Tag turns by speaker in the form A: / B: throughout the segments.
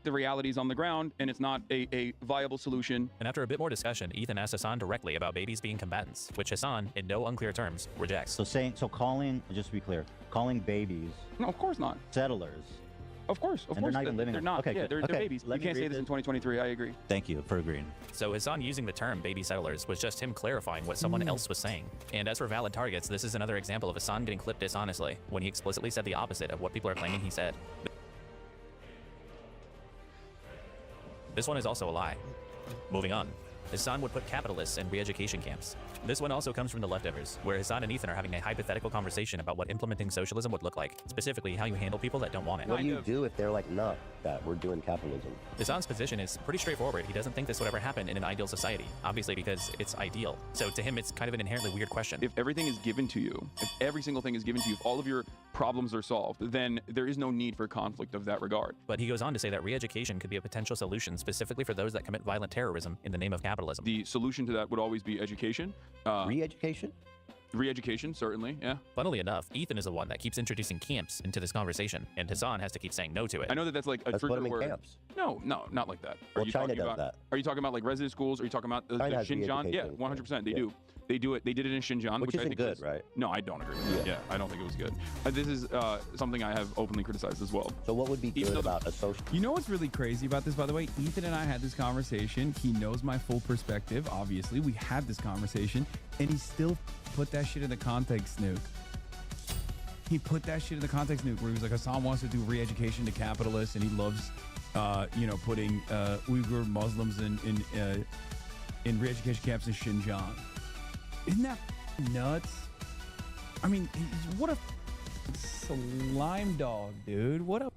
A: the realities on the ground, and it's not a viable solution.
B: And after a bit more discussion, Ethan asks Hassan directly about babies being combatants, which Hassan, in no unclear terms, rejects.
C: So calling, just to be clear, calling babies...
A: No, of course not.
C: ...settlers...
A: Of course,
C: they're not even living.
A: They're not.
C: Okay,
A: yeah, they're babies. You can't say this in 2023. I agree.
C: Thank you for agreeing.
B: So Hassan using the term baby settlers was just him clarifying what someone else was saying. And as for valid targets, this is another example of Hassan getting clipped dishonestly when he explicitly said the opposite of what people are claiming he said. This one is also a lie. Moving on. Hassan would put capitalists in re-education camps. This one also comes from the leftovers, where Hassan and Ethan are having a hypothetical conversation about what implementing socialism would look like, specifically how you handle people that don't want it.
D: What do you do if they're like, not that we're doing capitalism?
B: Hassan's position is pretty straightforward. He doesn't think this would ever happen in an ideal society, obviously because it's ideal. So to him, it's kind of an inherently weird question.
A: If everything is given to you, if every single thing is given to you, if all of your problems are solved, then there is no need for conflict of that regard.
B: But he goes on to say that re-education could be a potential solution specifically for those that commit violent terrorism in the name of capitalism.
A: The solution to that would always be education.
D: Re-education?
A: Re-education, certainly, yeah.
B: Funnily enough, Ethan is the one that keeps introducing camps into this conversation, and Hassan has to keep saying no to it.
A: I know that that's like a trigger word.
D: Camps.
A: No, not like that.
D: Well, China does that.
A: Are you talking about like resident schools? Are you talking about the Xinjiang? Yeah, 100%. They do. They do it. They did it in Xinjiang,
D: which
A: I
D: isn't
A: think
D: good, right?
A: No, I don't agree with that. Yeah, I don't think it was good. This is something I have openly criticized as well.
D: So what would be good about a social...
E: You know what's really crazy about this, by the way? Ethan and I had this conversation. He knows my full perspective, obviously. We had this conversation, and he still put that shit in the context, Snook. He put that shit in the context, Nuke, where he was like, Hassan wants to do re-education to capitalists, and he loves, putting Uyghur Muslims in re-education camps in Xinjiang. Isn't that nuts? I mean, what a slime dog, dude. What a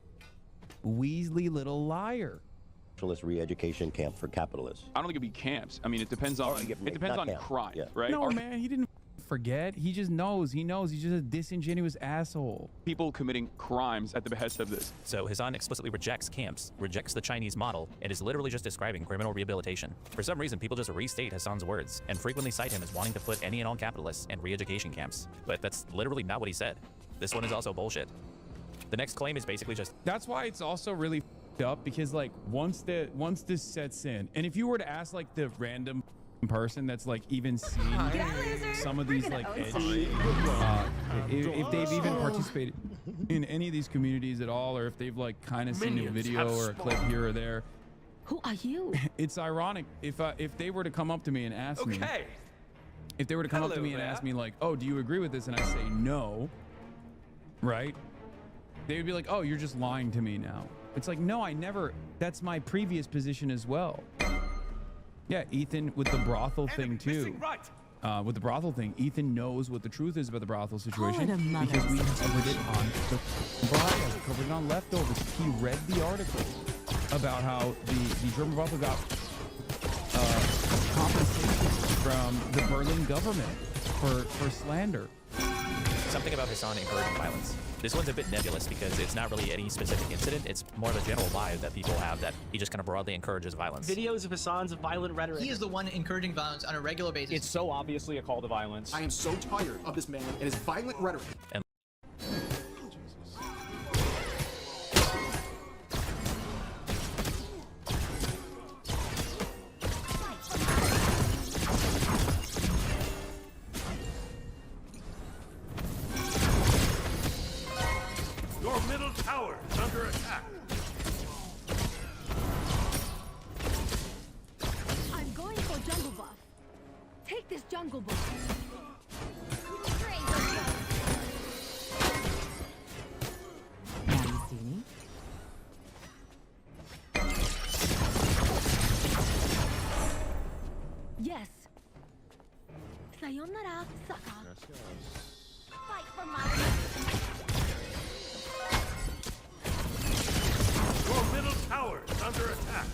E: Weasley little liar.
D: Socialist re-education camp for capitalists.
A: I don't think it'd be camps. I mean, it depends on crime, right?
E: No, man, he didn't forget. He just knows. He knows. He's just a disingenuous asshole.
A: People committing crimes at the behest of this.
B: So Hassan explicitly rejects camps, rejects the Chinese model, and is literally just describing criminal rehabilitation. For some reason, people just restate Hassan's words and frequently cite him as wanting to put any and all capitalists in re-education camps. But that's literally not what he said. This one is also bullshit. The next claim is basically just...
E: That's why it's also really up, because like once this sets in, and if you were to ask like the random person that's like even seen some of these like edgy, if they've even participated in any of these communities at all, or if they've like kind of seen a video or a clip here or there.
F: Who are you?
E: It's ironic if they were to come up to me and ask me, if they were to come up to me and ask me like, oh, do you agree with this? And I say no, right? They would be like, oh, you're just lying to me now. It's like, no, I never. That's my previous position as well. Yeah, Ethan with the brothel thing too. With the brothel thing, Ethan knows what the truth is about the brothel situation because we covered it on the brothel, covered it on Leftovers. He read the article about how the German brothel got compensation from the Berlin government for slander.
B: Something about Hassan encouraging violence. This one's a bit nebulous because it's not really any specific incident. It's more of a general vibe that people have that he just kind of broadly encourages violence.
G: Videos of Hassan's violent rhetoric.
H: He is the one encouraging violence on a regular basis.
I: It's so obviously a call to violence.
J: I am so tired of this man and his violent rhetoric.
B: And
K: Your middle tower is under attack.
F: I'm going for jungle buff. Take this jungle buff. Now you see me? Yes. Sayonara, sucker. Fight for my...
K: Your middle tower is under attack.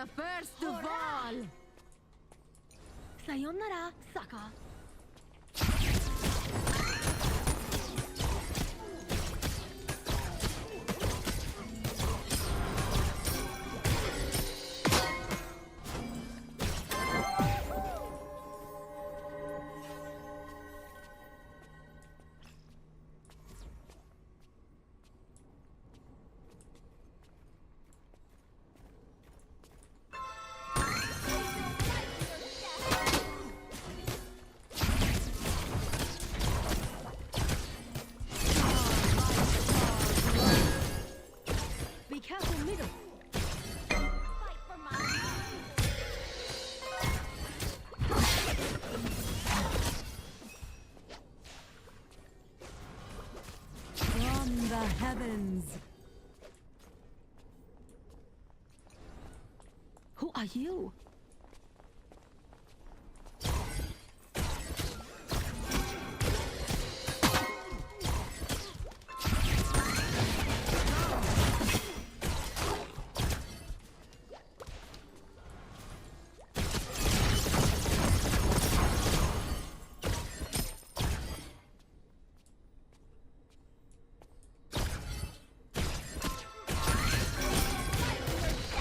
F: The first of all. Sayonara, sucker. Be careful, middle. Fight for my from the heavens. Who are you?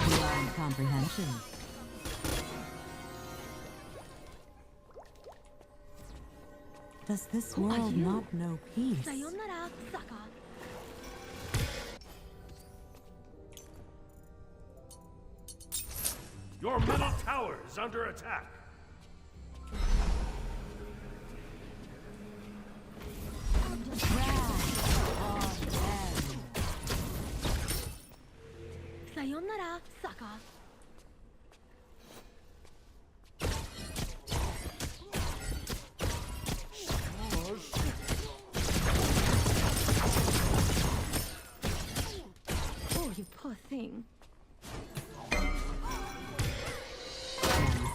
F: Beyond comprehension. Does this world not know peace? Sayonara, sucker.
K: Your middle tower is under attack.
F: Sayonara, sucker. Oh, you poor thing.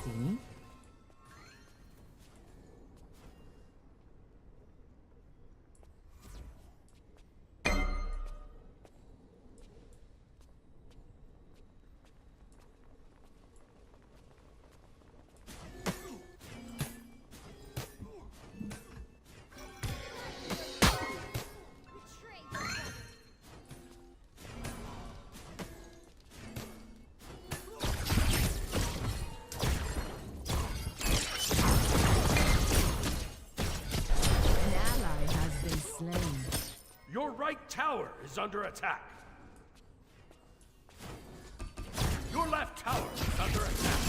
F: See?
K: Your right tower is under attack. Your left tower is under attack.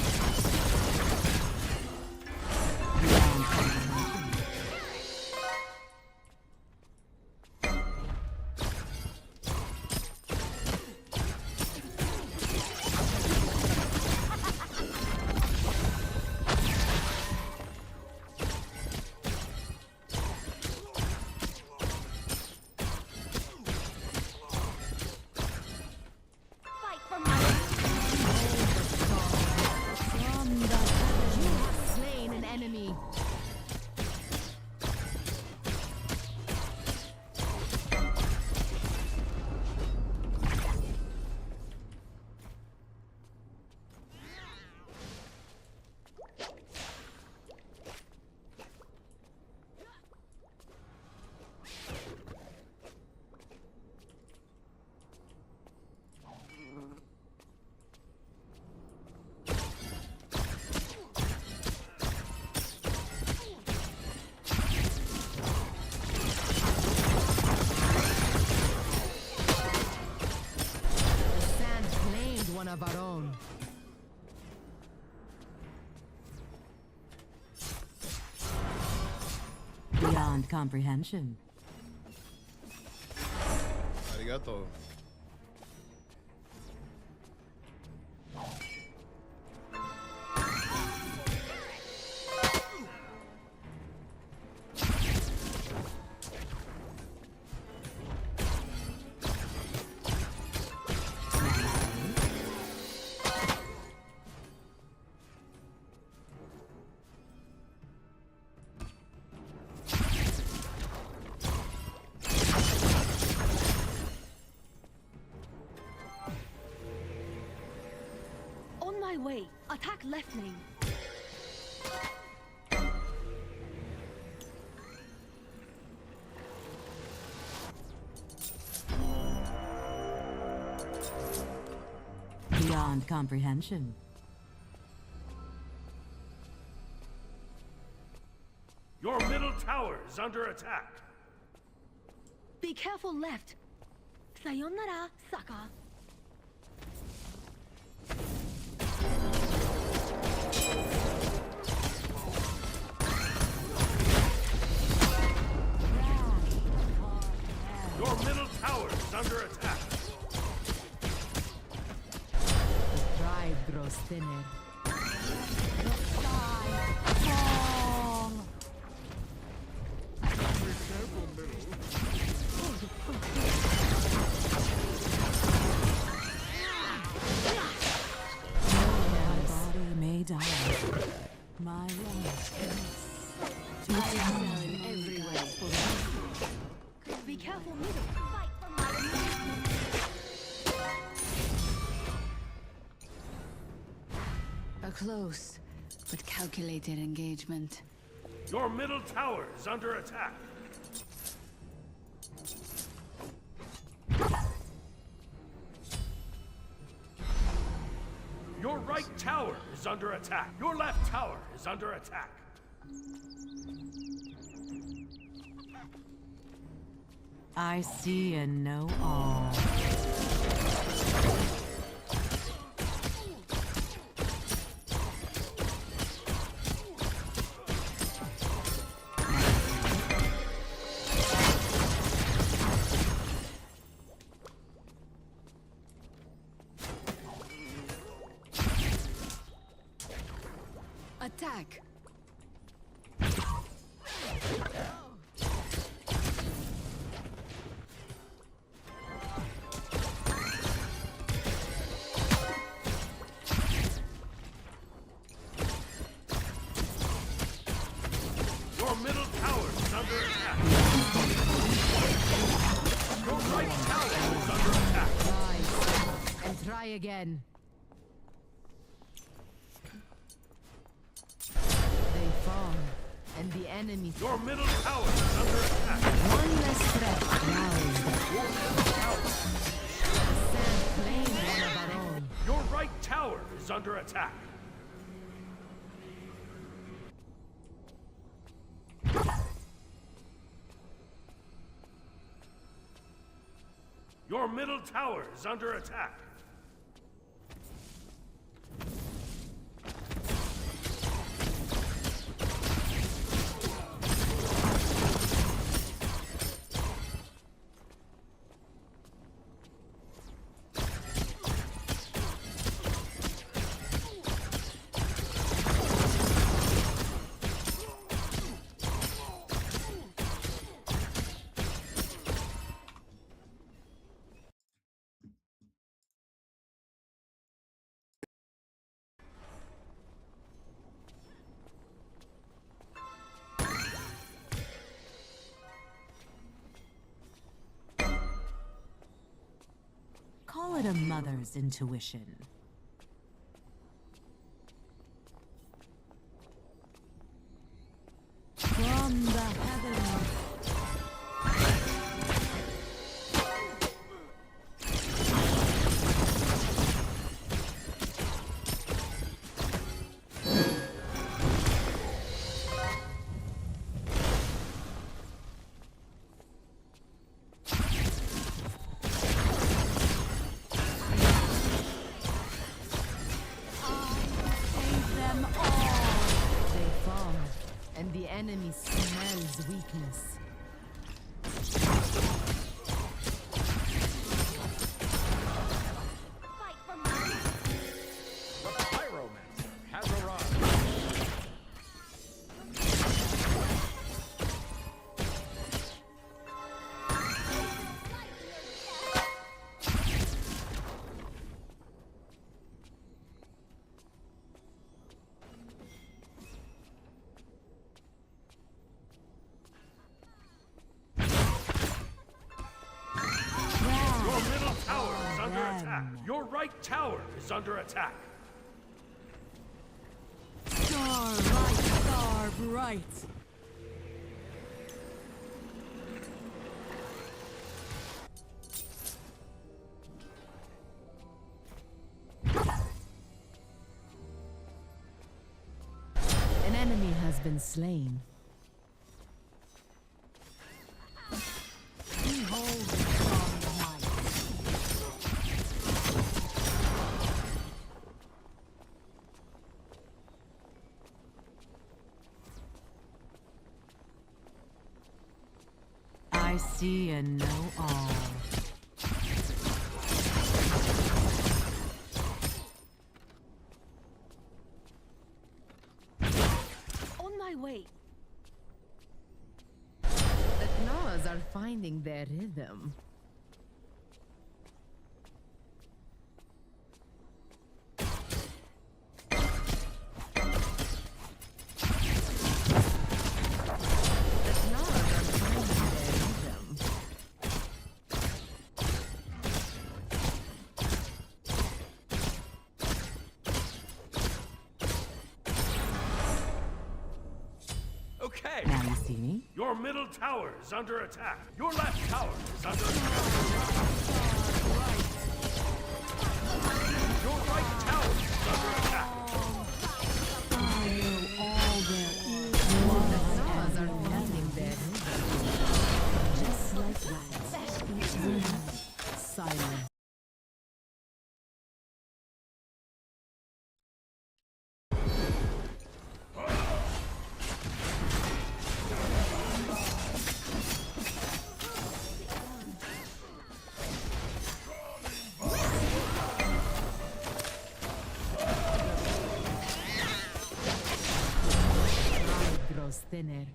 F: One of our own. Beyond comprehension.
L: Arigato.
F: away. Attack left lane. Beyond comprehension.
K: Your middle tower is under attack.
F: Be careful left. Sayonara, Saka.
K: Your middle tower is under attack.
F: The pride grows thinner. The sky fall. My body may die. My life to excel in every way for me. Be careful, middle. Fight for my
L: A close but calculated engagement.
K: Your middle tower is under attack. Your right tower is under attack. Your left tower is under attack.
F: I see and know all.
L: Attack!
K: Your middle tower is under attack. Your right tower is under attack.
F: Rise and try again. They fall, and the enemy.
K: Your middle tower is under attack.
F: One less threat roused.
K: Your middle tower.
F: Sand claimed one of our own.
K: Your right tower is under attack. Your middle tower is under attack.
F: Call it a mother's intuition. From the heavens. Enemy smells weakness. Fight for me.
I: The Pyromancer has arrived.
K: Your right tower is under attack.
F: Star right, star bright. An enemy has been slain. Behold the strong might. I see and know all.
L: On my way.
F: The claws are finding their rhythm.
K: Okay.
F: Now you see me?
K: Your middle tower is under attack. Your left tower is under attack. Your right tower is under attack.
F: I know all their the claws are finding their rhythm. Just like that. Silence. Grows thinner.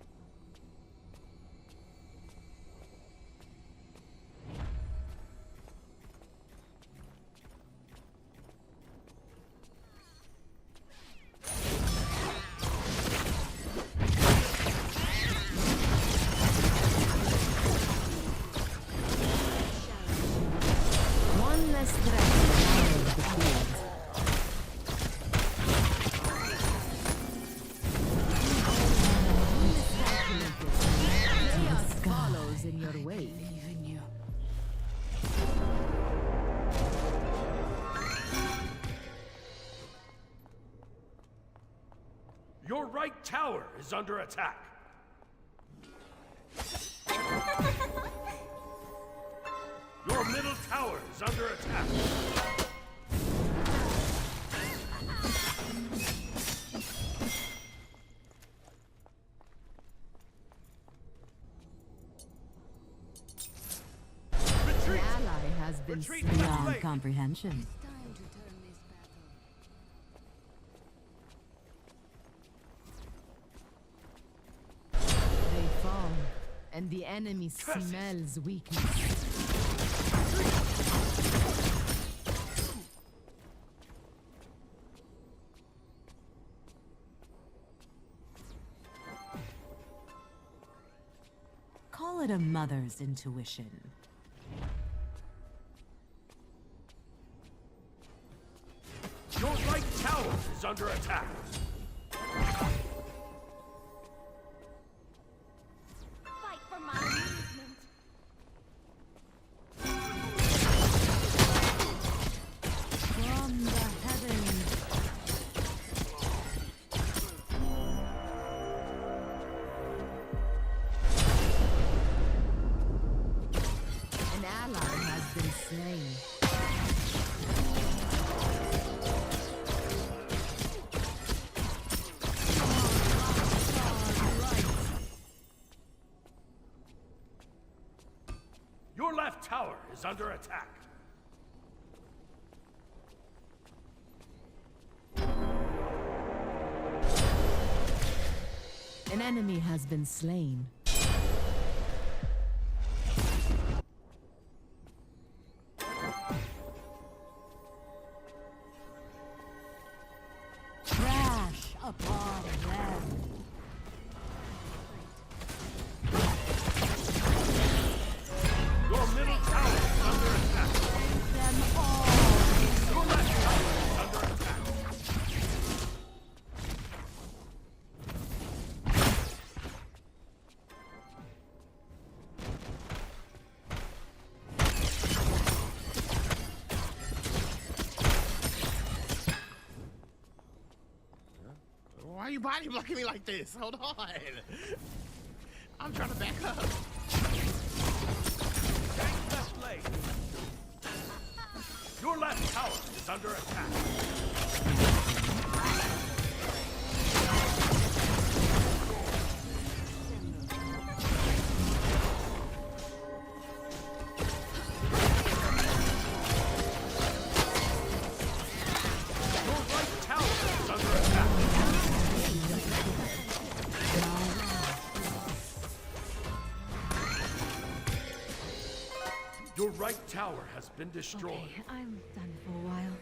F: One less threat out of the field. Chaos follows in your wake.
L: Even you.
K: Your right tower is under attack. Your middle tower is under attack.
F: An ally has been
K: Retreat
F: slain.
K: left
F: Beyond
K: flank.
F: comprehension.
L: Time to turn this battle.
F: They fall, and the enemy smells weakness. Call it a mother's intuition.
K: Your right tower is under attack.
L: Fight for my amusement.
F: From the heavens. An ally has been slain.
K: Your left tower is under attack.
F: An enemy has been slain. Crash upon them.
K: Your middle tower is under attack.
F: Them all.
K: Your left tower is under attack.
I: body blocking me like this? Hold on. I'm trying to back up.
K: Tank left lane. Your left tower is under attack. Your right tower has been destroyed.
L: Okay, I'm done for a while.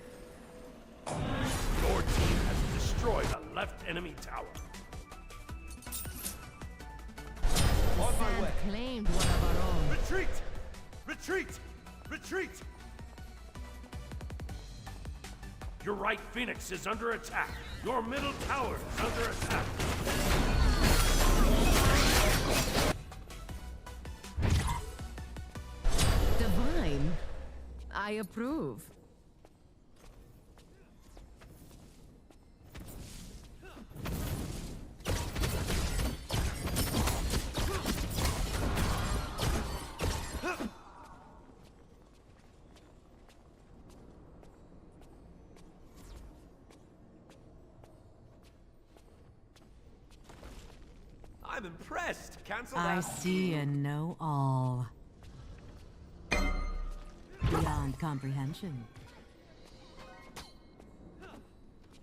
K: Your team has destroyed a left enemy tower. On my way.
F: Claimed one of our own.
K: Retreat! Retreat! Retreat! Your right Phoenix is under attack. Your middle tower is under attack.
F: Divine. I approve.
K: I'm impressed. Cancel
F: I
K: that.
F: see and know all. Beyond comprehension.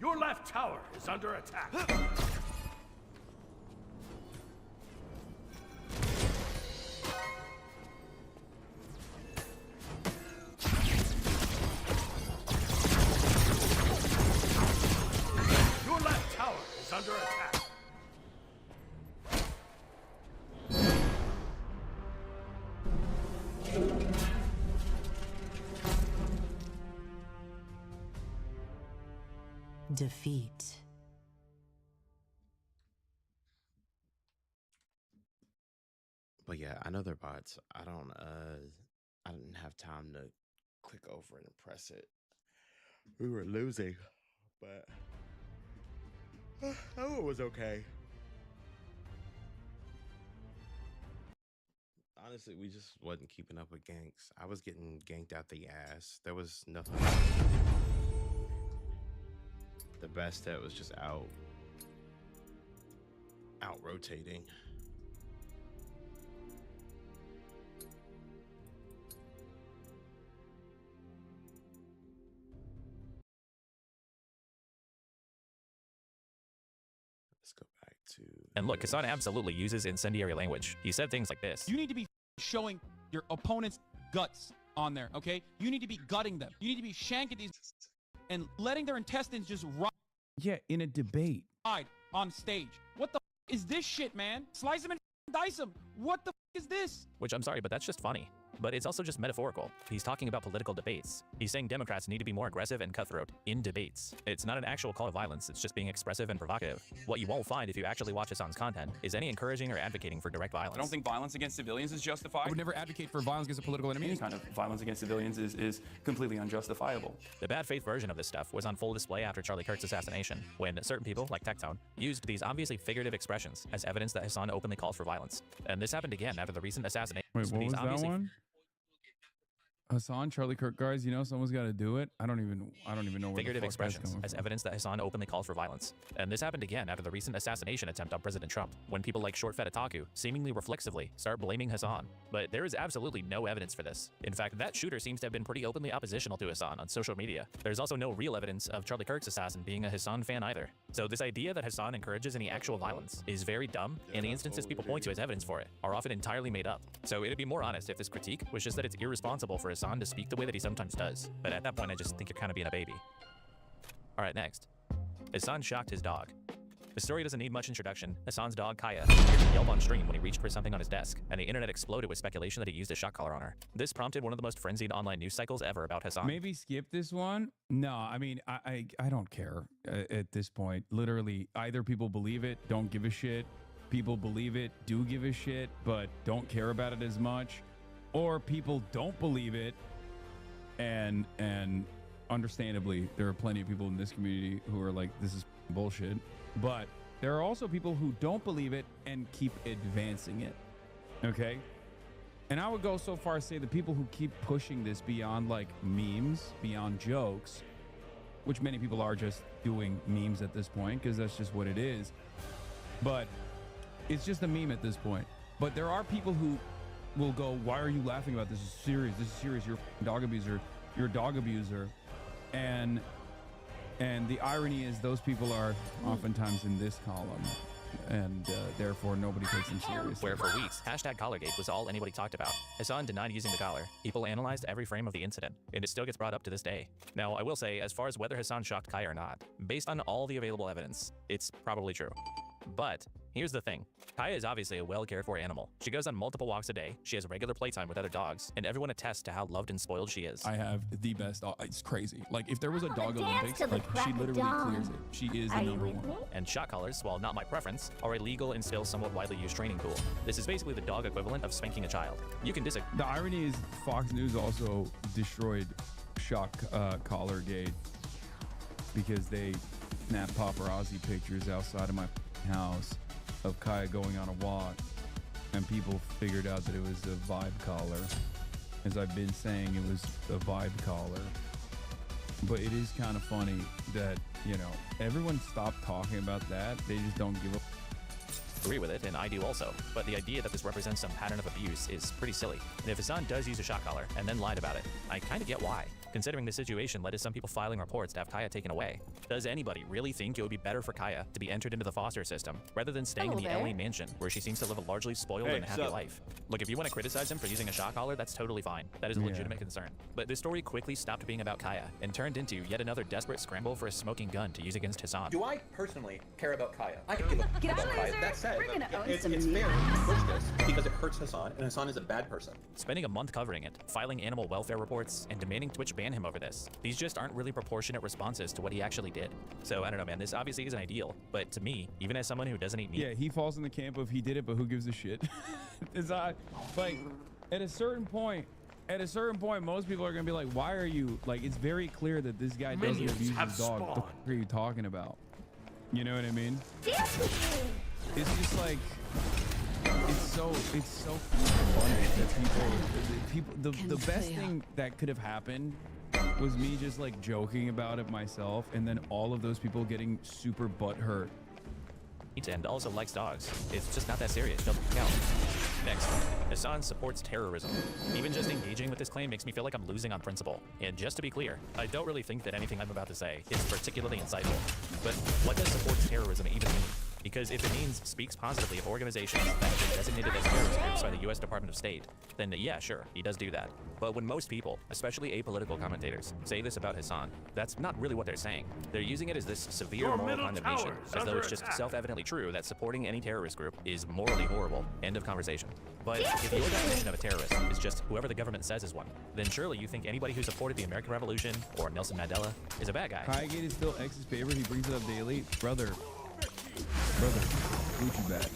K: Your left tower is under attack. Your left tower is under attack.
F: Defeat.
M: But yeah, I know they're bots. I didn't have time to click over and press it. We were losing, but oh, it was okay. Honestly, we just wasn't keeping up with ganks. I was getting ganked out the ass. There was nothing. The best that was just out rotating. Let's go back to.
B: And look, Hassan absolutely uses incendiary language. He said things like this.
E: You need to be showing your opponent's guts on there, okay? You need to be gutting them. You need to be shanking these and letting their intestines just rot. Yeah, in a debate. On stage. What the is this shit, man? Slice them and dice them. What the is this?
B: Which I'm sorry, but that's just funny. But it's also just metaphorical. He's talking about political debates. He's saying Democrats need to be more aggressive and cutthroat in debates. It's not an actual call to violence, it's just being expressive and provocative. What you won't find if you actually watch Hassan's content is any encouraging or advocating for direct violence.
A: I don't think violence against civilians is justified.
E: I would never advocate for violence against a political enemy.
A: Any kind of violence against civilians is completely unjustifiable.
B: The bad faith version of this stuff was on full display after Charlie Kirk's assassination, when certain people, like Tectone, used these obviously figurative expressions as evidence that Hassan openly calls for violence. And this happened again after the recent assassination.
E: Wait, what was that one? Hassan, Charlie Kirk, guys, you know someone's got to do it. I don't even know where
B: Figurative
E: the fuck that's
B: expressions
E: coming
B: as
E: from.
B: evidence that Hassan openly calls for violence. And this happened again after the recent assassination attempt on President Trump, when people like Short Fed Otaku seemingly reflexively start blaming Hassan. But there is absolutely no evidence for this. In fact, that shooter seems to have been pretty openly oppositional to Hassan on social media. There's also no real evidence of Charlie Kirk's assassin being a Hassan fan either. So this idea that Hassan encourages any actual violence is very dumb, and the instances people point to as evidence for it are often entirely made up. So it'd be more honest if this critique was just that it's irresponsible for Hassan to speak the way that he sometimes does. But at that point, I just think you're kind of being a baby. Alright, next. Hassan shocked his dog. The story doesn't need much introduction. Hassan's dog, Kaya, appeared to yelp on stream when he reached for something on his desk, and the internet exploded with speculation that he used a shock collar on her. This prompted one of the most frenzied online news cycles ever about Hassan.
E: Maybe skip this one. No, I mean, I don't care at this point. Literally, either people believe it, don't give a shit. People believe it, do give a shit, but don't care about it as much. Or people don't believe it, and understandably, there are plenty of people in this community who are like, this is bullshit. But there are also people who don't believe it and keep advancing it. Okay? And I would go so far as to say the people who keep pushing this beyond like memes, beyond jokes, which many people are just doing memes at this point because that's just what it is. But it's just a meme at this point. But there are people who will go, why are you laughing about this? This is serious. This is serious. You're a dog abuser. You're a dog abuser. And the irony is those people are oftentimes in this column. And therefore nobody takes him seriously.
B: Where for weeks, #Collargate was all anybody talked about. Hassan denied using the collar. People analyzed every frame of the incident, and it still gets brought up to this day. Now, I will say, as far as whether Hassan shocked Kaya or not, based on all the available evidence, it's probably true. But here's the thing. Kaya is obviously a well-cared-for animal. She goes on multiple walks a day, she has regular playtime with other dogs, and everyone attests to how loved and spoiled she is.
E: I have the best dog. It's crazy. Like, if there was a dog Olympics, like, she literally clears it. She is the number one.
B: And shock collars, while not my preference, are a legal and still somewhat widely used training tool. This is basically the dog equivalent of spanking a child. You can disagree.
E: The irony is Fox News also destroyed shock collar gate because they snapped paparazzi pictures outside of my house of Kaya going on a walk, and people figured out that it was a vibe collar. As I've been saying, it was a vibe collar. But it is kind of funny that, you know, everyone stopped talking about that. They just don't give a
B: agree with it, and I do also, but the idea that this represents some pattern of abuse is pretty silly. And if Hassan does use a shock collar and then lied about it, I kind of get why, considering the situation led to some people filing reports to have Kaya taken away. Does anybody really think it would be better for Kaya to be entered into the foster system rather than staying in the LA mansion where she seems to live a largely spoiled and happy life? Look, if you want to criticize him for using a shock collar, that's totally fine. That is a legitimate concern. But this story quickly stopped being about Kaya and turned into yet another desperate scramble for a smoking gun to use against Hassan.
J: Do I personally care about Kaya? I can give a
L: Get
J: about
L: out,
J: Kaya.
L: loser.
J: That said,
L: We're gonna own
J: it's
L: some
J: fair
L: meat.
J: to push this because it hurts Hassan, and Hassan is a bad person.
B: Spending a month covering it, filing animal welfare reports, and demanding Twitch ban him over this. These just aren't really proportionate responses to what he actually did. So I don't know, man, this obviously isn't ideal, but to me, even as someone who doesn't eat meat.
E: Yeah, he falls in the camp of he did it, but who gives a shit? Is like at a certain point, most people are gonna be like, why are you like? It's very clear that this guy doesn't
K: Minions
E: abuse
K: have
E: his dog. What the
K: spawned.
E: fuck are you talking about? You know what I mean? It's just like it's so funny that the best thing that could have happened was me just like joking about it myself, and then all of those people getting super butthurt.
B: And also likes dogs. It's just not that serious. Doesn't count. Next, Hassan supports terrorism. Even just engaging with this claim makes me feel like I'm losing on principle. And just to be clear, I don't really think that anything I'm about to say is particularly insightful. But what does supports terrorism even mean? Because if it means speaks positively of organizations that have been designated as terrorist groups by the US Department of State, then yeah, sure, he does do that. But when most people, especially apolitical commentators, say this about Hassan, that's not really what they're saying. They're using it as this severe
K: Your
B: moral
K: middle
B: condemnation,
K: tower is
B: as though
K: under
B: it's just
K: attack.
B: self-evidently true that supporting any terrorist group is morally horrible. End of conversation. But if your definition of a terrorist is just whoever the government says is one, then surely you think anybody who supported the American Revolution or Nelson Mandela is a bad guy.
E: Highgate is still X's favorite. He brings it up daily. Brother, Gucci bag.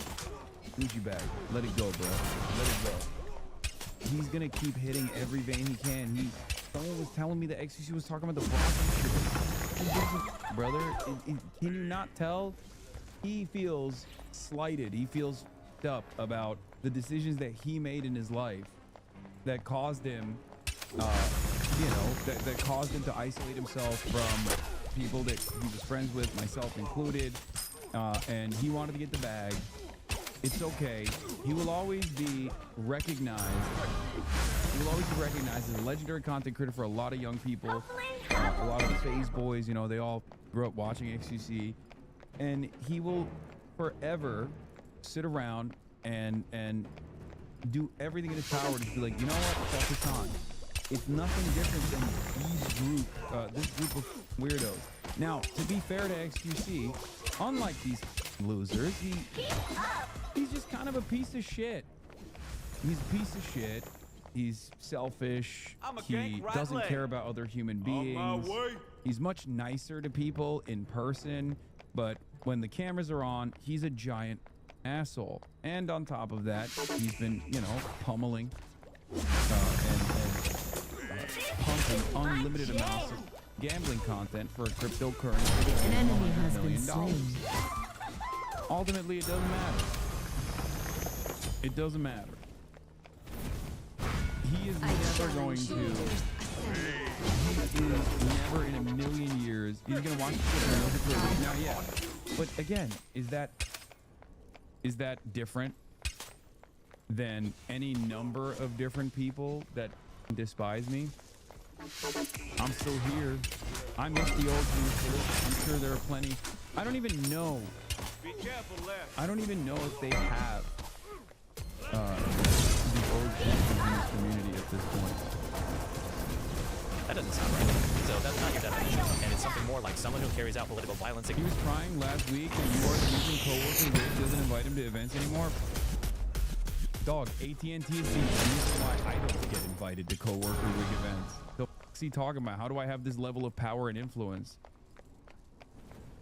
E: Gucci bag. Let it go, bro. Let it go. He's gonna keep hitting every vein he can. Someone was telling me that XQC was talking about the block. Brother, can you not tell? He feels slighted. He feels up about the decisions that he made in his life that caused him, that caused him to isolate himself from people that he was friends with, myself included. And he wanted to get the bag. It's okay. He will always be recognized. He will always be recognized as a legendary content creator for a lot of young people. A lot of the FaZe boys, you know, they all grew up watching XQC. And he will forever sit around and do everything in his power to be like, you know what? Fuck Hassan. It's nothing different than this group of weirdos. Now, to be fair to XQC, unlike these losers, he's just kind of a piece of shit. He's a piece of shit. He's selfish. He doesn't care about other human beings. He's much nicer to people in person, but when the cameras are on, he's a giant asshole. And on top of that, he's been, you know, pummeling and pumping unlimited amounts of gambling content for cryptocurrency.
F: An enemy has been slain.
E: ultimately it doesn't matter. It doesn't matter. He is never going to. He is never in a million years. He's gonna watch it now, yeah. But again, is that different than any number of different people that despise me? I'm still here. I miss the old people. I'm sure there are plenty. I don't even know.
K: Be careful left.
E: I don't even know if they have the old people in this community at this point.
B: That doesn't sound right. So that's not your definition, and it's something more like someone who carries out political violence.
E: He was crying last week that you are using coworker Rick doesn't invite him to events anymore. Dog, AT&T is the reason why I don't get invited to coworker Rig events. The f*** is he talking about? How do I have this level of power and influence?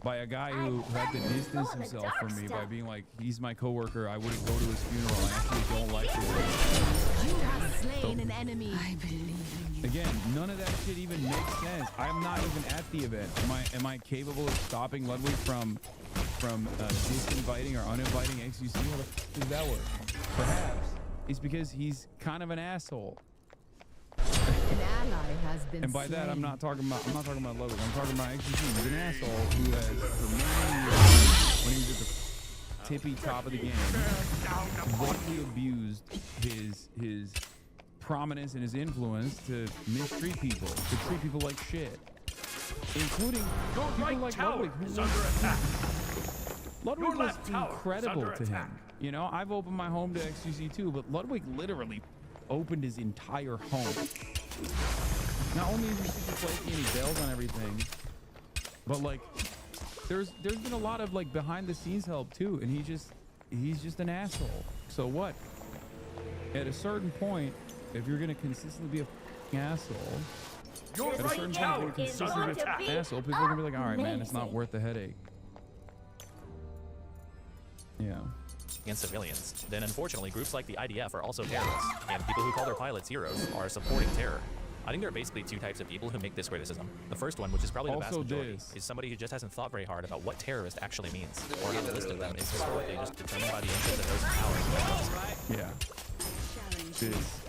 E: By a guy who had to distance himself from me by being like, he's my coworker, I wouldn't go to his funeral, I actually don't like this.
F: You have slain an enemy. I believe in you.
E: Again, none of that shit even makes sense. I'm not even at the event. Am I capable of stopping Ludwig from disinviting or uninviting XUC? How the f does that work? Perhaps it's because he's kind of an asshole.
F: An ally has been
E: And by
F: slain.
E: that, I'm not talking about Ludwig. I'm talking about XUC. He's an asshole who has, for many years, when he was at the tippy top of the game, greatly abused his prominence and his influence to mistreat people, to treat people like shit, including people like Ludwig, who was
K: under attack.
E: Ludwig was incredible to him. You know, I've opened my home to XQC too, but Ludwig literally opened his entire home. Not only is he super flaky and he bails on everything, but like, there's been a lot of like behind the scenes help too, and he's just an asshole. So what? At a certain point, if you're gonna consistently be a f***ing asshole,
K: Your
E: at a
K: right
E: certain point,
K: tower
E: you're
K: is
E: consistently
K: under
E: be an
K: attack.
E: asshole. People are gonna be like, all right, man, it's not worth the headache. Yeah.
B: Against civilians, then unfortunately groups like the IDF are also terrorists, and people who call their pilots heroes are supporting terror. I think there are basically two types of people who make this criticism. The first one, which is probably the vast
E: Also
B: majority,
E: this.
B: is somebody who just hasn't thought very hard about what terrorist actually means, or how the list of them is historically just determined by the interests of those in power.
E: Yeah. This.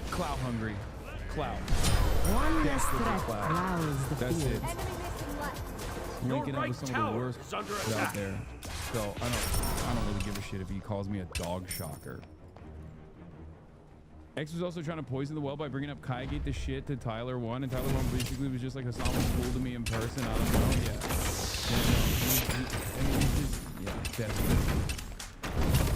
E: Clout hungry. Clout.
F: One less
E: Desperate
F: threat
E: for clout.
F: clouds the
E: That's
F: field.
E: it. Linking up with some of the worst out there. So I don't really give a shit if he calls me a dog shocker. X was also trying to poison the well by bringing up Kaigate the shit to Tyler 1, and Tyler 1 basically was just like Hassan was cool to me in person. I don't know. Yeah. Desperate.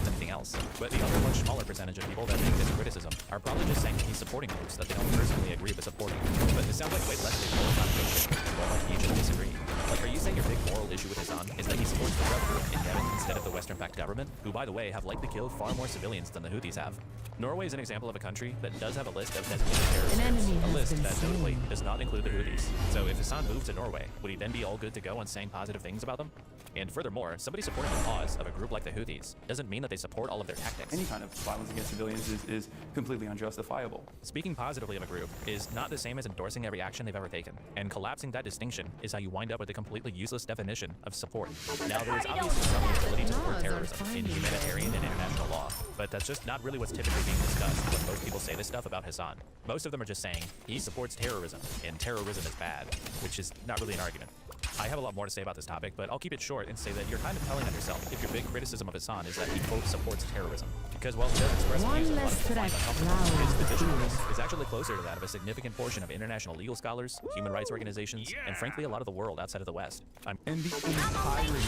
B: Anything else. But the other much smaller percentage of people that make this criticism are probably just saying he's supporting groups that they don't personally agree with supporting. But it sounds like way less than moral motivation, or like you just disagree. Like, are you saying your big moral issue with Hassan is that he supports the rebel group in Yemen instead of the Western-backed government, who, by the way, have likely killed far more civilians than the Houthis have? Norway is an example of a country that does have a list of designated terrorists, a list that notably does not include the Houthis. So if Hassan moved to Norway, would he then be all good to go on saying positive things about them? And furthermore, somebody supporting the cause of a group like the Houthis doesn't mean that they support all of their tactics.
A: Any kind of violence against civilians is completely unjustifiable.
B: Speaking positively of a group is not the same as endorsing every action they've ever taken, and collapsing that distinction is how you wind up with a completely useless definition of support. Now, there is obviously some utility to support terrorism in humanitarian and international law, but that's just not really what's typically being discussed when most people say this stuff about Hassan. Most of them are just saying he supports terrorism, and terrorism is bad, which is not really an argument. I have a lot more to say about this topic, but I'll keep it short and say that you're kind of telling on yourself if your big criticism of Hassan is that he, quote, supports terrorism. Because while he does express views that a lot of people find uncomfortable, his position on this is actually closer to that of a significant portion of international legal scholars, human rights organizations, and frankly a lot of the world outside of the West.
E: And the entirety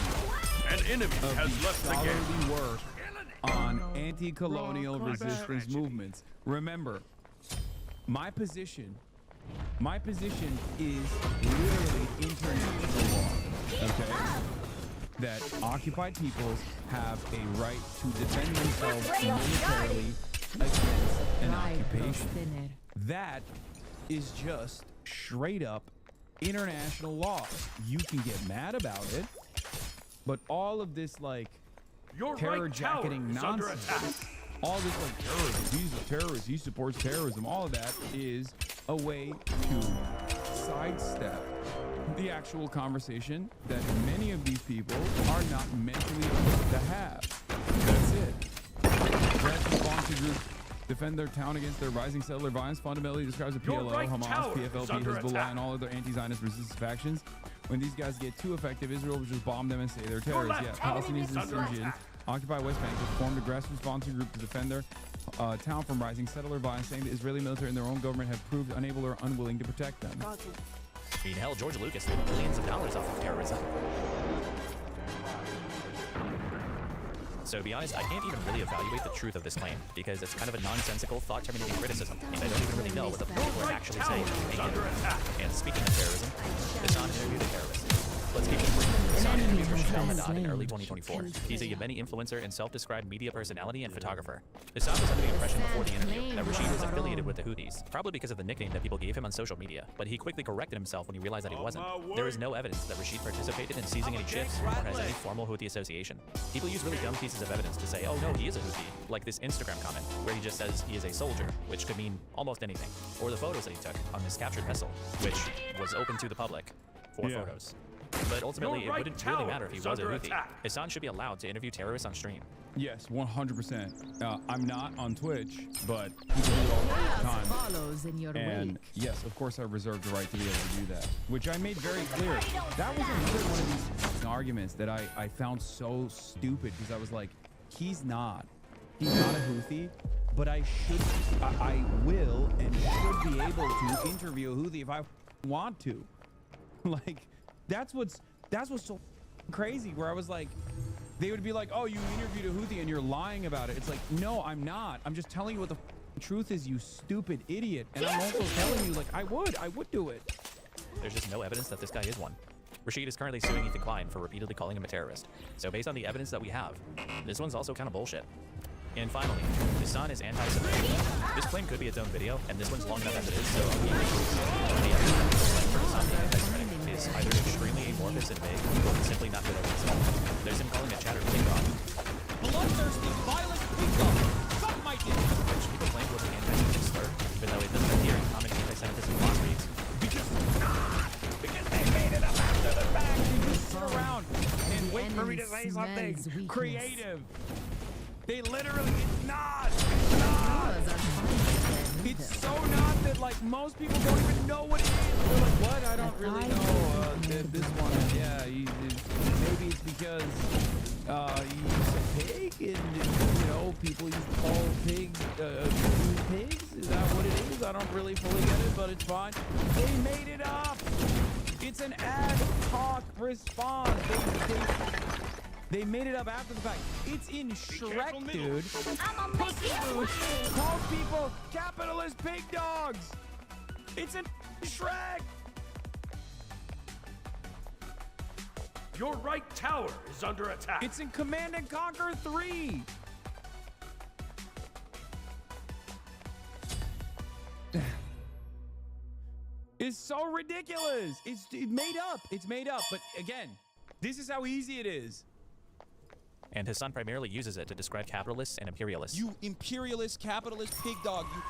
K: An enemy
E: of
K: has
E: the
K: left the game.
E: scholarly work on anti-colonial resistance movements. Remember, my position is literally international law, okay? That occupied peoples have a right to defend themselves militarily against an occupation. That is just straight up international law. You can get mad about it, but all of this like terror jacketing nonsense, all this like terrorism, he's a terrorist, he supports terrorism, all of that is a way to sidestep the actual conversation that many of these people are not mentally equipped to have. That's it. Grassroots volunteer groups defend their town against their rising settler violence. Fundamentally describes the PLO, Hamas, PFLP, Hezbollah, and all other anti-Zionist resistance factions. When these guys get too effective, Israel will just bomb them and say they're terrorists. Yeah, Palestinians and Syrians occupy West Bank have formed a grassroots volunteer group to defend their town from rising settler violence, saying the Israeli military and their own government have proved unable or unwilling to protect them.
B: I mean, hell, George Lucas made billions of dollars off of terrorism. So to be honest, I can't even really evaluate the truth of this claim, because it's kind of a nonsensical, thought-terminating criticism, and I don't even really know what the people are actually saying. And speaking of terrorism, Hassan interviewed a terrorist. Let's keep it brief. Hassan interviewed Rashid al-Haddad in early 2024. He's a Yemeni influencer and self-described media personality and photographer. Hassan was under the impression before the interview that Rashid was affiliated with the Houthis, probably because of the nickname that people gave him on social media, but he quickly corrected himself when he realized that he wasn't. There is no evidence that Rashid participated in seizing any ships or has any formal Houthi association. People use really dumb pieces of evidence to say, oh no, he is a Houthi, like this Instagram comment where he just says he is a soldier, which could mean almost anything, or the photos that he took on this captured vessel, which was open to the public for photos. But ultimately, it wouldn't really matter if he was a Houthi. Hassan should be allowed to interview terrorists on stream.
E: Yes, 100%. I'm not on Twitch, but people do it all the time.
F: Follows in your
E: and yes, of course, I reserve the right to be able to do that, which I made very clear. That was another one of these arguments that I found so stupid, because I was like, he's not a Houthi, but I will and should be able to interview a Houthi if I want to. Like, that's what's so crazy, where I was like, they would be like, oh, you interviewed a Houthi and you're lying about it. It's like, no, I'm not. I'm just telling you what the truth is, you stupid idiot. And I'm also telling you, like, I would do it.
B: There's just no evidence that this guy is one. Rashid is currently suing Ethan Klein for repeatedly calling him a terrorist. So based on the evidence that we have, this one's also kind of bullshit. And finally, Hassan is anti-Semitic. This claim could be its own video, and this one's long enough as it is, so I'll keep it. The evidence for Hassan being anti-Semitic is either extremely amorphous and vague, or simply not good at all. There's him calling a chatter pig dog.
E: Bloodthirsty, violent pig dog. Suck my dick.
B: Which people claimed was an anti-Semitic slur, even though it doesn't appear in common anti-Semitism class reads.
E: Because they made it up after the fact. They just sit around and wait for me to say something creative. They literally, it's not. It's so not that, like, most people don't even know what it is. They're like, what? I don't really know this one. Yeah, maybe it's because you said pig, and, you know, people used to call pigs pigs. Is that what it is? I don't really fully get it, but it's fine. They made it up. It's an ad hoc response. They made it up after the fact. It's in Shrek, dude. Pussy Boots calls people capitalist pig dogs. It's in Shrek.
K: Your right tower is under attack.
E: It's in Command and Conquer 3. It's so ridiculous. It's made up. It's made up. But again, this is how easy it is.
B: And Hassan primarily uses it to describe capitalists and imperialists.
E: You imperialist, capitalist pig dog, you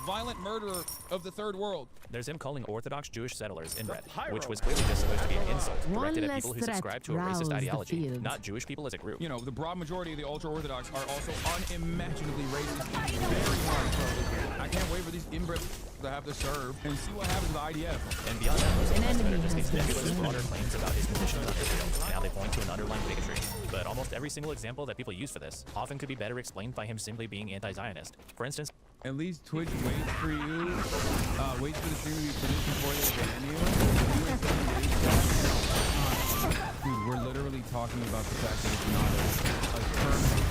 E: violent murderer of the third world.
B: There's him calling Orthodox Jewish settlers inbred, which was clearly just supposed to be an insult directed at people who subscribe to a racist ideology, not Jewish people as a group.
E: You know, the broad majority of the ultra-Orthodox are also unimaginably racist. Very hard. I can't wait for these inbred to have to serve and see what happens with the IDF.
B: And beyond that, most of the rest of it are just these nebulous, broader claims about his position on Israel, and how they point to an underlying bigotry. But almost every single example that people use for this often could be better explained by him simply being anti-Zionist. For instance,
E: at least Twitch waits for you, waits for the stream to be finished before they ban you. Dude, we're literally talking about the fact that it's not a permanent.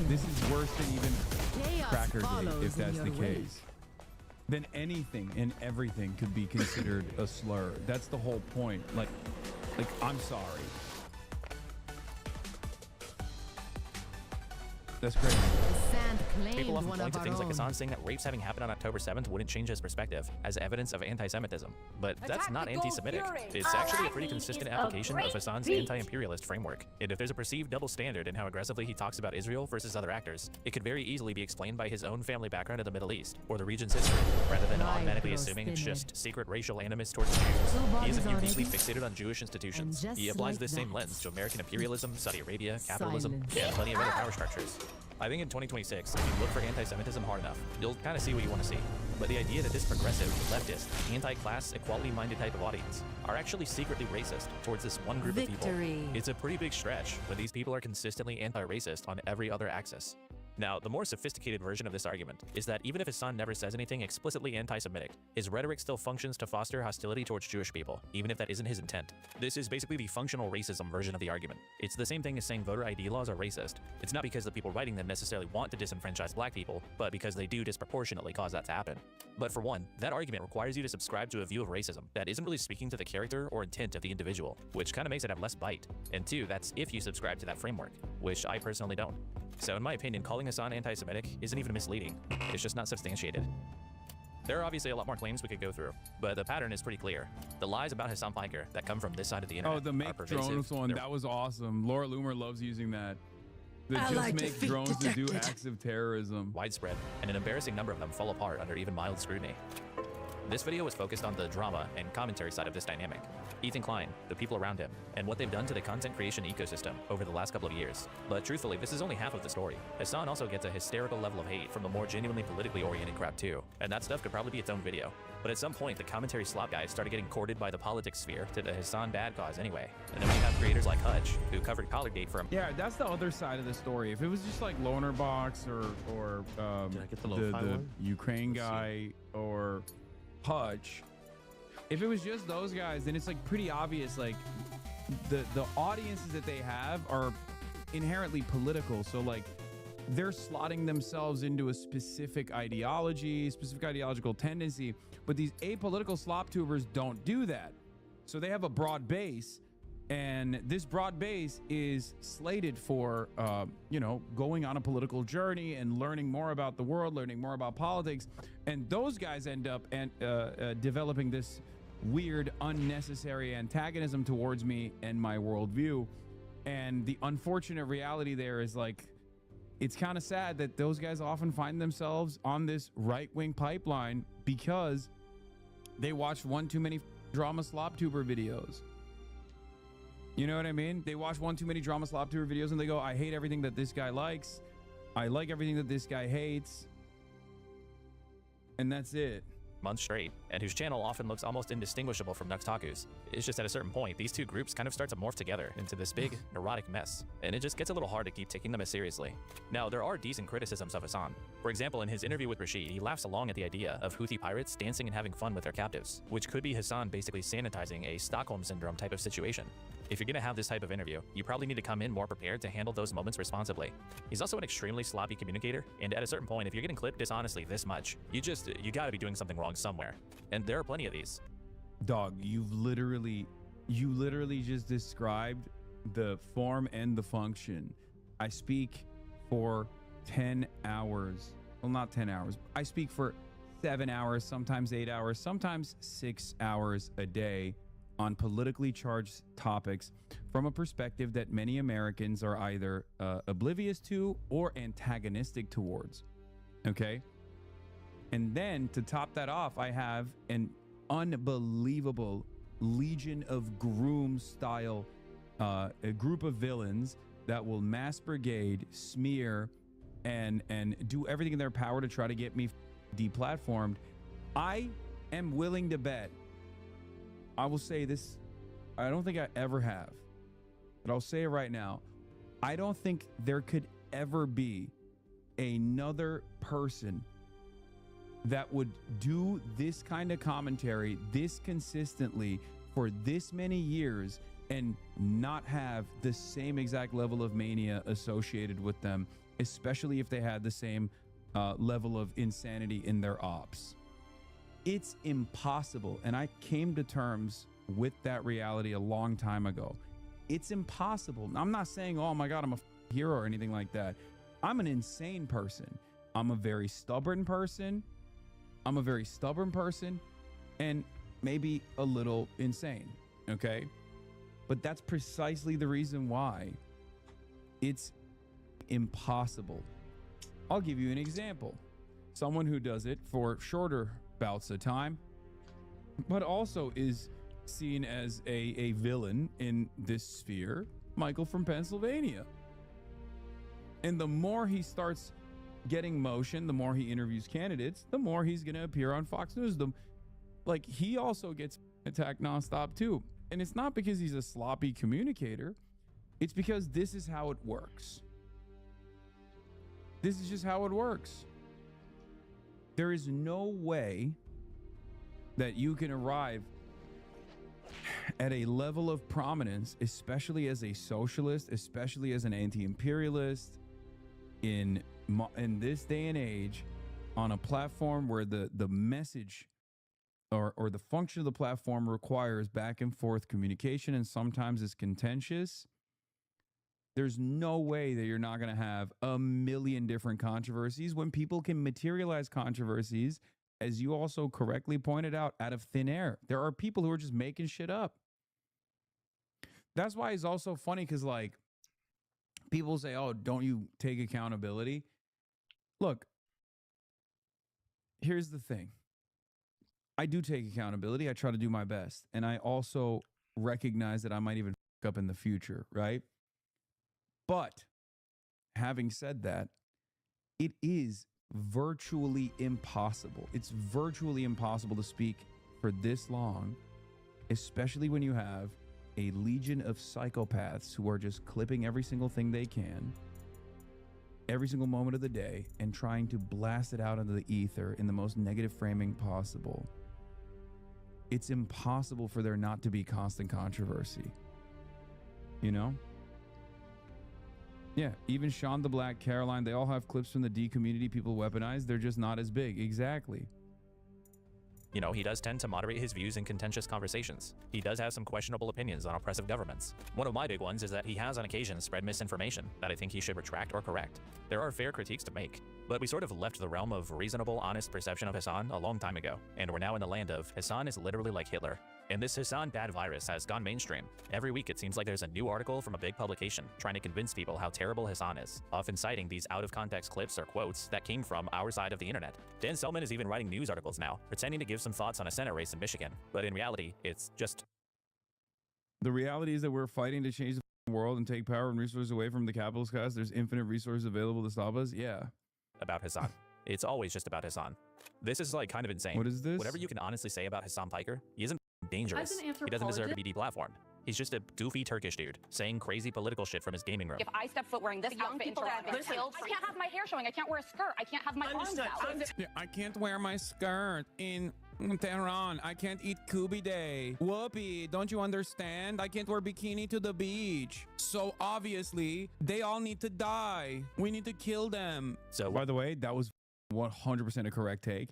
E: This is worse than even Cracker Day, if that's the case. Then anything and everything could be considered a slur. That's the whole point. Like, I'm sorry. That's crazy.
L: and claimed
B: People often
L: one
B: point
L: of
B: to
L: our
B: things like
L: own.
B: Hassan saying that rapes having happened on October 7th wouldn't change his perspective as evidence of anti-Semitism. But that's not anti-Semitic. It's actually a pretty consistent application of Hassan's anti-imperialist framework. And if there's a perceived double standard in how aggressively he talks about Israel versus other actors, it could very easily be explained by his own family background in the Middle East or the region's history, rather than automatically assuming it's just secret racial animus towards Jews. He isn't uniquely fixated on Jewish institutions. He applies this same lens to American imperialism, Saudi Arabia, capitalism, and plenty of other power structures. I think in 2026, if you look for anti-Semitism hard enough, you'll kind of see what you want to see. But the idea that this progressive, leftist, anti-class, equality-minded type of audience are actually secretly racist towards this one group of people, it's a pretty big stretch when these people are consistently anti-racist on every other axis. Now, the more sophisticated version of this argument is that even if Hassan never says anything explicitly anti-Semitic, his rhetoric still functions to foster hostility towards Jewish people, even if that isn't his intent. This is basically the functional racism version of the argument. It's the same thing as saying voter ID laws are racist. It's not because the people writing them necessarily want to disenfranchise black people, but because they do disproportionately cause that to happen. But for one, that argument requires you to subscribe to a view of racism that isn't really speaking to the character or intent of the individual, which kind of makes it have less bite. And two, that's if you subscribe to that framework, which I personally don't. So in my opinion, calling Hassan anti-Semitic isn't even misleading. It's just not substantiated. There are obviously a lot more claims we could go through, but the pattern is pretty clear. The lies about Hassan Piker that come from this side of the internet
E: Oh, the
B: are
E: make
B: pervasive.
E: drones one,
B: They're
E: that was awesome. Laura Loomer loves using that. The just
B: Allied
E: make
B: defeat
E: drones to do
B: detected.
E: acts of terrorism.
B: widespread, and an embarrassing number of them fall apart under even mild scrutiny. This video was focused on the drama and commentary side of this dynamic. Ethan Klein, the people around him, and what they've done to the content creation ecosystem over the last couple of years. But truthfully, this is only half of the story. Hassan also gets a hysterical level of hate from the more genuinely politically oriented crowd too, and that stuff could probably be its own video. But at some point, the commentary slop guys started getting courted by the politics sphere to the Hassan bad cause anyway. And then we have creators like Hutch, who covered Collargate for him.
E: Yeah, that's the other side of the story. If it was just like Loner Box or
M: Did I get the lo-fi
E: the
M: one?
E: Ukraine
M: Let's see.
E: guy or Hutch, if it was just those guys, then it's like pretty obvious. Like the audiences that they have are inherently political. So like they're slotting themselves into a specific ideology, specific ideological tendency. But these apolitical slop tubers don't do that. So they have a broad base. And this broad base is slated for, you know, going on a political journey and learning more about the world, learning more about politics. And those guys end up developing this weird, unnecessary antagonism towards me and my worldview. And the unfortunate reality there is like, it's kind of sad that those guys often find themselves on this right-wing pipeline because they watched one too many drama slop tuber videos. You know what I mean? They watch one too many drama slop tour videos and they go, I hate everything that this guy likes. I like everything that this guy hates. And that's it.
B: Months straight, and whose channel often looks almost indistinguishable from Nuxtaku's. It's just at a certain point, these two groups kind of start to morph together into this big, neurotic mess, and it just gets a little hard to keep taking them as seriously. Now, there are decent criticisms of Hassan. For example, in his interview with Rashid, he laughs along at the idea of Houthi pirates dancing and having fun with their captives, which could be Hassan basically sanitizing a Stockholm Syndrome type of situation. If you're gonna have this type of interview, you probably need to come in more prepared to handle those moments responsibly. He's also an extremely sloppy communicator, and at a certain point, if you're getting clipped dishonestly this much, you gotta be doing something wrong somewhere. And there are plenty of these.
E: Dog, you literally just described the form and the function. I speak for 10 hours. Well, not 10 hours. I speak for 7 hours, sometimes 8 hours, sometimes 6 hours a day on politically charged topics from a perspective that many Americans are either oblivious to or antagonistic towards. Okay? And then to top that off, I have an unbelievable Legion of Groom style a group of villains that will mass brigade, smear, and do everything in their power to try to get me deplatformed. I am willing to bet, I will say this, I don't think I ever have, but I'll say it right now. I don't think there could ever be another person that would do this kind of commentary this consistently for this many years and not have the same exact level of mania associated with them, especially if they had the same level of insanity in their ops. It's impossible, and I came to terms with that reality a long time ago. It's impossible. I'm not saying, oh my God, I'm a hero or anything like that. I'm an insane person. I'm a very stubborn person. And maybe a little insane, okay? But that's precisely the reason why it's impossible. I'll give you an example. Someone who does it for shorter bouts of time, but also is seen as a villain in this sphere, Michael from Pennsylvania. And the more he starts getting motion, the more he interviews candidates, the more he's going to appear on Fox News. Like, he also gets attacked nonstop too. And it's not because he's a sloppy communicator. It's because this is how it works. This is just how it works. There is no way that you can arrive at a level of prominence, especially as a socialist, especially as an anti-imperialist, in this day and age, on a platform where the message or the function of the platform requires back and forth communication and sometimes is contentious. There's no way that you're not going to have a million different controversies when people can materialize controversies, as you also correctly pointed out, out of thin air. There are people who are just making shit up. That's why it's also funny, because, like, people say, oh, don't you take accountability? Look, here's the thing. I do take accountability. I try to do my best. And I also recognize that I might even fuck up in the future, right? But having said that, it is virtually impossible. It's virtually impossible to speak for this long, especially when you have a legion of psychopaths who are just clipping every single thing they can, every single moment of the day, and trying to blast it out into the ether in the most negative framing possible. It's impossible for there not to be constant controversy. You know? Yeah, even Sean the Black, Caroline, they all have clips from the D community people weaponize. They're just not as big. Exactly.
B: You know, he does tend to moderate his views in contentious conversations. He does have some questionable opinions on oppressive governments. One of my big ones is that he has on occasion spread misinformation that I think he should retract or correct. There are fair critiques to make, but we sort of left the realm of reasonable, honest perception of Hassan a long time ago, and we're now in the land of Hassan is literally like Hitler. And this Hassan bad virus has gone mainstream. Every week it seems like there's a new article from a big publication trying to convince people how terrible Hassan is, often citing these out-of-context clips or quotes that came from our side of the internet. Dan Selman is even writing news articles now, pretending to give some thoughts on a Senate race in Michigan, but in reality, it's just...
E: The reality is that we're fighting to change the world and take power and resources away from the capitalist class. There's infinite resources available to stop us. Yeah.
B: About Hassan. It's always just about Hassan. This is like kind of insane.
E: What is this?
B: Whatever you can honestly say about Hassan Piker, he isn't dangerous. He doesn't deserve to be deplatformed. He's just a goofy Turkish dude saying crazy political shit from his gaming room.
N: If I step foot wearing this outfit into Toronto, I can't have my hair showing. I can't wear a skirt. I can't have my arms out.
E: Yeah, I can't wear my skirt in Tehran. I can't eat Kubi Day. Whoopee, don't you understand? I can't wear bikini to the beach. So obviously, they all need to die. We need to kill them. So, by the way, that was 100% a correct take.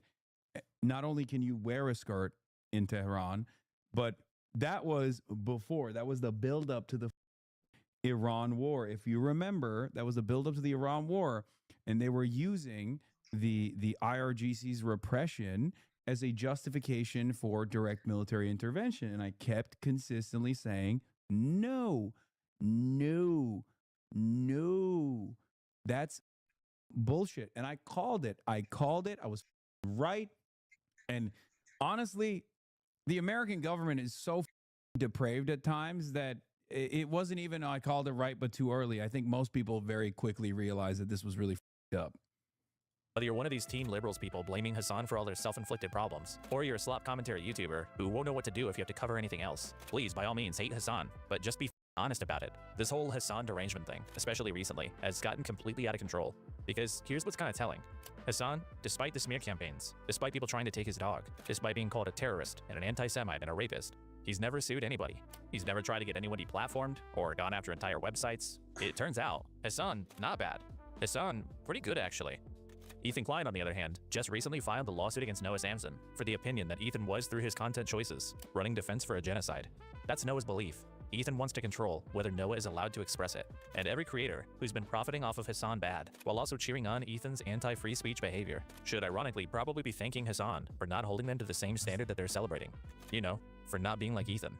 E: Not only can you wear a skirt in Tehran, but that was before. That was the buildup to the Iran war. If you remember, that was the buildup to the Iran war, and they were using the IRGC's repression as a justification for direct military intervention. And I kept consistently saying, no, no, no, that's bullshit. And I called it. I was right. And honestly, the American government is so depraved at times that it wasn't even, I called it right, but too early. I think most people very quickly realized that this was really up.
B: Whether you're one of these team liberals people blaming Hassan for all their self-inflicted problems, or you're a slop commentary YouTuber who won't know what to do if you have to cover anything else, please, by all means, hate Hassan, but just be honest about it. This whole Hassan derangement thing, especially recently, has gotten completely out of control. Because here's what's kind of telling. Hassan, despite the smear campaigns, despite people trying to take his dog, despite being called a terrorist and an anti-Semite and a rapist, he's never sued anybody. He's never tried to get anyone deplatformed or gone after entire websites. It turns out, Hassan, not bad. Hassan, pretty good actually. Ethan Klein, on the other hand, just recently filed a lawsuit against Noah Samson for the opinion that Ethan was, through his content choices, running defense for a genocide. That's Noah's belief. Ethan wants to control whether Noah is allowed to express it, and every creator who's been profiting off of Hassan bad, while also cheering on Ethan's anti-free speech behavior, should ironically probably be thanking Hassan for not holding them to the same standard that they're celebrating. You know, for not being like Ethan.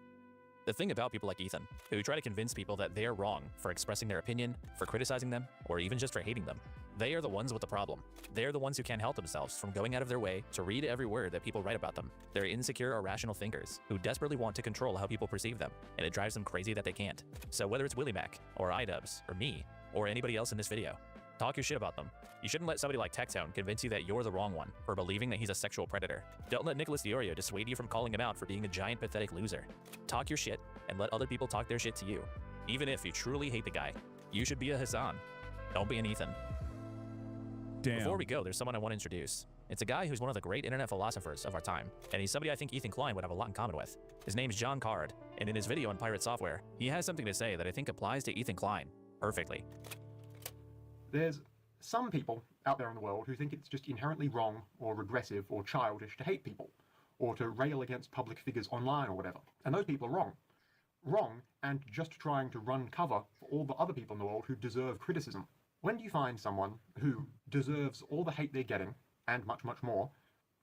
B: The thing about people like Ethan, who try to convince people that they're wrong for expressing their opinion, for criticizing them, or even just for hating them, they are the ones with the problem. They're the ones who can't help themselves from going out of their way to read every word that people write about them. They're insecure, irrational thinkers who desperately want to control how people perceive them, and it drives them crazy that they can't. So whether it's Willie Mac, or iDubbbz, or me, or anybody else in this video, talk your shit about them. You shouldn't let somebody like Tectone convince you that you're the wrong one for believing that he's a sexual predator. Don't let Nicholas Diorio dissuade you from calling him out for being a giant pathetic loser. Talk your shit and let other people talk their shit to you. Even if you truly hate the guy, you should be a Hassan. Don't be an Ethan.
E: Damn.
B: Before we go, there's someone I want to introduce. It's a guy who's one of the great internet philosophers of our time, and he's somebody I think Ethan Klein would have a lot in common with. His name's John Card, and in his video on Pirate Software, he has something to say that I think applies to Ethan Klein perfectly.
O: There's some people out there in the world who think it's just inherently wrong or regressive or childish to hate people, or to rail against public figures online or whatever. And those people are wrong. Wrong, and just trying to run cover for all the other people in the world who deserve criticism. When do you find someone who deserves all the hate they're getting, and much, much more,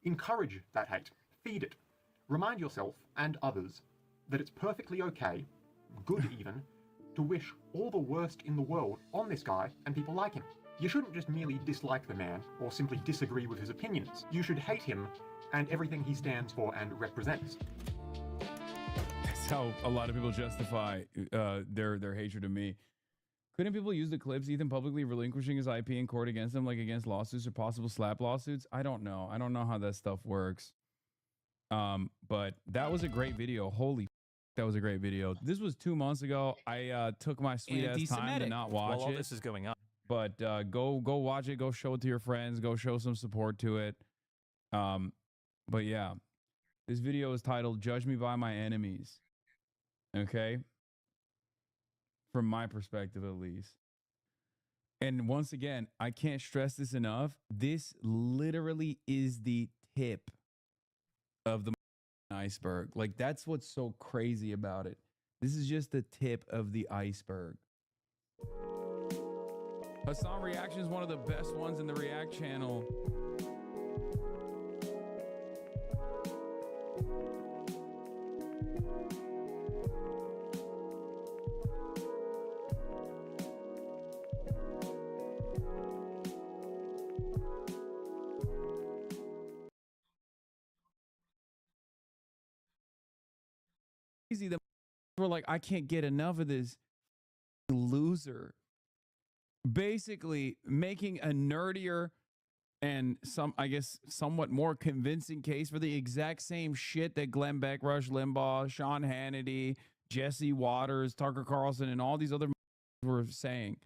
O: encourage that hate, feed it. Remind yourself, and others, that it's perfectly okay, good even, to wish all the worst in the world on this guy and people like him. You shouldn't just merely dislike the man, or simply disagree with his opinions. You should hate him and everything he stands for and represents.
E: That's how a lot of people justify their hatred of me. Couldn't people use the clips, Ethan publicly relinquishing his IP in court against them, like against lawsuits or possible slap lawsuits? I don't know. I don't know how that stuff works. But that was a great video. Holy, that was a great video. This was 2 months ago. I took my sweet ass time to not watch
B: While all
E: it.
B: this is going on.
E: But go watch it. Go show it to your friends. Go show some support to it. But yeah, this video is titled "Judge Me by My Enemies." Okay. From my perspective, at least. And once again, I can't stress this enough. This literally is the tip of the iceberg. Like, that's what's so crazy about it. This is just the tip of the iceberg. Hassan Reaction is one of the best ones in the React channel. The were like, I can't get enough of this loser. Basically making a nerdier and I guess somewhat more convincing case for the exact same shit that Glenn Beck, Rush Limbaugh, Sean Hannity, Jesse Waters, Tucker Carlson, and all these other were saying.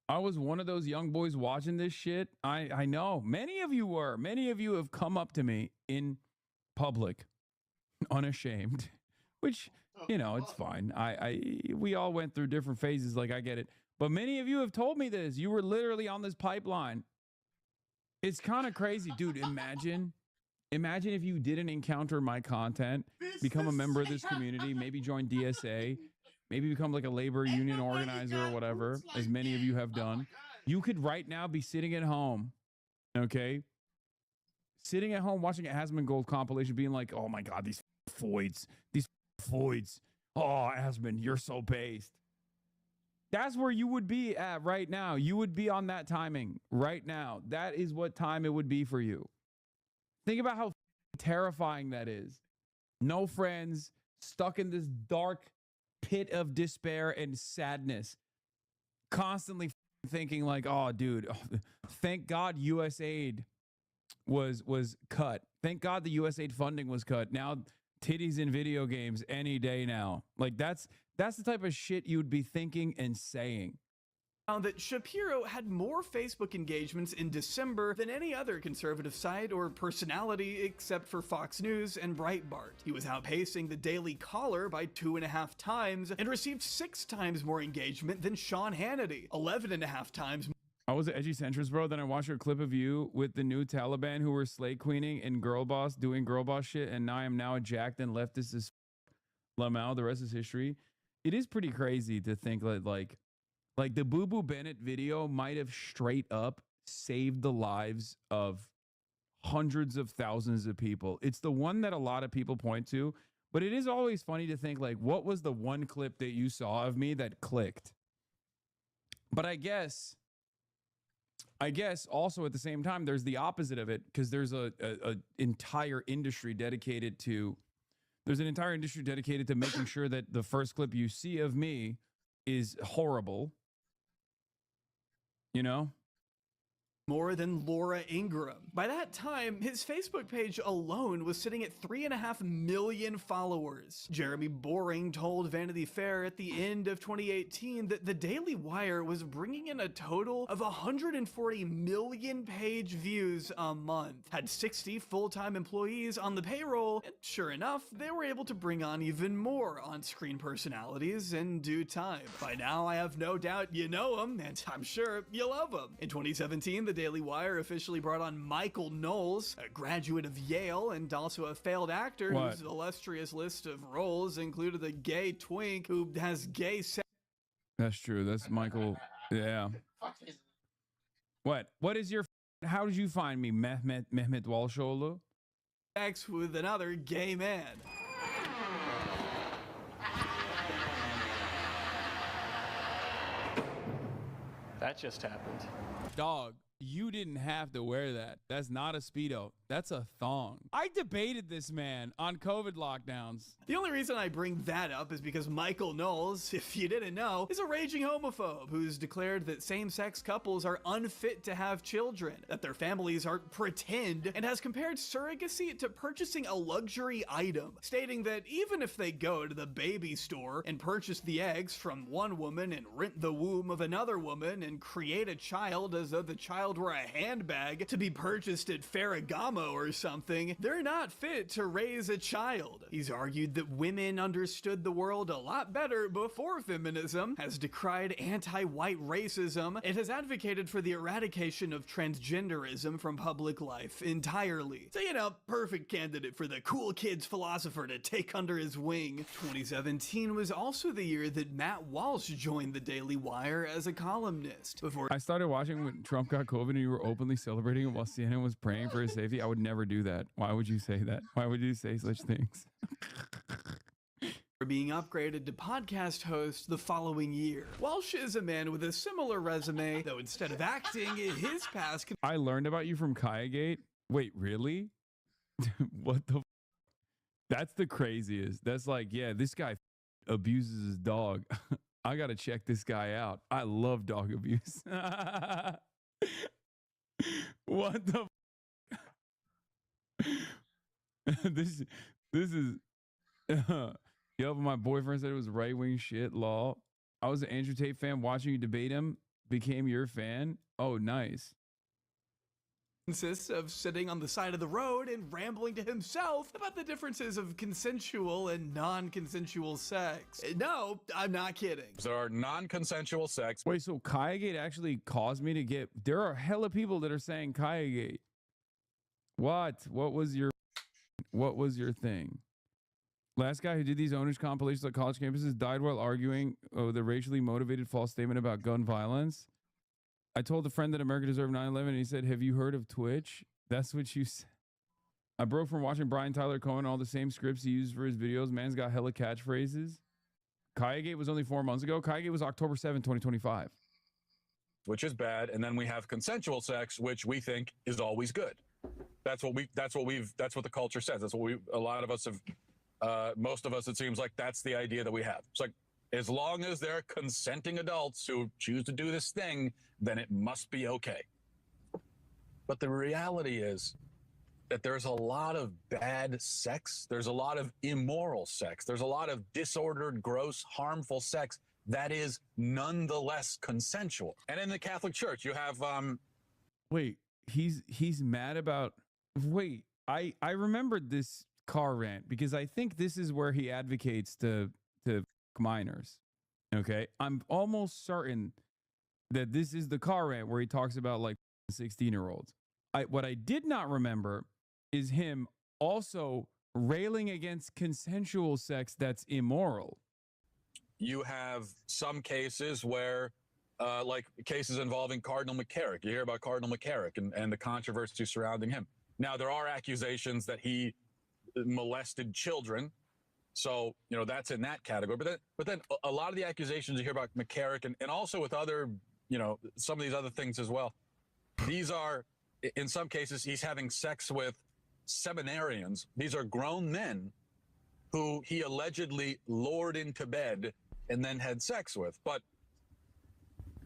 E: I was one of those young boys watching this shit. I know many of you were. Many of you have come up to me in public, unashamed, which, you know, it's fine. We all went through different phases. Like, I get it. But many of you have told me this. You were literally on this pipeline. It's kind of crazy, dude. Imagine if you didn't encounter my content, become a member of this community, maybe join DSA, maybe become like a labor union organizer or whatever, as many of you have done. You could right now be sitting at home, okay? Sitting at home watching a Asmongold compilation, being like, oh my God, these foids. Oh, Asmon, you're so based. That's where you would be at right now. You would be on that timing right now. That is what time it would be for you. Think about how terrifying that is. No friends, stuck in this dark pit of despair and sadness. Constantly thinking like, oh, dude, thank God USAID was cut. Thank God the USAID funding was cut. Now titties in video games any day now. Like, that's the type of shit you would be thinking and saying.
P: Found that Shapiro had more Facebook engagements in December than any other conservative site or personality except for Fox News and Breitbart. He was outpacing the Daily Caller by 2.5 times and received 6 times more engagement than Sean Hannity, 11.5 times.
E: I was an edgy centrist, bro. Then I watched a clip of you with the new Taliban who were slay queening and girl boss doing girl boss shit, and now I am now a jacked and leftist as Lamau, the rest is history. It is pretty crazy to think that like the Boo Boo Bennett video might have straight up saved the lives of hundreds of thousands of people. It's the one that a lot of people point to, but it is always funny to think like, what was the one clip that you saw of me that clicked? But I guess also at the same time, there's the opposite of it, because there's a entire industry dedicated to making sure that the first clip you see of me is horrible. You know?
P: More than Laura Ingraham. By that time, his Facebook page alone was sitting at 3.5 million followers. Jeremy Boring told Vanity Fair at the end of 2018 that the Daily Wire was bringing in a total of 140 million page views a month, had 60 full-time employees on the payroll, and sure enough, they were able to bring on even more on-screen personalities in due time. By now, I have no doubt you know him, and I'm sure you love him. In 2017, the Daily Wire officially brought on Michael Knowles, a graduate of Yale and also a failed actor whose illustrious list of roles included a gay twink who has gay sex.
E: That's true. That's Michael. Yeah. What? What is your... How did you find me, Mehmet Walshoğlu?
P: Sex with another gay man.
Q: That just happened.
E: Dog, you didn't have to wear that. That's not a Speedo. That's a thong. I debated this man on COVID lockdowns.
P: The only reason I bring that up is because Michael Knowles, if you didn't know, is a raging homophobe who's declared that same-sex couples are unfit to have children, that their families are pretend, and has compared surrogacy to purchasing a luxury item, stating that even if they go to the baby store and purchase the eggs from one woman and rent the womb of another woman and create a child as though the child were a handbag to be purchased at Ferragamo or something, they're not fit to raise a child. He's argued that women understood the world a lot better before feminism, has decried anti-white racism, and has advocated for the eradication of transgenderism from public life entirely. So, you know, perfect candidate for the cool kids philosopher to take under his wing. 2017 was also the year that Matt Walsh joined the Daily Wire as a columnist. Before
E: I started watching when Trump got COVID and you were openly celebrating it while CNN was praying for his safety. I would never do that. Why would you say that? Why would you say such things?
P: being upgraded to podcast host the following year. Walsh is a man with a similar resume, though instead of acting, his past...
E: I learned about you from Kayagate. Wait, really? What the... That's the craziest. That's like, yeah, this guy abuses his dog. I gotta check this guy out. I love dog abuse. What the... This is... Yo, my boyfriend said it was right-wing shit, lol. I was an Andrew Tate fan watching you debate him. Became your fan. Oh, nice.
P: Consists of sitting on the side of the road and rambling to himself about the differences of consensual and non-consensual sex. No, I'm not kidding.
R: There are non-consensual sex.
E: Wait, so Kayagate actually caused me to get... There are hella people that are saying Kayagate. What? What was your thing? Last guy who did these owners compilations on college campuses died while arguing the racially motivated false statement about gun violence. I told a friend that America deserved 9/11, and he said, "Have you heard of Twitch?" That's what you said. I broke from watching Brian Tyler Cohen, all the same scripts he used for his videos. Man's got hella catchphrases. Kayagate was only 4 months ago. Kayagate was October 7th, 2025.
R: Which is bad. And then we have consensual sex, which we think is always good. That's what the culture says. That's what a lot of us have, most of us, it seems like that's the idea that we have. It's like, as long as they're consenting adults who choose to do this thing, then it must be okay. But the reality is that there's a lot of bad sex. There's a lot of immoral sex. There's a lot of disordered, gross, harmful sex that is nonetheless consensual. And in the Catholic Church, you have...
E: Wait, he's mad about... Wait, I remembered this car rant because I think this is where he advocates to minors. Okay, I'm almost certain that this is the car rant where he talks about like 16-year-olds. What I did not remember is him also railing against consensual sex that's immoral.
R: You have some cases where, like cases involving Cardinal McCarrick. You hear about Cardinal McCarrick and the controversy surrounding him. Now, there are accusations that he molested children. So, you know, that's in that category. But then a lot of the accusations you hear about McCarrick and also with other, you know, some of these other things as well. These are, in some cases, he's having sex with seminarians. These are grown men who he allegedly lured into bed and then had sex with. But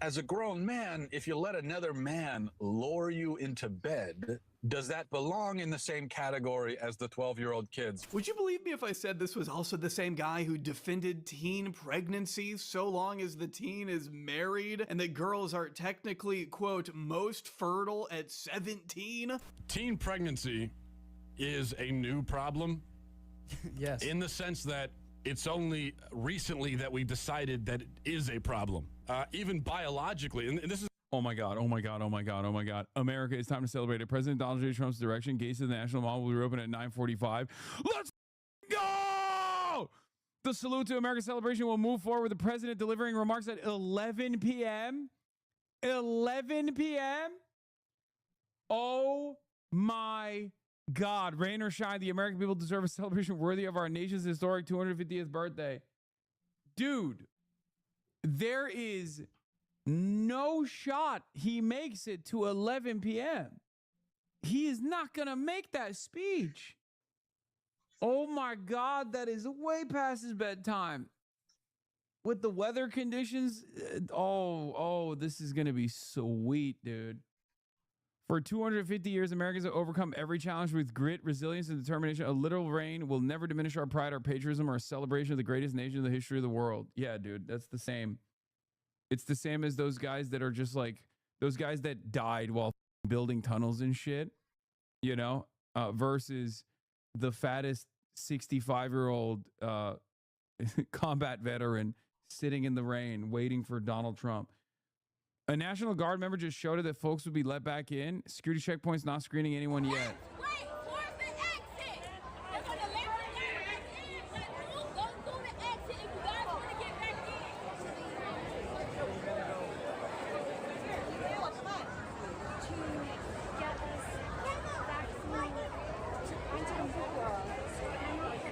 R: as a grown man, if you let another man lure you into bed, does that belong in the same category as the 12-year-old kids?
P: Would you believe me if I said this was also the same guy who defended teen pregnancy so long as the teen is married and that girls are technically, quote, most fertile at 17?
K: Teen pregnancy is a new problem.
P: Yes.
K: In the sense that it's only recently that we decided that it is a problem, even biologically. And this is.
E: Oh my God, oh my God, oh my God, oh my God. America, it's time to celebrate it. President Donald J. Trump's direction, gates to the National Mall will be open at 9:45. Let's go! The Salute to America celebration will move forward with the president delivering remarks at 11 p.m. 11 p.m.? Oh my God. Rain or shine, the American people deserve a celebration worthy of our nation's historic 250th birthday. Dude, there is no shot he makes it to 11 p.m. He is not going to make that speech. Oh my God, that is way past his bedtime. With the weather conditions, this is going to be sweet, dude. For 250 years, Americans have overcome every challenge with grit, resilience, and determination. A literal rain will never diminish our pride, our patriotism, or our celebration of the greatest nation in the history of the world. Yeah, dude, that's the same. It's the same as those guys that are just like, those guys that died while building tunnels and shit, you know, versus the fattest 65-year-old combat veteran sitting in the rain waiting for Donald Trump. A National Guard member just showed it that folks would be let back in. Security checkpoints not screening anyone yet.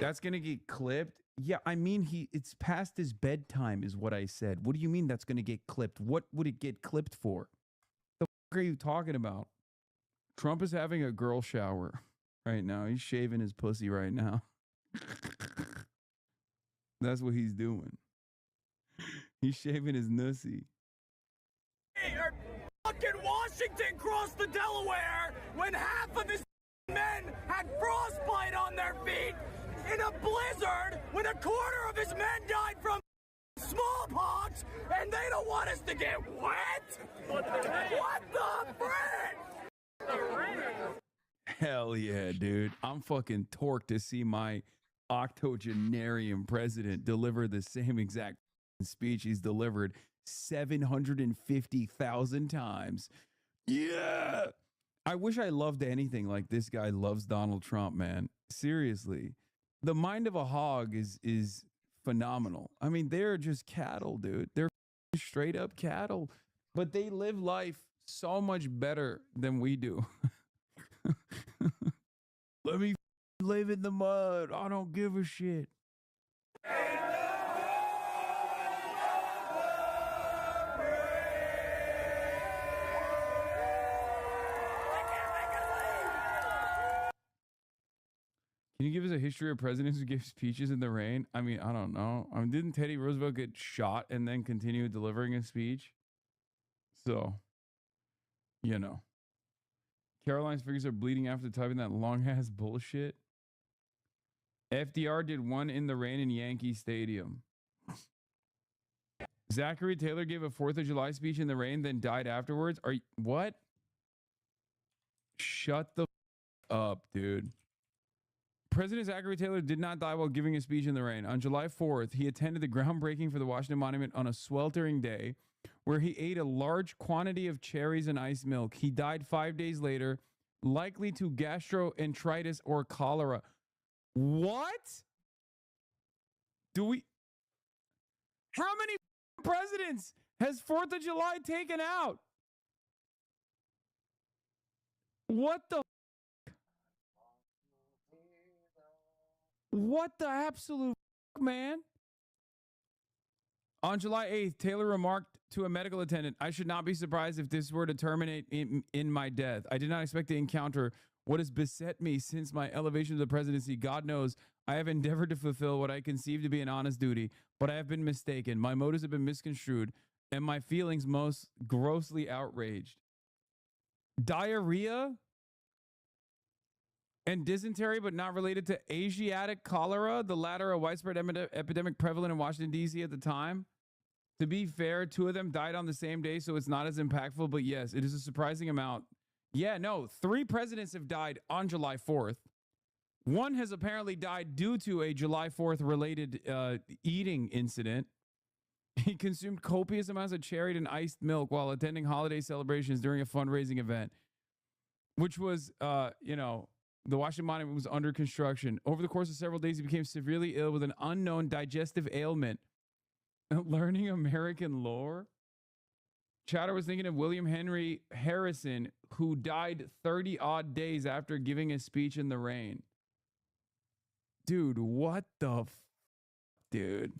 E: That's going to get clipped. Yeah, I mean, it's past his bedtime is what I said. What do you mean that's going to get clipped? What would it get clipped for? The fuck are you talking about? Trump is having a girl shower right now. He's shaving his pussy right now. That's what he's doing. He's shaving his nussy.
S: Fucking Washington crossed the Delaware when half of his men had frostbite on their feet in a blizzard when a quarter of his men died from smallpox, and they don't want us to get wet? What the frick?
E: Hell yeah, dude. I'm fucking torqued to see my octogenarian president deliver the same exact speech he's delivered 750,000 times. Yeah. I wish I loved anything like this guy loves Donald Trump, man. Seriously. The mind of a hog is phenomenal. I mean, they're just cattle, dude. They're straight up cattle, but they live life so much better than we do. Let me live in the mud. I don't give a shit. Can you give us a history of presidents who gave speeches in the rain? I mean, I don't know. I mean, didn't Teddy Roosevelt get shot and then continue delivering a speech? So, you know. Caroline's fingers are bleeding after typing that long-ass bullshit. FDR did one in the rain in Yankee Stadium. Zachary Taylor gave a 4th of July speech in the rain, then died afterwards. What? Shut the up, dude. President Zachary Taylor did not die while giving a speech in the rain. On July 4th, he attended the groundbreaking for the Washington Monument on a sweltering day where he ate a large quantity of cherries and iced milk. He died 5 days later, likely to gastroenteritis or cholera. What? Do we? How many presidents has 4th of July taken out? What the? What the absolute man? On July 8th, Taylor remarked to a medical attendant, "I should not be surprised if this were to terminate in my death. I did not expect to encounter what has beset me since my elevation to the presidency. God knows I have endeavored to fulfill what I conceive to be an honest duty, but I have been mistaken. My motives have been misconstrued, and my feelings most grossly outraged." Diarrhea and dysentery, but not related to Asiatic cholera, the latter a widespread epidemic prevalent in Washington, D.C. at the time. To be fair, 2 of them died on the same day, so it's not as impactful, but yes, it is a surprising amount. Yeah, no, 3 presidents have died on July 4th. 1 has apparently died due to a July 4th related eating incident. He consumed copious amounts of cherried and iced milk while attending holiday celebrations during a fundraising event, which was, the Washington Monument was under construction. Over the course of several days, he became severely ill with an unknown digestive ailment. Learning American lore? Chatter was thinking of William Henry Harrison, who died 30-odd days after giving a speech in the rain. Dude, what the dude?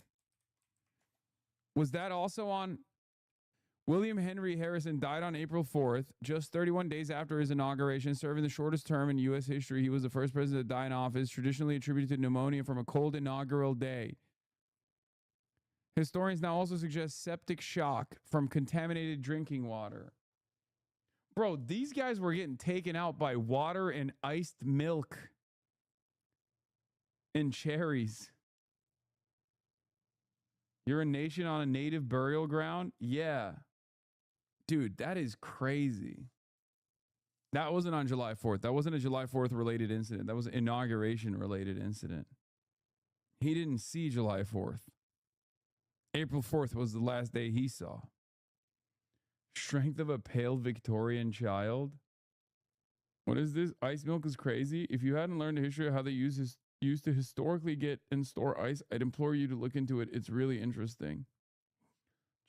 E: Was that also on? William Henry Harrison died on April 4th, just 31 days after his inauguration, serving the shortest term in U.S. history. He was the first president to die in office, traditionally attributed to pneumonia from a cold inaugural day. Historians now also suggest septic shock from contaminated drinking water. Bro, these guys were getting taken out by water and iced milk and cherries. You're a nation on a native burial ground? Yeah. Dude, that is crazy. That wasn't on July 4th. That wasn't a July 4th related incident. That was an inauguration related incident. He didn't see July 4th. April 4th was the last day he saw. Strength of a pale Victorian child. What is this? Ice milk is crazy. If you hadn't learned the history of how they used to historically get and store ice, I'd implore you to look into it. It's really interesting.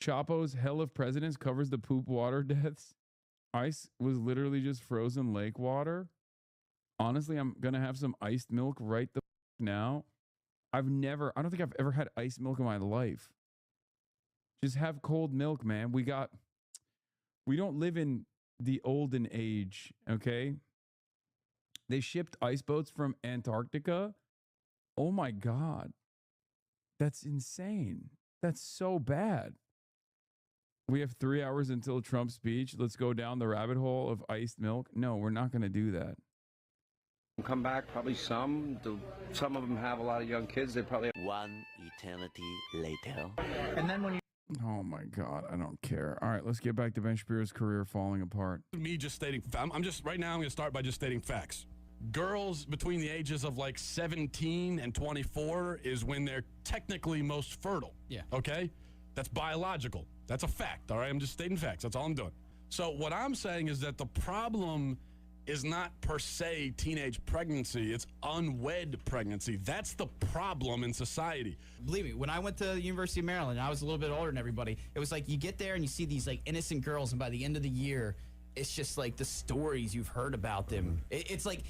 E: Chapo's Hell of Presidents covers the poop water deaths. Ice was literally just frozen lake water. Honestly, I'm going to have some iced milk right the now. I don't think I've ever had iced milk in my life. Just have cold milk, man. We don't live in the olden age, okay? They shipped ice boats from Antarctica. Oh my God. That's insane. That's so bad. We have 3 hours until Trump's speech. Let's go down the rabbit hole of iced milk. No, we're not going to do that.
T: Come back, probably some. Some of them have a lot of young kids. They probably have 1 eternity later.
H: And then when you
E: Oh my God, I don't care. All right, let's get back to Ben Shapiro's career falling apart.
K: Me just stating, I'm just right now, I'm going to start by just stating facts. Girls between the ages of like 17 and 24 is when they're technically most fertile.
U: Yeah.
K: Okay? That's biological. That's a fact, all right? I'm just stating facts. That's all I'm doing. So what I'm saying is that the problem is not per se teenage pregnancy. It's unwed pregnancy. That's the problem in society.
U: Believe me, when I went to the University of Maryland, I was a little bit older than everybody. It was like you get there and you see these like innocent girls, and by the end of the year, it's just like the stories you've heard about them. It's like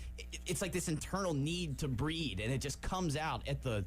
U: this internal need to breed, and it just comes out at the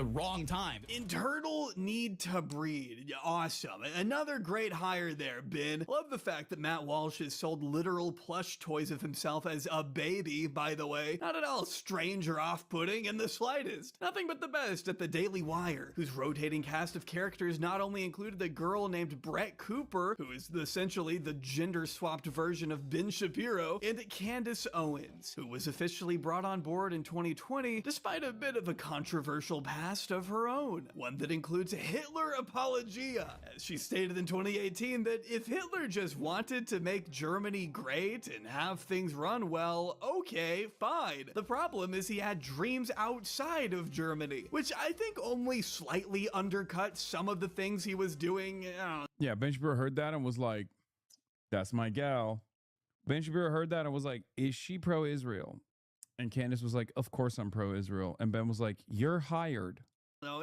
U: wrong time.
P: Internal need to breed. Awesome. Another great hire there, Ben. Love the fact that Matt Walsh has sold literal plush toys of himself as a baby, by the way. Not at all strange or off-putting in the slightest. Nothing but the best at the Daily Wire, whose rotating cast of characters not only included a girl named Brett Cooper, who is essentially the gender-swapped version of Ben Shapiro, and Candace Owens, who was officially brought on board in 2020 despite a bit of a controversial past of her own, one that includes Hitler apologia, as she stated in 2018 that if Hitler just wanted to make Germany great and have things run well, okay, fine. The problem is he had dreams outside of Germany, which I think only slightly undercut some of the things he was doing.
E: Yeah, Ben Shapiro heard that and was like, that's my gal. Ben Shapiro heard that and was like, is she pro-Israel? And Candace was like, of course I'm pro-Israel. And Ben was like, you're hired.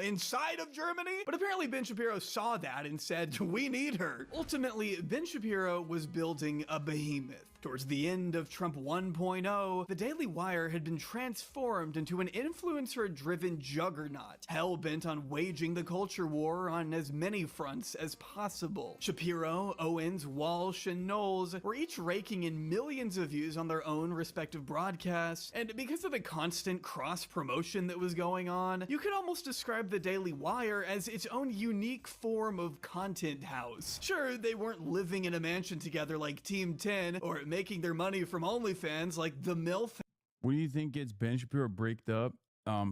P: Inside of Germany. But apparently Ben Shapiro saw that and said, we need her. Ultimately, Ben Shapiro was building a behemoth. Towards the end of Trump 1.0, the Daily Wire had been transformed into an influencer-driven juggernaut, hell-bent on waging the culture war on as many fronts as possible. Shapiro, Owens, Walsh, and Knowles were each raking in millions of views on their own respective broadcasts, and because of the constant cross-promotion that was going on, you could almost describe the Daily Wire as its own unique form of content house. Sure, they weren't living in a mansion together like Team 10, or making their money from OnlyFans like the MILF.
E: What do you think gets Ben Shapiro braked up?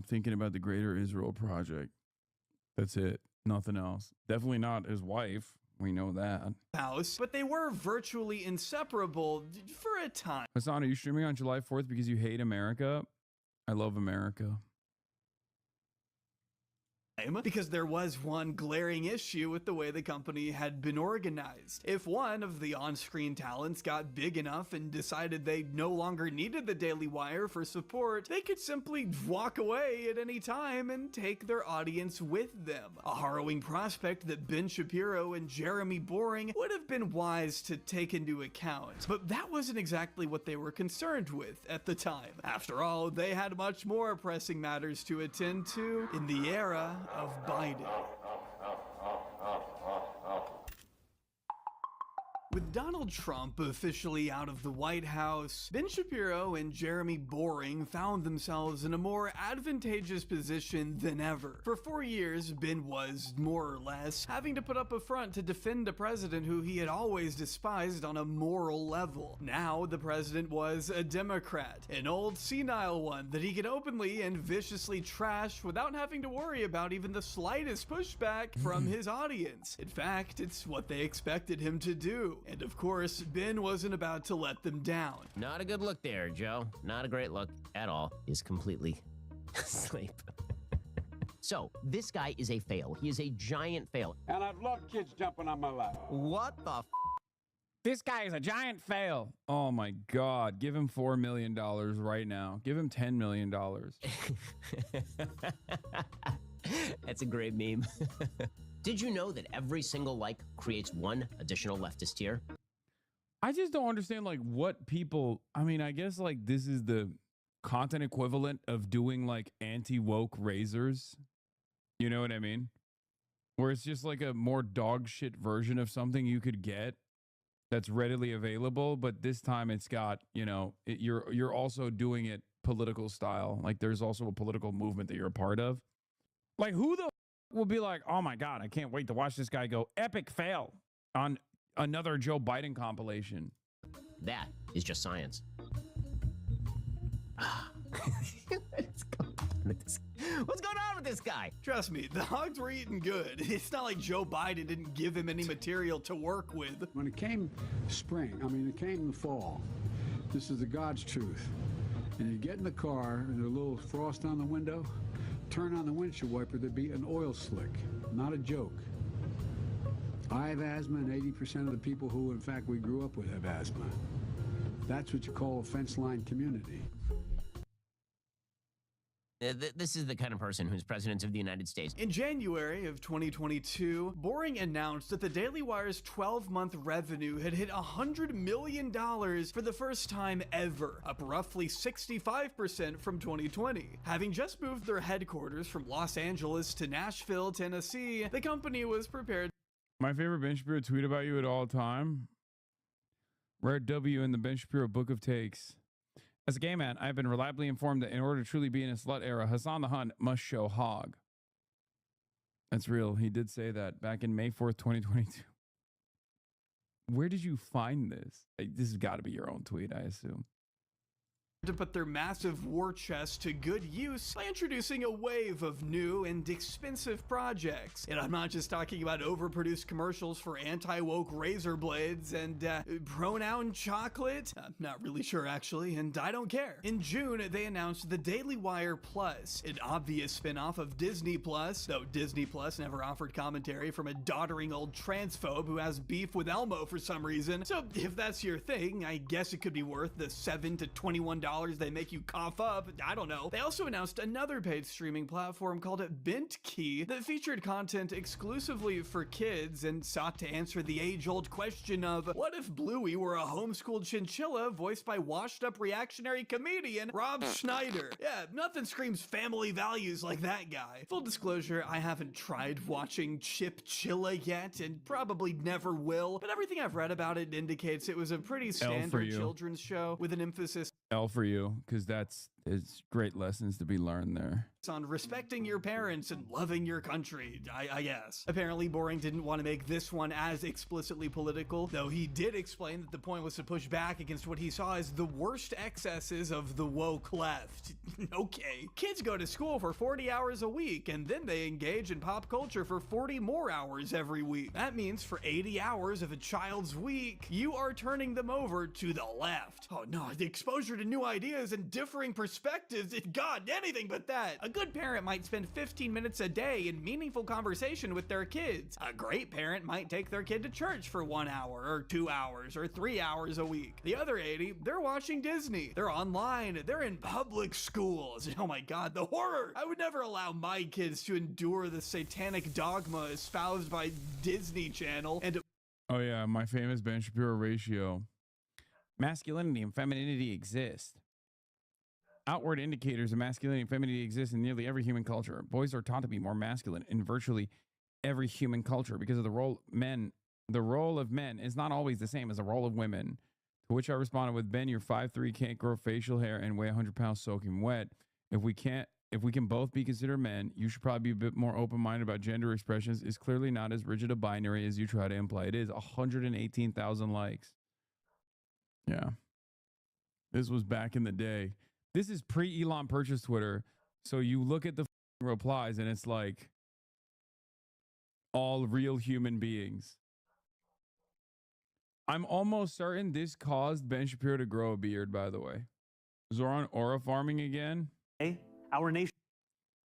E: Thinking about the Greater Israel Project. That's it. Nothing else. Definitely not his wife. We know that.
P: House, but they were virtually inseparable for a time.
E: Hassan, are you streaming on July 4th because you hate America? I love America.
P: Because there was one glaring issue with the way the company had been organized. If one of the on-screen talents got big enough and decided they no longer needed the Daily Wire for support, they could simply walk away at any time and take their audience with them. A harrowing prospect that Ben Shapiro and Jeremy Boring would have been wise to take into account. But that wasn't exactly what they were concerned with at the time. After all, they had much more pressing matters to attend to in the era of Biden. With Donald Trump officially out of the White House, Ben Shapiro and Jeremy Boring found themselves in a more advantageous position than ever. For 4 years, Ben was, more or less, having to put up a front to defend a president who he had always despised on a moral level. Now, the president was a Democrat, an old senile one that he could openly and viciously trash without having to worry about even the slightest pushback from his audience. In fact, it's what they expected him to do. And of course, Ben wasn't about to let them down.
C: Not a good look there, Joe. Not a great look at all. He's completely asleep. So, this guy is a fail. He is a giant fail.
V: And I've loved kids jumping on my lap.
C: What the f?
E: This guy is a giant fail. Oh my God. Give him $4 million right now. Give him $10 million.
C: That's a great meme. Did you know that every single like creates one additional leftist tier?
E: I just don't understand like what people, I mean, I guess like this is the content equivalent of doing like anti-woke razors. You know what I mean? Where it's just like a more dog shit version of something you could get that's readily available, but this time it's got, you know, you're also doing it political style. Like there's also a political movement that you're a part of. Like who the will be like, oh my God, I can't wait to watch this guy go epic fail on another Joe Biden compilation.
C: That is just science. What's going on with this guy?
P: Trust me, the hogs were eating good. It's not like Joe Biden didn't give him any material to work with.
V: When it came spring, it came the fall, this is the God's truth. And you get in the car, and there's a little frost on the window, turn on the windshield wiper, there'd be an oil slick. Not a joke. I have asthma, and 80% of the people who, in fact, we grew up with have asthma. That's what you call a fence line community.
C: This is the kind of person who's president of the United States.
P: In January of 2022, Boring announced that the Daily Wire's 12-month revenue had hit $100 million for the first time ever, up roughly 65% from 2020. Having just moved their headquarters from Los Angeles to Nashville, Tennessee, the company was prepared.
E: My favorite Ben Shapiro tweet about you at all time. Rare W in the Ben Shapiro Book of Takes. As a gay man, I have been reliably informed that in order to truly be in a slut era, Hassan the Hunt must show hog. That's real. He did say that back in May 4th, 2022. Where did you find this? This has got to be your own tweet, I assume.
P: To put their massive war chest to good use by introducing a wave of new and expensive projects. And I'm not just talking about overproduced commercials for anti-woke razor blades and pronoun chocolate. I'm not really sure actually, and I don't care. In June, they announced the Daily Wire Plus, an obvious spinoff of Disney Plus, though Disney Plus never offered commentary from a doddering old transphobe who has beef with Elmo for some reason. So if that's your thing, I guess it could be worth the $7 to $21 $5 they make you cough up, I don't know. They also announced another paid streaming platform called BintKey that featured content exclusively for kids and sought to answer the age-old question of, what if Bluey were a homeschooled chinchilla voiced by washed-up reactionary comedian Rob Schneider? Yeah, nothing screams family values like that guy. Full disclosure, I haven't tried watching Chipchilla yet, and probably never will, but everything I've read about it indicates it was a pretty standard children's show with an emphasis
E: L for you, because it's great lessons to be learned there.
P: on respecting your parents and loving your country, I guess. Apparently Boring didn't want to make this one as explicitly political, though he did explain that the point was to push back against what he saw as the worst excesses of the woke left. Okay. Kids go to school for 40 hours a week, and then they engage in pop culture for 40 more hours every week. That means for 80 hours of a child's week, you are turning them over to the left. Oh no, the exposure to new ideas and differing perspectives, God, anything but that. A good parent might spend 15 minutes a day in meaningful conversation with their kids. A great parent might take their kid to church for 1 hour, or 2 hours, or 3 hours a week. The other 80, they're watching Disney. They're online. They're in public schools. Oh my God, the horror! I would never allow my kids to endure the satanic dogma espoused by Disney Channel and
E: Oh yeah, my famous Ben Shapiro ratio. Masculinity and femininity exist. Outward indicators of masculinity and femininity exist in nearly every human culture. Boys are taught to be more masculine in virtually every human culture because of the role of men is not always the same as the role of women. To which I responded with, Ben, you're 5'3", can't grow facial hair, and weigh 100 pounds soaking wet. If we can both be considered men, you should probably be a bit more open-minded about gender expressions. Is clearly not as rigid a binary as you try to imply. It is 118,000 likes. Yeah. This was back in the day. This is pre-Elon purchase Twitter. So you look at the replies and it's like all real human beings. I'm almost certain this caused Ben Shapiro to grow a beard, by the way. Zoran aura farming again?
D: Hey, our nation.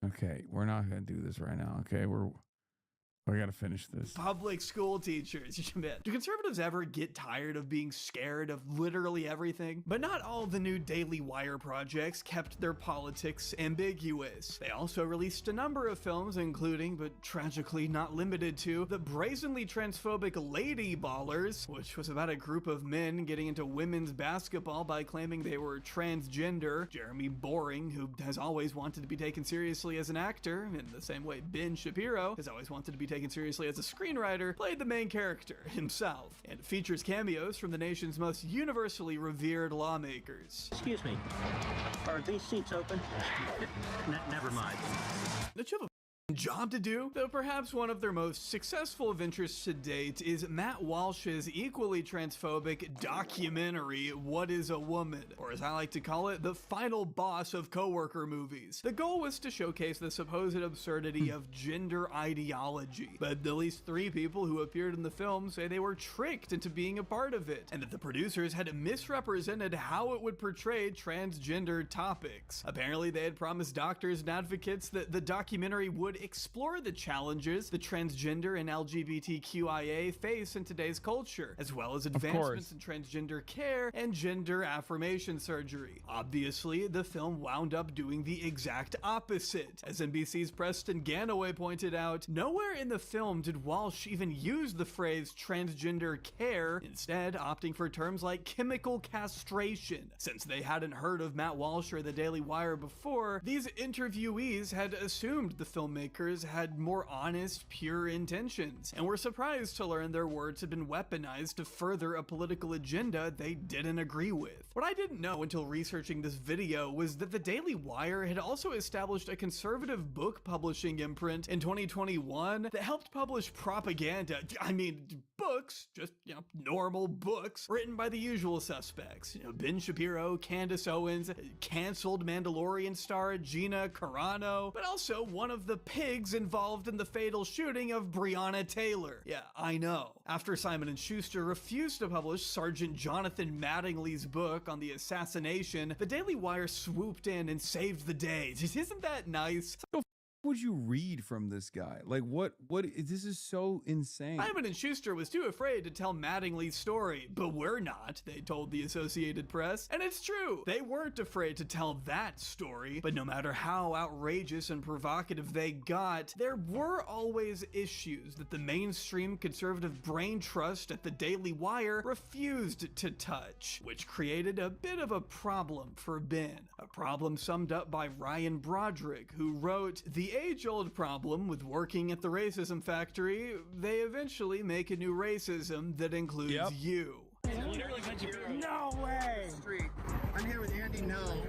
E: Okay, we're not going to do this right now. Okay, we got to finish this.
P: public school teachers. Do conservatives ever get tired of being scared of literally everything? But not all the new Daily Wire projects kept their politics ambiguous. They also released a number of films, including, but tragically not limited to, the brazenly transphobic Lady Ballers, which was about a group of men getting into women's basketball by claiming they were transgender. Jeremy Boring, who has always wanted to be taken seriously as an actor, in the same way Ben Shapiro has always wanted to be taken seriously as a screenwriter, played the main character himself, and features cameos from the nation's most universally revered lawmakers.
D: Excuse me, are these seats open? Never mind.
P: Don't you have a job to do? Though perhaps one of their most successful ventures to date is Matt Walsh's equally transphobic documentary, What is a Woman? Or as I like to call it, the final boss of coworker movies. The goal was to showcase the supposed absurdity of gender ideology, but at least 3 people who appeared in the film say they were tricked into being a part of it, and that the producers had misrepresented how it would portray transgender topics. Apparently they had promised doctors and advocates that the documentary would explore the challenges the transgender and LGBTQIA face in today's culture, as well as advancements in transgender care and gender affirmation surgery. Obviously, the film wound up doing the exact opposite. As NBC's Preston Ganaway pointed out, nowhere in the film did Walsh even use the phrase transgender care, instead opting for terms like chemical castration. Since they hadn't heard of Matt Walsh or the Daily Wire before, these interviewees had assumed the filmmaker had more honest, pure intentions, and were surprised to learn their words had been weaponized to further a political agenda they didn't agree with. What I didn't know until researching this video was that the Daily Wire had also established a conservative book publishing imprint in 2021 that helped publish propaganda, books, just, normal books, written by the usual suspects. Ben Shapiro, Candace Owens, canceled Mandalorian star Gina Carano, but also one of the pigs involved in the fatal shooting of Breonna Taylor. Yeah, I know. After Simon & Schuster refused to publish Sergeant Jonathan Mattingly's book on the assassination, the Daily Wire swooped in and saved the day. Isn't that nice?
E: would you read from this guy? Like, what this is so insane.
P: Simon and Schuster was too afraid to tell Mattingly's story, but we're not, they told the Associated Press. And it's true, they weren't afraid to tell that story, but no matter how outrageous and provocative they got, there were always issues that the mainstream conservative brain trust at the Daily Wire refused to touch, which created a bit of a problem for Ben. A problem summed up by Ryan Broderick, who wrote, "The age-old problem with working at the racism factory, they eventually make a new racism that includes you."
S: No way!
G: I'm here with Andy No.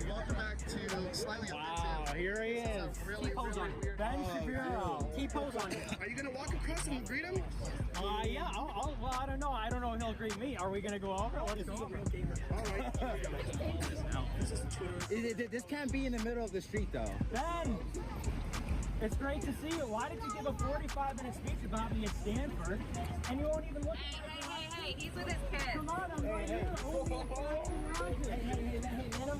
G: Welcome back to Slightly Offensive.
S: Here he is.
G: T-pose on you.
S: Ben Shapiro.
G: T-pose on you. Are you going to walk across and greet him?
S: Yeah, well, I don't know. I don't know if he'll greet me. Are we going to go over? Let's go.
G: All right.
I: This can't be in the middle of the street, though.
S: Ben! It's great to see you. Why did you give a 45-minute speech about me at Stanford, and you won't even look?
N: Hey, he's with his kids.
S: Come on, I'm right here. Hey, let him cross,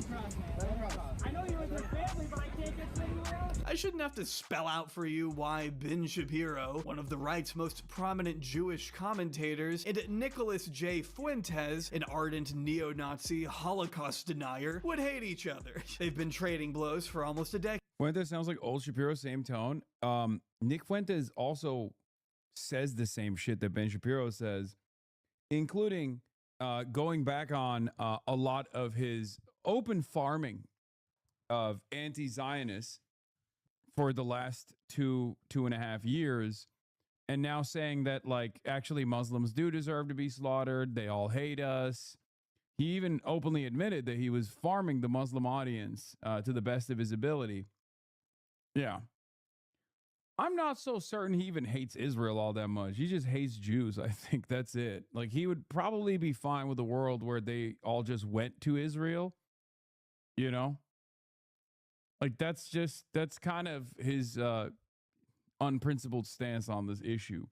S: man. Let him cross. I know you're with your family, but I can't get through you out.
P: I shouldn't have to spell out for you why Ben Shapiro, one of the right's most prominent Jewish commentators, and Nicholas J. Fuentes, an ardent neo-Nazi Holocaust denier, would hate each other. They've been trading blows for almost a decade.
E: Fuentes sounds like old Shapiro, same tone. Nick Fuentes also says the same shit that Ben Shapiro says, including going back on a lot of his open farming of anti-Zionists for the last two and a half years, and now saying that, like, actually Muslims do deserve to be slaughtered. They all hate us. He even openly admitted that he was farming the Muslim audience to the best of his ability. Yeah. I'm not so certain he even hates Israel all that much. He just hates Jews. I think that's it. Like, he would probably be fine with a world where they all just went to Israel, you know? Like, that's kind of his unprincipled stance on this issue.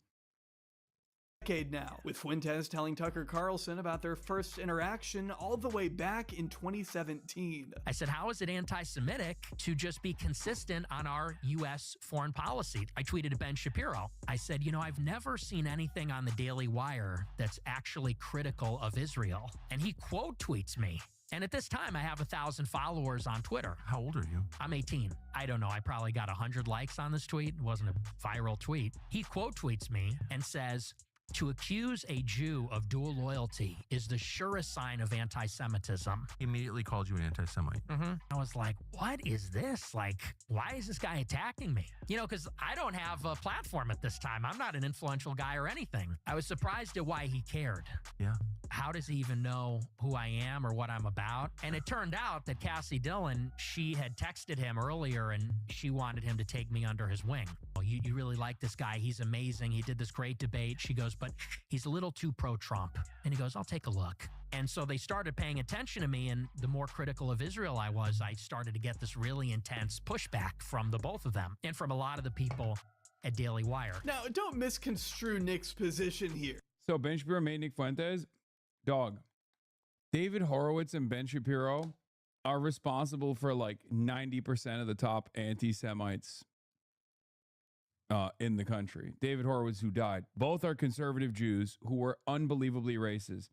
P: Decade now, with Fuentes telling Tucker Carlson about their first interaction all the way back in 2017.
W: I said, how is it anti-Semitic to just be consistent on our U.S. foreign policy? I tweeted to Ben Shapiro. I said, you know, I've never seen anything on the Daily Wire that's actually critical of Israel. And he quote tweets me. And at this time, I have 1,000 followers on Twitter. How old are you? I'm 18. I don't know. I probably got 100 likes on this tweet. It wasn't a viral tweet. He quote tweets me and says, to accuse a Jew of dual loyalty is the surest sign of anti-Semitism.
X: He immediately called you an anti-Semite.
W: I was like, what is this? Like, why is this guy attacking me? You know, because I don't have a platform at this time. I'm not an influential guy or anything. I was surprised at why he cared.
X: Yeah.
W: How does he even know who I am or what I'm about? And it turned out that Cassie Dillon, she had texted him earlier and she wanted him to take me under his wing. Oh, you really like this guy. He's amazing. He did this great debate. She goes, but he's a little too pro-Trump. And he goes, I'll take a look. And so they started paying attention to me, and the more critical of Israel I was, I started to get this really intense pushback from the both of them and from a lot of the people at Daily Wire.
P: Now, don't misconstrue Nick's position here.
E: So Ben Shapiro made Nick Fuentes. Dog, David Horowitz and Ben Shapiro are responsible for like 90% of the top anti-Semites in the country. David Horowitz, who died. Both are conservative Jews who were unbelievably racist.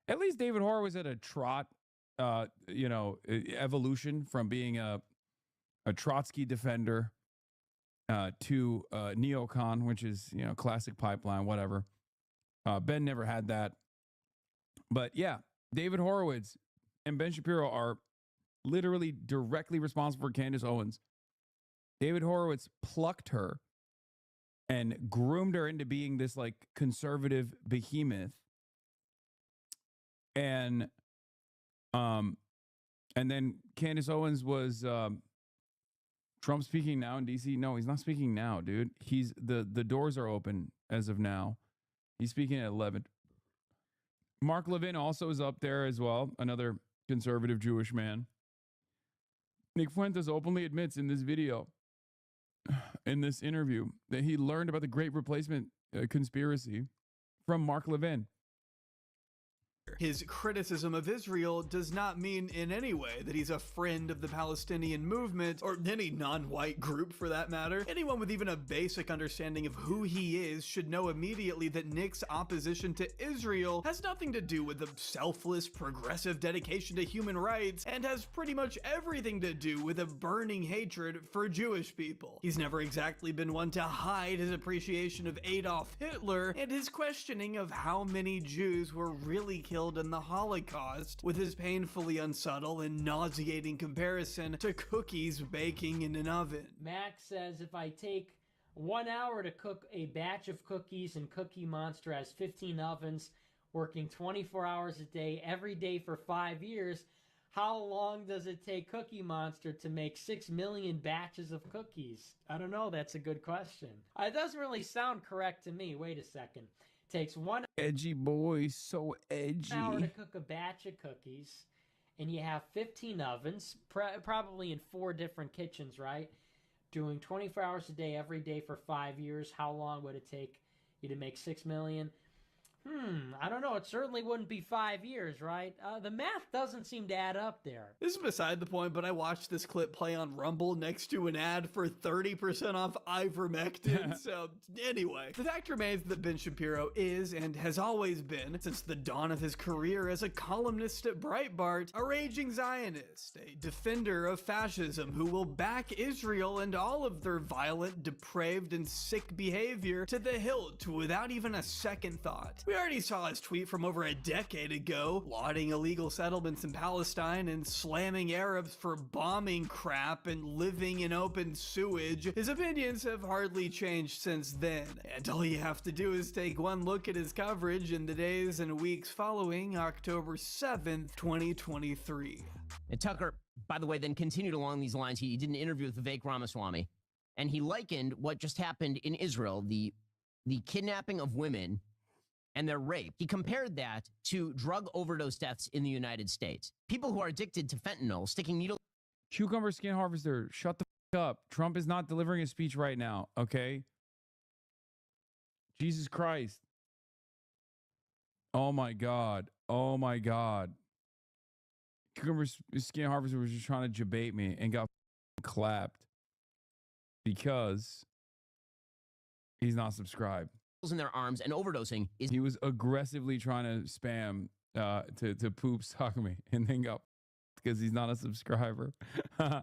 E: At least David Horowitz had a trot, evolution from being a Trotsky defender to neocon, which is, classic pipeline, whatever. Ben never had that. But yeah, David Horowitz and Ben Shapiro are literally directly responsible for Candace Owens. David Horowitz plucked her and groomed her into being this like conservative behemoth. And then Candace Owens was Trump speaking now in DC. No, he's not speaking now, dude. The doors are open as of now. He's speaking at 11. Mark Levin also is up there as well, another conservative Jewish man. Nick Fuentes openly admits in this video, in this interview, that he learned about the Great Replacement conspiracy from Mark Levin.
P: His criticism of Israel does not mean in any way that he's a friend of the Palestinian movement, or any non-white group for that matter. Anyone with even a basic understanding of who he is should know immediately that Nick's opposition to Israel has nothing to do with a selfless, progressive dedication to human rights, and has pretty much everything to do with a burning hatred for Jewish people. He's never exactly been one to hide his appreciation of Adolf Hitler and his questioning of how many Jews were really killed in the Holocaust, with his painfully unsubtle and nauseating comparison to cookies baking in an oven.
A: Max says if I take 1 hour to cook a batch of cookies and Cookie Monster has 15 ovens, working 24 hours a day, every day for 5 years, how long does it take Cookie Monster to make 6 million batches of cookies? I don't know. That's a good question. It doesn't really sound correct to me. Wait a second. Takes 1
E: Edgy boy, so edgy.
A: hour to cook a batch of cookies, and you have 15 ovens, probably in 4 different kitchens, right? Doing 24 hours a day, every day for 5 years. How long would it take you to make 6 million? I don't know. It certainly wouldn't be 5 years, right? The math doesn't seem to add up there.
P: This is beside the point, but I watched this clip play on Rumble next to an ad for 30% off ivermectin. So anyway, the fact remains that Ben Shapiro is, and has always been, since the dawn of his career as a columnist at Breitbart, a raging Zionist, a defender of fascism who will back Israel and all of their violent, depraved, and sick behavior to the hilt without even a second thought. We already saw his tweet from over a decade ago, lauding illegal settlements in Palestine and slamming Arabs for bombing crap and living in open sewage. His opinions have hardly changed since then, and all you have to do is take one look at his coverage in the days and weeks following October 7th, 2023.
C: And Tucker, by the way, then continued along these lines. He did an interview with Vivek Ramaswamy, and he likened what just happened in Israel, the kidnapping of women and their rape. He compared that to drug overdose deaths in the United States. People who are addicted to fentanyl, sticking needles.
E: Cucumber Skin Harvester, shut the f up. Trump is not delivering a speech right now, okay? Jesus Christ. Oh my God. Oh my God. Cucumber Skin Harvester was just trying to debate me and got clapped because he's not subscribed.
C: In their arms and overdosing is.
E: He was aggressively trying to spam to poop stalk me and then got because he's not a subscriber.
C: Is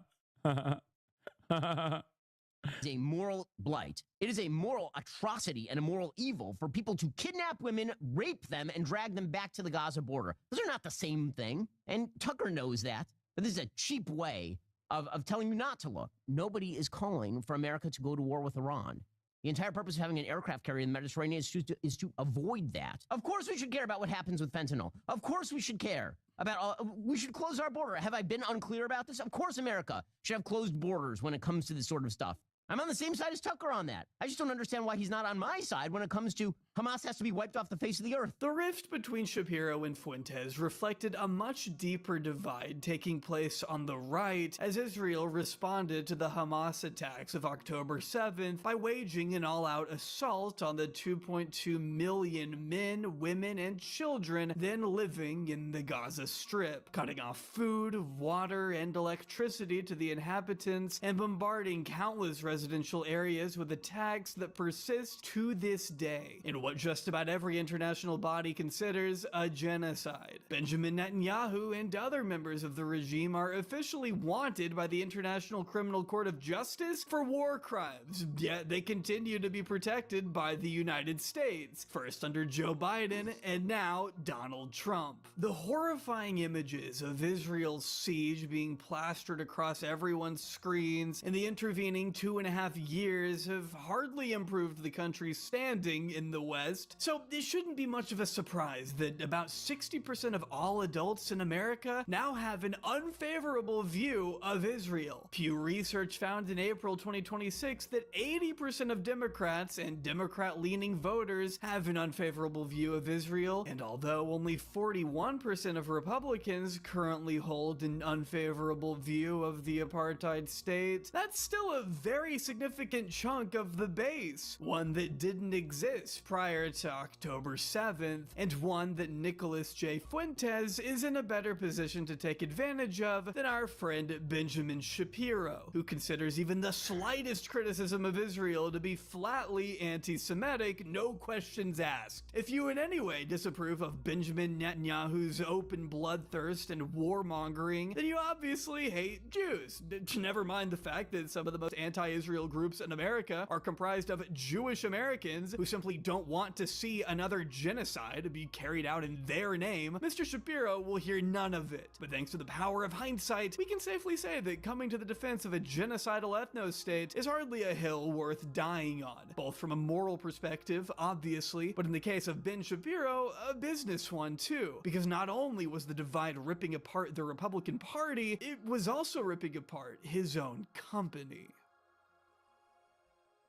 C: a moral blight. It is a moral atrocity and a moral evil for people to kidnap women, rape them, and drag them back to the Gaza border. Those are not the same thing, and Tucker knows that. But this is a cheap way of telling you not to look. Nobody is calling for America to go to war with Iran. The entire purpose of having an aircraft carrier in the Mediterranean is to avoid that. Of course we should care about what happens with fentanyl. Of course we should care about, we should close our border. Have I been unclear about this? Of course America should have closed borders when it comes to this sort of stuff. I'm on the same side as Tucker on that. I just don't understand why he's not on my side when it comes to Hamas has to be wiped off the face of the earth.
P: The rift between Shapiro and Fuentes reflected a much deeper divide taking place on the right as Israel responded to the Hamas attacks of October 7th by waging an all-out assault on the 2.2 million men, women, and children then living in the Gaza Strip, cutting off food, water, and electricity to the inhabitants and bombarding countless residential areas with attacks that persist to this day in what just about every international body considers a genocide. Benjamin Netanyahu and other members of the regime are officially wanted by the International Criminal Court of Justice for war crimes, yet they continue to be protected by the United States, first under Joe Biden and now Donald Trump. The horrifying images of Israel's siege being plastered across everyone's screens in the intervening 2.5 years have hardly improved the country's standing in the West, so it shouldn't be much of a surprise that about 60% of all adults in America now have an unfavorable view of Israel. Pew Research found in April 2026 that 80% of Democrats and Democrat-leaning voters have an unfavorable view of Israel, and although only 41% of Republicans currently hold an unfavorable view of the apartheid state, that's still a very significant chunk of the base, one that didn't exist prior prior to October 7th, and one that Nicholas J. Fuentes is in a better position to take advantage of than our friend Benjamin Shapiro, who considers even the slightest criticism of Israel to be flatly anti-Semitic, no questions asked. If you in any way disapprove of Benjamin Netanyahu's open bloodthirst and warmongering, then you obviously hate Jews. Never mind the fact that some of the most anti-Israel groups in America are comprised of Jewish Americans who simply don't want to see another genocide be carried out in their name. Mr. Shapiro will hear none of it. But thanks to the power of hindsight, we can safely say that coming to the defense of a genocidal ethno-state is hardly a hill worth dying on, both from a moral perspective, obviously, but in the case of Ben Shapiro, a business one too, because not only was the divide ripping apart the Republican Party, it was also ripping apart his own company.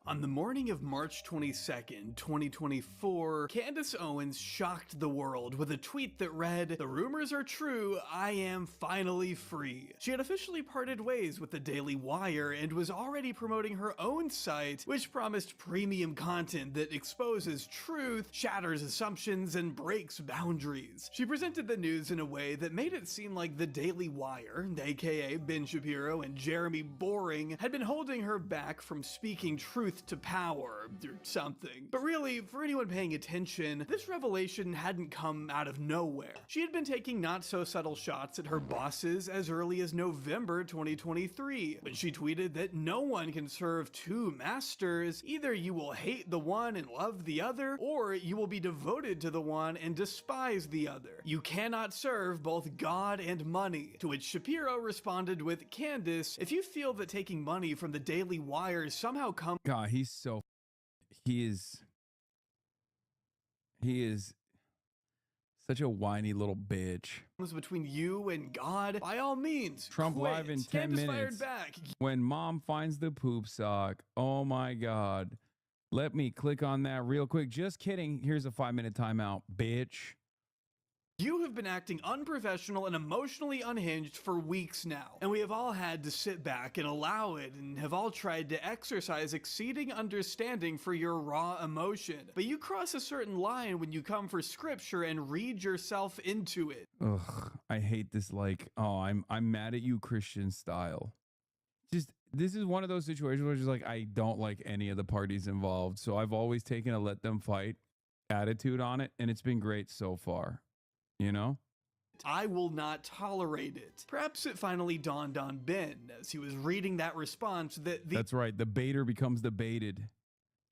P: On the morning of March 22nd, 2024, Candace Owens shocked the world with a tweet that read, "The rumors are true, I am finally free." She had officially parted ways with the Daily Wire and was already promoting her own site, which promised premium content that exposes truth, shatters assumptions, and breaks boundaries. She presented the news in a way that made it seem like the Daily Wire, aka Ben Shapiro and Jeremy Boring, had been holding her back from speaking truth to power or something. But really, for anyone paying attention, this revelation hadn't come out of nowhere. She had been taking not so subtle shots at her bosses as early as November 2023, when she tweeted that no one can serve two masters. Either you will hate the one and love the other, or you will be devoted to the one and despise the other. You cannot serve both God and money. To which Shapiro responded with, "Candace, if you feel that taking money from the Daily Wire somehow comes..."
E: God, he is such a whiny little bitch.
P: Between you and God, by all means,
E: Trump
P: quit.
E: live in 10
P: Candace
E: minutes.
P: fired back.
E: When mom finds the poop sock. Oh my God. Let me click on that real quick. Just kidding. Here's a 5-minute timeout, bitch.
P: You have been acting unprofessional and emotionally unhinged for weeks now, and we have all had to sit back and allow it, and have all tried to exercise exceeding understanding for your raw emotion. But you cross a certain line when you come for scripture and read yourself into it.
E: Ugh, I hate this. Like, oh, I'm mad at you, Christian style. Just, this is one of those situations where just like, I don't like any of the parties involved. So I've always taken a let them fight attitude on it, and it's been great so far. You know?
P: I will not tolerate it. Perhaps it finally dawned on Ben as he was reading that response that
E: That's right. The baiter becomes the baited.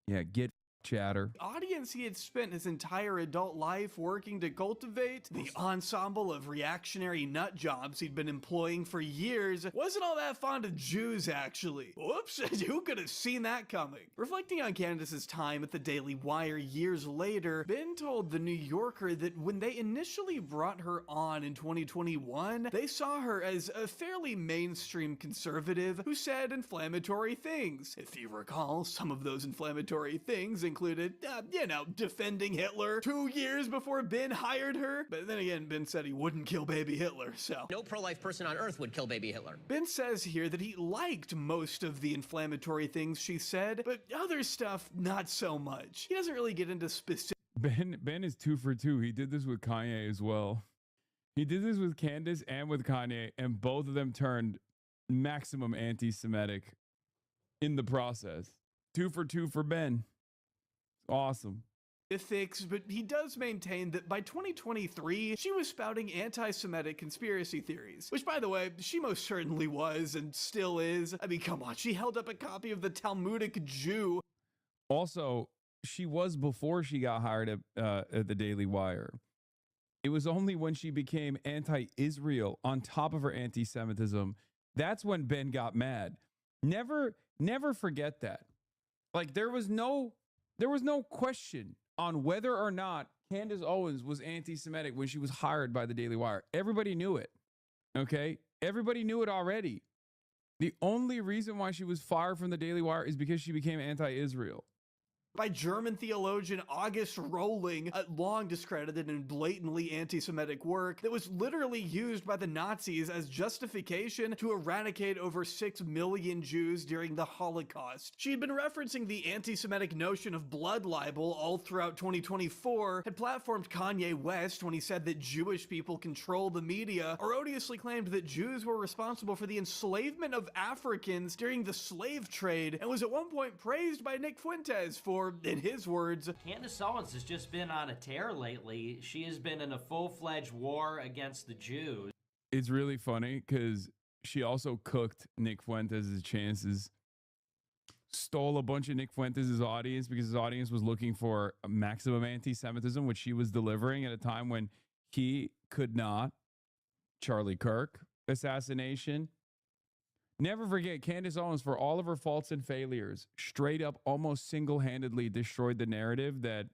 E: Yeah, get chatter.
P: Audience he had spent his entire adult life working to cultivate, the ensemble of reactionary nut jobs he'd been employing for years, wasn't all that fond of Jews, actually. Whoops, who could have seen that coming? Reflecting on Candace's time at the Daily Wire years later, Ben told The New Yorker that when they initially brought her on in 2021, they saw her as a fairly mainstream conservative who said inflammatory things. If you recall, some of those inflammatory things included, defending Hitler 2 years before Ben hired her. But then again, Ben said he wouldn't kill baby Hitler, so.
C: No pro-life person on earth would kill baby Hitler.
P: Ben says here that he liked most of the inflammatory things she said, but other stuff, not so much. He doesn't really get into specific.
E: Ben is 2 for 2. He did this with Kanye as well. He did this with Candace and with Kanye, and both of them turned maximum anti-Semitic in the process. 2 for 2 for Ben. Awesome.
P: But he does maintain that by 2023, she was spouting anti-Semitic conspiracy theories, which, by the way, she most certainly was and still is. I mean, come on, she held up a copy of the Talmudic Jew.
E: Also, she was before she got hired at the Daily Wire. It was only when she became anti-Israel on top of her anti-Semitism, that's when Ben got mad. Never forget that. Like, there was no question on whether or not Candace Owens was anti-Semitic when she was hired by the Daily Wire. Everybody knew it. Okay? Everybody knew it already. The only reason why she was fired from the Daily Wire is because she became anti-Israel.
P: by German theologian August Rohling, a long discredited and blatantly anti-Semitic work that was literally used by the Nazis as justification to eradicate over 6 million Jews during the Holocaust. She had been referencing the anti-Semitic notion of blood libel all throughout 2024, had platformed Kanye West when he said that Jewish people control the media, erroneously claimed that Jews were responsible for the enslavement of Africans during the slave trade, and was at one point praised by Nick Fuentes for, in his words,
A: Candace Owens has just been on a tear lately. She has been in a full-fledged war against the Jews.
E: It's really funny because she also cooked Nick Fuentes' chances, stole a bunch of Nick Fuentes' audience because his audience was looking for a maximum anti-Semitism, which she was delivering at a time when he could not. Charlie Kirk assassination. Never forget, Candace Owens, for all of her faults and failures, straight up almost single-handedly destroyed the narrative that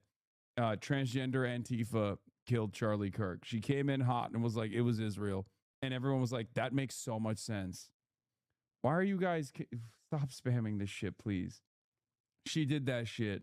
E: transgender Antifa killed Charlie Kirk. She came in hot and was like, it was Israel. And everyone was like, that makes so much sense. Why are you guys... Stop spamming this shit, please. She did that shit.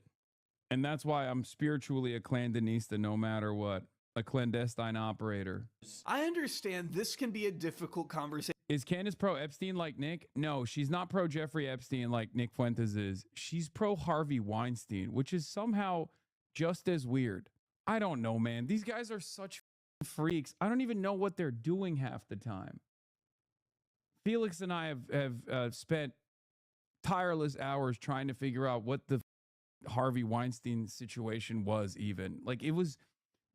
E: And that's why I'm spiritually a clandestinista no matter what. A clandestine operator.
P: I understand this can be a difficult conversation.
E: Is Candace pro Epstein like Nick? No, she's not pro Jeffrey Epstein like Nick Fuentes is. She's pro Harvey Weinstein, which is somehow just as weird. I don't know, man. These guys are such freaks. I don't even know what they're doing half the time. Felix and I have spent tireless hours trying to figure out what the Harvey Weinstein situation was even. Like,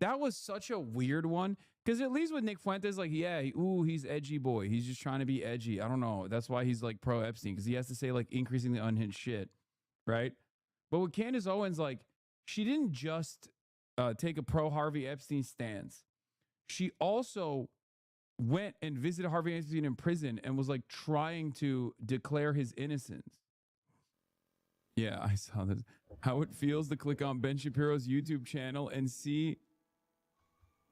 E: that was such a weird one. Because at least with Nick Fuentes, like, yeah, he's edgy boy. He's just trying to be edgy. I don't know. That's why he's like pro Epstein, because he has to say like increasingly unhinged shit, right? But with Candace Owens, like, she didn't just take a pro Harvey Epstein stance. She also went and visited Harvey Epstein in prison and was like trying to declare his innocence. Yeah, I saw this. How it feels to click on Ben Shapiro's YouTube channel and see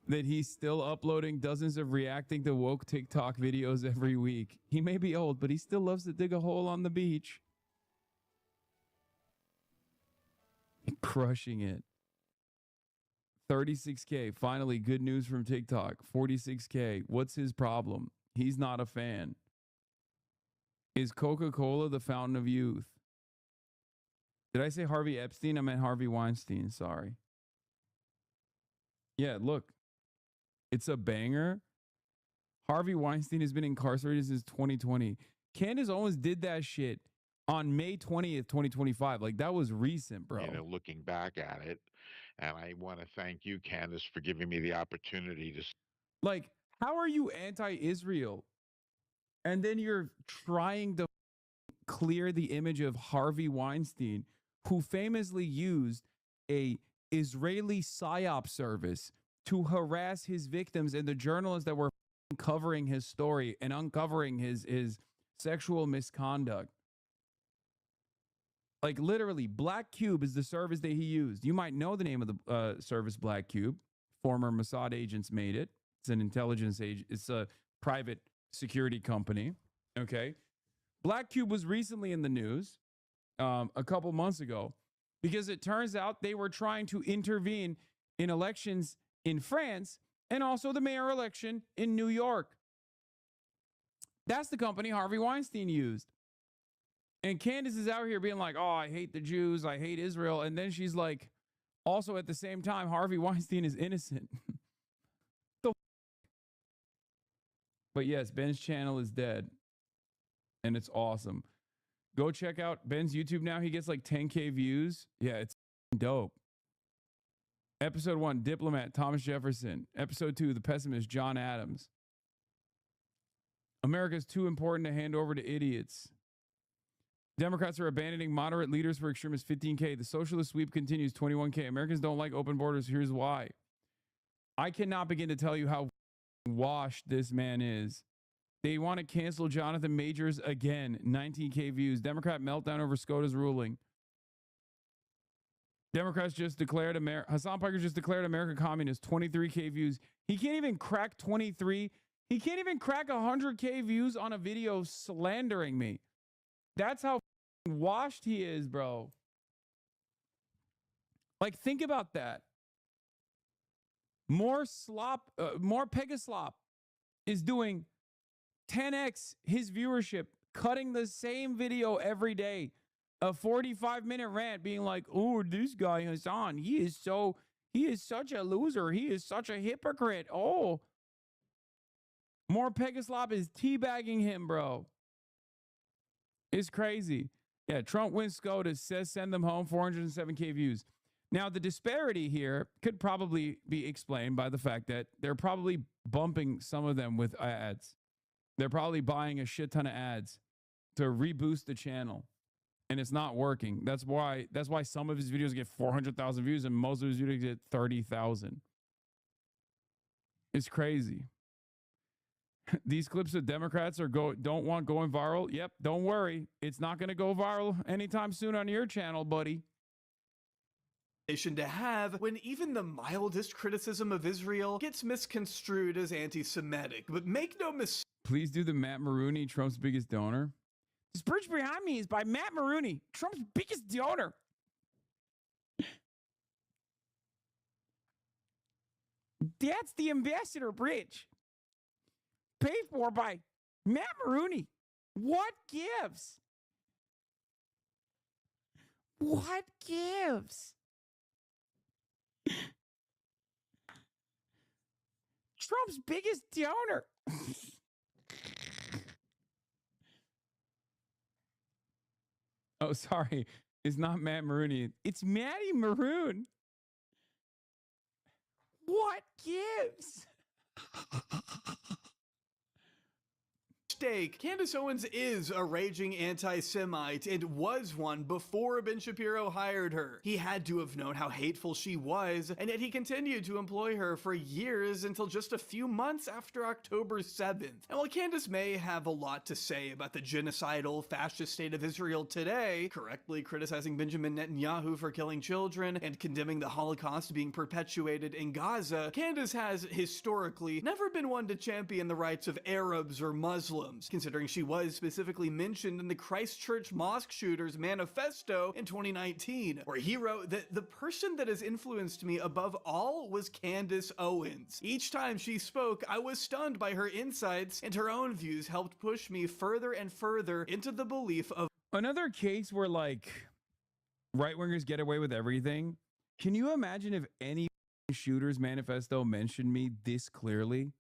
E: that he's still uploading dozens of reacting to woke TikTok videos every week. He may be old, but he still loves to dig a hole on the beach. Crushing it. 36K. Finally, good news from TikTok. 46K. What's his problem? He's not a fan. Is Coca-Cola the fountain of youth? Did I say Harvey Epstein? I meant Harvey Weinstein. Sorry. Yeah, look. It's a banger. Harvey Weinstein has been incarcerated since 2020. Candace Owens did that shit on May 20th, 2025. Like, that was recent, bro.
F: You know, looking back at it. And I want to thank you, Candace, for giving me the opportunity to...
E: Like, how are you anti-Israel? And then you're trying to clear the image of Harvey Weinstein, who famously used a Israeli PSYOP service to harass his victims and the journalists that were covering his story and uncovering his sexual misconduct. Like, literally, Black Cube is the service that he used. You might know the name of the service, Black Cube. Former Mossad agents made it. It's an intelligence agent. It's a private security company. Okay. Black Cube was recently in the news a couple months ago because it turns out they were trying to intervene in elections in France and also the mayor election in New York. That's the company Harvey Weinstein used. And Candace is out here being like, oh, I hate the Jews. I hate Israel. And then she's like, also at the same time, Harvey Weinstein is innocent. But yes, Ben's channel is dead. And it's awesome. Go check out Ben's YouTube now. He gets like 10K views. Yeah, it's dope. Episode 1, Diplomat, Thomas Jefferson. Episode 2, The Pessimist, John Adams. America's too important to hand over to idiots. Democrats are abandoning moderate leaders for extremists, 15K. The socialist sweep continues, 21K. Americans don't like open borders. Here's why. I cannot begin to tell you how washed this man is. They want to cancel Jonathan Majors again, 19K views. Democrat meltdown over SCOTUS ruling. Democrats just declared Hassan Piker just declared America communist, 23K views. He can't even crack 23. He can't even crack 100K views on a video slandering me. That's how washed he is, bro. Like, think about that. More Pegaslop is doing 10x his viewership, cutting the same video every day. A 45-minute rant being like, oh, this guy Hassan, he is such a loser. He is such a hypocrite. Oh. More Pegaslop is teabagging him, bro. It's crazy. Yeah, Trump wins SCOTUS, says send them home, 407K views. Now, the disparity here could probably be explained by the fact that they're probably bumping some of them with ads. They're probably buying a shit ton of ads to reboost the channel, and it's not working. That's why some of his videos get 400,000 views and most of his videos get 30,000. It's crazy. These clips of Democrats don't want going viral. Yep, don't worry. It's not going to go viral anytime soon on your channel, buddy.
P: To have when even the mildest criticism of Israel gets misconstrued as anti-Semitic. But make no mistake.
E: Please do the Matt Maroney, Trump's biggest donor. This bridge behind me is by Matt Maroney, Trump's biggest donor. That's the Ambassador Bridge. Paid for by Matt Maroney. What gives? What gives? Trump's biggest donor. Oh, sorry. It's not Matt Maroney. It's Matty Maroon. What gives?
P: Candace Owens is a raging anti-Semite and was one before Ben Shapiro hired her. He had to have known how hateful she was, and yet he continued to employ her for years until just a few months after October 7th. And while Candace may have a lot to say about the genocidal fascist state of Israel today, correctly criticizing Benjamin Netanyahu for killing children and condemning the Holocaust being perpetuated in Gaza, Candace has historically never been one to champion the rights of Arabs or Muslims, considering she was specifically mentioned in the Christchurch mosque shooter's manifesto in 2019, where he wrote that the person that has influenced me above all was Candace Owens. Each time she spoke, I was stunned by her insights, and her own views helped push me further and further into the belief of
E: another case where, like, right-wingers get away with everything. Can you imagine if any shooter's manifesto mentioned me this clearly?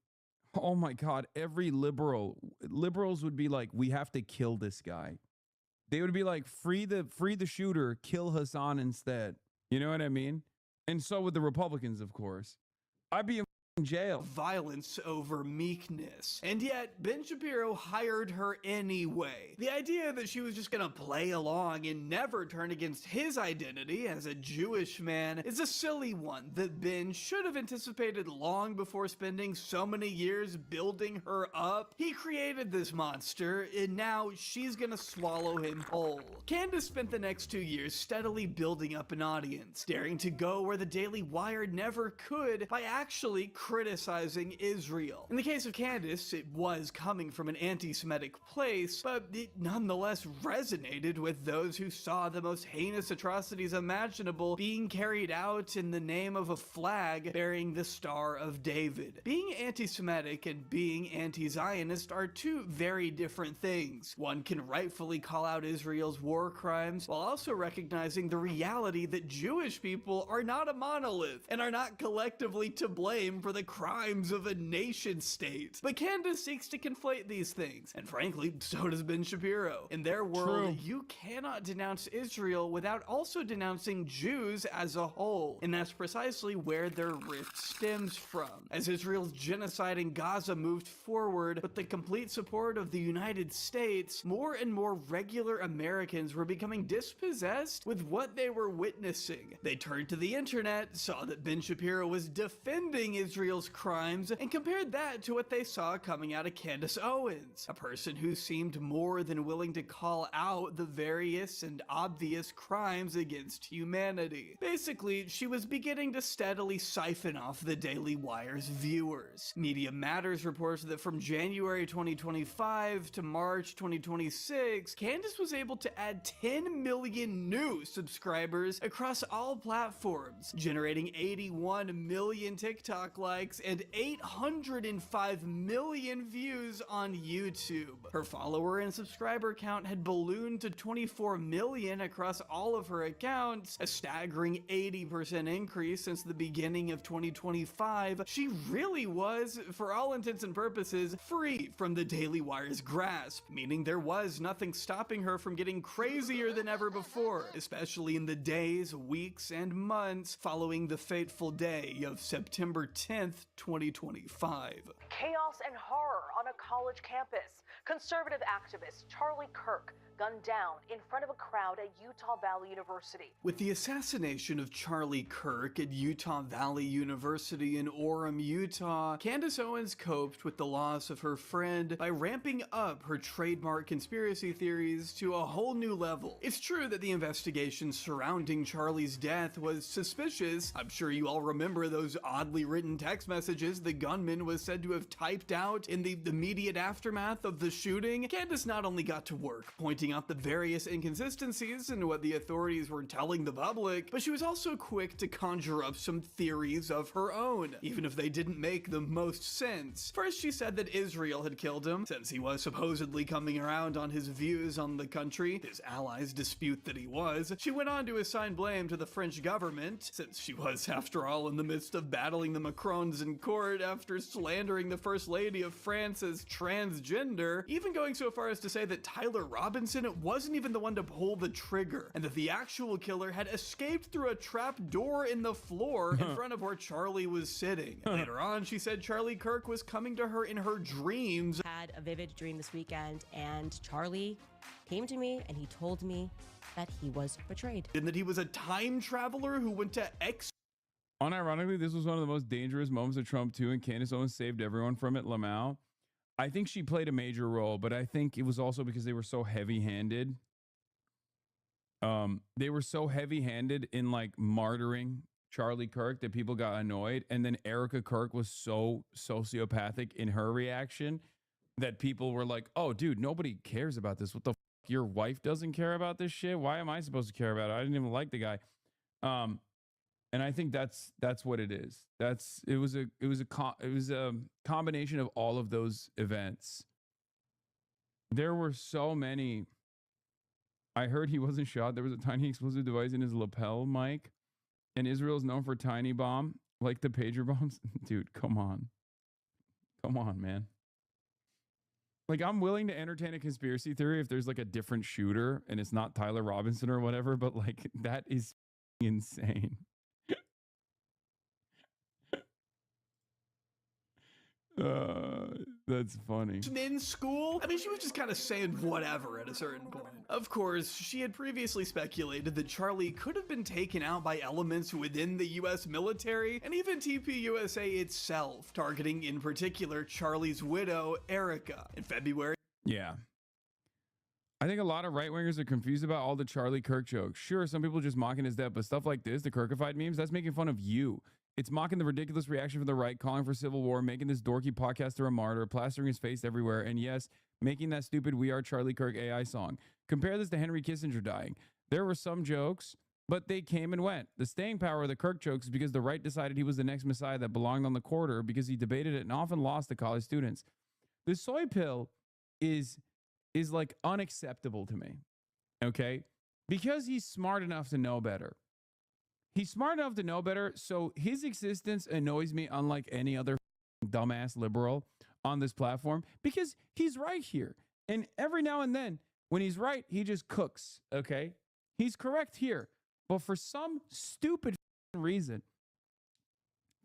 E: Oh my God, every liberals would be like, we have to kill this guy. They would be like, free the shooter, kill Hassan instead. You know what I mean? And so would the Republicans, of course. I'd be in jail.
P: Violence over meekness. And yet, Ben Shapiro hired her anyway. The idea that she was just gonna play along and never turn against his identity as a Jewish man is a silly one that Ben should have anticipated long before spending so many years building her up. He created this monster, and now she's gonna swallow him whole. Candace spent the next 2 years steadily building up an audience, daring to go where the Daily Wire never could by actually criticizing Israel. In the case of Candace, it was coming from an anti-Semitic place, but it nonetheless resonated with those who saw the most heinous atrocities imaginable being carried out in the name of a flag bearing the Star of David. Being anti-Semitic and being anti-Zionist are two very different things. One can rightfully call out Israel's war crimes while also recognizing the reality that Jewish people are not a monolith and are not collectively to blame for the crimes of a nation state. But Candace seeks to conflate these things, and frankly, so does Ben Shapiro. In their world, you cannot denounce Israel without also denouncing Jews as a whole, and that's precisely where their rift stems from. As Israel's genocide in Gaza moved forward with the complete support of the United States, more and more regular Americans were becoming dispossessed with what they were witnessing. They turned to the internet, saw that Ben Shapiro was defending Israel Israel's crimes and compared that to what they saw coming out of Candace Owens, a person who seemed more than willing to call out the various and obvious crimes against humanity. Basically, she was beginning to steadily siphon off the Daily Wire's viewers. Media Matters reports that from January 2025 to March 2026, Candace was able to add 10 million new subscribers across all platforms, generating 81 million TikTok likes and 805 million views on YouTube. Her follower and subscriber count had ballooned to 24 million across all of her accounts, a staggering 80% increase since the beginning of 2025. She really was, for all intents and purposes, free from the Daily Wire's grasp, meaning there was nothing stopping her from getting crazier than ever before, especially in the days, weeks, and months following the fateful day of September 10th, 2025.
J: Chaos and horror on a college campus. Conservative activist Charlie Kirk gunned down in front of a crowd at Utah Valley University.
P: With the assassination of Charlie Kirk at Utah Valley University in Orem, Utah, Candace Owens coped with the loss of her friend by ramping up her trademark conspiracy theories to a whole new level. It's true that the investigation surrounding Charlie's death was suspicious. I'm sure you all remember those oddly written text messages the gunman was said to have typed out in the immediate aftermath of the shooting. Candace not only got to work pointing out the various inconsistencies in what the authorities were telling the public, but she was also quick to conjure up some theories of her own, even if they didn't make the most sense. First, she said that Israel had killed him, since he was supposedly coming around on his views on the country. His allies dispute that he was. She went on to assign blame to the French government, since she was, after all, in the midst of battling the Macrons in court after slandering the First Lady of France as transgender, even going so far as to say that Tyler Robinson wasn't even the one to pull the trigger, and that the actual killer had escaped through a trap door in the floor in front of where Charlie was sitting. Later on, she said Charlie Kirk was coming to her in her dreams.
L: Had a vivid dream this weekend, and Charlie came to me and he told me that he was betrayed.
P: And that he was a time traveler who went to
E: Unironically, this was one of the most dangerous moments of Trump too, and Candace Owens saved everyone from it. Lamau, I think she played a major role, but I think it was also because they were so heavy-handed. They were so heavy-handed in like martyring Charlie Kirk that people got annoyed, and then Erica Kirk was so sociopathic in her reaction that people were like, "Oh, dude, nobody cares about this. What the f? Your wife doesn't care about this shit? Why am I supposed to care about it? I didn't even like the guy." And I think that's what it is. It was a combination of all of those events. There were so many. I heard he wasn't shot. There was a tiny explosive device in his lapel mic, and Israel's known for tiny bomb, like the pager bombs. Dude, come on, man. Like, I'm willing to entertain a conspiracy theory if there's like a different shooter and it's not Tyler Robinson or whatever, but like that is insane. That's funny.
P: In school? I mean, she was just kind of saying whatever at a certain point. Of course, she had previously speculated that Charlie could have been taken out by elements within the US military and even TPUSA itself, targeting in particular Charlie's widow, Erica. In February.
E: Yeah. I think a lot of right-wingers are confused about all the Charlie Kirk jokes. Sure, some people just mocking his death, but stuff like this, the Kirkified memes, that's making fun of you. It's mocking the ridiculous reaction from the right, calling for civil war, making this dorky podcaster a martyr, plastering his face everywhere, and yes, making that stupid We Are Charlie Kirk AI song. Compare this to Henry Kissinger dying. There were some jokes, but they came and went. The staying power of the Kirk jokes is because the right decided he was the next messiah that belonged on the quarter because he debated it and often lost to college students. The soy pill is like unacceptable to me, okay? Because he's smart enough to know better. He's smart enough to know better, so his existence annoys me unlike any other dumbass liberal on this platform because he's right here. And every now and then, when he's right, he just cooks, okay? He's correct here. But for some stupid reason,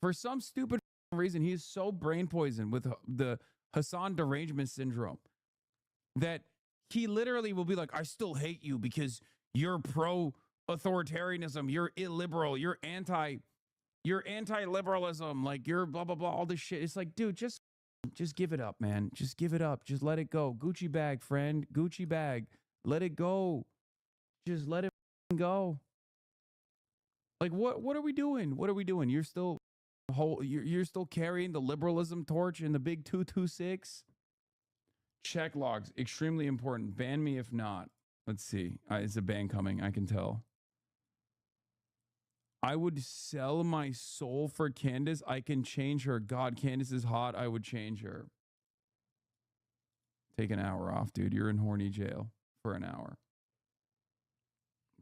E: he is so brain poisoned with the Hassan derangement syndrome that he literally will be like, I still hate you because you're pro-authoritarianism, you're illiberal, you're you're anti-liberalism, like you're blah blah blah, all this shit. It's like, dude, just give it up, man. Just give it up. Just let it go. Gucci bag, friend. Gucci bag. Let it go. Just let it go. Like what are we doing? What are we doing? You're still you're still carrying the liberalism torch in the big 226. Check logs, extremely important. Ban me if not. Let's see. It's a ban coming, I can tell. I would sell my soul for Candace. I can change her. God, Candace is hot. I would change her. Take an hour off, dude. You're in horny jail for an hour.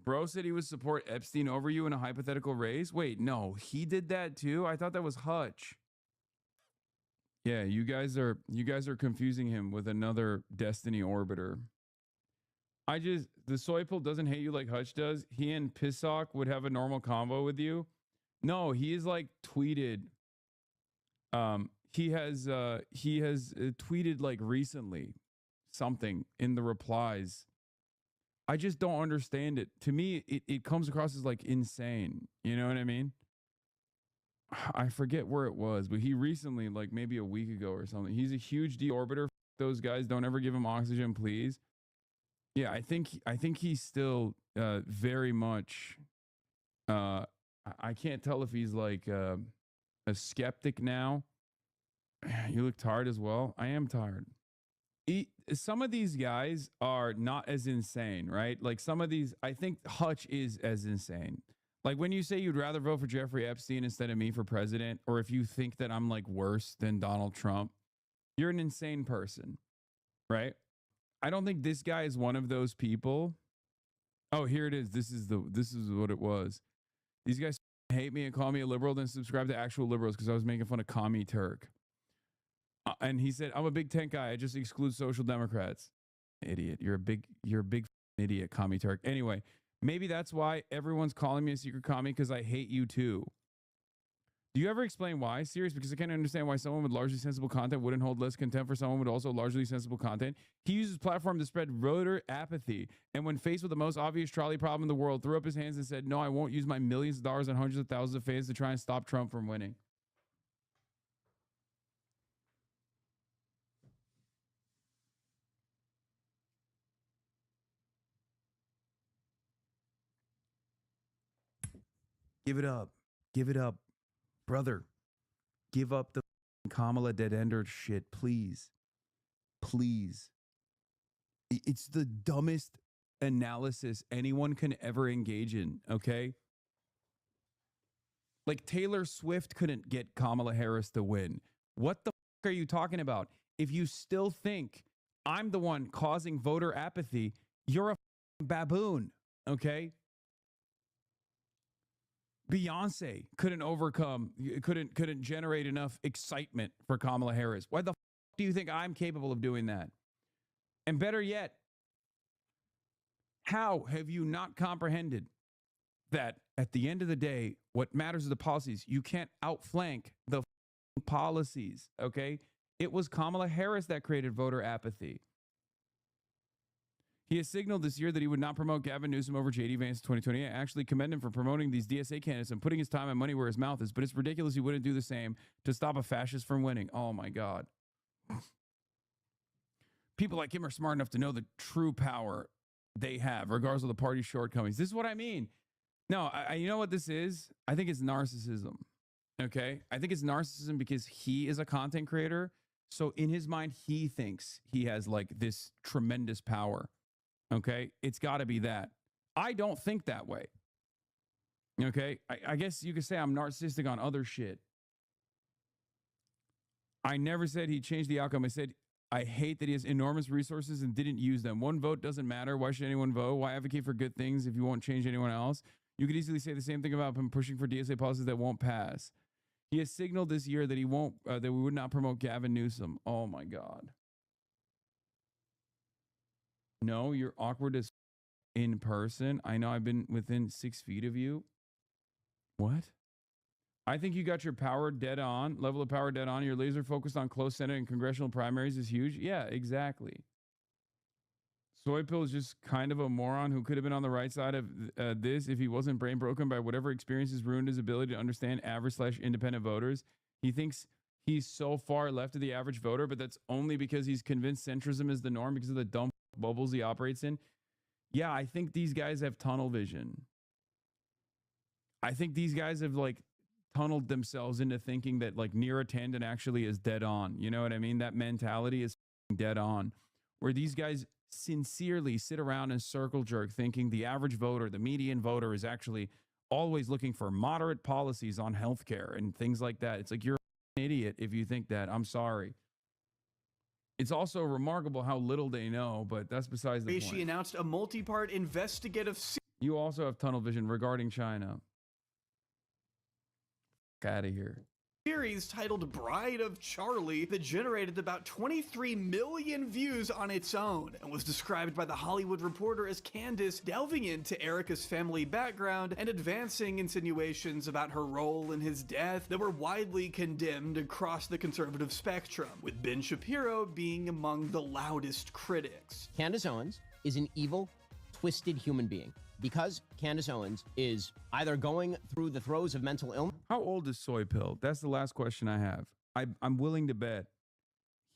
E: Bro said he would support Epstein over you in a hypothetical race. Wait, no, he did that too? I thought that was Hutch. Yeah, you guys are confusing him with another Destiny orbiter. The soy pill doesn't hate you like Hutch does. He and Pissock would have a normal convo with you. No, he is like tweeted. He has tweeted like recently something in the replies. I just don't understand it. To me, it comes across as like insane. You know what I mean? I forget where it was, but he recently, like maybe a week ago or something, he's a huge deorbiter. Those guys, don't ever give him oxygen, please. Yeah, I think he's still very much. I can't tell if he's like a skeptic now. You look tired as well. I am tired. Some of these guys are not as insane, right? Like some of these, I think Hutch is as insane. Like when you say you'd rather vote for Jeffrey Epstein instead of me for president, or if you think that I'm like worse than Donald Trump, you're an insane person, right? I don't think this guy is one of those people. Oh, here it is. This is what it was. These guys hate me and call me a liberal, then subscribe to actual liberals because I was making fun of Commie Turk. And he said, I'm a big tent guy. I just exclude social democrats. Idiot. You're a big idiot, Commie Turk. Anyway, maybe that's why everyone's calling me a secret commie, because I hate you too. Do you ever explain why? Serious, because I can't understand why someone with largely sensible content wouldn't hold less contempt for someone with also largely sensible content. He uses platform to spread voter apathy, and when faced with the most obvious trolley problem in the world, threw up his hands and said, no, I won't use my millions of dollars and hundreds of thousands of fans to try and stop Trump from winning. Give it up. Give it up. Brother, give up the Kamala dead ender shit, please. Please. It's the dumbest analysis anyone can ever engage in, okay? Like Taylor Swift couldn't get Kamala Harris to win. What the fuck are you talking about? If you still think I'm the one causing voter apathy, you're a baboon, okay? Beyonce couldn't generate enough excitement for Kamala Harris. Why the f do you think I'm capable of doing that? And better yet, how have you not comprehended that at the end of the day, what matters is the policies? You can't outflank the policies, okay? It was Kamala Harris that created voter apathy. He has signaled this year that he would not promote Gavin Newsom over J.D. Vance in 2020. I actually commend him for promoting these DSA candidates and putting his time and money where his mouth is, but it's ridiculous he wouldn't do the same to stop a fascist from winning. Oh, my God. People like him are smart enough to know the true power they have, regardless of the party's shortcomings. This is what I mean. No, you know what this is? I think it's narcissism, okay? I think it's narcissism because he is a content creator, so in his mind, he thinks he has, like, this tremendous power. Okay, it's got to be that. I don't think that way. Okay, I guess you could say I'm narcissistic on other shit. I never said he changed the outcome. I said I hate that he has enormous resources and didn't use them. One vote doesn't matter. Why should anyone vote? Why advocate for good things if you won't change anyone else? You could easily say the same thing about him pushing for DSA policies that won't pass. He has signaled this year that he won't, that we would not promote Gavin Newsom. Oh my God. No, you're awkward as in person. I know I've been within 6 feet of you. What? I think you got your power dead on, level of power dead on. Your laser focused on close Senate and congressional primaries is huge. Yeah, exactly. Soy Pill is just kind of a moron who could have been on the right side of this if he wasn't brain broken by whatever experiences ruined his ability to understand average/independent voters. He thinks he's so far left of the average voter, but that's only because he's convinced centrism is the norm because of the dumb bubbles he operates in. Yeah, I think these guys have tunnel vision. I think these guys have like tunneled themselves into thinking that like Neera Tanden actually is dead on. You know what I mean? That mentality is dead on. Where these guys sincerely sit around and circle jerk thinking the average voter, the median voter is actually always looking for moderate policies on healthcare and things like that. It's like you're an idiot if you think that. I'm sorry. It's also remarkable how little they know, but that's besides the point.
P: She announced a multi-part investigative
E: You also have tunnel vision regarding China. Out of here.
P: Series titled Bride of Charlie that generated about 23 million views on its own and was described by The Hollywood Reporter as Candace delving into Erica's family background and advancing insinuations about her role in his death that were widely condemned across the conservative spectrum, with Ben Shapiro being among the loudest critics.
C: Candace Owens is an evil, twisted human being. Because Candace Owens is either going through the throes of mental illness.
E: How old is Soy Pill? That's the last question I have. I'm willing to bet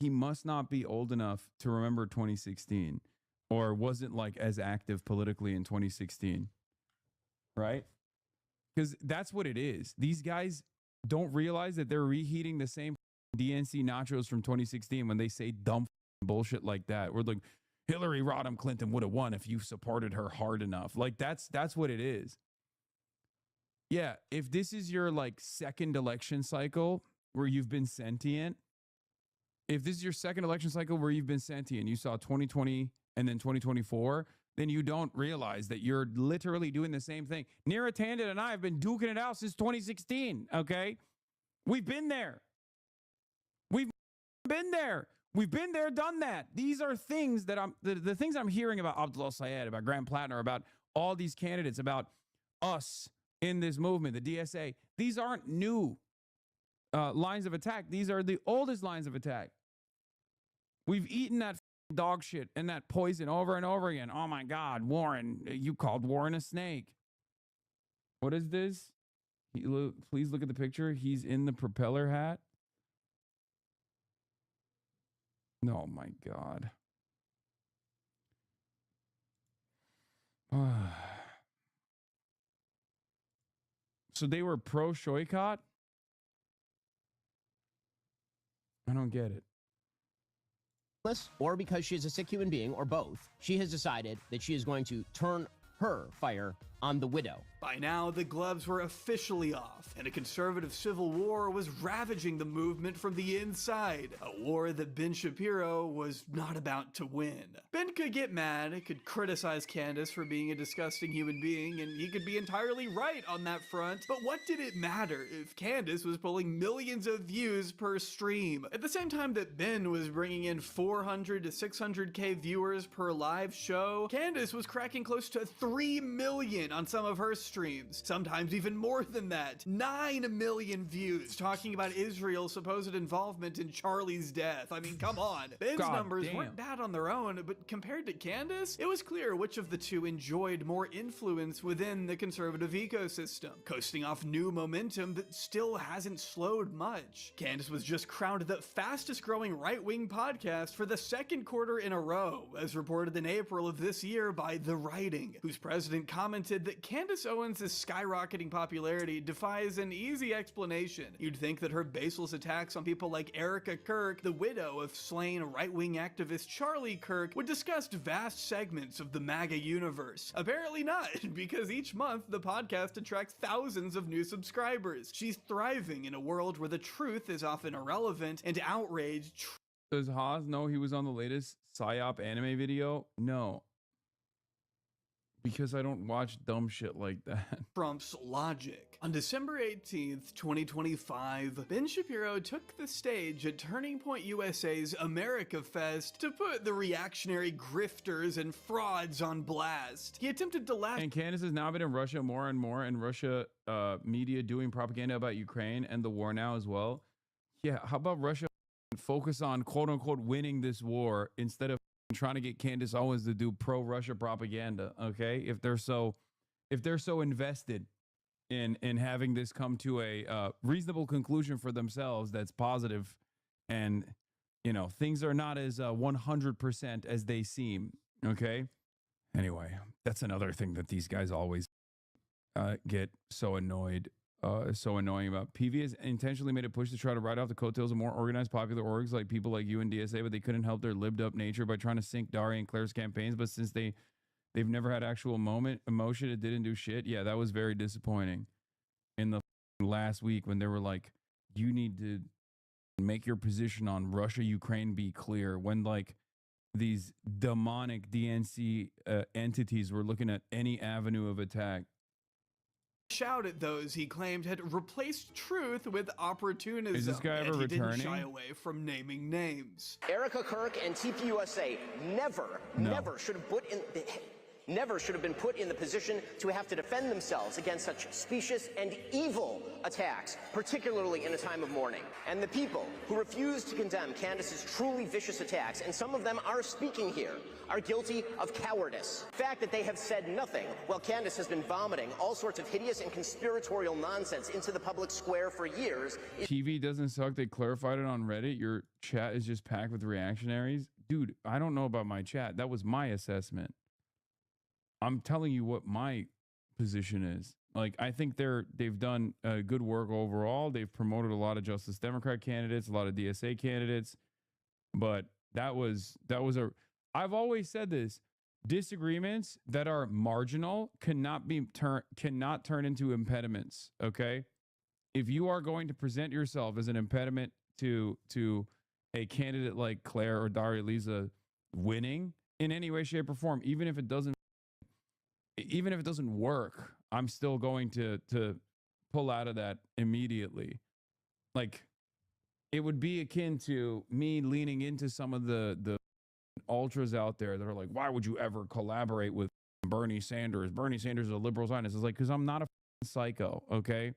E: he must not be old enough to remember 2016 or wasn't like as active politically in 2016. Right? Because that's what it is. These guys don't realize that they're reheating the same DNC nachos from 2016 when they say dumb bullshit like that. We're like, Hillary Rodham Clinton would have won if you supported her hard enough. Like that's what it is. Yeah, if this is your like second election cycle where you've been sentient, if this is your second election cycle where you've been sentient, you saw 2020 and then 2024, then you don't realize that you're literally doing the same thing. Neera Tanden and I have been duking it out since 2016, okay? We've been there. We've been there. We've been there, done that. These are things that the things I'm hearing about Abdullah Syed, about Graham Plattner, about all these candidates, about us in this movement, the DSA. These aren't new lines of attack. These are the oldest lines of attack. We've eaten that dog shit and that poison over and over again. Oh my God, Warren, you called Warren a snake. What is this? Please look at the picture. He's in the propeller hat. Oh my God. So they were pro Shoycott? I don't get it.
C: Or because she is a sick human being, or both, she has decided that she is going to turn her fire on the widow.
P: By now, the gloves were officially off, and a conservative civil war was ravaging the movement from the inside. A war that Ben Shapiro was not about to win. Ben could get mad, could criticize Candace for being a disgusting human being, and he could be entirely right on that front, but what did it matter if Candace was pulling millions of views per stream? At the same time that Ben was bringing in 400 to 600k viewers per live show, Candace was cracking close to 3 million on some of her streams, sometimes even more than that. 9 million views talking about Israel's supposed involvement in Charlie's death. I mean, come on. Ben's numbers weren't bad on their own, but compared to Candace, it was clear which of the two enjoyed more influence within the conservative ecosystem, coasting off new momentum that still hasn't slowed much. Candace was just crowned the fastest growing right-wing podcast for the second quarter in a row, as reported in April of this year by The Writing, whose president commented that Candace Owens' skyrocketing popularity defies an easy explanation. You'd think that her baseless attacks on people like Erica Kirk, the widow of slain right-wing activist Charlie Kirk, would discuss vast segments of the MAGA universe. Apparently not, because each month the podcast attracts thousands of new subscribers. She's thriving in a world where the truth is often irrelevant and outrage.
E: Does Haas know he was on the latest PSYOP anime video? No. Because I don't watch dumb shit like that.
P: Trump's logic. On December 18th, 2025, Ben Shapiro took the stage at Turning Point USA's America Fest to put the reactionary grifters and frauds on blast. He attempted to laugh.
E: And Candace has now been in Russia more and more, and Russia media doing propaganda about Ukraine and the war now as well. Yeah, how about Russia focus on quote unquote winning this war instead of trying to get Candace Owens to do pro-Russia propaganda, okay? If they're so invested in having this come to a reasonable conclusion for themselves that's positive, and things are not as 100% as they seem, okay? Anyway, that's another thing that these guys always get so annoying about. PV has intentionally made a push to try to ride off the coattails of more organized popular orgs like people like you and DSA, but they couldn't help their libbed up nature by trying to sink Daria and Claire's campaigns. But since they've never had actual emotion, it didn't do shit. Yeah, that was very disappointing in the last week when they were like, you need to make your position on Russia, Ukraine be clear, when like these demonic DNC entities were looking at any avenue of attack.
P: Shout at those he claimed had replaced truth with opportunism.
E: Is this guy ever
P: and he
E: returning?
P: didn't shy away from naming names.
C: Erica Kirk and TPUSA never should have been put in the position to have to defend themselves against such specious and evil attacks, particularly in a time of mourning. And the people who refuse to condemn Candace's truly vicious attacks, and some of them are speaking here, are guilty of cowardice. The fact that they have said nothing while Candace has been vomiting all sorts of hideous and conspiratorial nonsense into the public square for years.
E: TV doesn't suck. They clarified it on Reddit. Your chat is just packed with reactionaries. Dude, I don't know about my chat. That was my assessment. I'm telling you what my position is. Like, I think they've done good work overall. They've promoted a lot of Justice Democrat candidates, a lot of DSA candidates, but I've always said this: disagreements that are marginal cannot turn into impediments. Okay, if you are going to present yourself as an impediment to a candidate like Claire or Daria Lisa winning in any way, shape, or form, even if it doesn't work, I'm still going to pull out of that immediately. Like, it would be akin to me leaning into some of the ultras out there that are like, why would you ever collaborate with Bernie Sanders? Bernie Sanders is a liberal Zionist. It's like, because I'm not a psycho, okay?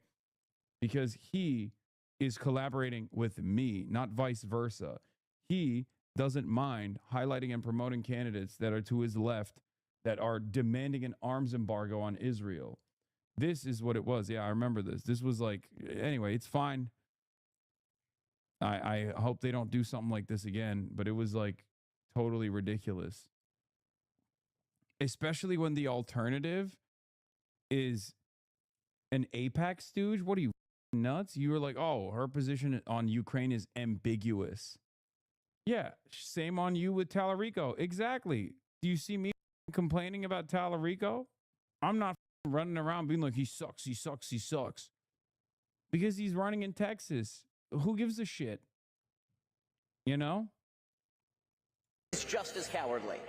E: Because he is collaborating with me, not vice versa. He doesn't mind highlighting and promoting candidates that are to his left that are demanding an arms embargo on Israel. This is what it was. Yeah, I remember this. This was like, anyway, it's fine. I hope they don't do something like this again, but it was like totally ridiculous. Especially when the alternative is an AIPAC stooge. What are you, nuts? You were like, oh, her position on Ukraine is ambiguous. Yeah, same on you with Tallarico. Exactly. Do you see me complaining about Tallarico? I'm not running around being like, he sucks, he sucks, he sucks. Because he's running in Texas. Who gives a shit? You know?
C: It's just as cowardly.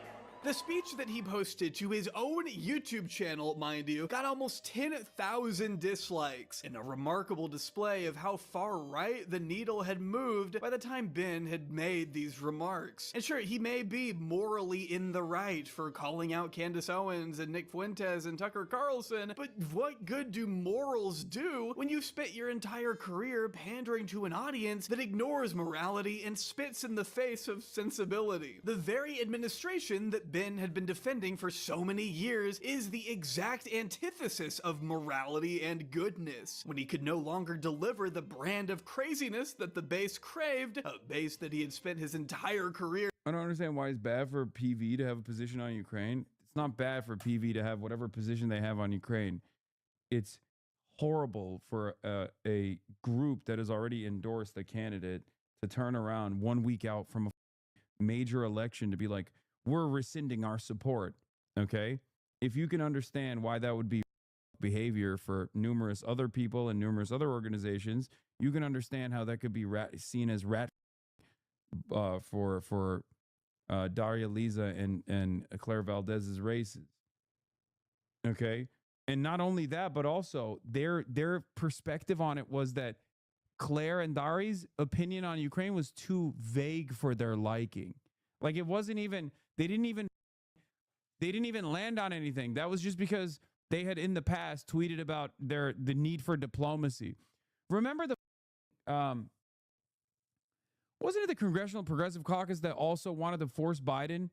P: The speech that he posted to his own YouTube channel, mind you, got almost 10,000 dislikes, in a remarkable display of how far right the needle had moved by the time Ben had made these remarks. And sure, he may be morally in the right for calling out Candace Owens and Nick Fuentes and Tucker Carlson, but what good do morals do when you've spent your entire career pandering to an audience that ignores morality and spits in the face of sensibility? The very administration that Ben had been defending for so many years is the exact antithesis of morality and goodness, when he could no longer deliver the brand of craziness that the base craved, a base that he had spent his entire career.
E: I don't understand why it's bad for PV to have a position on Ukraine. It's not bad for PV to have whatever position they have on Ukraine. It's horrible for a group that has already endorsed a candidate to turn around 1 week out from a major election to be like, we're rescinding our support. Okay, if you can understand why that would be behavior for numerous other people and numerous other organizations, you can understand how that could be seen as for Daria Lisa and Claire Valdez's races. Okay, and not only that, but also their perspective on it was that Claire and Daria's opinion on Ukraine was too vague for their liking. Like, it wasn't even, they didn't even land on anything. That was just because they had in the past tweeted about the need for diplomacy. Remember wasn't it the Congressional Progressive Caucus that also wanted to force Biden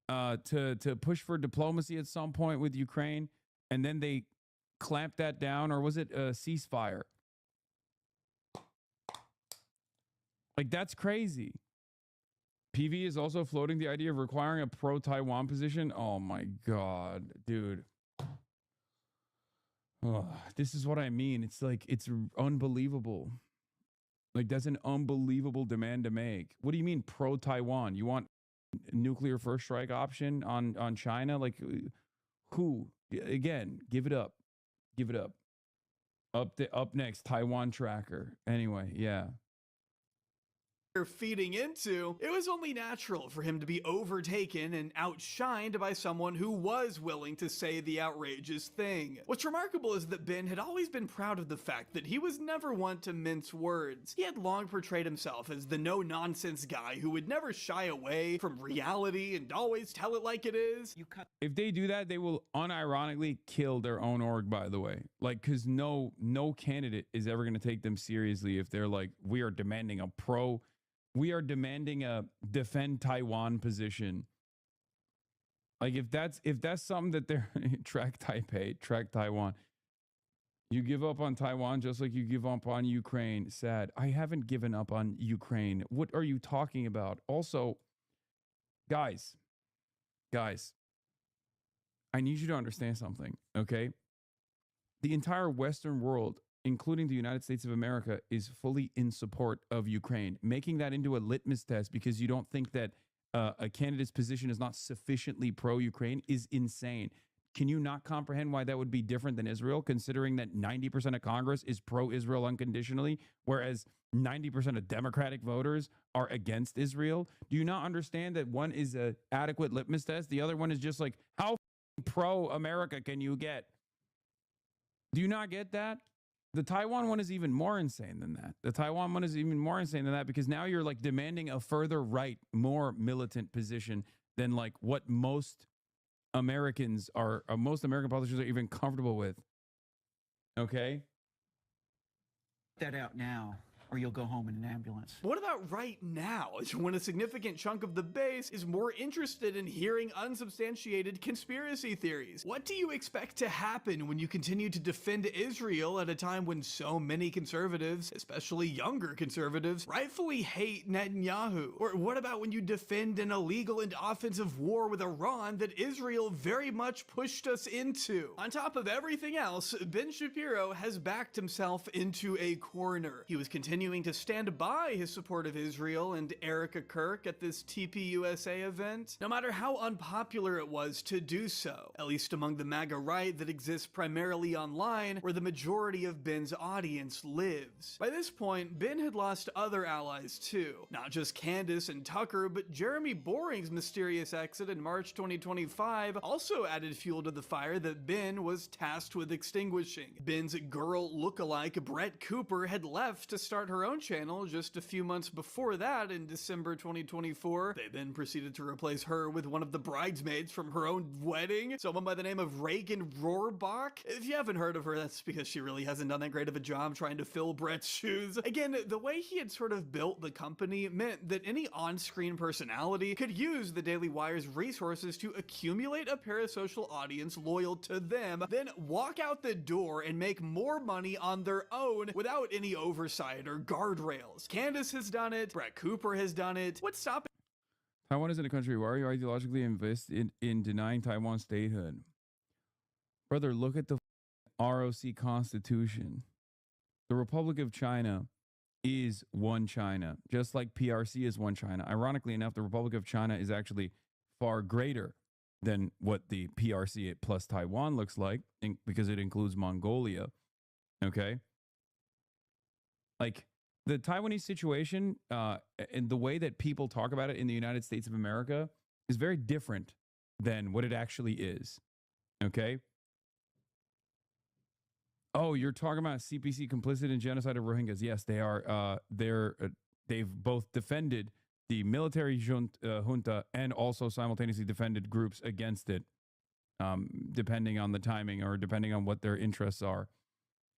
E: to push for diplomacy at some point with Ukraine, and then they clamped that down, or was it a ceasefire? Like, that's crazy. PV is also floating the idea of requiring a pro-Taiwan position. Oh my God, dude. Oh, this is what I mean. It's like, it's unbelievable. Like, that's an unbelievable demand to make. What do you mean pro-Taiwan? You want nuclear first strike option on China? Like, who? Again, give it up. Give it up. Up next, Taiwan tracker. Anyway, yeah.
P: Feeding into, it was only natural for him to be overtaken and outshined by someone who was willing to say the outrageous thing. What's remarkable is that Ben had always been proud of the fact that he was never one to mince words. He had long portrayed himself as the no-nonsense guy who would never shy away from reality and always tell it like it is.
E: If they do that, they will unironically kill their own org, by the way. Like, because no candidate is ever going to take them seriously if they're like, we are demanding a defend Taiwan position. Like, if that's something that they're track Taipei, track Taiwan. You give up on Taiwan just like you give up on Ukraine. Sad. I haven't given up on Ukraine. What are you talking about? Also, guys, I need you to understand something, okay? The entire Western world, including the United States of America, is fully in support of Ukraine. Making that into a litmus test because you don't think that a candidate's position is not sufficiently pro-Ukraine is insane. Can you not comprehend why that would be different than Israel, considering that 90% of Congress is pro-Israel unconditionally, whereas 90% of Democratic voters are against Israel? Do you not understand that one is an adequate litmus test? The other one is just like, how pro-America can you get? Do you not get that? The Taiwan one is even more insane than that. The Taiwan one is even more insane than that because now you're like demanding a further right, more militant position than like what most American politicians are even comfortable with. Okay?
I: That out now, or you'll go home in an ambulance.
P: What about right now, when a significant chunk of the base is more interested in hearing unsubstantiated conspiracy theories? What do you expect to happen when you continue to defend Israel at a time when so many conservatives, especially younger conservatives, rightfully hate Netanyahu? Or what about when you defend an illegal and offensive war with Iran that Israel very much pushed us into? On top of everything else, Ben Shapiro has backed himself into a corner. He was continuing to stand by his support of Israel and Erica Kirk at this TPUSA event, no matter how unpopular it was to do so, at least among the MAGA right that exists primarily online, where the majority of Ben's audience lives. By this point, Ben had lost other allies too, not just Candace and Tucker, but Jeremy Boring's mysterious exit in March 2025 also added fuel to the fire that Ben was tasked with extinguishing. Ben's girl lookalike Brett Cooper had left to start her own channel just a few months before that in December 2024. They then proceeded to replace her with one of the bridesmaids from her own wedding, someone by the name of Reagan Rohrbach. If you haven't heard of her, that's because she really hasn't done that great of a job trying to fill Brett's shoes. Again, the way he had sort of built the company meant that any on-screen personality could use the Daily Wire's resources to accumulate a parasocial audience loyal to them, then walk out the door and make more money on their own without any oversight or guardrails. Candace has done it. Brett Cooper has done it. What's stopping?
E: Taiwan isn't a country. Why are you ideologically invested in denying Taiwan statehood? Brother, look at the ROC Constitution. The Republic of China is one China, just like PRC is one China. Ironically enough, the Republic of China is actually far greater than what the PRC plus Taiwan looks like, because it includes Mongolia. Okay? Like, the Taiwanese situation and the way that people talk about it in the United States of America is very different than what it actually is. Okay? Oh, you're talking about CPC complicit in genocide of Rohingyas. Yes, they are. They've both defended the military junta and also simultaneously defended groups against it, depending on the timing or depending on what their interests are.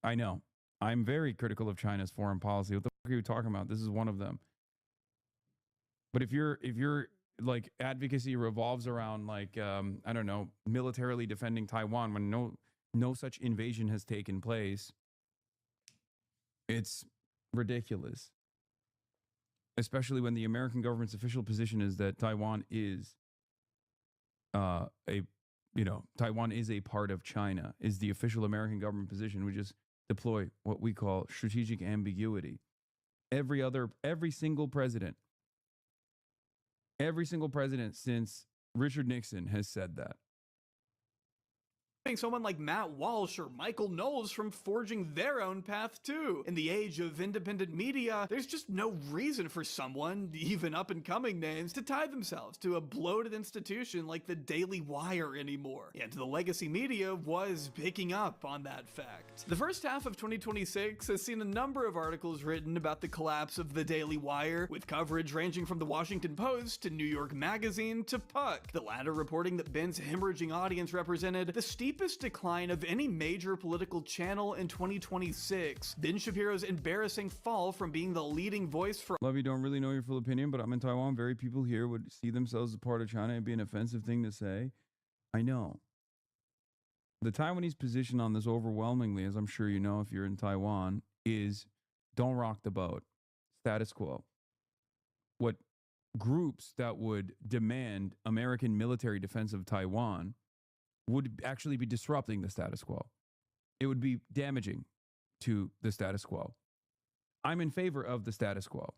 E: I know. I'm very critical of China's foreign policy. What the fuck are you talking about? This is one of them. But if you're like advocacy revolves around like I don't know, militarily defending Taiwan when no such invasion has taken place. It's ridiculous. Especially when the American government's official position is that Taiwan is Taiwan is a part of China, is the official American government position. We just deploy what we call strategic ambiguity. Every single president since Richard Nixon has said that.
P: Someone like Matt Walsh or Michael Knowles from forging their own path too. In the age of independent media, there's just no reason for someone, even up-and-coming names, to tie themselves to a bloated institution like the Daily Wire anymore. And the legacy media was picking up on that fact. The first half of 2026 has seen a number of articles written about the collapse of the Daily Wire, with coverage ranging from the Washington Post to New York Magazine to Puck, the latter reporting that Ben's hemorrhaging audience represented the steepest decline of any major political channel in 2026. Ben Shapiro's embarrassing fall from being the leading voice for—
E: Love you, don't really know your full opinion, but I'm in Taiwan. Very people here would see themselves as part of China and be an offensive thing to say. I know. The Taiwanese position on this overwhelmingly, as I'm sure you know if you're in Taiwan, is don't rock the boat. Status quo. What groups that would demand American military defense of Taiwan would actually be disrupting the status quo. It would be damaging to the status quo. I'm in favor of the status quo.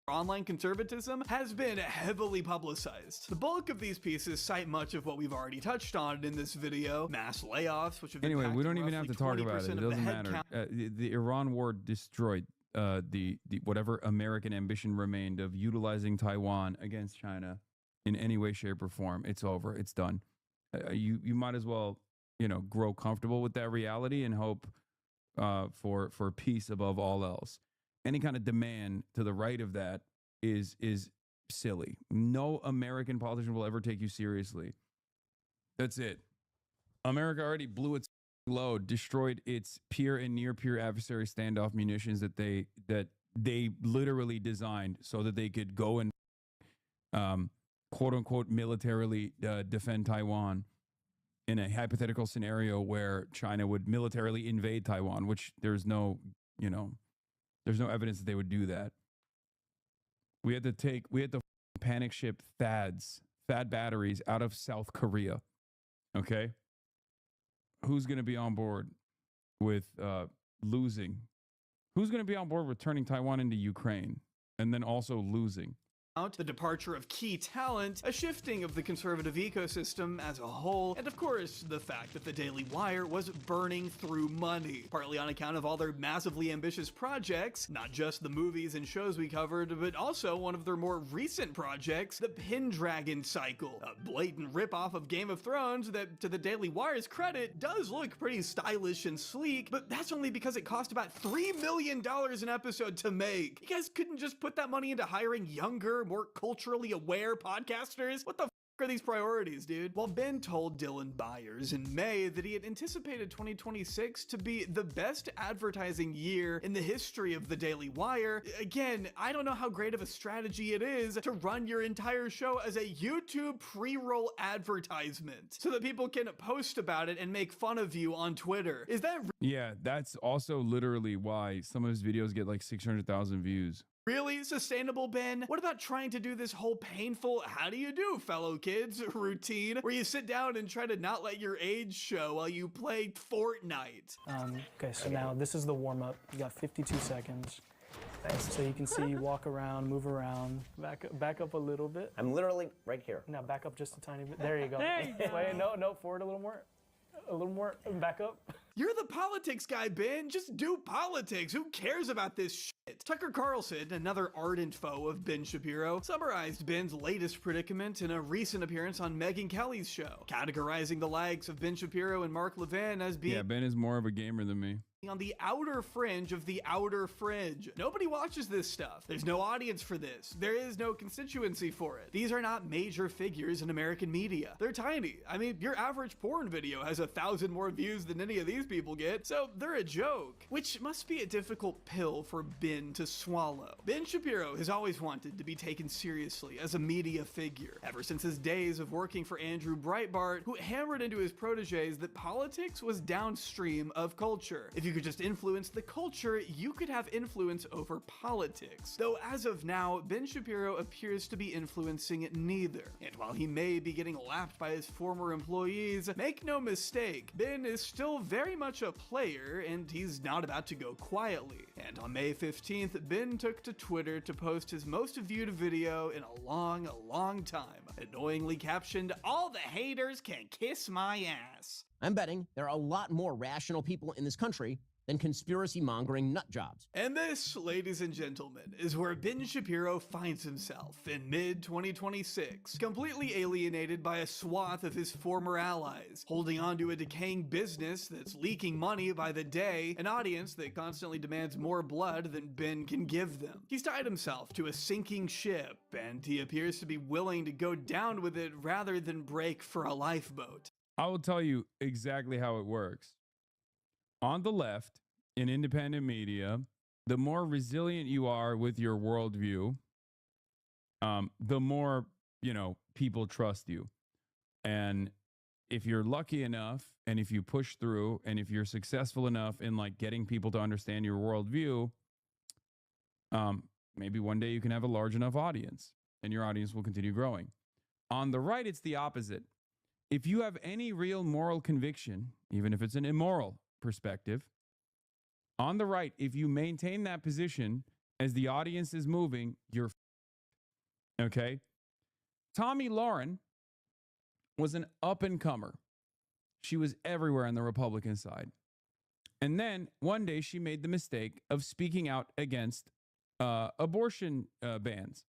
P: Online conservatism has been heavily publicized. The bulk of these pieces cite much of what we've already touched on in this video. Mass layoffs, which have
E: anyway, we don't even have to talk about it. It doesn't matter. The Iran war destroyed the whatever American ambition remained of utilizing Taiwan against China in any way, shape, or form. It's over. It's done. You might as well, grow comfortable with that reality and hope for peace above all else. Any kind of demand to the right of that is silly. No American politician will ever take you seriously. That's it. America already blew its load, destroyed its peer and near peer adversary standoff munitions that they literally designed so that they could go and quote unquote militarily defend Taiwan in a hypothetical scenario where China would militarily invade Taiwan, which there's no evidence that they would do that. We had to panic ship THAAD batteries out of South Korea. Okay. Who's going to be on board with losing? Who's going to be on board with turning Taiwan into Ukraine and then also losing?
P: The departure of key talent, a shifting of the conservative ecosystem as a whole, and of course, the fact that the Daily Wire was burning through money, partly on account of all their massively ambitious projects, not just the movies and shows we covered, but also one of their more recent projects, the Pendragon Cycle, a blatant ripoff of Game of Thrones that, to the Daily Wire's credit, does look pretty stylish and sleek, but that's only because it cost about $3 million an episode to make. You guys couldn't just put that money into hiring younger, more culturally aware podcasters? What the f are these priorities, dude? Well, Ben told Dylan Byers in May that he had anticipated 2026 to be the best advertising year in the history of the Daily Wire. Again, I don't know how great of a strategy it is to run your entire show as a YouTube pre-roll advertisement so that people can post about it and make fun of you on Twitter. Is that
E: Yeah, that's also literally why some of his videos get like 600,000 views.
P: really sustainable, Ben? What about trying to do this whole painful "how do you do, fellow kids" routine where you sit down and try to not let your age show while you play Fortnite?
B: Okay, so now this is the warm-up. You got 52 seconds. So you can see you walk around, move around, back up a little bit.
M: I'm literally right here.
B: Now back up just a tiny bit. There you go.
M: There you go.
B: Wait, no, forward a little more, back up.
P: You're the politics guy, Ben. Just do politics. Who cares about this shit? Tucker Carlson, another ardent foe of Ben Shapiro, summarized Ben's latest predicament in a recent appearance on Megyn Kelly's show, categorizing the likes of Ben Shapiro and Mark Levin as being—
E: Yeah, Ben is more of a gamer than me.
P: on the outer fringe of the outer fringe. Nobody watches this stuff. There's no audience for this. There is no constituency for it. These are not major figures in American media. They're tiny. I mean, your average porn video has 1,000 more views than any of these people get, so they're a joke. Which must be a difficult pill for Ben to swallow. Ben Shapiro has always wanted to be taken seriously as a media figure, ever since his days of working for Andrew Breitbart, who hammered into his proteges that politics was downstream of culture. If you could just influence the culture, you could have influence over politics. Though as of now, Ben Shapiro appears to be influencing neither. And while he may be getting lapped by his former employees, make no mistake, Ben is still very much a player, and he's not about to go quietly. And on May 15th, Ben took to Twitter to post his most viewed video in a long time, annoyingly captioned, "All the haters can kiss my ass."
C: I'm betting there are a lot more rational people in this country than conspiracy-mongering nutjobs.
P: And this, ladies and gentlemen, is where Ben Shapiro finds himself in mid-2026, completely alienated by a swath of his former allies, holding on to a decaying business that's leaking money by the day, an audience that constantly demands more blood than Ben can give them. He's tied himself to a sinking ship, and he appears to be willing to go down with it rather than break for a lifeboat.
E: I will tell you exactly how it works. On the left, in independent media, the more resilient you are with your worldview, the more, people trust you. And if you're lucky enough, and if you push through, and if you're successful enough in like getting people to understand your worldview, maybe one day you can have a large enough audience, and your audience will continue growing. On the right, it's the opposite. If you have any real moral conviction, even if it's an immoral perspective, on the right, if you maintain that position as the audience is moving, you're okay? Tomi Lahren was an up-and-comer. She was everywhere on the Republican side. And then one day she made the mistake of speaking out against abortion bans.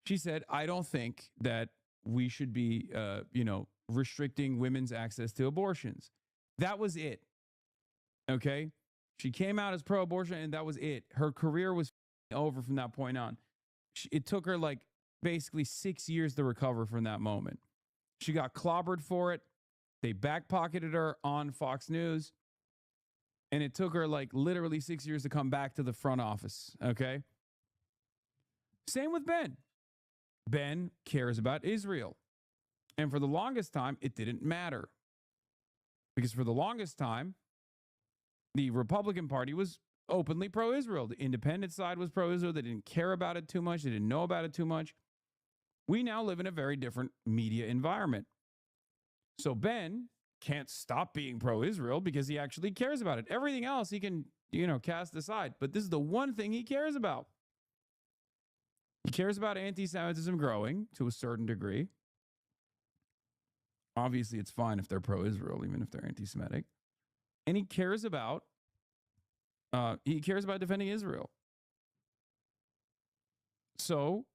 E: She said, "I don't think that we should be, restricting women's access to abortions." That was it. Okay? She came out as pro-abortion, and that was it. Her career was over from that point on. It took her like basically 6 years to recover from that moment. She got clobbered for it. They backpocketed her on Fox News. And it took her like literally 6 years to come back to the front office. Okay? Same with Ben. Ben cares about Israel. And for the longest time, it didn't matter. Because for the longest time, the Republican Party was openly pro-Israel. The independent side was pro-Israel. They didn't care about it too much. They didn't know about it too much. We now live in a very different media environment. So Ben can't stop being pro-Israel because he actually cares about it. Everything else he can, cast aside. But this is the one thing he cares about. He cares about anti-Semitism growing to a certain degree. Obviously, it's fine if they're pro-Israel, even if they're anti-Semitic. And he cares about defending Israel. So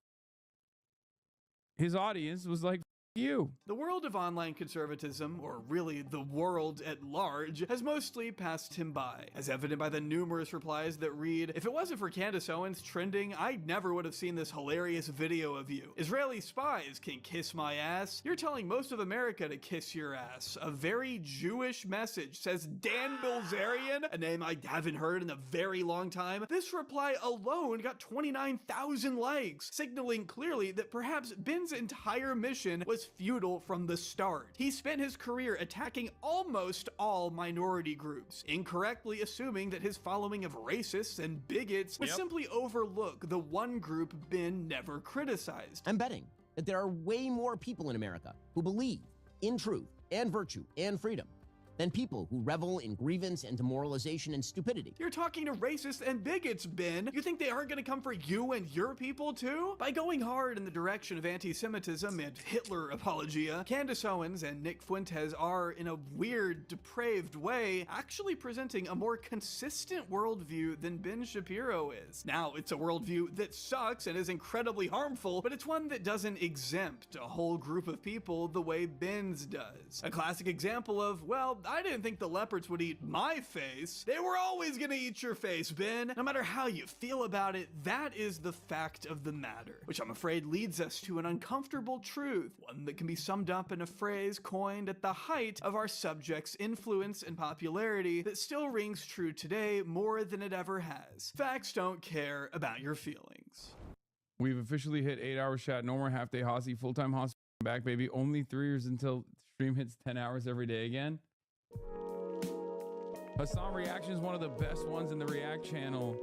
E: his audience was like, you.
P: The world of online conservatism, or really the world at large, has mostly passed him by, as evident by the numerous replies that read, "If it wasn't for Candace Owens trending, I never would have seen this hilarious video of you. Israeli spies can kiss my ass. You're telling most of America to kiss your ass. A very Jewish message," says Dan Bilzerian, a name I haven't heard in a very long time. This reply alone got 29,000 likes, signaling clearly that perhaps Ben's entire mission was futile from the start. He spent his career attacking almost all minority groups, incorrectly assuming that his following of racists and bigots would simply overlook the one group Ben never criticized.
C: I'm betting that there are way more people in America who believe in truth and virtue and freedom than people who revel in grievance and demoralization and stupidity.
P: You're talking to racists and bigots, Ben. You think they aren't going to come for you and your people too? By going hard in the direction of anti-Semitism and Hitler apologia, Candace Owens and Nick Fuentes are, in a weird, depraved way, actually presenting a more consistent worldview than Ben Shapiro is. Now, it's a worldview that sucks and is incredibly harmful, but it's one that doesn't exempt a whole group of people the way Ben's does. A classic example of, well, I didn't think the leopards would eat my face. They were always gonna eat your face, Ben. No matter how you feel about it, that is the fact of the matter, which I'm afraid leads us to an uncomfortable truth, one that can be summed up in a phrase coined at the height of our subject's influence and popularity that still rings true today more than it ever has. Facts don't care about your feelings.
E: We've officially hit 8 hours chat. No more half day Hossie. Full time Hossie back, baby. Only 3 years until stream hits 10 hours every day again. Hassan Reaction is one of the best ones in the React channel.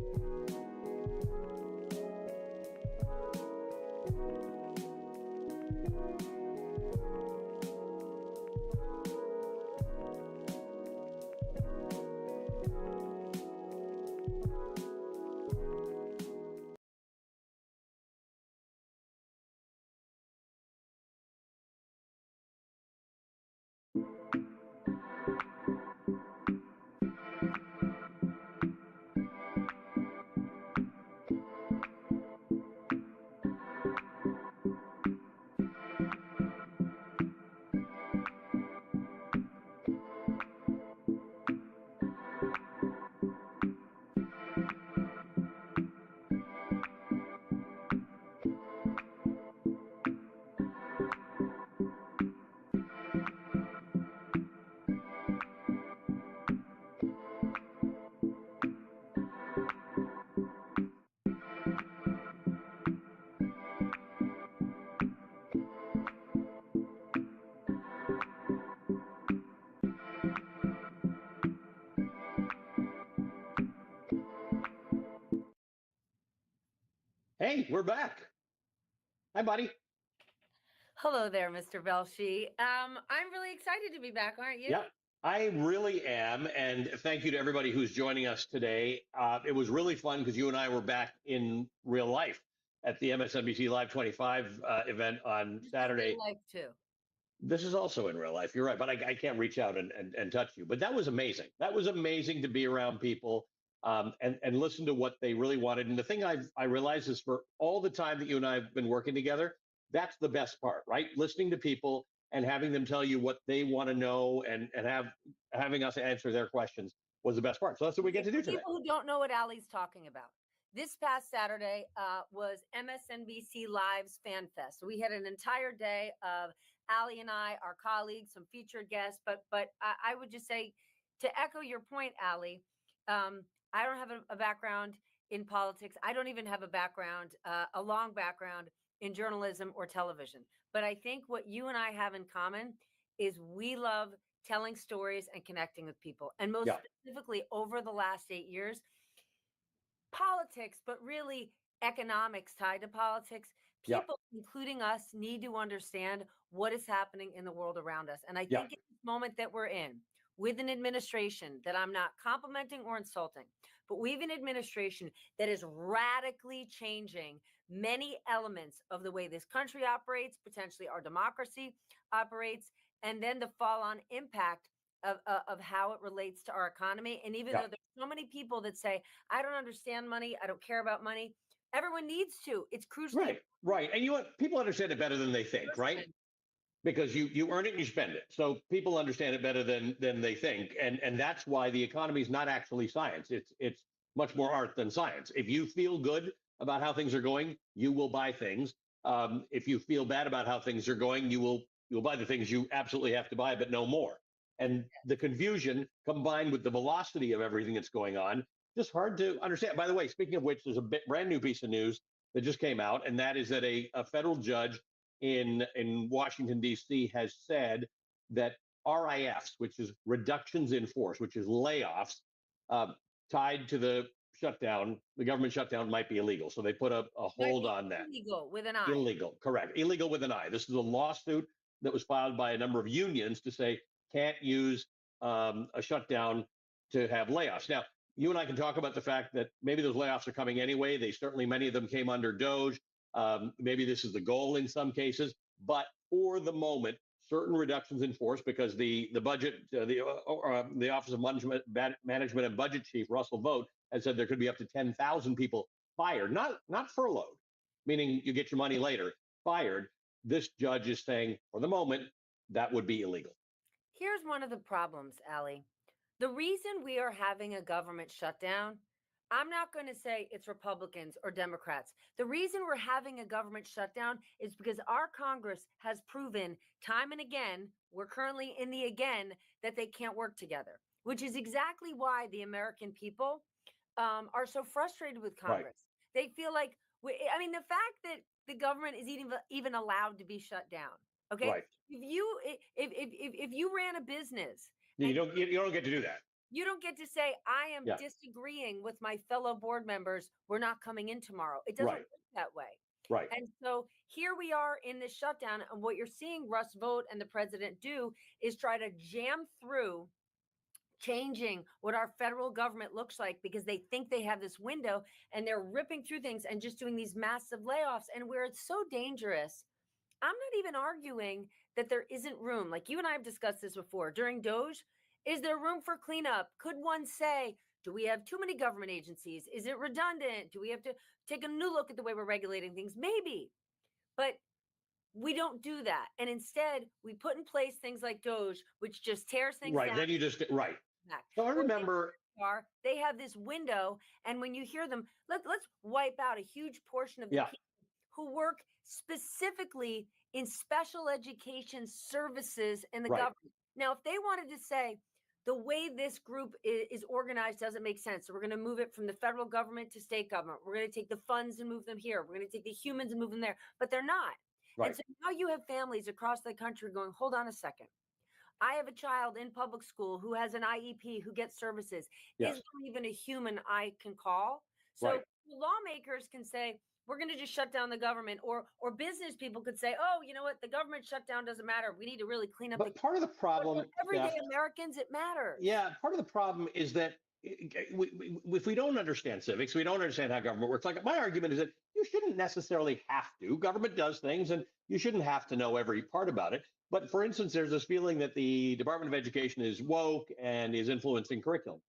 M: Hey, we're back. Hi, buddy.
O: Hello there, Mr. Belshi. I'm really excited to be back, aren't you?
M: Yeah, I really am. And thank you to everybody who's joining us today. It was really fun because you and I were back in real life at the MSNBC Live 25 event on Saturday.
O: Life too.
M: This is also in real life. You're right, but I can't reach out and touch you. But that was amazing. That was amazing to be around people and listen to what they really wanted. And the thing I realized is for all the time that you and I have been working together, that's the best part, right? Listening to people and having them tell you what they want to know and having us answer their questions was the best part. So that's what we get to do today.
O: People who don't know what Ali's talking about. This past Saturday was MSNBC Live's Fan Fest. We had an entire day of Ali and I, our colleagues, some featured guests. But I would just say, to echo your point, Ali, I don't have a background in politics. I don't even have a long background in journalism or television. But I think what you and I have in common is we love telling stories and connecting with people. And most specifically, over the last 8 years, politics, but really economics tied to politics. People, including us, need to understand what is happening in the world around us. And I think in this moment that we're in, with an administration that I'm not complimenting or insulting, but we have an administration that is radically changing many elements of the way this country operates, potentially our democracy operates, and then the fall-on impact of how it relates to our economy. And even though there's so many people that say, I don't understand money, I don't care about money, everyone needs to. It's crucial.
M: Right. And you know what? People understand it better than they think, right? Because you earn it and you spend it. So people understand it better than they think. And that's why the economy is not actually science. It's much more art than science. If you feel good about how things are going, you will buy things. If you feel bad about how things are going, you'll buy the things you absolutely have to buy, but no more. And the confusion combined with the velocity of everything that's going on, just hard to understand. By the way, speaking of which, there's a brand new piece of news that just came out, and that is that a federal judge in Washington, D.C. has said that RIFs, which is reductions in force, which is layoffs, tied to the shutdown, the government shutdown, might be illegal. So they put a hold on that.
O: Illegal with an I.
M: Illegal, correct. Illegal with an I. This is a lawsuit that was filed by a number of unions to say can't use a shutdown to have layoffs. Now, you and I can talk about the fact that maybe those layoffs are coming anyway. Many of them came under Doge. Maybe this is the goal in some cases, but for the moment, certain reductions in force because the budget, the Office of Management and Budget Chief Russell Vogt has said there could be up to 10,000 people fired, not furloughed, meaning you get your money later, fired. This judge is saying for the moment that would be illegal.
O: Here's one of the problems, Allie. The reason we are having a government shutdown, I'm not going to say it's Republicans or Democrats. The reason we're having a government shutdown is because our Congress has proven time and again, we're currently in the again, that they can't work together, which is exactly why the American people are so frustrated with Congress. They feel like, I mean, the fact that the government is even allowed to be shut down. Okay,
M: Right.
O: If you ran a business,
M: You don't get to do that.
O: you don't get to say, I am
M: Yeah.
O: disagreeing with my fellow board members. We're not coming in tomorrow. It doesn't
M: Right.
O: work that way.
M: Right.
O: And so here we are in this shutdown. And what you're seeing Russ Vought and the president do is try to jam through changing what our federal government looks like because they think they have this window and they're ripping through things and just doing these massive layoffs. And where it's so dangerous, I'm not even arguing that there isn't room. Like you and I have discussed this before. During Doge, is there room for cleanup? Could one say, do we have too many government agencies? Is it redundant? Do we have to take a new look at the way we're regulating things? Maybe. But we don't do that. And instead, we put in place things like Doge, which just tears things
M: Right.
O: down.
M: Then you just right.
O: Back.
M: So I remember
O: They have this window, and when you hear them, let's wipe out a huge portion of the people who work specifically in special education services in the government. Now, if they wanted to say the way this group is organized doesn't make sense, so we're going to move it from the federal government to state government. We're going to take the funds and move them here. We're going to take the humans and move them there, but they're not.
M: Right.
O: And so now you have families across the country going, hold on a second. I have a child in public school who has an IEP who gets services.
M: Yes.
O: Is there even a human I can call? So lawmakers can say, we're going to just shut down the government, or business people could say, oh, you know what? The government shutdown doesn't matter. We need to really clean up.
M: But part of the problem,
O: for everyday Americans, it matters.
M: Yeah, part of the problem is that if we don't understand civics, we don't understand how government works. Like my argument is that you shouldn't necessarily have to. Government does things, and you shouldn't have to know every part about it. But for instance, there's this feeling that the Department of Education is woke and is influencing curriculum.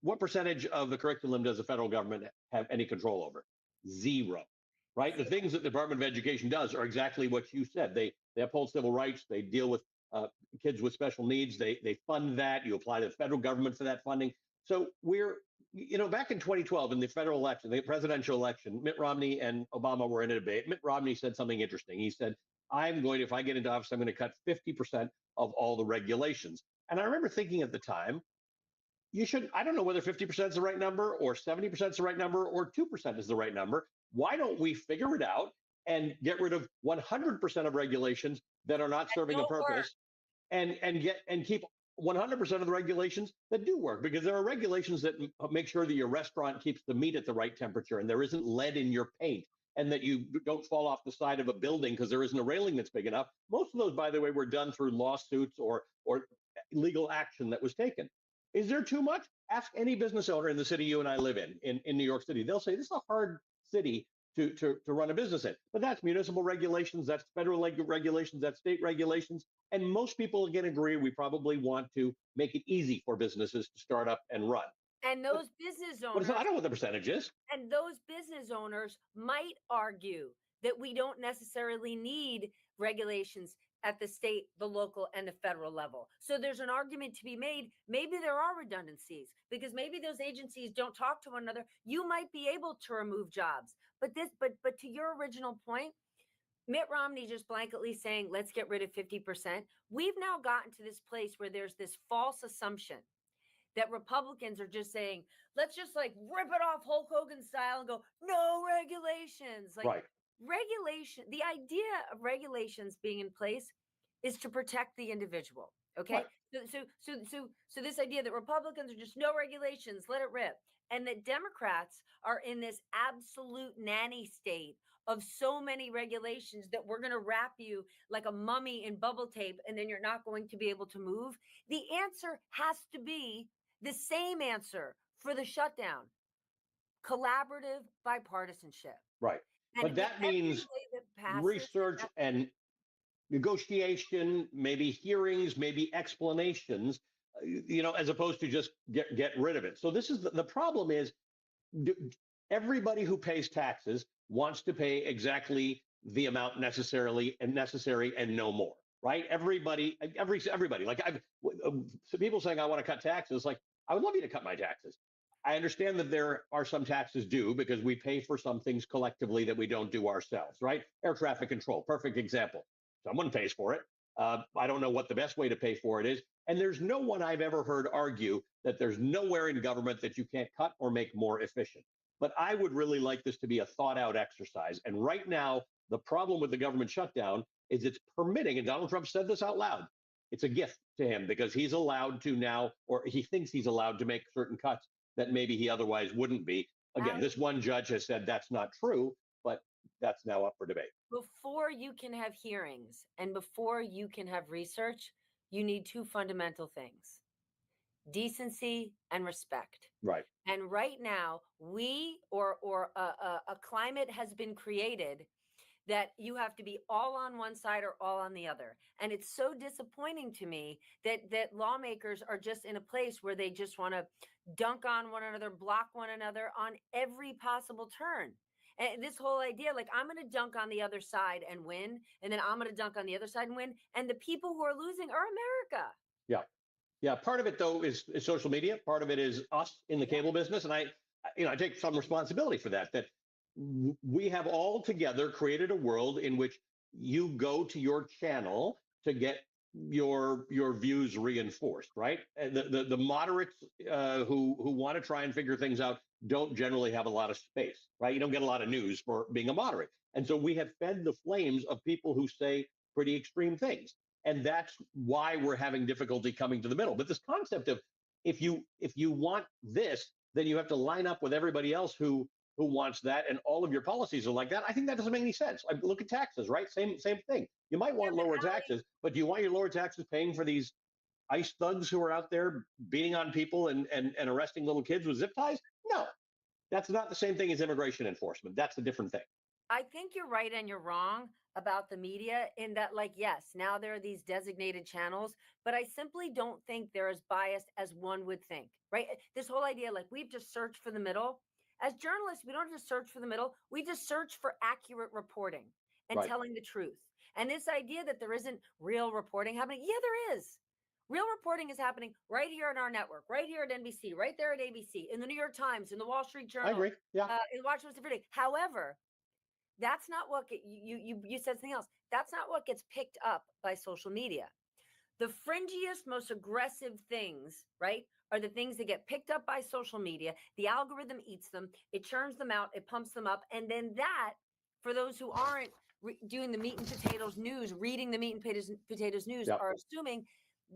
M: What percentage of the curriculum does the federal government have any control over? Zero, right? The things that the Department of Education does are exactly what you said. They uphold civil rights. They deal with kids with special needs. They fund that. You apply to the federal government for that funding. So we're, back in 2012 in the federal election, the presidential election, Mitt Romney and Obama were in a debate. Mitt Romney said something interesting. He said, if I get into office, I'm going to cut 50% of all the regulations. And I remember thinking at the time, I don't know whether 50% is the right number or 70% is the right number or 2% is the right number. Why don't we figure it out and get rid of 100% of regulations that are not serving a purpose and keep 100% of the regulations that do work? Because there are regulations that make sure that your restaurant keeps the meat at the right temperature and there isn't lead in your paint and that you don't fall off the side of a building because there isn't a railing that's big enough. Most of those, by the way, were done through lawsuits or legal action that was taken. Is there too much? Ask any business owner in the city you and I live in New York City. They'll say this is a hard city to run a business in. But that's municipal regulations, that's federal regulations, that's state regulations. And most people, again, agree we probably want to make it easy for businesses to start up and run.
O: And those business owners,
M: I don't know what the percentage is.
O: And those business owners might argue that we don't necessarily need regulations at the state, the local, and the federal level. So there's an argument to be made. Maybe there are redundancies because maybe those agencies don't talk to one another. You might be able to remove jobs. But to your original point, Mitt Romney just blanketly saying, let's get rid of 50%. We've now gotten to this place where there's this false assumption that Republicans are just saying, let's just like rip it off Hulk Hogan style and go, no regulations. Like regulation, the idea of regulations being in place is to protect the individual. Okay. Right. So this idea that Republicans are just no regulations, let it rip. And that Democrats are in this absolute nanny state of so many regulations that we're going to wrap you like a mummy in bubble tape and then you're not going to be able to move. The answer has to be the same answer for the shutdown: collaborative bipartisanship.
M: Right. And but that means research and negotiation, maybe hearings, maybe explanations, as opposed to just get rid of it. So this is the problem is everybody who pays taxes wants to pay exactly the amount necessary and no more. right? Everybody. Like so people saying I want to cut taxes. Like I would love you to cut my taxes. I understand that there are some taxes due because we pay for some things collectively that we don't do ourselves, right? Air traffic control, perfect example. Someone pays for it. I don't know what the best way to pay for it is. And there's no one I've ever heard argue that there's nowhere in government that you can't cut or make more efficient. But I would really like this to be a thought out exercise. And right now, the problem with the government shutdown is it's permitting, and Donald Trump said this out loud, it's a gift to him because he's allowed to now, or he thinks he's allowed to make certain cuts that maybe he otherwise wouldn't be. Again, this one judge has said that's not true, but that's now up for debate.
O: Before you can have hearings and before you can have research, you need two fundamental things: decency and respect.
M: Right.
O: And right now, a climate has been created that you have to be all on one side or all on the other. And it's so disappointing to me that lawmakers are just in a place where they just want to dunk on one another, block one another on every possible turn. And this whole idea, like, I'm going to dunk on the other side and win, and then I'm going to dunk on the other side and win. And the people who are losing are America.
M: Yeah. Yeah. Part of it, though, is social media. Part of it is us in the cable business. And I take some responsibility for that we have all together created a world in which you go to your channel to get your views reinforced, right? The moderates who want to try and figure things out don't generally have a lot of space, right? You don't get a lot of news for being a moderate. And so we have fed the flames of people who say pretty extreme things. And that's why we're having difficulty coming to the middle. But this concept of if you want this, then you have to line up with everybody else who wants that, and all of your policies are like that. I think that doesn't make any sense. Look at taxes, right? Same thing. You might want lower taxes, but do you want your lower taxes paying for these ICE thugs who are out there beating on people and arresting little kids with zip ties? No, that's not the same thing as immigration enforcement. That's a different thing.
O: I think you're right and you're wrong about the media in that, like, yes, now there are these designated channels, but I simply don't think they're as biased as one would think, right? This whole idea, like, we've just searched for the middle. As journalists, we don't just search for the middle. We just search for accurate reporting and telling the truth. And this idea that there isn't real reporting happening, yeah, there is. Real reporting is happening right here on our network, right here at NBC, right there at ABC, in the New York Times, in the Wall Street Journal.
M: I agree. Yeah.
O: In Washington Post every day. However, that's not what you said something else. That's not what gets picked up by social media. The fringiest, most aggressive things, right, are the things that get picked up by social media. The algorithm eats them, it churns them out, it pumps them up. And then that, for those who aren't doing the meat and potatoes news, reading the meat and potatoes news, are assuming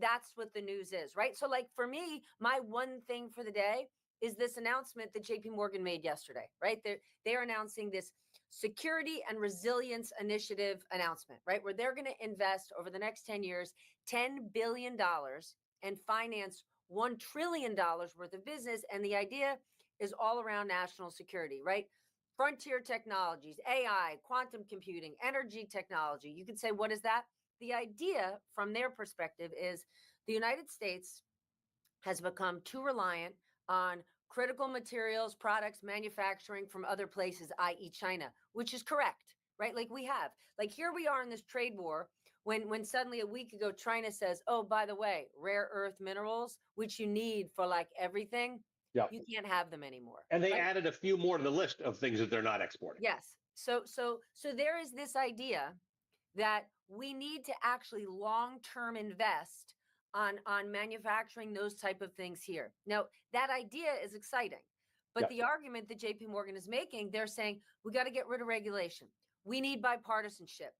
O: that's what the news is, right? So, like, for me, my one thing for the day is this announcement that JP Morgan made yesterday, right? They're announcing this Security and Resilience Initiative announcement, right? Where they're going to invest over the next 10 years, $10 billion and finance $1 trillion worth of business. And the idea is all around national security, right? Frontier technologies, AI, quantum computing, energy technology. You could say, what is that? The idea from their perspective is the United States has become too reliant on critical materials, products, manufacturing from other places, i.e. China, which is correct, right? Like we have, like here we are in this trade war when suddenly a week ago, China says, oh, by the way, rare earth minerals, which you need for like everything, you can't have them anymore.
M: And they added a few more to the list of things that they're not exporting.
O: Yes. So there is this idea that we need to actually long-term invest on manufacturing those type of things here. Now, that idea is exciting, but the argument that JP Morgan is making, they're saying, we got to get rid of regulation. We need bipartisanship.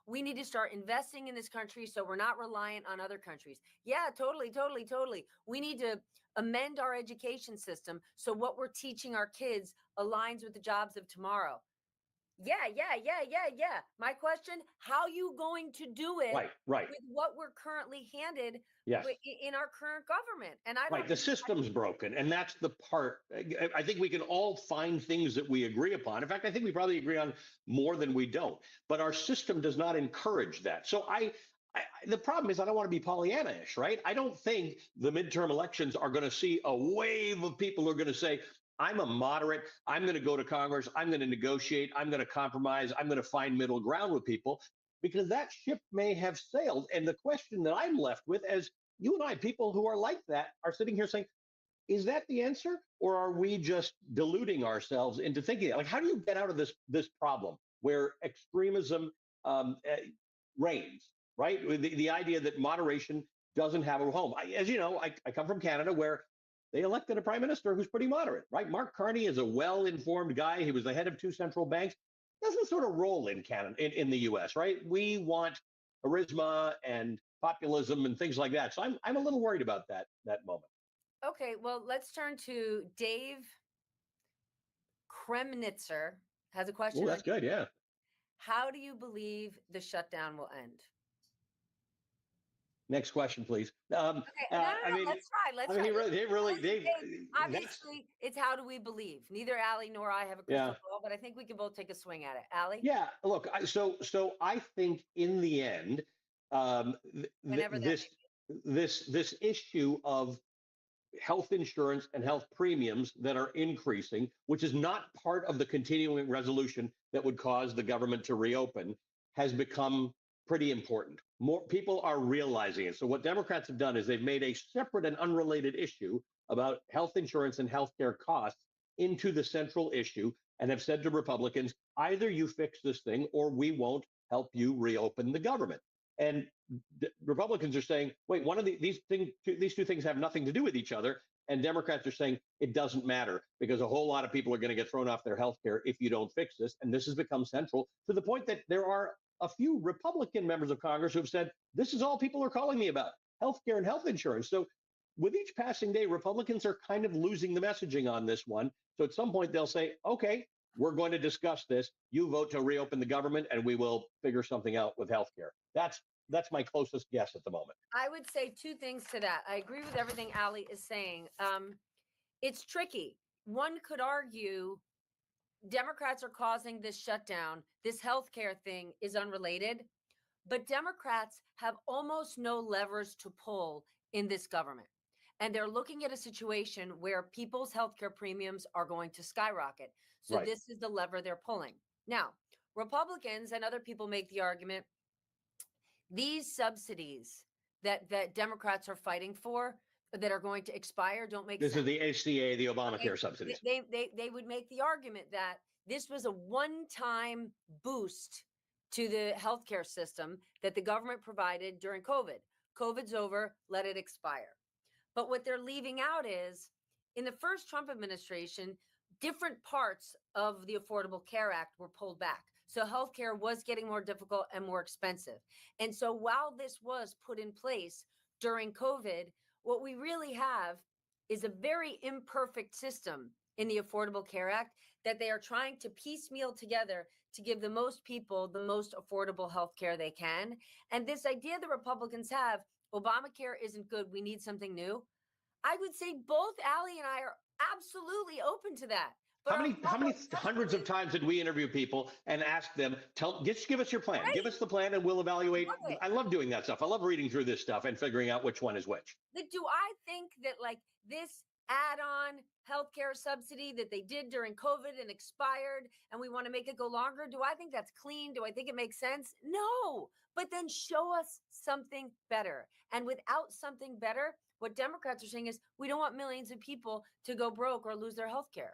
O: We need to start investing in this country so we're not reliant on other countries. Yeah, totally. We need to amend our education system so what we're teaching our kids aligns with the jobs of tomorrow. Yeah. My question, how are you going to do it
M: right.
O: with what we're currently handed in our current government? And I don't
M: the system's broken. And that's the part. I think we can all find things that we agree upon. In fact, I think we probably agree on more than we don't. But our system does not encourage that. So the problem is I don't want to be Pollyanna-ish, right? I don't think the midterm elections are going to see a wave of people who are going to say, I'm a moderate. I'm going to go to Congress. I'm going to negotiate. I'm going to compromise. I'm going to find middle ground with people. because that ship may have sailed. And the question that I'm left with, as you and I, people who are like that, are sitting here saying, is that the answer, or are we just deluding ourselves into thinking that? Like, how do you get out of this problem where extremism reigns, right? The idea that moderation doesn't have a home. As you know, I come from Canada, where they elected a prime minister who's pretty moderate, right? Mark Carney is a well-informed guy. He was the head of 2 central banks. Doesn't sort of roll in Canada, in the U.S., right? We want charisma and populism and things like that. So I'm a little worried about that moment.
O: Okay, well, let's turn to Dave Kremnitzer. Has a question.
M: Oh, that's good. Yeah.
O: How do you believe the shutdown will end?
M: Next question, please.
O: Okay, no,
M: I mean,
O: let's try. Let's
M: I mean,
O: try. Obviously, it's how do we believe? Neither Allie nor I have a crystal ball, but I think we can both take a swing at it. Allie?
M: Yeah. Look, so I think in the end, this issue of health insurance and health premiums that are increasing, which is not part of the continuing resolution that would cause the government to reopen, has become pretty important. More people are realizing it. So what Democrats have done is they've made a separate and unrelated issue about health insurance and healthcare costs into the central issue, and have said to Republicans, either you fix this thing or we won't help you reopen the government. And Republicans are saying, wait, these two things have nothing to do with each other. And Democrats are saying it doesn't matter because a whole lot of people are going to get thrown off their health care if you don't fix this. And this has become central to the point that there are a few Republican members of Congress who have said, this is all people are calling me about, health care and health insurance. So with each passing day, Republicans are kind of losing the messaging on this one. So at some point they'll say, okay, we're going to discuss this. You vote to reopen the government and we will figure something out with health care. That's my closest guess at the moment.
O: I would say 2 things to that. I agree with everything Allie is saying. It's tricky. One could argue Democrats are causing this shutdown. This healthcare thing is unrelated, but Democrats have almost no levers to pull in this government. And they're looking at a situation where people's healthcare premiums are going to skyrocket. So This is the lever they're pulling. Now, Republicans and other people make the argument, these subsidies that Democrats are fighting for that are going to expire don't make sense.
M: This is the ACA, the Obamacare subsidies.
O: They would make the argument that this was a one-time boost to the healthcare system that the government provided during COVID. COVID's over, let it expire. But what they're leaving out is, in the first Trump administration, different parts of the Affordable Care Act were pulled back. So healthcare was getting more difficult and more expensive. And so while this was put in place during COVID, what we really have is a very imperfect system in the Affordable Care Act that they are trying to piecemeal together to give the most people the most affordable health care they can. And this idea the Republicans have, Obamacare isn't good, we need something new. I would say both Allie and I are absolutely open to that.
M: But how many hundreds of times did we interview people and ask them, just give us your plan, give us the plan and we'll evaluate. I love doing that stuff. I love reading through this stuff and figuring out which one is which.
O: Do I think that like this add-on healthcare subsidy that they did during COVID and expired and we want to make it go longer, do I think that's clean? Do I think it makes sense? No, but then show us something better. And without something better, what Democrats are saying is we don't want millions of people to go broke or lose their health care.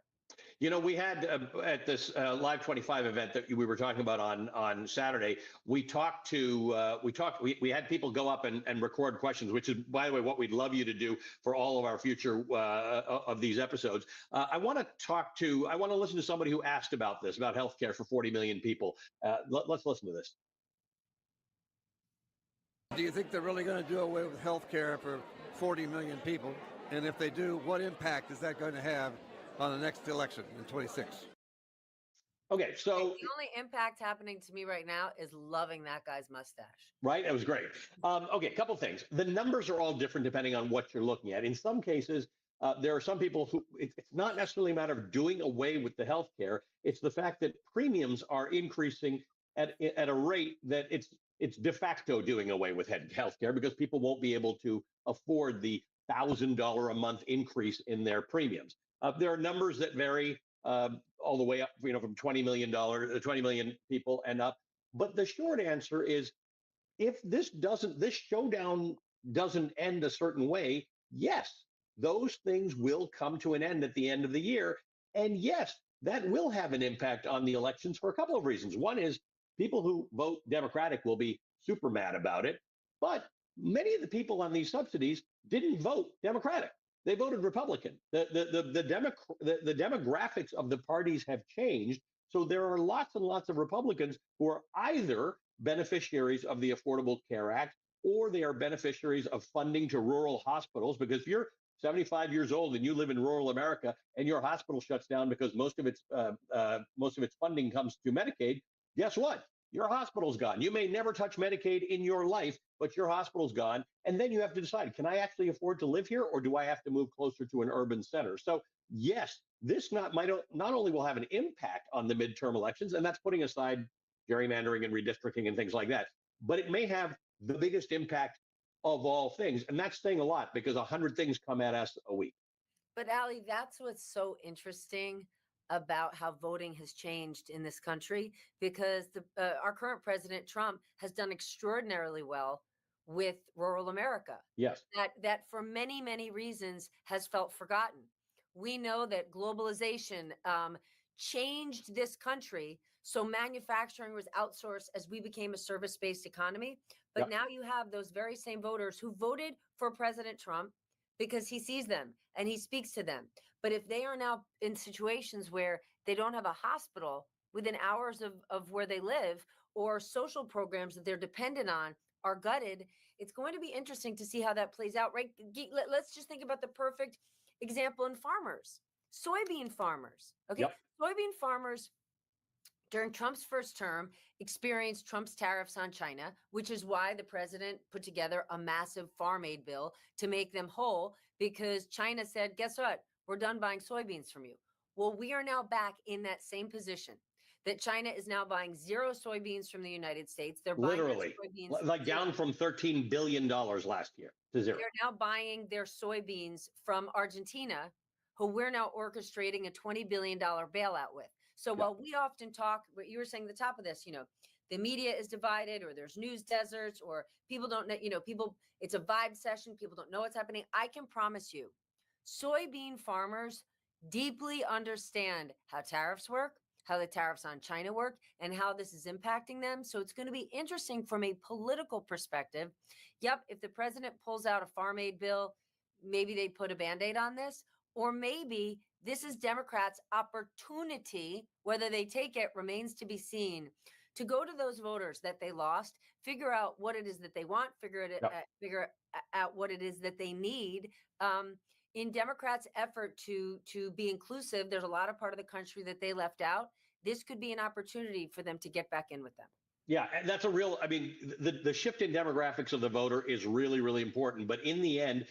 M: You know, we had at this Live 25 event that we were talking about on Saturday, we had people go up and record questions, which is, by the way, what we'd love you to do for all of our future of these episodes. I want to listen to somebody who asked about this, about healthcare for 40 million people. Let's listen to this.
H: Do you think they're really going to do away with healthcare for 40 million people? And if they do, what impact is that going to have on the next election in 26?
M: Okay, so
O: the only impact happening to me right now is loving that guy's mustache.
M: Right, that was great. Okay, a couple things. The numbers are all different depending on what you're looking at. In some cases, there are some people who it's not necessarily a matter of doing away with the health care. It's the fact that premiums are increasing at a rate that it's de facto doing away with health care because people won't be able to afford the $1,000 a month increase in their premiums. There are numbers that vary all the way up, from $20 million, 20 million people and up. But the short answer is, if this showdown doesn't end a certain way, yes, those things will come to an end at the end of the year. And yes, that will have an impact on the elections for a couple of reasons. One is people who vote Democratic will be super mad about it. But many of the people on these subsidies didn't vote Democratic. They voted Republican. The demographics of the parties have changed. So there are lots and lots of Republicans who are either beneficiaries of the Affordable Care Act, or they are beneficiaries of funding to rural hospitals. Because if you're 75 years old and you live in rural America and your hospital shuts down because most of its funding comes to Medicaid, guess what? Your hospital's gone. You may never touch Medicaid in your life, but your hospital's gone. And then you have to decide, can I actually afford to live here, or do I have to move closer to an urban center? So yes, this not only will have an impact on the midterm elections, and that's putting aside gerrymandering and redistricting and things like that, but it may have the biggest impact of all things. And that's saying a lot, because 100 things come at us a week.
O: But Ali, that's what's so interesting about how voting has changed in this country, because our current president Trump has done extraordinarily well with rural America.
M: Yes.
O: That for many reasons has felt forgotten. We know that globalization changed this country, so manufacturing was outsourced as we became a service-based economy. But now you have those very same voters who voted for President Trump because he sees them and he speaks to them. But if they are now in situations where they don't have a hospital within hours of where they live, or social programs that they're dependent on are gutted, it's going to be interesting to see how that plays out, right? Let's just think about the perfect example in farmers, soybean farmers. Okay.
M: Yep.
O: Soybean farmers during Trump's first term experienced Trump's tariffs on China, which is why the president put together a massive farm aid bill to make them whole, because China said, guess what? We're done buying soybeans from you. Well, we are now back in that same position, that China is now buying zero soybeans from the United States. They're
M: literally
O: buying soybeans,
M: like down from $13 billion last year to zero.
O: They're now buying their soybeans from Argentina, who we're now orchestrating a $20 billion bailout with. So while we often talk, what you were saying at the top of this, the media is divided, or there's news deserts, or people don't know, it's a vibe session. People don't know what's happening. I can promise you, soybean farmers deeply understand how tariffs work, how the tariffs on China work, and how this is impacting them. So it's going to be interesting from a political perspective. Yep, if the president pulls out a farm aid bill, maybe they put a Band-Aid on this, or maybe this is Democrats' opportunity. Whether they take it remains to be seen, to go to those voters that they lost, figure out what it is that they want, figure out what it is that they need. In Democrats' effort to be inclusive, there's a lot of part of the country that they left out. This could be an opportunity for them to get back in with them.
M: Yeah, and that's the shift in demographics of the voter is really, really important. But in the end,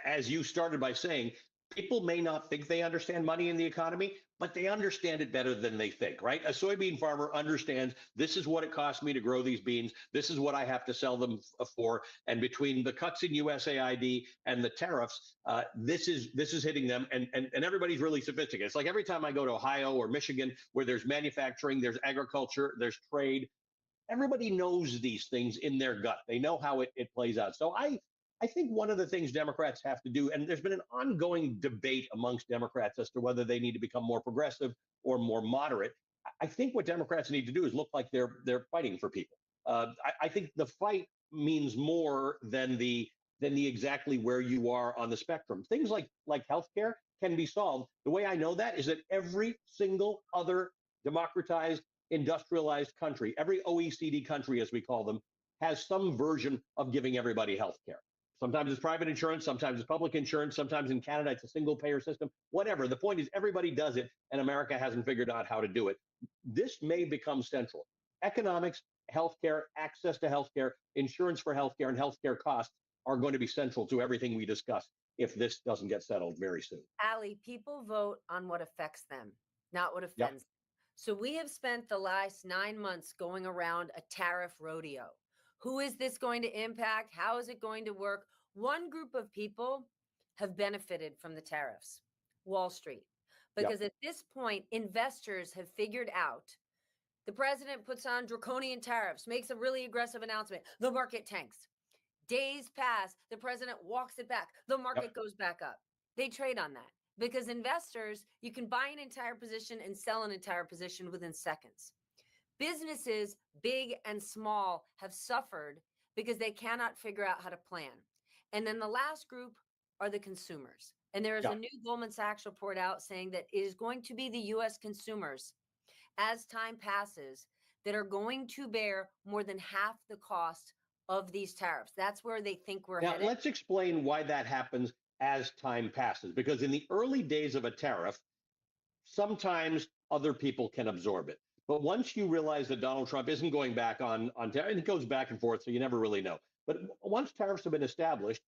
M: as you started by saying, people may not think they understand money in the economy, but they understand it better than they think, right? A soybean farmer understands, this is what it costs me to grow these beans. This is what I have to sell them for. And between the cuts in USAID and the tariffs, this is hitting them. And everybody's really sophisticated. It's like every time I go to Ohio or Michigan, where there's manufacturing, there's agriculture, there's trade, everybody knows these things in their gut. They know how it plays out. So I think one of the things Democrats have to do, and there's been an ongoing debate amongst Democrats as to whether they need to become more progressive or more moderate. I think what Democrats need to do is look like they're fighting for people. I think the fight means more than the exactly where you are on the spectrum. Things like healthcare can be solved. The way I know that is that every single other democratized, industrialized country, every OECD country, as we call them, has some version of giving everybody healthcare. Sometimes it's private insurance, sometimes it's public insurance, sometimes in Canada it's a single payer system, whatever. The point is everybody does it, and America hasn't figured out how to do it. This may become central. Economics, healthcare, access to healthcare, insurance for healthcare, and healthcare costs are going to be central to everything we discuss if this doesn't get settled very soon.
O: Ali, people vote on what affects them, not what offends them. So we have spent the last 9 months going around a tariff rodeo. Who is this going to impact? How is it going to work? One group of people have benefited from the tariffs, Wall Street, because at this point, investors have figured out The president puts on draconian tariffs, makes a really aggressive announcement. The market tanks. Days pass. The president walks it back. The market goes back up. They trade on that because investors, you can buy an entire position and sell an entire position within seconds. Businesses, big and small, have suffered because they cannot figure out how to plan. And then the last group are the consumers. And there is a new Goldman Sachs report out saying that it is going to be the U.S. consumers, as time passes, that are going to bear more than half the cost of these tariffs. That's where they think we're headed.
M: Now, let's explain why that happens as time passes, because in the early days of a tariff, sometimes other people can absorb it. But once you realize that Donald Trump isn't going back on tariff, and it goes back and forth, so you never really know. But once tariffs have been established,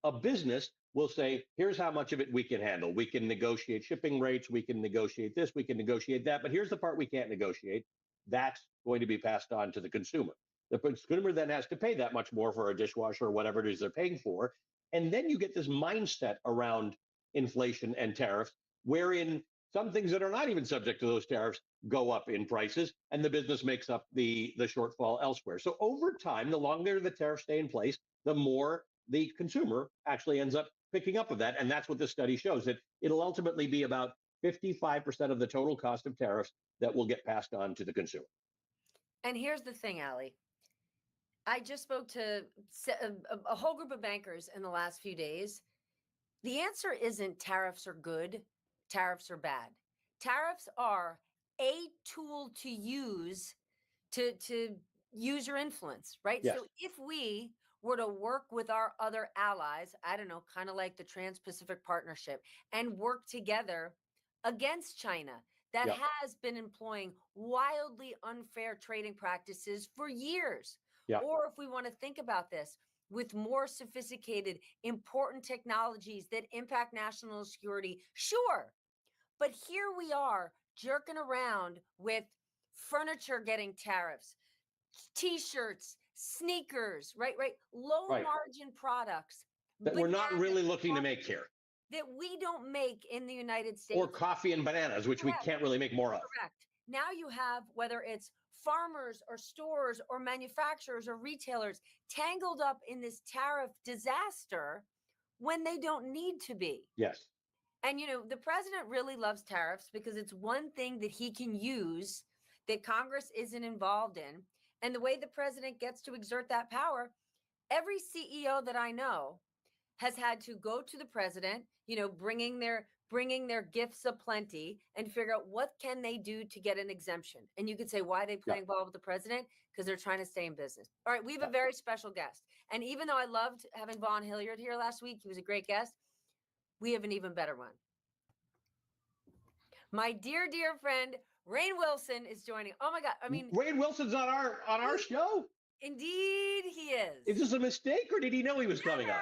M: a business will say, here's how much of it we can handle. We can negotiate shipping rates. We can negotiate this. We can negotiate that. But here's the part we can't negotiate. That's going to be passed on to the consumer. The consumer then has to pay that much more for a dishwasher or whatever it is they're paying for. And then you get this mindset around inflation and tariffs, wherein some things that are not even subject to those tariffs go up in prices, and the business makes up the shortfall elsewhere. So over time, the longer the tariffs stay in place, the more the consumer actually ends up picking up of that. And that's what this study shows, that it'll ultimately be about 55% of the total cost of tariffs that will get passed on to the consumer.
O: And here's the thing, Allie. I just spoke to a whole group of bankers in the last few days. The answer isn't tariffs are good, tariffs are bad. Tariffs are a tool to use to use your influence, right?
M: Yes.
O: So if we were to work with our other allies, I don't know, kind of like the Trans-Pacific Partnership, and work together against China that has been employing wildly unfair trading practices for years. Or if we want to think about this with more sophisticated, important technologies that impact national security, sure. But here we are jerking around with furniture getting tariffs, T-shirts, sneakers, right? Low margin products
M: that we're not really looking to make here.
O: That we don't make in the United States.
M: Or coffee and bananas, which we can't really make more of.
O: Correct. Now you have, whether it's farmers or stores or manufacturers or retailers, tangled up in this tariff disaster when they don't need to be.
M: Yes.
O: And, you know, the president really loves tariffs because it's one thing that he can use that Congress isn't involved in. And the way the president gets to exert that power, every CEO that I know has had to go to the president, you know, bringing their gifts aplenty and figure out what can they do to get an exemption. And you could say, why are they playing ball with the president? Because they're trying to stay in business. All right, we have a very special guest. And even though I loved having Vaughn Hilliard here last week, he was a great guest, we have an even better one. My dear, dear friend, Rainn Wilson is joining. Oh my God. I mean,
M: Rainn Wilson's on our show.
O: Indeed, he is.
M: Is this a mistake, or did he know he was coming on?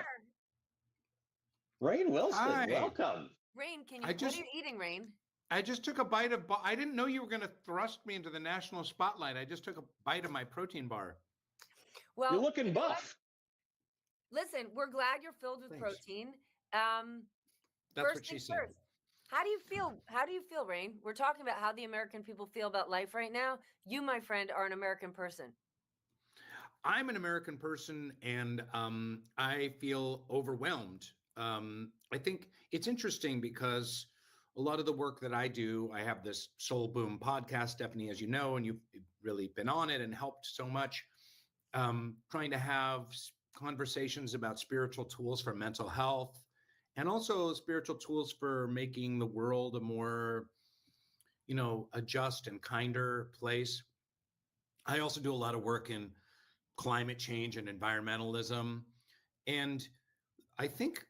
M: Rainn Wilson,
K: Hi.
M: welcome.
O: Rainn, what are you eating, Rainn?
K: I just took a bite of, I didn't know you were going to thrust me into the national spotlight. I just took a bite of my protein bar.
O: Well,
M: you're looking buff.
O: Listen, we're glad you're filled with protein.
K: That's
O: first
K: what she
O: things
K: said.
O: first. How do you feel? How do you feel, Rainn? We're talking about how the American people feel about life right now. You, my friend, are an American person.
K: I'm an American person, and I feel overwhelmed. I think it's interesting because a lot of the work that I do, I have this Soul Boom podcast, Stephanie, as you know, and you've really been on it and helped so much, trying to have conversations about spiritual tools for mental health and also spiritual tools for making the world a more, you know, a just and kinder place. I also do a lot of work in climate change and environmentalism. And I think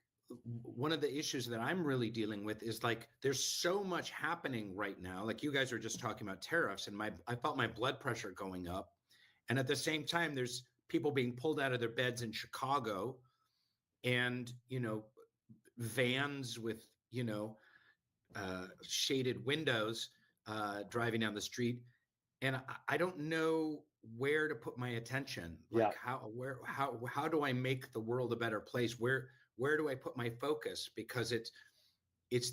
K: one of the issues that I'm really dealing with is like, there's so much happening right now. Like you guys were just talking about tariffs, and I felt my blood pressure going up. And at the same time, there's people being pulled out of their beds in Chicago, and, you know, vans with, you know, shaded windows driving down the street. And I don't know where to put my attention. Like how do I make the world a better place? Where do I put my focus? Because it's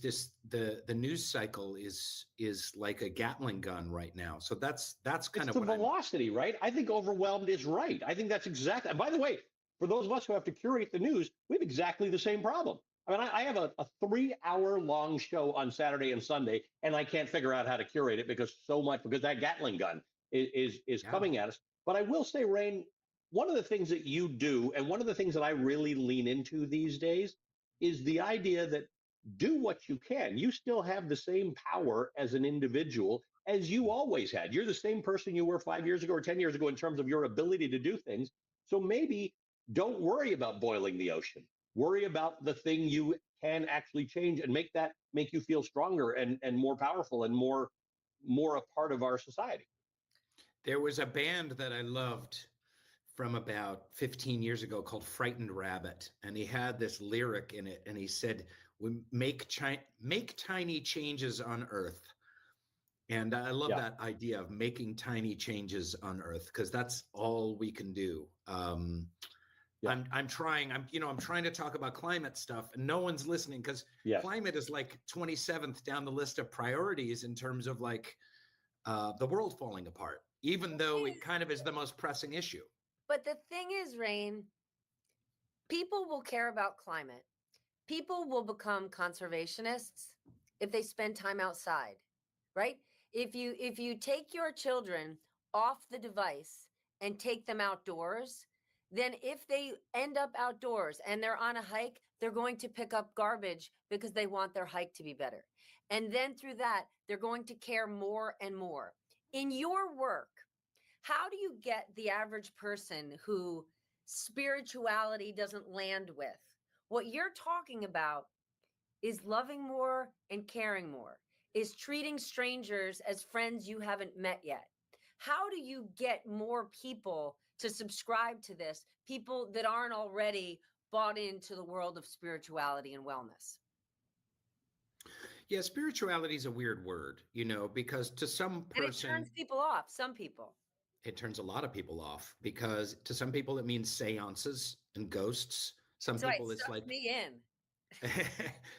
K: the news cycle is like a Gatling gun right now. So that's kind
M: It's
K: of
M: the velocity, right? I think overwhelmed is right. I think that's exactly. And by the way, for those of us who have to curate the news, we have exactly the same problem. I mean, I have a 3-hour long show on Saturday and Sunday, and I can't figure out how to curate it because that Gatling gun is coming at us. But I will say, Rain, one of the things that you do, and one of the things that I really lean into these days, is the idea that do what you can. You still have the same power as an individual as you always had. You're the same person you were 5 years ago or 10 years ago in terms of your ability to do things. So maybe don't worry about boiling the ocean. Worry about the thing you can actually change and make you feel stronger and more powerful and more a part of our society.
K: There was a band that I loved from about 15 years ago called Frightened Rabbit, and he had this lyric in it, and he said, "We make tiny changes on Earth." And I love that idea of making tiny changes on Earth, because that's all we can do. I'm trying to talk about climate stuff, and no one's listening because climate is like 27th down the list of priorities in terms of like the world falling apart, even though it kind of is the most pressing issue.
O: But the thing is, Rain, people will care about climate. People will become conservationists if they spend time outside, right? If you take your children off the device and take them outdoors, then if they end up outdoors and they're on a hike, they're going to pick up garbage because they want their hike to be better. And then through that, they're going to care more and more. In your work, how do you get the average person who spirituality doesn't land with? What you're talking about is loving more and caring more, is treating strangers as friends you haven't met yet. How do you get more people to subscribe to this, people that aren't already bought into the world of spirituality and wellness?
K: Yeah, spirituality is a weird word, because to some person...
O: And it turns people off, some people.
K: It turns a lot of people off, because to some people it means seances and ghosts. Some people it's like
O: me in.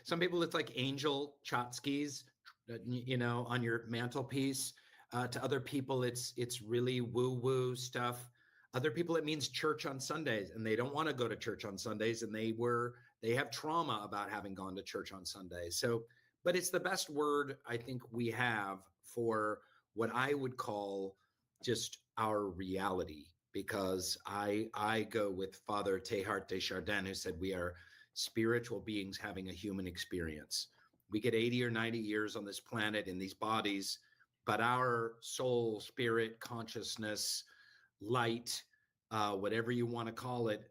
K: Some people it's like angel chotskis, on your mantelpiece. To other people it's really woo-woo stuff. Other people it means church on Sundays, and they don't want to go to church on Sundays, and they have trauma about having gone to church on Sundays. So, but it's the best word I think we have for what I would call just our reality, because I go with Father Teilhard de Chardin, who said we are spiritual beings having a human experience. We get 80 or 90 years on this planet in these bodies, but our soul, spirit, consciousness, light, whatever you want to call it,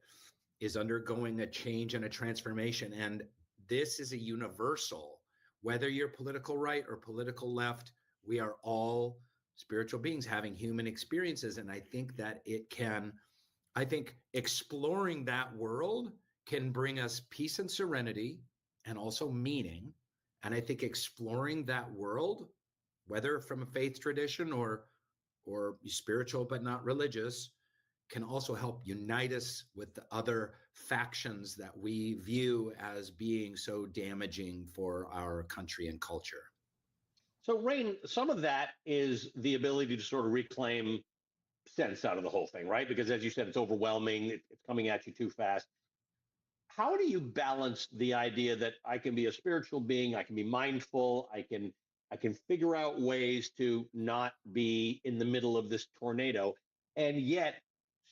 K: is undergoing a change and a transformation. And this is a universal, whether you're political right or political left, we are all spiritual beings having human experiences. And I think that exploring that world can bring us peace and serenity and also meaning. And I think exploring that world, whether from a faith tradition or spiritual but not religious, can also help unite us with the other factions that we view as being so damaging for our country and culture.
M: So, Rain, some of that is the ability to sort of reclaim sense out of the whole thing, right? Because as you said, it's overwhelming, it's coming at you too fast. How do you balance the idea that I can be a spiritual being, I can be mindful, I can figure out ways to not be in the middle of this tornado, and yet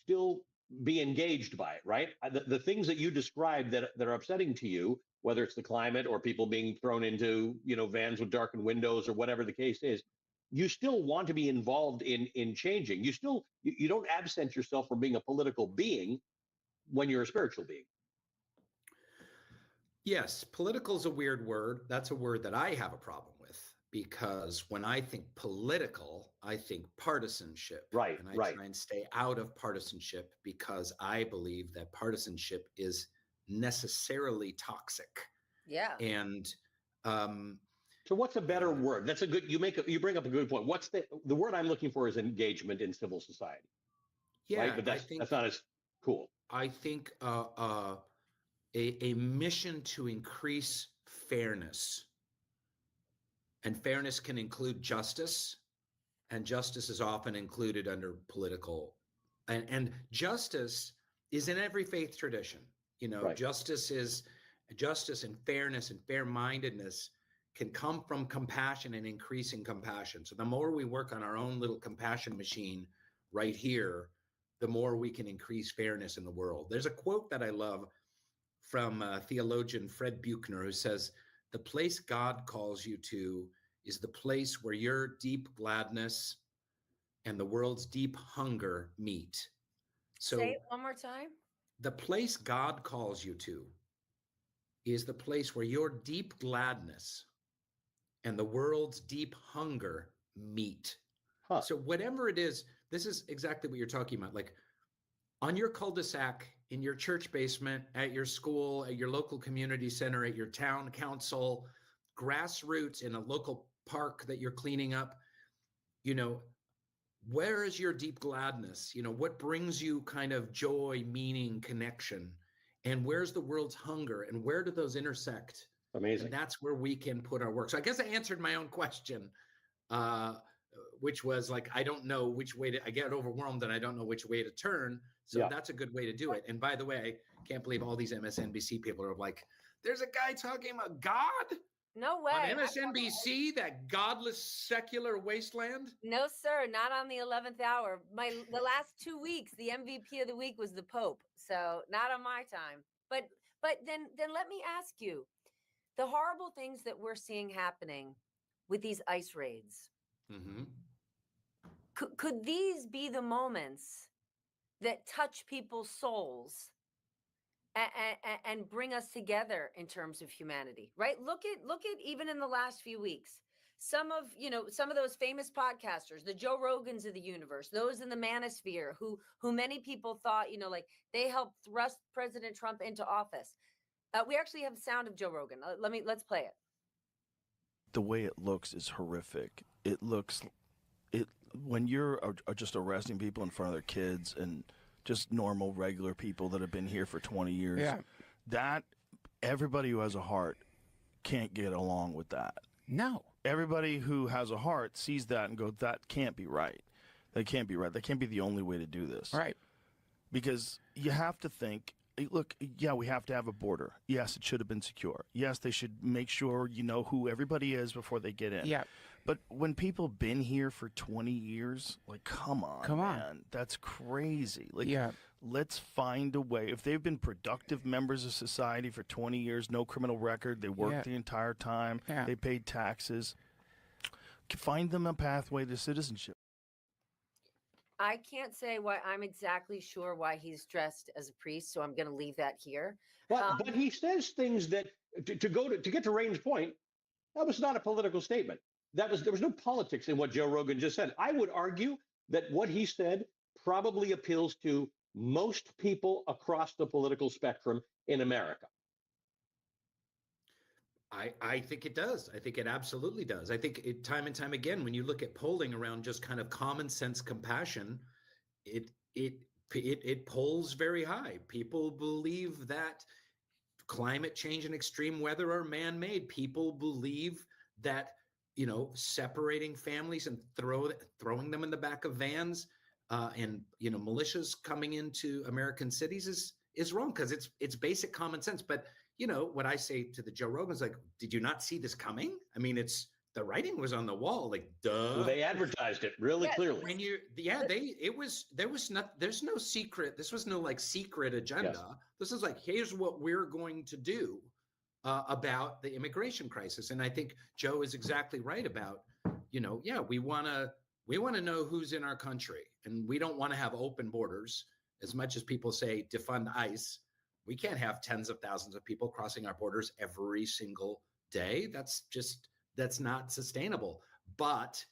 M: still be engaged by it, right? The things that you described that are upsetting to you, whether it's the climate or people being thrown into, vans with darkened windows or whatever the case is, you still want to be involved in changing. You don't absent yourself from being a political being when you're a spiritual being.
K: Yes, political is a weird word. That's a word that I have a problem with, because when I think political, I think partisanship.
M: Right,
K: and I try and stay out of partisanship, because I believe that partisanship is necessarily toxic.
O: Yeah.
K: And
M: so what's a better word? That's a good, you bring up a good point. What's the word I'm looking for is engagement in civil society.
K: Yeah,
M: right? But that's not as cool.
K: I think a mission to increase fairness. And fairness can include justice, and justice is often included under political. And justice is in every faith tradition. You know,
M: Right.
K: justice and fairness and fair-mindedness can come from compassion and increasing compassion. So the more we work on our own little compassion machine right here, the more we can increase fairness in the world. There's a quote that I love from theologian Fred Buechner, who says, "The place God calls you to is the place where your deep gladness and the world's deep hunger meet." So
O: Say it one more time.
K: the place God calls you to is the place where your deep gladness and the world's deep hunger meet.
M: Huh.
K: So whatever it is, this is exactly what you're talking about. Like on your cul-de-sac, in your church basement, at your school, at your local community center, at your town council, grassroots in a local park that you're cleaning up, you know, where is your deep gladness? You know, what brings you kind of joy, meaning, connection? And where's the world's hunger? And where do those intersect?
M: Amazing.
K: And that's where we can put our work. So I guess I answered my own question, which was like, I don't know which way to, I get overwhelmed and I don't know which way to turn. So
M: Yeah.
K: that's a good way to do it. And by the way, I can't believe all these MSNBC people are like, there's a guy talking about God
O: No way.
K: on MSNBC, that godless secular wasteland.
O: No, sir, not on the 11th hour. The last 2 weeks, the MVP of the week was the Pope. So not on my time. But then let me ask you, the horrible things that we're seeing happening with these ICE raids,
K: Mm-hmm.
O: could these be the moments that touch people's souls and bring us together in terms of humanity, right? Look at even in the last few weeks, some of those famous podcasters, the Joe Rogans of the universe, those in the manosphere who many people thought, like they helped thrust President Trump into office. We actually have sound of Joe Rogan. Let's play it.
Q: The way it looks is horrific. It when you're just arresting people in front of their kids and just normal, regular people that have been here for 20 years.
R: Yeah.
Q: That everybody who has a heart can't get along with that.
R: No.
Q: Everybody who has a heart sees that and goes, that can't be right. That can't be right. That can't be the only way to do this.
R: Right.
Q: Because you have to think, look, yeah, we have to have a border. Yes, it should have been secure. Yes, they should make sure you know who everybody is before they get in.
R: Yeah.
Q: But when people been here for 20 years, like, come on, man. That's crazy. Like,
R: yeah.
Q: Let's find a way. If they've been productive members of society for 20 years, no criminal record, they worked the entire time, they paid taxes, find them a pathway to citizenship.
O: I can't say why I'm exactly sure why he's dressed as a priest, so I'm going to leave that here.
M: But he says things that, to get to Rain's point, that was not a political statement. There was no politics in what Joe Rogan just said. I would argue that what he said probably appeals to most people across the political spectrum in America.
K: I think it does. I think it absolutely does. I think time and time again, when you look at polling around just kind of common sense compassion, it polls very high. People believe that climate change and extreme weather are man-made. People believe that separating families and throwing them in the back of vans and militias coming into American cities is wrong because it's basic common sense. But what I say to the Joe Rogans, like, did you not see this coming? I mean, the writing was on the wall, like, duh.
M: Well, they advertised it really clearly.
K: When there's no secret. This was no like secret agenda.
M: Yes.
K: This is like, here's what we're going to do about the immigration crisis. And I think Joe is exactly right about, we want to know who's in our country, and we don't want to have open borders. As much as people say defund ICE, we can't have tens of thousands of people crossing our borders every single day. That's not sustainable. But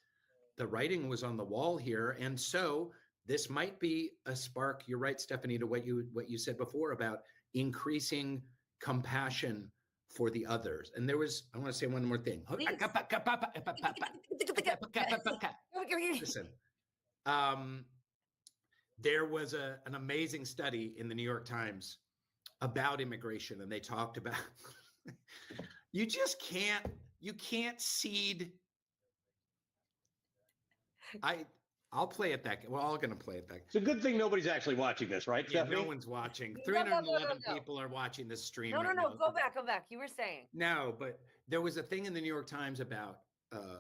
K: the writing was on the wall here. And so this might be a spark. You're right, Stephanie, to what you said before about increasing compassion for the others. And I want to say one more thing. Listen, there was an amazing study in the New York Times about immigration, and they talked about You just can't. You can't seed. I'll play it back. We're all going to play it back.
M: It's a good thing nobody's actually watching this, right,
K: Yeah,
M: Stephanie?
K: no one's watching.
O: No, no, no,
K: 311
O: no.
K: people are watching this stream.
O: No,
K: right
O: no, no.
K: now.
O: Go back. You were saying.
K: No, but there was a thing in the New York Times about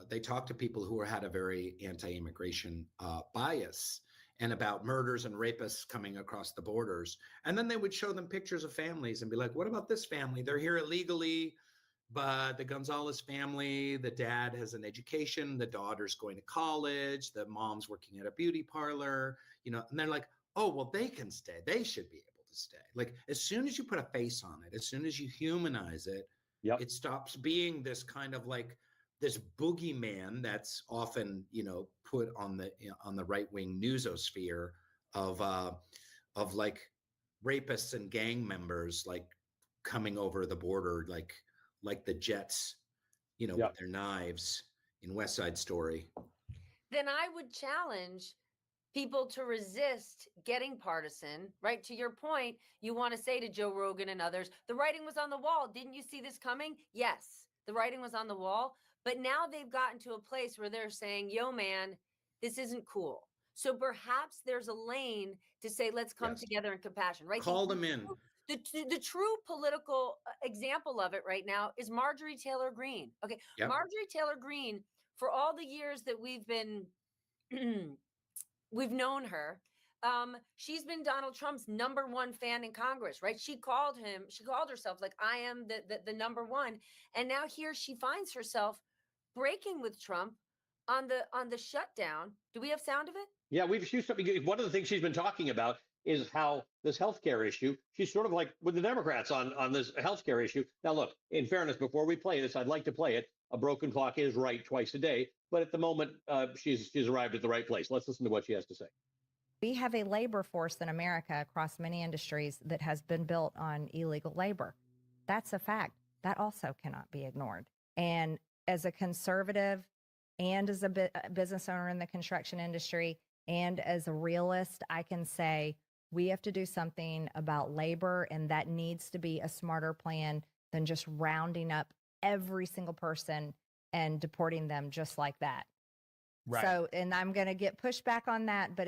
K: they talked to people who had a very anti-immigration bias and about murders and rapists coming across the borders. And then they would show them pictures of families and be like, what about this family? They're here illegally, but the Gonzalez family, the dad has an education, the daughter's going to college, the mom's working at a beauty parlor, and they're like, oh, well, they can stay. They should be able to stay. Like, as soon as you put a face on it, as soon as you humanize it, it stops being this kind of like this boogeyman that's often, put on the right-wing newsosphere of like rapists and gang members, like coming over the border, like the Jets, with their knives in West Side Story.
O: Then I would challenge people to resist getting partisan, right? To your point, you want to say to Joe Rogan and others, the writing was on the wall. Didn't you see this coming? Yes, the writing was on the wall. But now they've gotten to a place where they're saying, yo, man, this isn't cool. So perhaps there's a lane to say, let's come together in compassion, right?
K: Call them in.
O: The true political example of it right now is Marjorie Taylor Greene. Okay, Marjorie Taylor Greene, for all the years that we've been we've known her, she's been Donald Trump's #1 fan in Congress, right? She called herself like, I am the #1, and now here she finds herself breaking with Trump on the shutdown. Do we have sound of it?
M: Yeah, one of the things she's been talking about is how this healthcare issue, she's sort of like with the Democrats on this healthcare issue. Now, look, in fairness, before we play this, I'd like to play it. A broken clock is right twice a day, but at the moment, she's arrived at the right place. Let's listen to what she has to say.
R: We have a labor force in America across many industries that has been built on illegal labor. That's a fact. That also cannot be ignored. And as a conservative and as a business owner in the construction industry and as a realist, I can say we have to do something about labor, and that needs to be a smarter plan than just rounding up every single person and deporting them just like that. Right. So, and I'm going to get pushback on that, but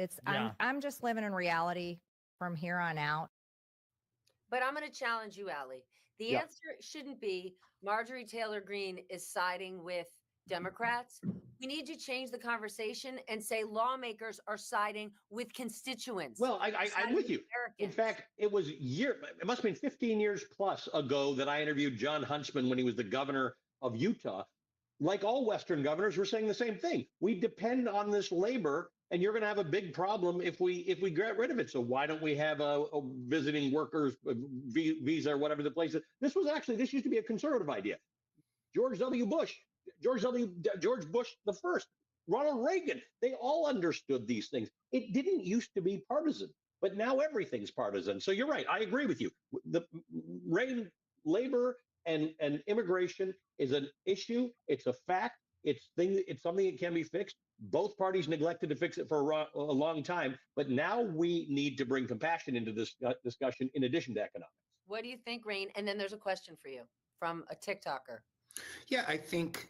R: I'm just living in reality from here on out.
O: But I'm going to challenge you, Allie. The answer shouldn't be Marjorie Taylor Greene is siding with Democrats. We need to change the conversation and say lawmakers are siding with constituents.
M: Well, I'm with you. In fact, it must have been 15 years plus ago that I interviewed John Huntsman when he was the governor of Utah. Like all Western governors, we're saying the same thing. We depend on this labor, and you're going to have a big problem if we get rid of it. So why don't we have a visiting workers visa or whatever the place is? This used to be a conservative idea. George Bush the first, Ronald Reagan, they all understood these things. It didn't used to be partisan, but now everything's partisan. So you're right. I agree with you. The labor and immigration is an issue. It's a fact. It's something that can be fixed. Both parties neglected to fix it for a long time, but now we need to bring compassion into this discussion in addition to economics.
O: What do you think, Rain? And then there's a question for you from a TikToker.
K: Yeah, I think,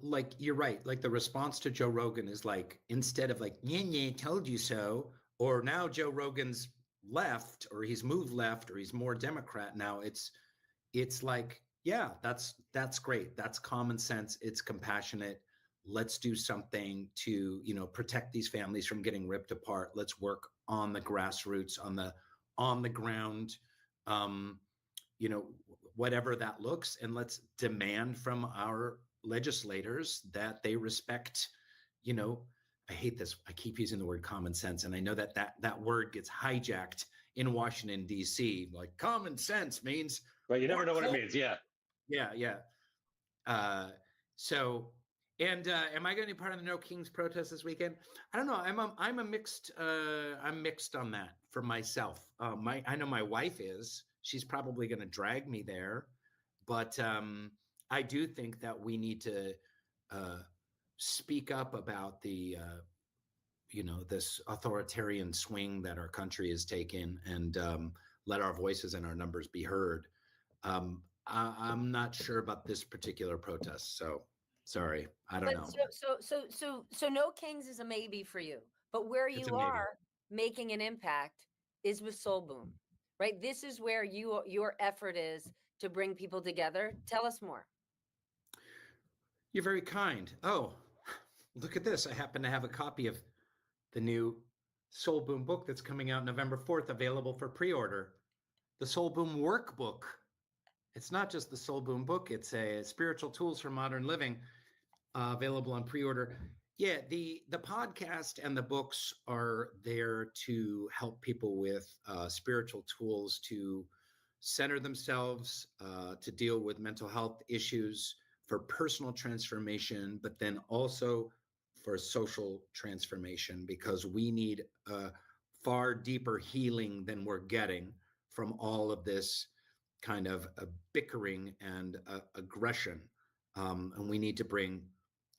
K: like you're right. Like the response to Joe Rogan is like, instead of like, yeah, told you so, or now Joe Rogan's left, or he's moved left, or he's more Democrat now. It's like, yeah, that's great. That's common sense. It's compassionate. Let's do something to, protect these families from getting ripped apart. Let's work on the grassroots, on the ground, whatever that looks, and let's demand from our legislators that they respect, I hate this. I keep using the word common sense. And I know that word gets hijacked in Washington, D.C. Like common sense means.
M: Right. You never know what it means. Yeah.
K: Yeah. So, and am I going to be part of the No Kings protest this weekend? I don't know. I'm mixed on that for myself. I know my wife is. She's probably going to drag me there, but I do think that we need to speak up about the this authoritarian swing that our country has taken, and let our voices and our numbers be heard. I'm not sure about this particular protest. So sorry, I don't know.
O: So no kings is a maybe for you, but where
K: It's a
O: you
K: maybe.
O: are making an impact is with Soul Boom, right? This is where your effort is to bring people together. Tell us more.
K: You're very kind. Oh, look at this. I happen to have a copy of the new Soul Boom book that's coming out November 4th, available for pre-order. The Soul Boom workbook. It's not just the Soul Boom book. It's a spiritual tools for modern living, available on pre-order. Yeah, the podcast and the books are there to help people with spiritual tools to center themselves, to deal with mental health issues, for personal transformation, but then also for social transformation, because we need far deeper healing than we're getting from all of this kind of bickering and aggression. And we need to bring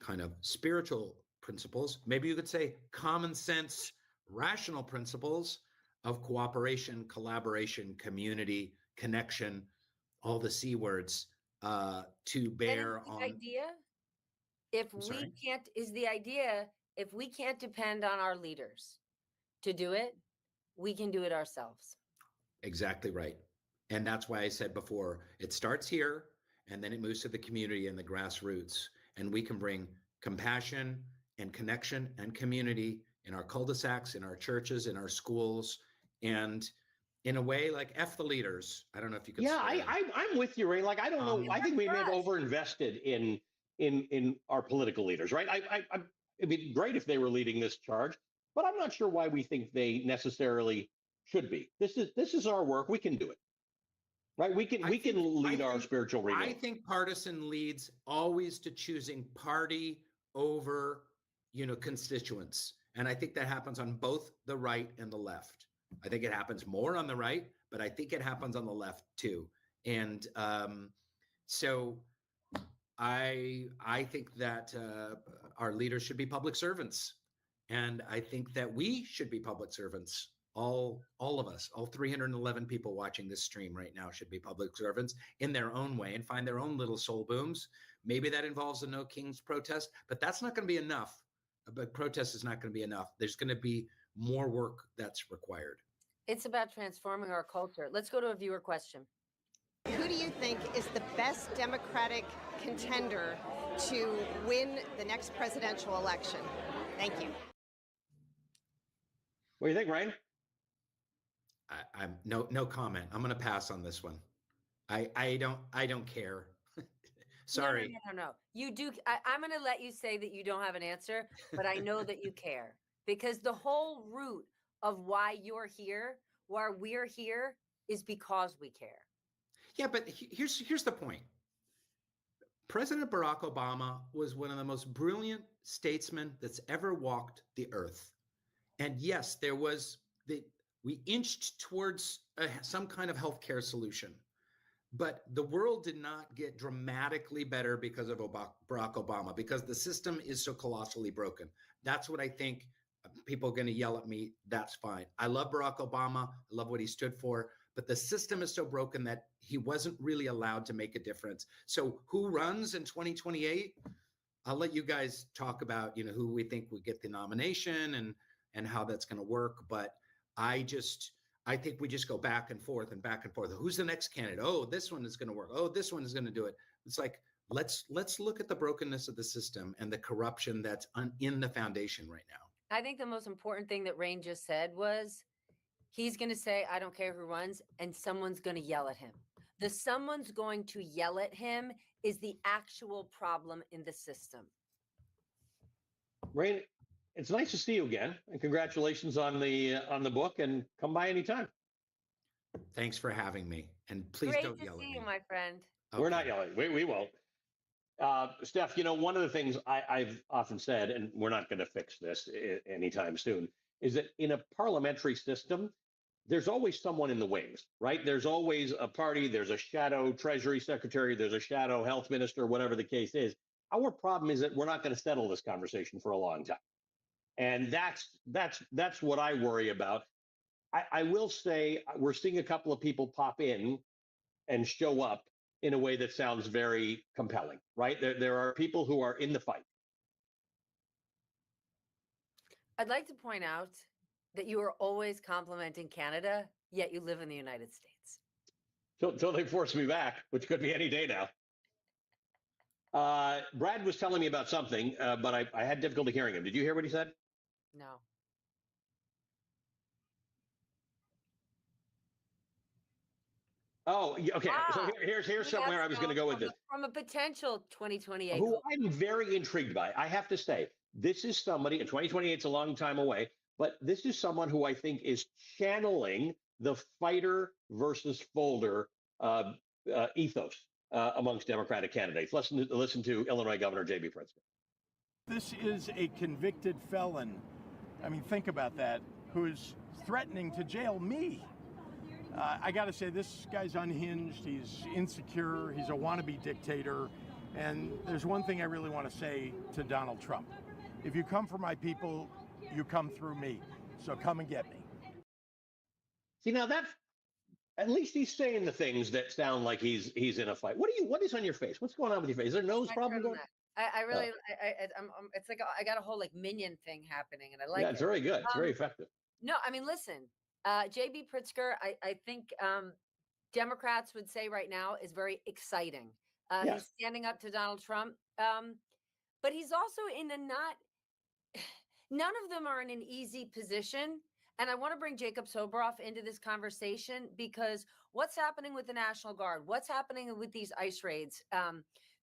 K: kind of spiritual principles, maybe you could say common sense, rational principles of cooperation, collaboration, community, connection, all the C words, to bear on.
O: Idea, if we can't, is the idea, if we can't depend on our leaders to do it, we can do it ourselves.
K: Exactly right. And that's why I said before, it starts here and then it moves to the community and the grassroots. And we can bring compassion and connection and community in our cul-de-sacs, in our churches, in our schools, and in a way like F the leaders. I don't know if you could.
M: Yeah, I'm with you, Ray. Like, I don't know. I think we may have overinvested in our political leaders, right? It'd be great if they were leading this charge, but I'm not sure why we think they necessarily should be. This is our work. We can do it. Right? We can lead our spiritual renewal.
K: I think partisan leads always to choosing party over, constituents. And I think that happens on both the right and the left. I think it happens more on the right, but I think it happens on the left too. And so I think that our leaders should be public servants. And I think that we should be public servants. All of us, all 311 people watching this stream right now should be public servants in their own way and find their own little soul booms. Maybe that involves a No Kings protest, but that's not going to be enough. But protest is not going to be enough. There's going to be more work that's required.
O: It's about transforming our culture. Let's go to a viewer question.
D: Who do you think is the best Democratic contender to win the next presidential election? Thank you.
M: What do you think, Ryan?
K: I'm no comment. I'm going to pass on this one. I don't care. Sorry.
O: No. You do. I'm going to let you say that you don't have an answer, but I know that you care, because the whole root of why you're here, why we're here, is because we care.
K: Yeah, but here's the point. President Barack Obama was one of the most brilliant statesmen that's ever walked the earth. And yes, we inched towards some kind of healthcare solution, but the world did not get dramatically better because of Barack Obama, because the system is so colossally broken. That's what I think. People are going to yell at me. That's fine. I love Barack Obama. I love what he stood for, but the system is so broken that he wasn't really allowed to make a difference. So who runs in 2028? I'll let you guys talk about, who we think would get the nomination and how that's going to work. But I think we just go back and forth and back and forth. Who's the next candidate? Oh, this one is going to work. Oh, this one is going to do it. It's like, let's look at the brokenness of the system and the corruption that's in the foundation right now.
O: I think the most important thing that Rain just said was, he's going to say, I don't care who runs, and someone's going to yell at him. The someone's going to yell at him is the actual problem in the system.
M: Rain, it's nice to see you again, and congratulations on the book, and come by anytime.
K: Thanks for having me, and please don't yell at me.
O: Great to see you, my friend.
M: Okay. We're not yelling. We won't. Steph, one of the things I've often said, and we're not going to fix this anytime soon, is that in a parliamentary system, there's always someone in the wings, right? There's always a party, there's a shadow treasury secretary, there's a shadow health minister, whatever the case is. Our problem is that we're not going to settle this conversation for a long time. And that's what I worry about. I will say we're seeing a couple of people pop in and show up in a way that sounds very compelling, right? There are people who are in the fight.
O: I'd like to point out that you are always complimenting Canada, yet you live in the United States.
M: Until they force me back, which could be any day now. Brad was telling me about something, but I had difficulty hearing him. Did you hear what he said?
O: No.
M: Oh, okay. So here's somewhere I was going to go with this.
O: From a potential 2028.
M: Who I'm very intrigued by. I have to say, this is somebody, and 2028 is a long time away, but this is someone who I think is channeling the fighter versus folder ethos amongst Democratic candidates. Listen to Illinois Governor J.B. Pritzker.
G: This is a convicted felon. I mean, think about that, who's threatening to jail me. I got to say, this guy's unhinged. He's insecure. He's a wannabe dictator. And there's one thing I really want to say to Donald Trump. If you come for my people, you come through me. So come and get me.
M: See, now that's, at least he's saying the things that sound like he's in a fight. What is on your face? What's going on with your face? Is there a nose problem going on?
O: I really, it's like I got a whole like minion thing happening, and I like it.
M: Yeah, it's very good. It's very effective.
O: No, I mean, listen, J.B. Pritzker, I think Democrats would say right now is very exciting.
M: Yes.
O: He's standing up to Donald Trump, but he's also in a none of them are in an easy position. And I want to bring Jacob Soboroff into this conversation because what's happening with the National Guard? What's happening with these ICE raids?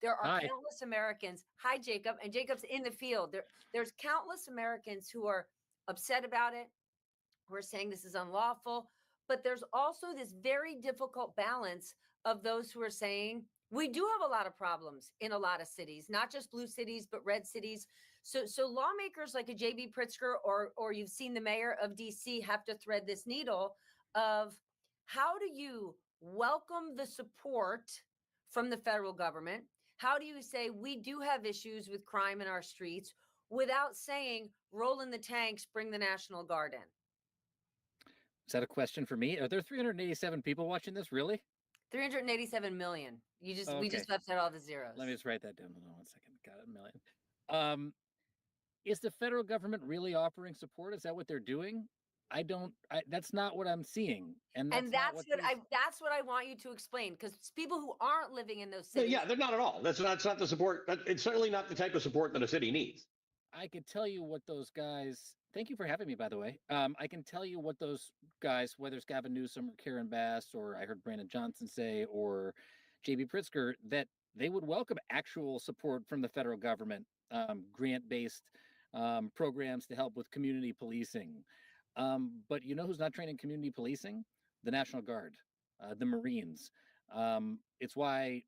O: There are countless Americans. Hi, Jacob. And Jacob's in the field. There's countless Americans who are upset about it. We're saying this is unlawful. But there's also this very difficult balance of those who are saying we do have a lot of problems in a lot of cities, not just blue cities, but red cities. So lawmakers like a J.B. Pritzker or you've seen the mayor of D.C. have to thread this needle of how do you welcome the support from the federal government? How do you say we do have issues with crime in our streets without saying roll in the tanks, bring the National Guard in?
T: Is that a question for me? Are there 387 people watching this, really?
O: 387 million. We just left out all the zeros.
T: Let me just write that down. Hold on 1 second. Got a million. Is the federal government really offering support? Is that what they're doing? That's not what I'm seeing. And that's what I want you to explain, because people who aren't living in those cities.
M: Yeah, they're not at all. That's not the support. It's certainly not the type of support that a city needs.
T: I could tell you what those guys. Thank you for having me, by the way. I can tell you what those guys, whether it's Gavin Newsom or Karen Bass, or I heard Brandon Johnson say, or J.B. Pritzker, that they would welcome actual support from the federal government, grant-based programs to help with community policing. But you know who's not training community policing? The National Guard, the Marines. It's why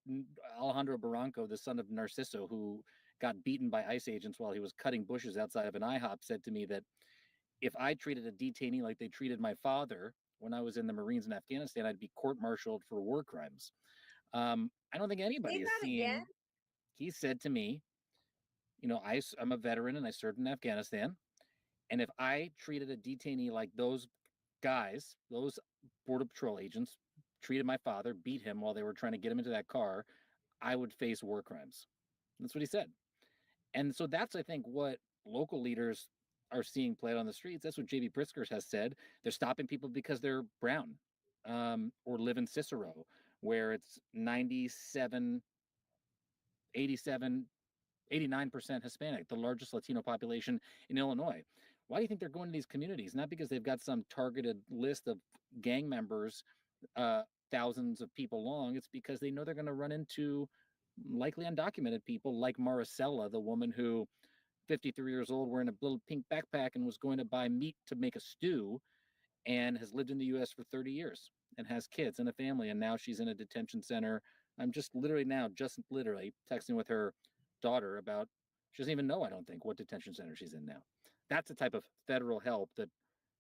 T: Alejandro Barranco, the son of Narciso, who got beaten by ICE agents while he was cutting bushes outside of an IHOP, said to me that if I treated a detainee like they treated my father when I was in the Marines in Afghanistan, I'd be court-martialed for war crimes. I don't think anybody is seeing. Again? He said to me, you know, I'm a veteran and I served in Afghanistan. And if I treated a detainee like those guys, those Border Patrol agents treated my father, beat him while they were trying to get him into that car, I would face war crimes. That's what he said. And so that's, I think, what local leaders are seeing played on the streets. That's what J.B. Pritzker has said. They're stopping people because they're brown or live in Cicero, where it's 97, 87, 89% Hispanic, the largest Latino population in Illinois. Why do you think they're going to these communities? Not because they've got some targeted list of gang members, thousands of people long. It's because they know they're going to run into likely undocumented people like Maricela, the woman who, 53 years old, wearing a little pink backpack and was going to buy meat to make a stew and has lived in the U.S. for 30 years and has kids and a family. And now she's in a detention center. I'm just literally texting with her daughter about, she doesn't even know, I don't think, what detention center she's in now. That's the type of federal help that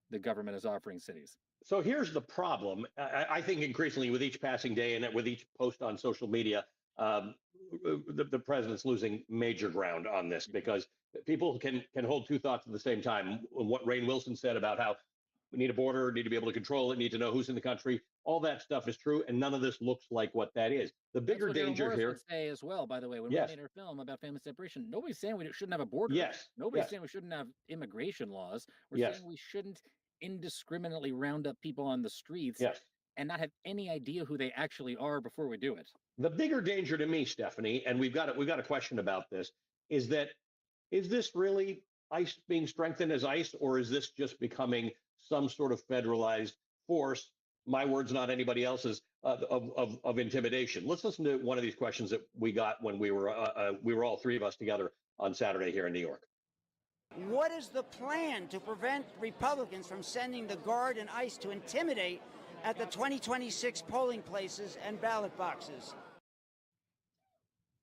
T: the government is offering cities.
M: So here's the problem. I think increasingly with each passing day and with each post on social media, the president's losing major ground on this, because people can hold two thoughts at the same time. What Rainn Wilson said about how we need a border, need to be able to control it, need to know who's in the country. All that stuff is true, and none of this looks like what that is. The
T: That's
M: bigger
T: what Errol
M: danger
T: Morris
M: here.
T: would say as well, by the way, when
M: Yes.
T: we made our film about family separation. Nobody's saying we shouldn't have a border.
M: Yes.
T: Nobody's
M: Yes.
T: saying we shouldn't have immigration laws. We're
M: Yes.
T: saying we shouldn't indiscriminately round up people on the streets
M: Yes.
T: and not have any idea who they actually are before we do it.
M: The bigger danger to me, Stephanie, and we've got a question about this, is this really ICE being strengthened as ICE, or is this just becoming some sort of federalized force? My words, not anybody else's, of intimidation. Let's listen to one of these questions that we got when we were all three of us together on Saturday here in New York.
N: What is the plan to prevent Republicans from sending the Guard and ICE to intimidate at the 2026 polling places and ballot boxes?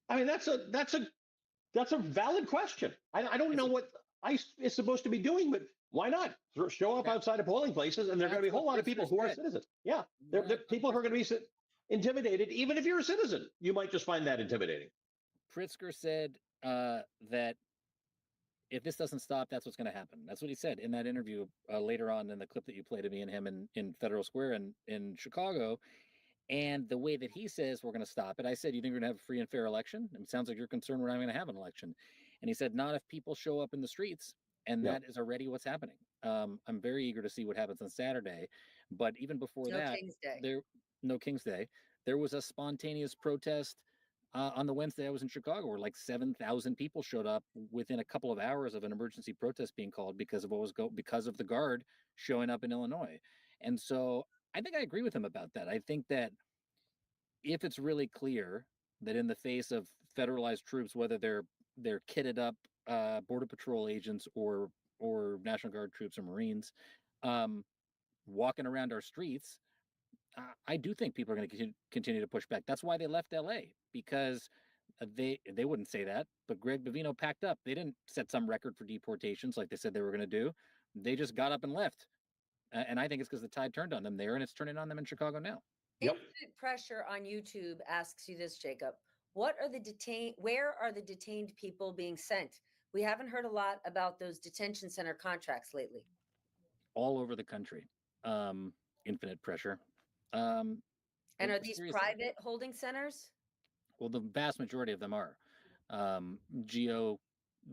M: I mean, that's a valid question. I don't know what ICE is supposed to be doing, but why not show up outside of polling places? And there are going to be a whole lot of people who are citizens. Yeah, there are people who are going to be intimidated. Even if you're a citizen, you might just find that intimidating.
T: Pritzker said that if this doesn't stop, that's what's going to happen. That's what he said in that interview later on in the clip that you played of me and him in Federal Square in Chicago. And the way that he says we're going to stop it, I said, you think we're going to have a free and fair election? It sounds like you're concerned we're not going to have an election. And he said, not if people show up in the streets. And that is already what's happening. I'm very eager to see what happens on Saturday. But even before no King's Day, there was a spontaneous protest on the Wednesday I was in Chicago, where like 7,000 people showed up within a couple of hours of an emergency protest being called because of because of the Guard showing up in Illinois. And so I think I agree with him about that. I think that if it's really clear that in the face of federalized troops, whether they're kitted up Border Patrol agents or National Guard troops or Marines walking around our streets, I do think people are going to continue to push back. That's why they left LA, because they wouldn't say that, but Greg Bovino packed up. They didn't set some record for deportations like they said they were going to do. They just got up and left. And I think it's because the tide turned on them there, and it's turning on them in Chicago now.
O: Infinite Pressure on YouTube asks you this, Jacob. Where are the detained people being sent? We haven't heard a lot about those detention center contracts lately.
T: All over the country. Infinite Pressure.
O: And are these private holding centers?
T: Well, the vast majority of them are. Geo,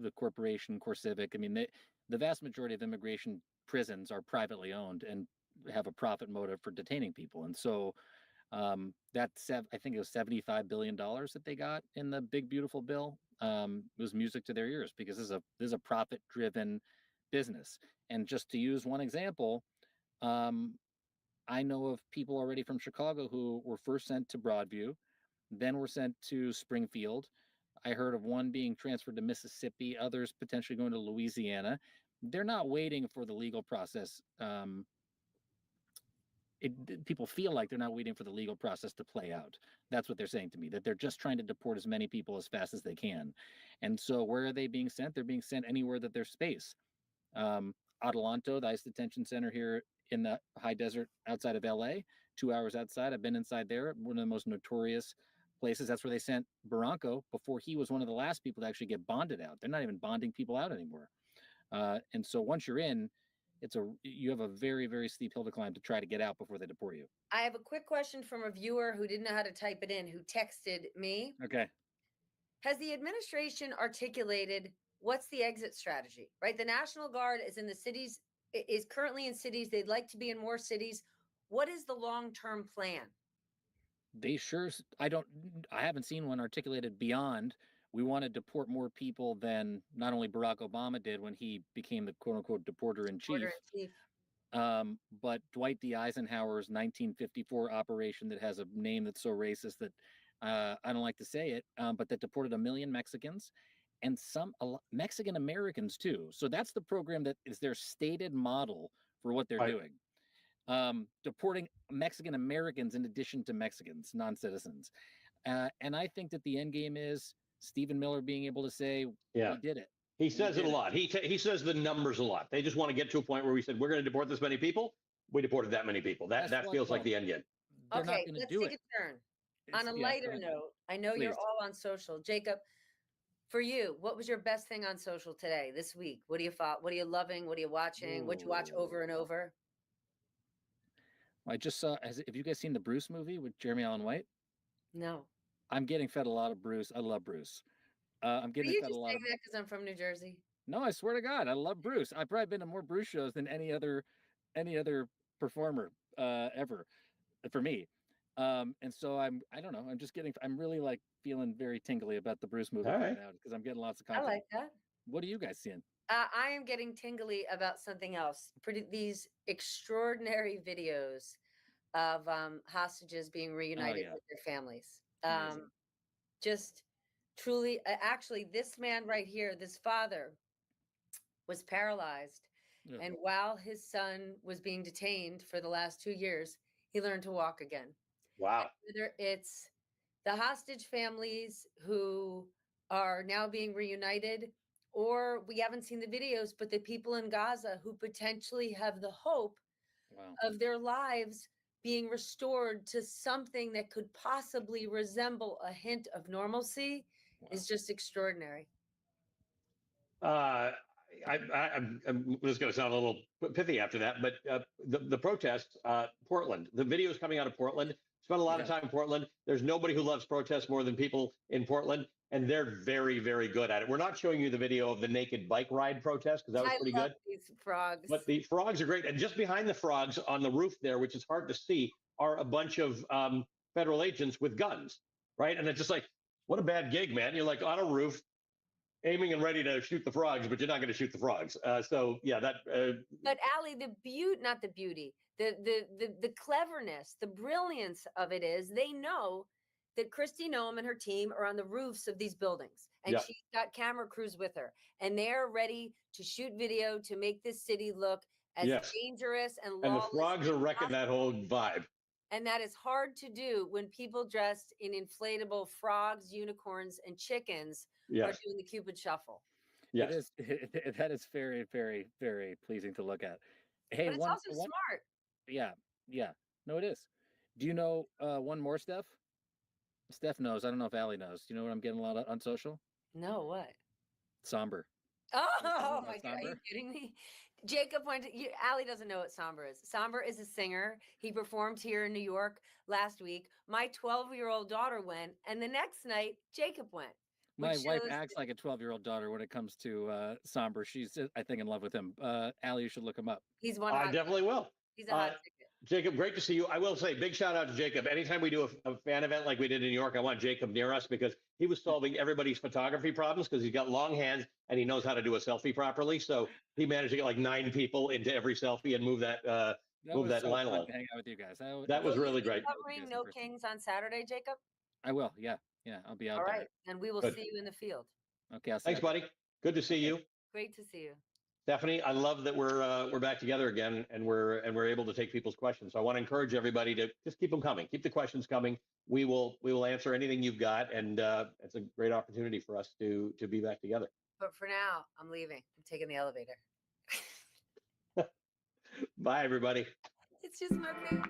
T: the corporation, CoreCivic. I mean, the vast majority of immigration prisons are privately owned and have a profit motive for detaining people. And so that's, I think it was $75 billion that they got in the big, beautiful bill. It was music to their ears, because this is a profit-driven business. And just to use one example, I know of people already from Chicago who were first sent to Broadview, then were sent to Springfield. I heard of one being transferred to Mississippi, others potentially going to Louisiana. They're not waiting for the legal process. People feel like they're not waiting for the legal process to play out. That's what they're saying to me, that they're just trying to deport as many people as fast as they can. And so where are they being sent? They're being sent anywhere that there's space. Adelanto, the ICE detention center here in the high desert outside of LA, 2 hours outside. I've been inside there, one of the most notorious places. That's where they sent Barranco before he was one of the last people to actually get bonded out. They're not even bonding people out anymore. And so once you're in, you have a very, very steep hill to climb to try to get out before they deport you.
O: I have a quick question from a viewer who didn't know how to type it in, who texted me.
T: Okay.
O: Has the administration articulated what's the exit strategy, right? The National Guard is in the cities, is currently in cities. They'd like to be in more cities. What is the long-term plan?
T: I haven't seen one articulated beyond, we want to deport more people than not only Barack Obama did when he became the quote unquote deporter in chief. But Dwight D. Eisenhower's 1954 operation that has a name that's so racist that I don't like to say it, but that deported 1 million Mexicans and Mexican Americans too. So that's the program that is their stated model for what they're doing. Deporting Mexican Americans in addition to Mexicans, non-citizens. And I think that the end game is Stephen Miller being able to say, we did it.
M: He says it a lot. He says the numbers a lot. They just want to get to a point where we said, we're going to deport this many people. We deported that many people. That feels like the end game.
O: Okay, let's take a turn. On a lighter note, I know you're all on social. Jacob, for you, what was your best thing on social today, this week? What are you loving? What are you watching? What you watch over and over?
T: I just saw. Have you guys seen the Bruce movie with Jeremy Allen White?
O: No.
T: I'm getting fed a lot of Bruce. I love Bruce. I'm
O: Are
T: getting
O: you
T: fed a
O: just
T: lot
O: saying
T: of.
O: that because I'm from New Jersey?
T: No, I swear to God, I love Bruce. I've probably been to more Bruce shows than any other performer ever for me. And so I don't know. I'm really like feeling very tingly about the Bruce movie
M: All
T: coming
M: right.
T: out because I'm getting lots of
O: I
T: content.
O: like that.
T: What are you guys seeing?
O: I am getting tingly about something else. These extraordinary videos of hostages being reunited
T: yeah.
O: with their families.
T: Amazing.
O: Just truly, actually, this man right here, this father, was paralyzed.
T: Ugh.
O: And while his son was being detained for the last 2 years, he learned to walk again.
M: Wow.
O: Whether it's the hostage families who are now being reunited, or we haven't seen the videos, but the people in Gaza who potentially have the hope
T: Wow.
O: of their lives being restored to something that could possibly resemble a hint of normalcy is just extraordinary.
M: I'm just going to sound a little pithy after that, but the protests, Portland, the videos coming out of Portland, spent a lot of time in Portland. There's nobody who loves protests more than people in Portland, and they're very, very good at it. We're not showing you the video of the naked bike ride protest because that was pretty good.
O: These frogs.
M: But the frogs are great. And just behind the frogs on the roof there, which is hard to see, are a bunch of federal agents with guns, right? And it's just like, what a bad gig, man. You're like on a roof, aiming and ready to shoot the frogs, but you're not going to shoot the frogs. So yeah, that.
O: But Allie, not the beauty, the cleverness, the brilliance of it is they know that Kristi Noem and her team are on the roofs of these buildings, and she's got camera crews with her, and they're ready to shoot video to make this city look as dangerous and lawless.
M: And the frogs are wrecking that whole vibe.
O: And that is hard to do when people dressed in inflatable frogs, unicorns, and chickens are doing the Cupid shuffle.
M: Yes.
T: That is very, very, very pleasing to look at. Hey,
O: but it's also smart.
T: Yeah. No, it is. Do you know one more, Steph? Steph knows. I don't know if Allie knows. Do you know what I'm getting a lot of on social?
O: No, what?
T: Somber.
O: Oh my God, are you kidding me? Jacob went to, Allie doesn't know what Somber is. Somber is a singer. He performed here in New York last week. My 12-year-old daughter went, and the next night, Jacob went.
T: My wife acts like a 12-year-old daughter when it comes to Somber. She's, I think, in love with him. Allie, you should look him up.
O: He's one.
M: I definitely will.
O: He's a hot ticket.
M: Jacob, great to see you. I will say, big shout out to Jacob. Anytime we do a fan event like we did in New York, I want Jacob near us because he was solving everybody's photography problems because he's got long hands and he knows how to do a selfie properly. So he managed to get like 9 people into every selfie and move that line along.
T: Hang out with you guys.
M: That was really great.
O: Covering No Kings on Saturday, Jacob?
T: I will. Yeah, I'll be out
O: there.
T: All
O: right, and we will see you in the field.
T: Okay,
M: thanks, buddy. Good to see you.
O: Great to see you.
M: Stephanie, I love that we're back together again and we're able to take people's questions. So I want to encourage everybody to just keep them coming. Keep the questions coming. We will answer anything you've got, and it's a great opportunity for us to be back together.
O: But for now, I'm leaving. I'm taking the elevator.
M: Bye, everybody.
O: It's just my baby.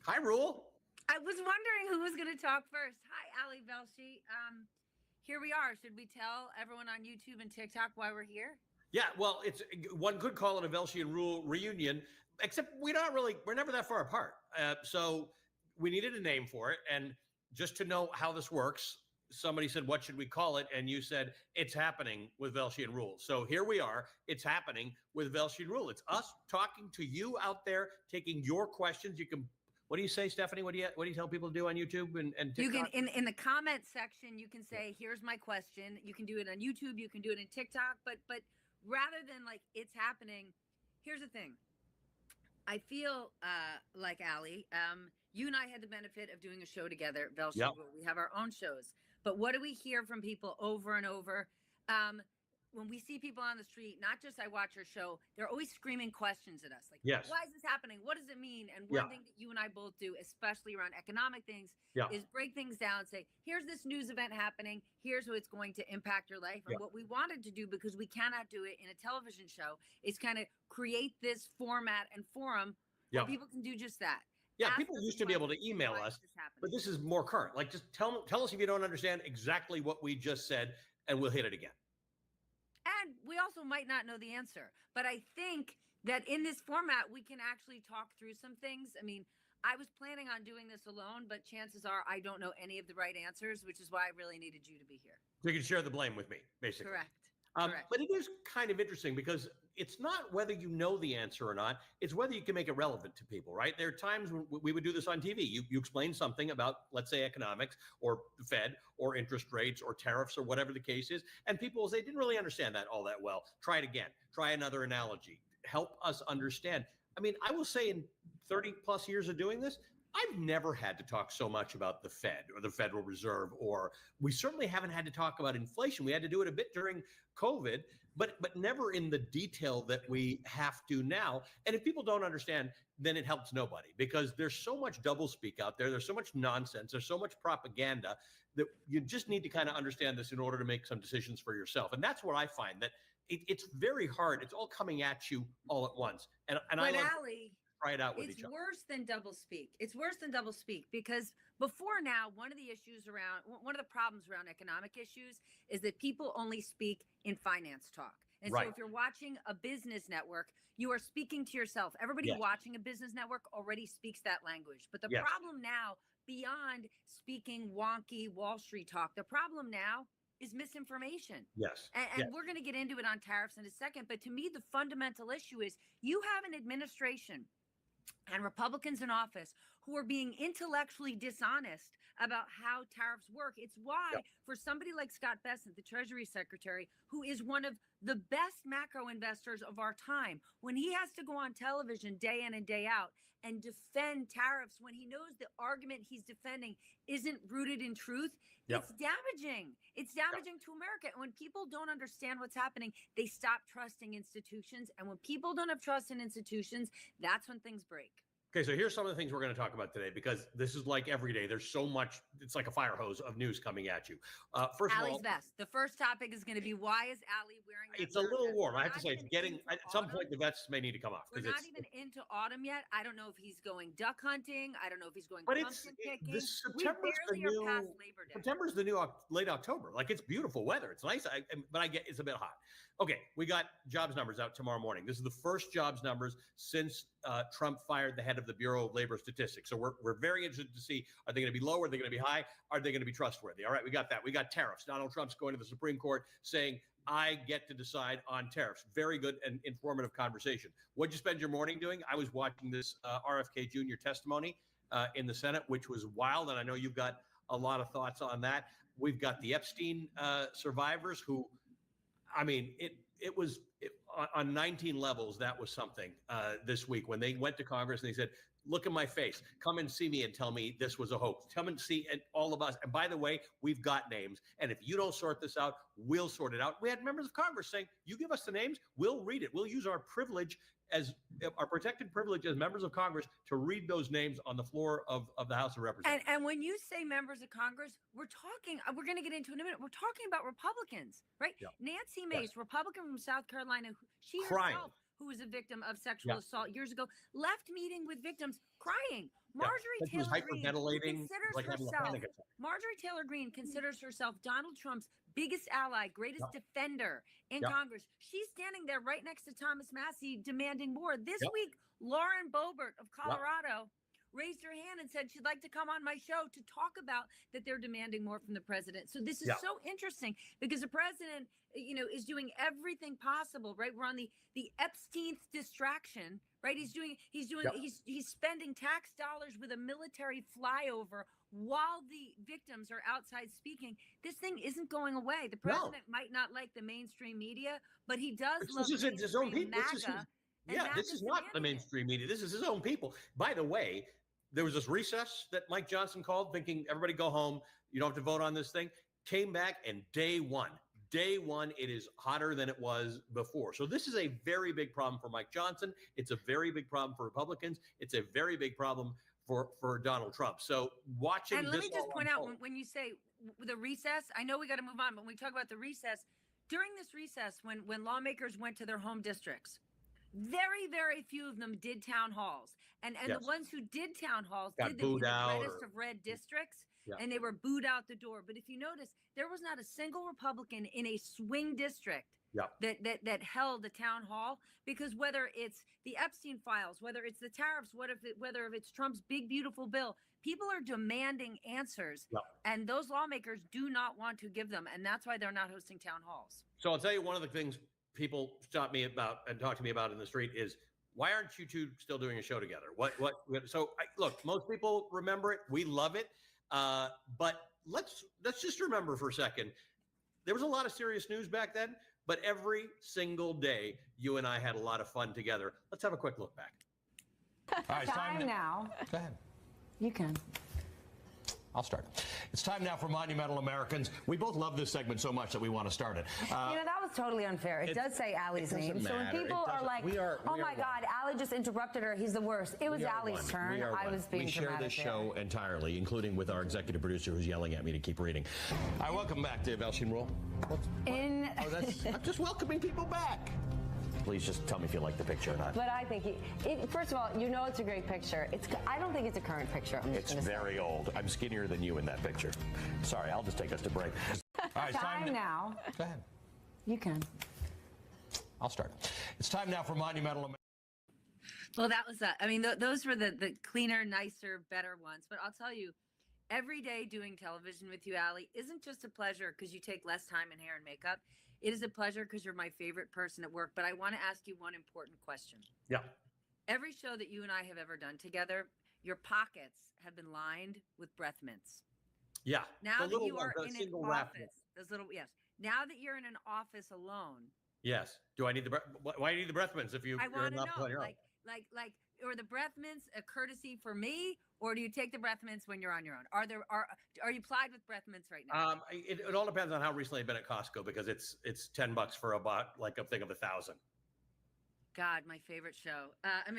S: Hi, Rule.
O: I was wondering who was going to talk first. Hi, Ali Velshi. Here we are. Should we tell everyone on YouTube and TikTok why we're here?
S: Yeah, well, one could call it a Velshi and Rule reunion, except we're never that far apart. So we needed a name for it. And just to know how this works, somebody said, what should we call it? And you said, it's happening with Velshi and Rule. So here we are. It's happening with Velshi and Rule. It's us talking to you out there, taking your questions. You can. What do you say, Stephanie? What do you tell people to do on YouTube and TikTok?
O: You can in the comment section, you can say, "Here's my question." You can do it on YouTube. You can do it in TikTok. But rather than like it's happening, here's the thing. I feel like Allie, you and I had the benefit of doing a show together. We have our own shows. But what do we hear from people over and over? when we see people on the street, not just I watch your show, they're always screaming questions at us. Like,
S: Yes.
O: why is this happening? What does it mean? And
S: Yeah.
O: one thing that you and I both do, especially around economic things,
S: Yeah.
O: is break things down and say, here's this news event happening. Here's how it's going to impact your life. And
S: Yeah.
O: what we wanted to do, because we cannot do it in a television show, is kind of create this format and forum
S: Yeah.
O: where people can do just that.
S: Yeah,
O: Ask
S: people
O: us
S: used to be able to
O: questions,
S: email
O: why
S: us,
O: is this happening?
S: but this is more current. Like, just tell us if you don't understand exactly what we just said, and we'll hit it again.
O: And we also might not know the answer, but I think that in this format, we can actually talk through some things. I mean, I was planning on doing this alone, but chances are I don't know any of the right answers, which is why I really needed you to be here.
S: So you can share the blame with me, basically.
O: Correct.
S: But it is kind of interesting because it's not whether you know the answer or not, it's whether you can make it relevant to people, right? There are times when we would do this on TV. You explain something about, let's say, economics or the Fed or interest rates or tariffs or whatever the case is, and people will say, didn't really understand that all that well. Try it again. Try another analogy. Help us understand. I mean, I will say in 30 plus years of doing this, I've never had to talk so much about the Fed or the Federal Reserve, or we certainly haven't had to talk about inflation. We had to do it a bit during COVID, but never in the detail that we have to now. And if people don't understand, then it helps nobody, because there's so much doublespeak out there. There's so much nonsense. There's so much propaganda that you just need to kind of understand this in order to make some decisions for yourself. And that's what I find, that it's very hard. It's all coming at you all at once. And
O: But
S: I love
O: Allie,
S: try it out with
O: it's
S: each other.
O: worse than doublespeak. It's worse than doublespeak because before now, one of the problems around economic issues is that people only speak in finance talk. And
S: Right.
O: so if you're watching a business network, you are speaking to yourself. Everybody
S: Yes.
O: watching a business network already speaks that language. But the
S: Yes.
O: problem now, beyond speaking wonky Wall Street talk, the problem now is misinformation.
S: Yes.
O: And
S: Yes.
O: we're going to get into it on tariffs in a second. But to me, the fundamental issue is you have an administration and Republicans in office who are being intellectually dishonest about how tariffs work. It's why, for somebody like Scott Bessent, the Treasury Secretary, who is one of the best macro investors of our time, when he has to go on television day in and day out and defend tariffs when he knows the argument he's defending isn't rooted in truth, it's damaging. It's damaging to America. And when people don't understand what's happening, they stop trusting institutions. And when people don't have trust in institutions, that's when things break.
S: Okay, so here's some of the things we're going to talk about today, because this is like every day. There's so much. It's like a fire hose of news coming at you. First of
O: Allie's
S: all,
O: vest. The first topic is going to be, why is Allie wearing that
S: it's a little
O: vest?
S: warm.
O: We're
S: I have to
O: not
S: say, it's
O: even
S: getting
O: into
S: at some
O: autumn.
S: point the vest may need to come off,
O: We're
S: because
O: not even into autumn yet. I don't know if he's going duck hunting. I don't know if he's going
S: But
O: pumpkin picking.
S: this
O: We
S: September's the
O: barely are
S: new
O: past Labor Day.
S: September's the new late October. Like, it's beautiful weather. It's nice, but I get it's a bit hot. Okay, we got jobs numbers out tomorrow morning. This is the first jobs numbers since Trump fired the head of the Bureau of Labor Statistics. So we're very interested to see, are they going to be low? Are they going to be high? Are they going to be trustworthy? All right, we got that. We got tariffs. Donald Trump's going to the Supreme Court saying, I get to decide on tariffs. Very good and informative conversation. What'd you spend your morning doing? I was watching this RFK Jr. testimony in the Senate, which was wild. And I know you've got a lot of thoughts on that. We've got the Epstein survivors who, I mean, on 19 levels, that was something this week when they went to Congress and they said, look at my face. Come and see me and tell me this was a hoax. Come and see all of us. And by the way, we've got names. And if you don't sort this out, we'll sort it out. We had members of Congress saying, you give us the names, we'll read it. We'll use our privilege, as our protected privilege as members of Congress, to read those names on the floor of the House of Representatives.
O: And when you say members of Congress, we're going to get into it in a minute. We're talking about Republicans, right?
S: Yeah.
O: Nancy Mace, Republican from South Carolina, she
S: Crying.
O: herself, who was a victim of sexual assault years ago, left meeting with victims crying. Marjorie
S: She was
O: Taylor Greene
S: hyperventilating,
O: considers
S: like having a
O: herself.
S: panic attack.
O: Marjorie Taylor Greene considers herself Donald Trump's biggest ally, greatest defender in Congress. She's standing there right next to Thomas Massey demanding more. This week, Lauren Boebert of Colorado raised her hand and said she'd like to come on my show to talk about that they're demanding more from the president. So this is so interesting because the president, is doing everything possible, right? We're on the Epstein's distraction, right? He's spending tax dollars with a military flyover while the victims are outside speaking. This thing isn't going away. The president might not like the mainstream media, but he does love
S: This is his own
O: mainstream
S: people.
O: MAGA.
S: This is not the mainstream media. This is his own people. By the way, there was this recess that Mike Johnson called, thinking everybody go home. You don't have to vote on this thing. Came back, and day day one, it is hotter than it was before. So this is a very big problem for Mike Johnson. It's a very big problem for Republicans. It's a very big problem for Donald Trump. So watching
O: and
S: this.
O: let me just point out when you say the recess, I know we got to move on, but when we talk about the recess, during this recess, when lawmakers went to their home districts, very, very few of them did town halls. And
S: Yes.
O: the ones who did town halls
S: Got
O: did them in
S: booed
O: the
S: out
O: reddest
S: or-
O: of red districts,
S: Yeah.
O: and they were booed out the door. But if you notice, there was not a single Republican in a swing district
S: Yeah.
O: that held a town hall, because whether it's the Epstein files, whether it's the tariffs, whether it's Trump's big beautiful bill, people are demanding answers,
S: Yeah.
O: and those lawmakers do not want to give them, and that's why they're not hosting town halls.
S: So I'll tell you, one of the things people stop me about and talk to me about in the street is, why aren't you two still doing a show together? So look, most people remember it. We love it. But let's just remember for a second, there was a lot of serious news back then, but every single day, you and I had a lot of fun together. Let's have a quick look back.
U: All right,
V: Time now.
U: Go ahead.
V: You can.
U: I'll start. It's time now for Monumental Americans. We both love this segment so much that we want to start it.
V: That was totally unfair. It does say Allie's
U: it doesn't
V: name. So when
U: matter.
V: people
U: It
V: are
U: doesn't-
V: like,
U: we are-
V: oh
U: we
V: my
U: are
V: God, Allie just interrupted her. He's the worst. It was
U: We are
V: Allie's
U: one.
V: turn.
U: We are
V: I
U: one.
V: was being
U: We share
V: dramatic
U: this
V: there.
U: show entirely, including with our executive producer who's yelling at me to keep reading. All right, welcome back to Velshine Rule. I'm just welcoming people back. Please just tell me if you like the picture or not.
V: But I think first of all, it's a great picture. I don't think it's a current picture. I'm just
U: It's
V: gonna say.
U: very old. I'm skinnier than you in that picture. Sorry, I'll just take us to break. All right, it's
V: Time now.
U: Go ahead.
V: You can.
U: I'll start. It's time now for Monumental Americans.
O: Well, that was those were the cleaner, nicer, better ones. But I'll tell you, every day doing television with you, Allie, isn't just a pleasure because you take less time in hair and makeup. It is a pleasure because you're my favorite person at work. But I want to ask you one important question.
S: Yeah.
O: Every show that you and I have ever done together, your pockets have been lined with breath mints.
S: Yeah.
O: Now
S: The
O: that
S: little
O: you
S: one,
O: are
S: the
O: in an
S: single wrap one.
O: office, now that you're in an office alone,
S: Yes. Do I need the why do you need the breath mints if you're
O: I want to
S: not
O: know,
S: on your own?
O: like, are the breath mints a courtesy for me, or do you take the breath mints when you're on your own? Are you plied with breath mints right now?
S: It all depends on how recently I've been at Costco, because it's $10 for a thing of 1,000.
O: God, my favorite show.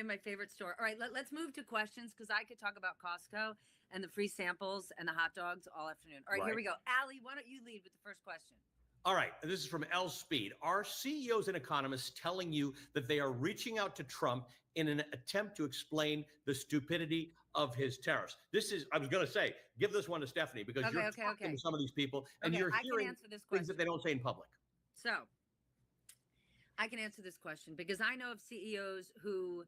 O: My favorite store. All right, let's move to questions because I could talk about Costco and the free samples and the hot dogs all afternoon. All right, here
S: Right.
O: we go. Allie, why don't you lead with the first question?
S: All right, this is from L Speed. Are CEOs and economists telling you that they are reaching out to Trump in an attempt to explain the stupidity of his tariffs? I was going to say, give this one to Stephanie, because you're talking to some of these people and you're
O: I can
S: hearing
O: answer this
S: things that they don't say in public.
O: So I can answer this question because I know of CEOs who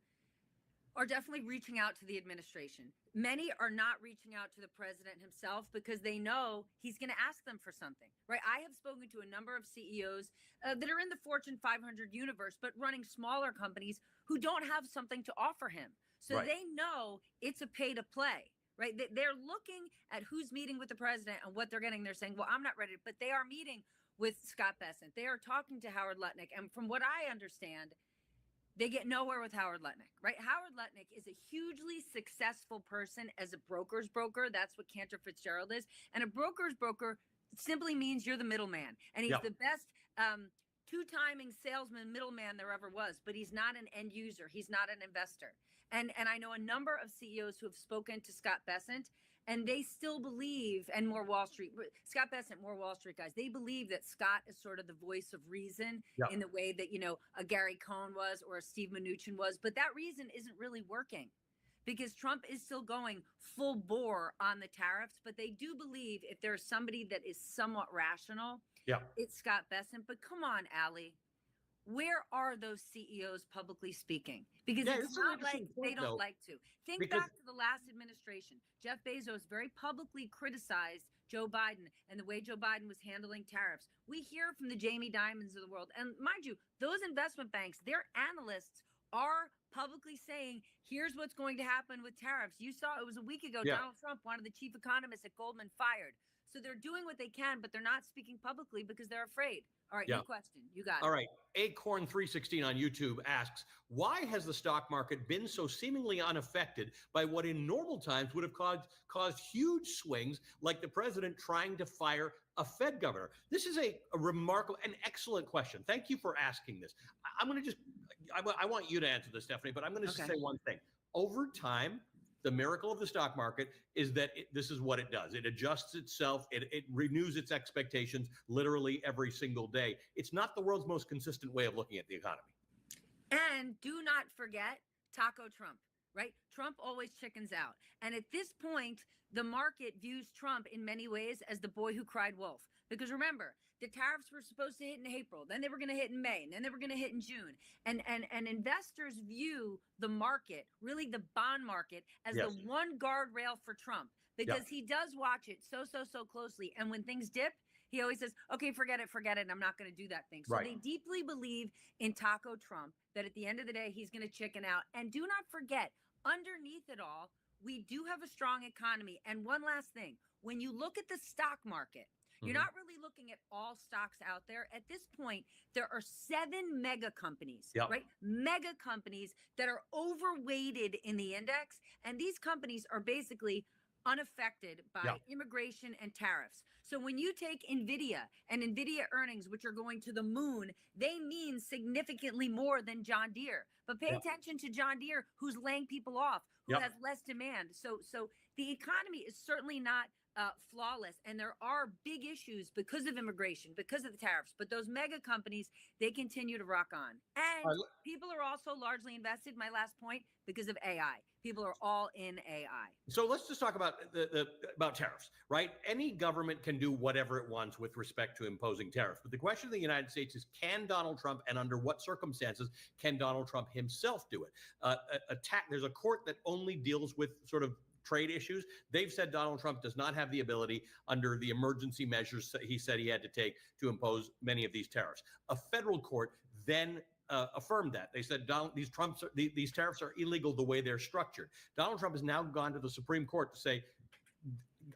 O: are definitely reaching out to the administration. Many are not reaching out to the president himself because they know he's going to ask them for something, right? I have spoken to a number of CEOs that are in the Fortune 500 universe, but running smaller companies who don't have something to offer him. So
W: Right.
O: they know it's a pay to play, right? They're looking at who's meeting with the president and what they're getting. They're saying, well, I'm not ready, but they are meeting with Scott Bessent. They are talking to Howard Lutnick. And from what I understand, they get nowhere with Howard Lutnick, right? Howard Lutnick is a hugely successful person as a broker's broker. That's what Cantor Fitzgerald is. And a broker's broker simply means you're the middleman. And he's
W: Yep.
O: the best two-timing salesman middleman there ever was, but he's not an end user. He's not an investor. And I know a number of CEOs who have spoken to Scott Bessent, and they still believe, and more Wall Street, Scott Bessent, more Wall Street guys, they believe that Scott is sort of the voice of reason
W: Yep.
O: in the way that, a Gary Cohn was or a Steve Mnuchin was. But that reason isn't really working because Trump is still going full bore on the tariffs. But they do believe if there's somebody that is somewhat rational,
S: Yeah.
O: it's Scott Bessent. But come on, Allie. Where are those CEOs publicly speaking? Because
S: Yeah,
O: it's
S: this is an
O: not like
S: interesting
O: they
S: point,
O: don't
S: though,
O: like to. Think
S: because-
O: back to the last administration. Jeff Bezos very publicly criticized Joe Biden and the way Joe Biden was handling tariffs. We hear from the Jamie Dimons of the world. And mind you, those investment banks, their analysts are publicly saying, here's what's going to happen with tariffs. You saw it was a week ago,
K: Yeah.
O: Donald Trump wanted the chief economist at Goldman fired. So they're doing what they can, but they're not speaking publicly because they're afraid. All right,
K: Yeah.
O: new question. You got it.
K: All right. Acorn316 on YouTube asks, why has the stock market been so seemingly unaffected by what in normal times would have caused huge swings, like the president trying to fire a Fed governor? This is a remarkable and excellent question. Thank you for asking this. I'm going to just, I want you to answer this, Stephanie, but I'm going to
O: Okay.
K: say one thing. Over time, the miracle of the stock market is that this is what it does. It adjusts itself. It renews its expectations literally every single day. It's not the world's most consistent way of looking at the economy.
O: And do not forget Taco Trump, right? Trump always chickens out. And at this point, the market views Trump in many ways as the boy who cried wolf. Because remember, the tariffs were supposed to hit in April, then they were going to hit in May, and then they were going to hit in June. And investors view the market, really the bond market, as
K: Yes.
O: the one guardrail for Trump, because he does watch it so closely. And when things dip, he always says, okay, forget it, and I'm not going to do that thing. So
K: Right.
O: they deeply believe in Taco Trump, that at the end of the day, he's going to chicken out. And do not forget, underneath it all, we do have a strong economy. And one last thing, when you look at the stock market, you're not really looking at all stocks out there. At this point, there are 7 mega companies,
K: Yep.
O: right? Mega companies that are overweighted in the index. And these companies are basically unaffected by
K: Yep.
O: immigration and tariffs. So when you take NVIDIA and NVIDIA earnings, which are going to the moon, they mean significantly more than John Deere. But pay
K: Yep.
O: attention to John Deere, who's laying people off, who
K: Yep.
O: has less demand. So the economy is certainly not flawless, and there are big issues because of immigration, because of the tariffs. But those mega companies, they continue to rock on. And people are also largely invested, my last point, because of AI. People are all in AI.
K: So let's just talk about about tariffs, right? Any government can do whatever it wants with respect to imposing tariffs. But the question of the United States is, can Donald Trump, and under what circumstances can Donald Trump himself do it? There's a court that only deals with sort of trade issues. They've said Donald Trump does not have the ability under the emergency measures he said he had to take to impose many of these tariffs. A federal court then affirmed that. They said these tariffs are illegal the way they're structured. Donald Trump has now gone to the Supreme Court to say,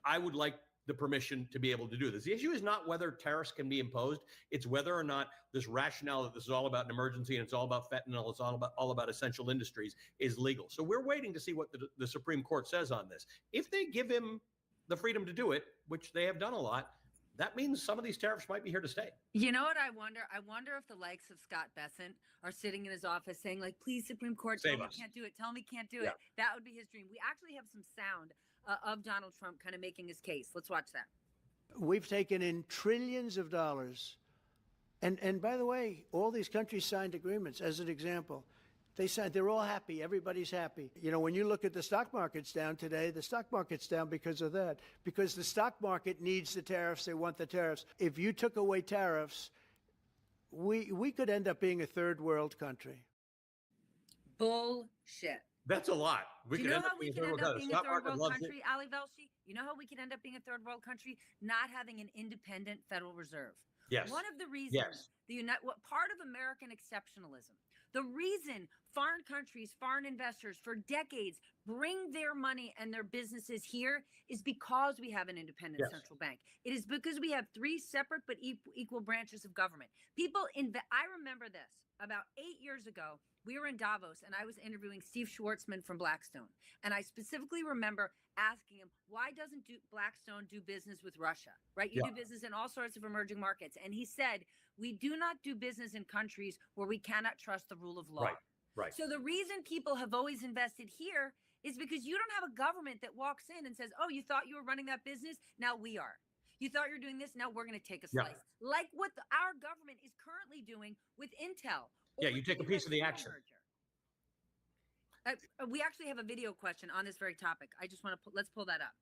K: I would like the permission to be able to do this. The issue is not whether tariffs can be imposed. It's whether or not this rationale that this is all about an emergency and it's all about fentanyl, it's all about essential industries is legal. So we're waiting to see what the Supreme Court says on this. If they give him the freedom to do it, which they have done a lot, that means some of these tariffs might be here to stay.
O: You know what I wonder? I wonder if the likes of Scott Bessent are sitting in his office saying, like, please, Supreme Court, tell
K: Save
O: me
K: us.
O: can't do it. Tell me can't do
K: Yeah.
O: it. That would be his dream. We actually have some sound of Donald Trump kind of making his case. Let's watch that.
A: We've taken in trillions of dollars. And by the way, all these countries signed agreements. As an example, they're all happy. Everybody's happy. You know, when you look at the stock market's down today, the stock market's down because of that. Because the stock market needs the tariffs. They want the tariffs. If you took away tariffs, we could end up being a third world country.
O: Bullshit.
K: That's a lot.
O: Do you know how we can end up being a
K: Stock
O: third
K: market
O: world
K: loves it.
O: country, Ali Velshi? You know how we can end up being a third world country? Not having an independent Federal Reserve.
K: Yes.
O: One of the reasons
K: Yes.
O: what part of American exceptionalism, the reason foreign countries, foreign investors for decades bring their money and their businesses here is because we have an independent
K: Yes.
O: central bank. It is because we have 3 separate but equal branches of government. I remember this about 8 years ago. We were in Davos and I was interviewing Steve Schwartzman from Blackstone. And I specifically remember asking him, why doesn't Blackstone do business with Russia, right? You
K: Yeah.
O: do business in all sorts of emerging markets. And he said, we do not do business in countries where we cannot trust the rule of law.
K: Right, right.
O: So the reason people have always invested here is because you don't have a government that walks in and says, oh, you thought you were running that business? Now we are. You thought you're doing this? Now we're going to take a
K: Yeah.
O: slice. Like what our government is currently doing with Intel.
K: Yeah,
O: or
K: you
O: with
K: take a
O: the
K: piece of the
O: US
K: action.
O: merger. We actually have a video question on this very topic. I just want to let's pull that up.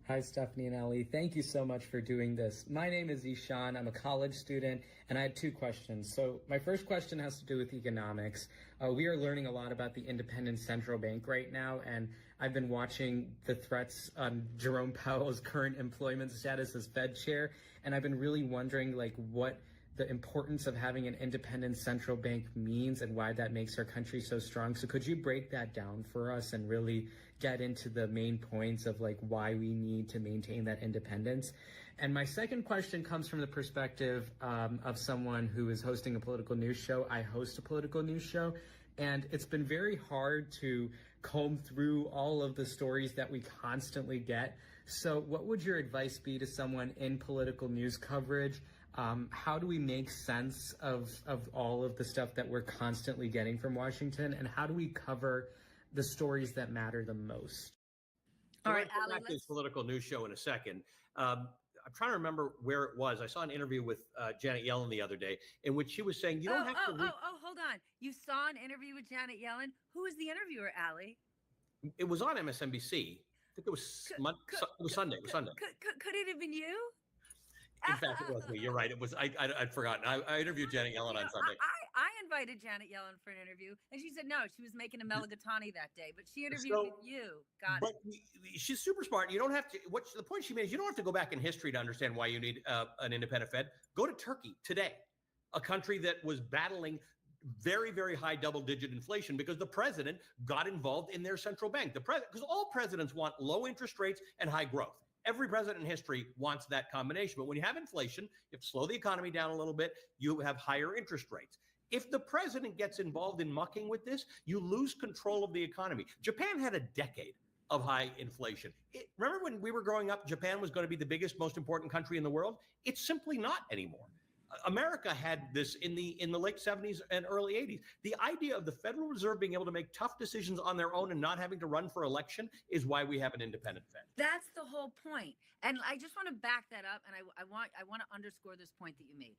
F: Hi, Stephanie and Ali. Thank you so much for doing this. My name is Ishan. I'm a college student, and I had 2 questions. So my first question has to do with economics. We are learning a lot about the independent central bank right now, and I've been watching the threats on Jerome Powell's current employment status as Fed chair, and I've been really wondering, like, what the importance of having an independent central bank means and why that makes our country so strong. So could you break that down for us and really get into the main points of like why we need to maintain that independence? And my second question comes from the perspective of someone who is hosting a political news show. I host a political news show, and it's been very hard to comb through all of the stories that we constantly get. So what would your advice be to someone in political news coverage? How do we make sense of all of the stuff that we're constantly getting from Washington? And how do we cover the stories that matter the most?
O: All right,
S: We'll
O: Ali,
S: back to this political news show in a second. I'm trying to remember where it was. I saw an interview with Janet Yellen the other day in which she was saying, you don't have to...
O: hold on. You saw an interview with Janet Yellen? Who was the interviewer, Ali?
S: It was on MSNBC. I think it was, it was Sunday. It was Sunday.
O: Could it have been you?
S: In fact, it was me. You're right. It was. I'd forgotten. I interviewed Janet Yellen on Sunday.
O: I invited Janet Yellen for an interview, and she said no. She was making a mulligatawny that day, but she interviewed with you. Got it.
S: She's super smart. You don't have to. What's the point she made is you don't have to go back in history to understand why you need an independent Fed. Go to Turkey today, a country that was battling very, very high double-digit inflation because the president got involved in their central bank. Because all presidents want low interest rates and high growth. Every president in history wants that combination. But when you have inflation, you have to slow the economy down a little bit. You have higher interest rates. If the president gets involved in mucking with this, you lose control of the economy. Japan had a decade of high inflation. Remember when we were growing up, Japan was going to be the biggest, most important country in the world? It's simply not anymore. America had this in the late 70s and early 80s. The idea of the Federal Reserve being able to make tough decisions on their own and not having to run for election is why we have an independent Fed.
O: That's the whole point. And I just want to back that up, and I want to underscore this point that you made.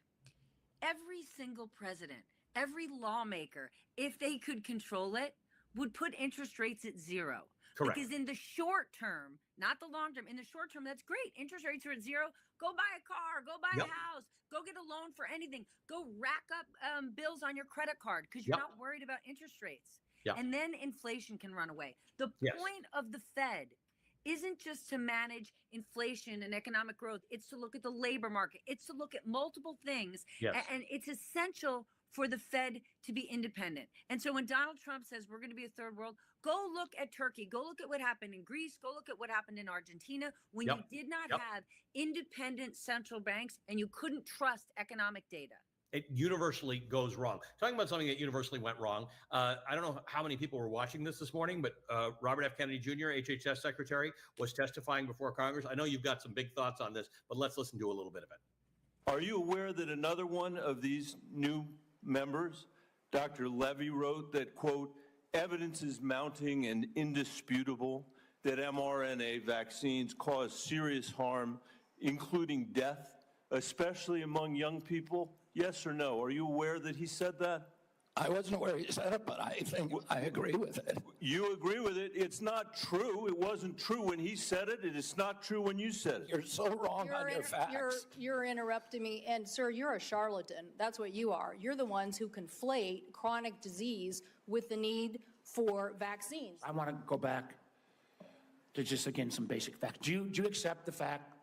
O: Every single president, every lawmaker, if they could control it, would put interest rates at zero.
S: Correct.
O: Because in the short term, not the long term, in the short term, that's great. Interest rates are at zero. Go buy a car, go buy a house, go get a loan for anything. Go rack up bills on your credit card because you're not worried about interest rates. And then inflation can run away. The point of the Fed isn't just to manage inflation and economic growth. It's to look at the labor market. It's to look at multiple things. And it's essential for the Fed to be independent. And so when Donald Trump says we're going to be a third world, go look at Turkey. Go look at what happened in Greece. Go look at what happened in Argentina when you did not have independent central banks and you couldn't trust economic data.
S: It universally goes wrong. Talking about something that universally went wrong. I don't know how many people were watching this morning, but Robert F. Kennedy Jr., HHS Secretary, was testifying before Congress. I know you've got some big thoughts on this, but let's listen to a little bit of it.
J: Are you aware that another one of these new members, Dr. Levy, wrote that, quote, evidence is mounting and indisputable that mRNA vaccines cause serious harm, including death, especially among young people? Yes or no? Are you aware that he said that?
L: I wasn't aware he said it, but I think I agree with it.
J: You agree with it? It's not true. It wasn't true when he said it. It is not true when you said it.
L: You're so wrong on your facts.
W: You're interrupting me. And, sir, you're a charlatan. That's what you are. You're the ones who conflate chronic disease with the need for vaccines.
L: I want to go back to just, again, some basic facts. Do you accept the fact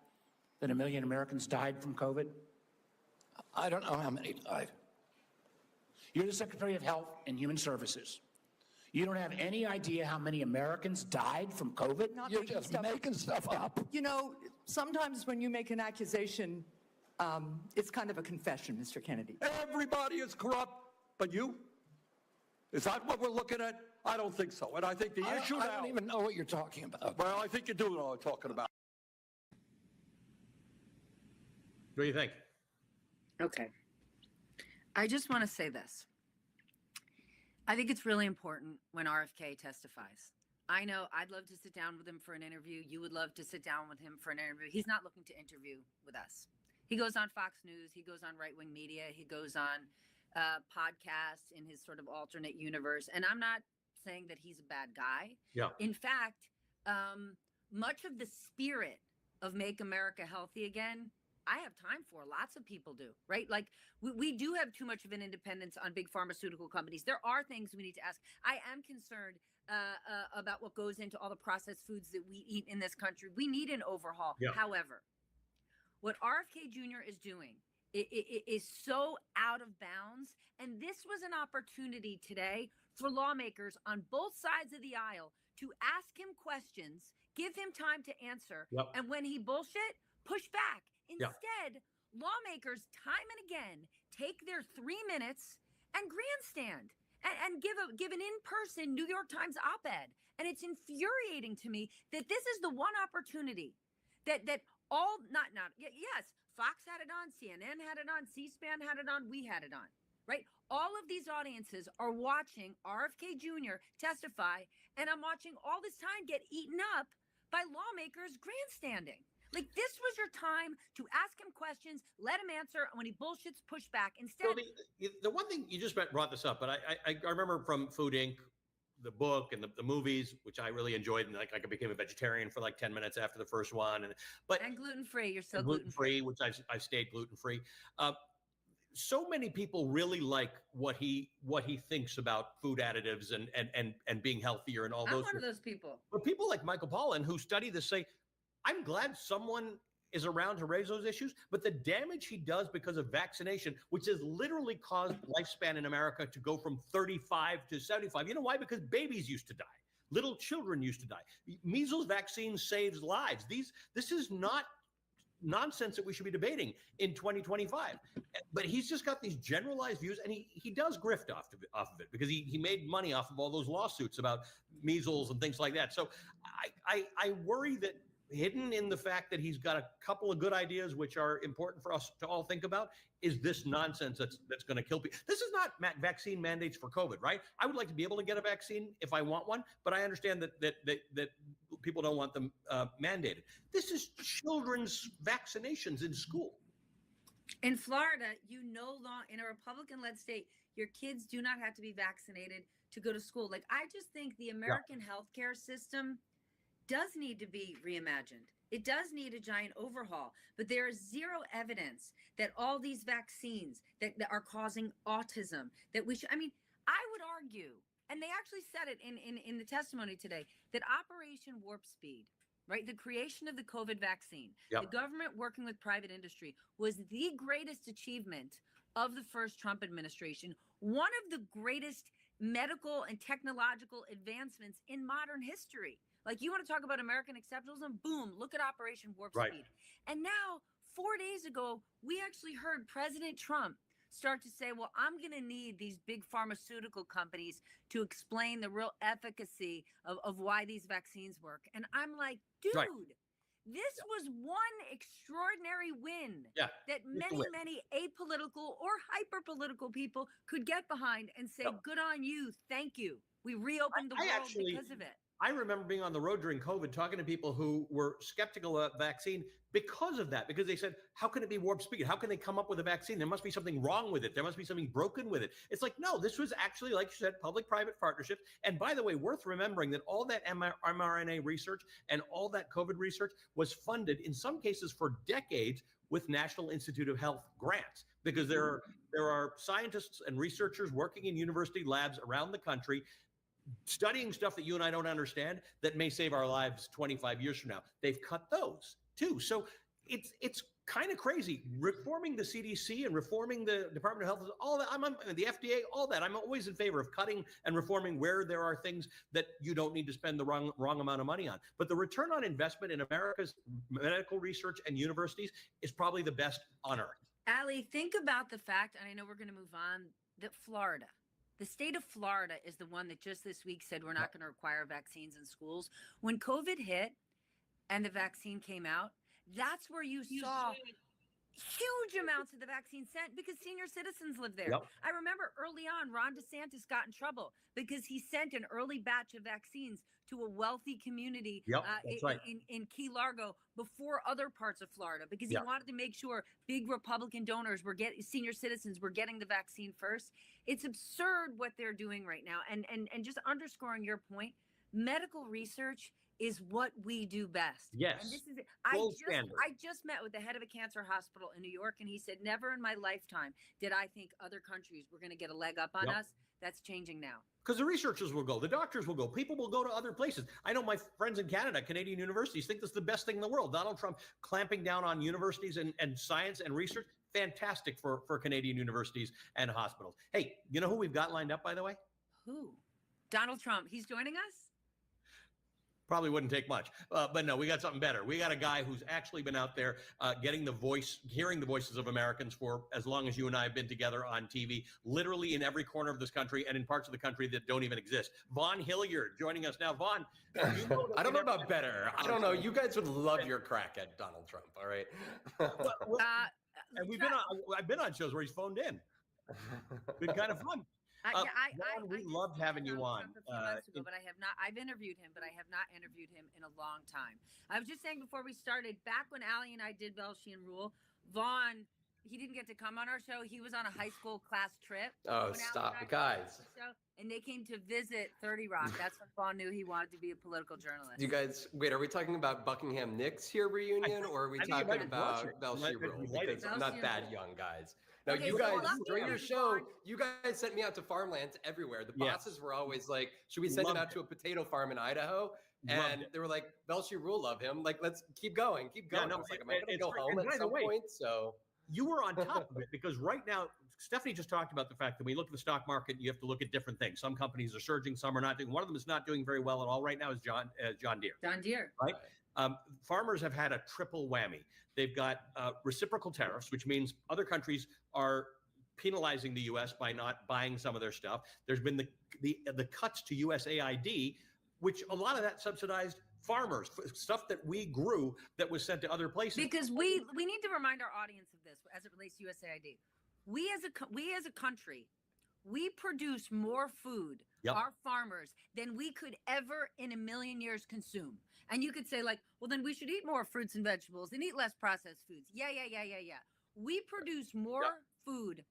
L: that 1 million Americans died from COVID? I don't know how many died. You're the Secretary of Health and Human Services. You don't have any idea how many Americans died from COVID? You're just making stuff up.
X: You know, sometimes when you make an accusation, it's kind of a confession, Mr. Kennedy.
J: Everybody is corrupt, but you? Is that what we're looking at? I don't think so. And I think the issue now...
L: I don't even know what you're talking about.
J: Well, I think you do know what I'm talking about.
S: What do you think?
O: Okay. I just want to say this. I think it's really important when RFK testifies. I know I'd love to sit down with him for an interview. You would love to sit down with him for an interview. He's not looking to interview with us. He goes on Fox News. He goes on right-wing media. He goes on podcasts in his sort of alternate universe. And I'm not saying that he's a bad guy. In fact, much of the spirit of Make America Healthy Again, I have time for. Lots of people do, right? Like we do have too much of an independence on big pharmaceutical companies. There are things we need to ask. I am concerned about what goes into all the processed foods that we eat in this country. We need an overhaul. However, what RFK Jr. is doing is so out of bounds. And this was an opportunity today for lawmakers on both sides of the aisle to ask him questions, give him time to answer.
S: Yep.
O: And when he bullshit, push back.
S: Yeah.
O: Instead, lawmakers time and again take their 3 minutes and grandstand and give an in-person New York Times op-ed. And it's infuriating to me that this is the one opportunity that all yes, Fox had it on, CNN had it on, C-SPAN had it on, we had it on, right? All of these audiences are watching RFK Jr. testify, and I'm watching all this time get eaten up by lawmakers grandstanding. Like, this was your time to ask him questions, let him answer, and when he bullshits, push back. Instead,
S: So the one thing you just brought this up, but I remember from Food Inc., the book and the movies, which I really enjoyed, and like I became a vegetarian for like 10 minutes after the first one, and
O: gluten-free. You're so
S: gluten-free, which I've stayed gluten-free. So many people really like what he thinks about food additives and being healthier and all
O: I'm
S: those.
O: one of those people.
S: But people like Michael Pollan who study this say, I'm glad someone is around to raise those issues, but the damage he does because of vaccination, which has literally caused lifespan in America to go from 35 to 75. You know why? Because babies used to die. Little children used to die. Measles vaccine saves lives. This is not nonsense that we should be debating in 2025. But he's just got these generalized views, and he does grift off of it because he made money off of all those lawsuits about measles and things like that. So I worry that hidden in the fact that he's got a couple of good ideas which are important for us to all think about is this nonsense that's going to kill people. This is not vaccine mandates for COVID, right? I would like to be able to get a vaccine if I want one, but I understand that people don't want them mandated. This is children's vaccinations in school.
O: In Florida, in a Republican-led state, your kids do not have to be vaccinated to go to school. Like, I just think the American healthcare system does need to be reimagined. It does need a giant overhaul, but there is zero evidence that all these vaccines that are causing autism, that we should, I would argue, and they actually said it in the testimony today, that Operation Warp Speed, right, the creation of the COVID vaccine, the government working with private industry was the greatest achievement of the first Trump administration, one of the greatest medical and technological advancements in modern history. Like, you want to talk about American exceptionalism? Boom, look at Operation Warp Speed. And now, 4 days ago, we actually heard President Trump start to say, well, I'm going to need these big pharmaceutical companies to explain the real efficacy of why these vaccines work. And I'm like, dude, this was one extraordinary win that many apolitical or hyper-political people could get behind and say, good on you, thank you. We reopened the world because of it.
S: I remember being on the road during COVID, talking to people who were skeptical about vaccine because of that, because they said, how can it be warp speed? How can they come up with a vaccine? There must be something wrong with it. There must be something broken with it. It's like, no, this was actually, like you said, public-private partnerships. And by the way, worth remembering that all that mRNA research and all that COVID research was funded, in some cases for decades, with National Institute of Health grants, because there are scientists and researchers working in university labs around the country studying stuff that you and I don't understand that may save our lives 25 years from now. They've cut those too. So it's kind of crazy. Reforming the CDC and reforming the Department of Health, all that, the FDA, all that. I'm always in favor of cutting and reforming where there are things that you don't need to spend the wrong amount of money on. But the return on investment in America's medical research and universities is probably the best on earth.
O: Ali, think about the fact, and I know we're going to move on, that Florida, the state of Florida is the one that just this week said we're not going to require vaccines in schools. When COVID hit and the vaccine came out, that's where you saw huge amounts of the vaccine sent because senior citizens live there. I remember early on, Ron DeSantis got in trouble because he sent an early batch of vaccines to a wealthy community in Key Largo before other parts of Florida because he wanted to make sure big Republican donors senior citizens were getting the vaccine first. It's absurd what they're doing right now. And just underscoring your point, medical research is what we do best.
S: Yes.
O: And this is it. I just met with the head of a cancer hospital in New York, and he said, never in my lifetime did I think other countries were going to get a leg up on us. That's changing now.
S: Because the researchers will go, the doctors will go, people will go to other places. I know my friends in Canada, Canadian universities, think this is the best thing in the world. Donald Trump clamping down on universities and science and research, fantastic for Canadian universities and hospitals. Hey, you know who we've got lined up, by the way?
B: Who? Donald Trump. He's joining us?
S: Probably wouldn't take much, but no, we got something better. We got a guy who's actually been out there hearing the voices of Americans for as long as you and I have been together on TV, literally in every corner of this country and in parts of the country that don't even exist. Vaughn Hilliard joining us now. Vaughn, you know
C: I don't know about better. I don't know. You guys would love your crack at Donald Trump, all right?
S: And I've been on shows where he's phoned in. Been kind of fun. Vaughn, we loved having you on.
B: A few months ago, but I have not. I've interviewed him, but I have not interviewed him in a long time. I was just saying before we started, back when Allie and I did Belgian Rule, Vaughn, he didn't get to come on our show. He was on a high school class trip.
C: Oh, stop, guys.
B: And they came to visit 30 Rock. That's when Vaughn knew he wanted to be a political journalist.
C: You guys, wait, are we talking about Buckingham Nicks here reunion, or are we talking about Belgian Rule? Because I'm not that young, guys. Now,
B: Okay,
C: you
B: so
C: guys,
B: lucky
C: during your
B: everyone-
C: show, you guys sent me out to farmlands everywhere. The bosses were always like, should we send him out to a potato farm in Idaho? And they were like, Belgian Rule, love him. Like, let's keep going, keep going. I was like, am I going to go home at some point? So
S: you were on top of it because right now, Stephanie just talked about the fact that when you look at the stock market, you have to look at different things. Some companies are surging, some are not doing. One of them is not doing very well at all right now is John Deere.
B: John Deere.
S: Right? Farmers have had a triple whammy. They've got reciprocal tariffs, which means other countries are penalizing the U.S. by not buying some of their stuff. There's been the cuts to USAID, which a lot of that subsidized farmers, stuff that we grew that was sent to other places.
B: Because we need to remind our audience of this as it relates to USAID. We as a country, we produce more food, our farmers, than we could ever in a million years consume. And you could say like, well, then we should eat more fruits and vegetables and eat less processed foods. Yeah. We produce more food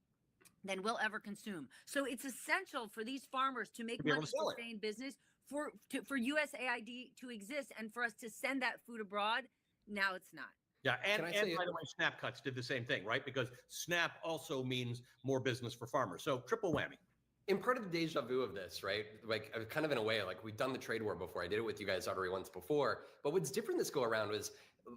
B: than we'll ever consume. So it's essential for these farmers to make money to stay in business, for USAID to exist, and for us to send that food abroad. Now it's not.
S: Yeah, and by the way, SNAP cuts did the same thing, right? Because SNAP also means more business for farmers. So triple whammy.
C: in part of the deja vu of this, right? Like kind of in a way, like we've done the trade war before. I did it with you guys already once before. But what's different this go around was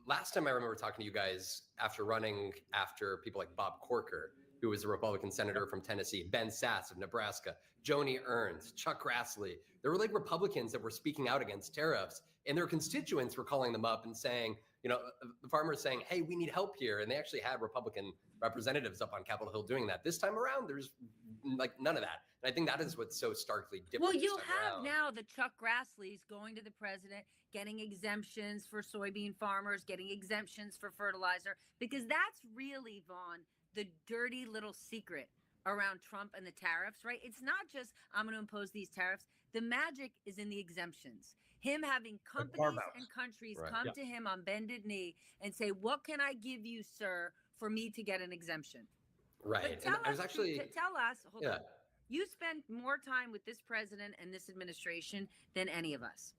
C: last time I remember talking to you guys after running after people like Bob Corker, who was a Republican senator from Tennessee, Ben Sasse of Nebraska, Joni Ernst, Chuck Grassley. There were like Republicans that were speaking out against tariffs, and their constituents were calling them up and saying, you know, the farmers saying, hey, we need help here. And they actually had Republican representatives up on Capitol Hill doing that. This time around, there's like none of that. And I think that is what's so starkly different.
B: Well, you'll have now the Chuck Grassleys going to the president, getting exemptions for soybean farmers, getting exemptions for fertilizer, because that's really, Vaughn, the dirty little secret around Trump and the tariffs, right? It's not just, I'm going to impose these tariffs. The magic is in the exemptions. Him having companies and countries come to him on bended knee and say, what can I give you, sir, for me to get an exemption?
C: Right.
B: Tell
C: And I was actually,
B: hold on. You spend more time with this president and this administration than any of us.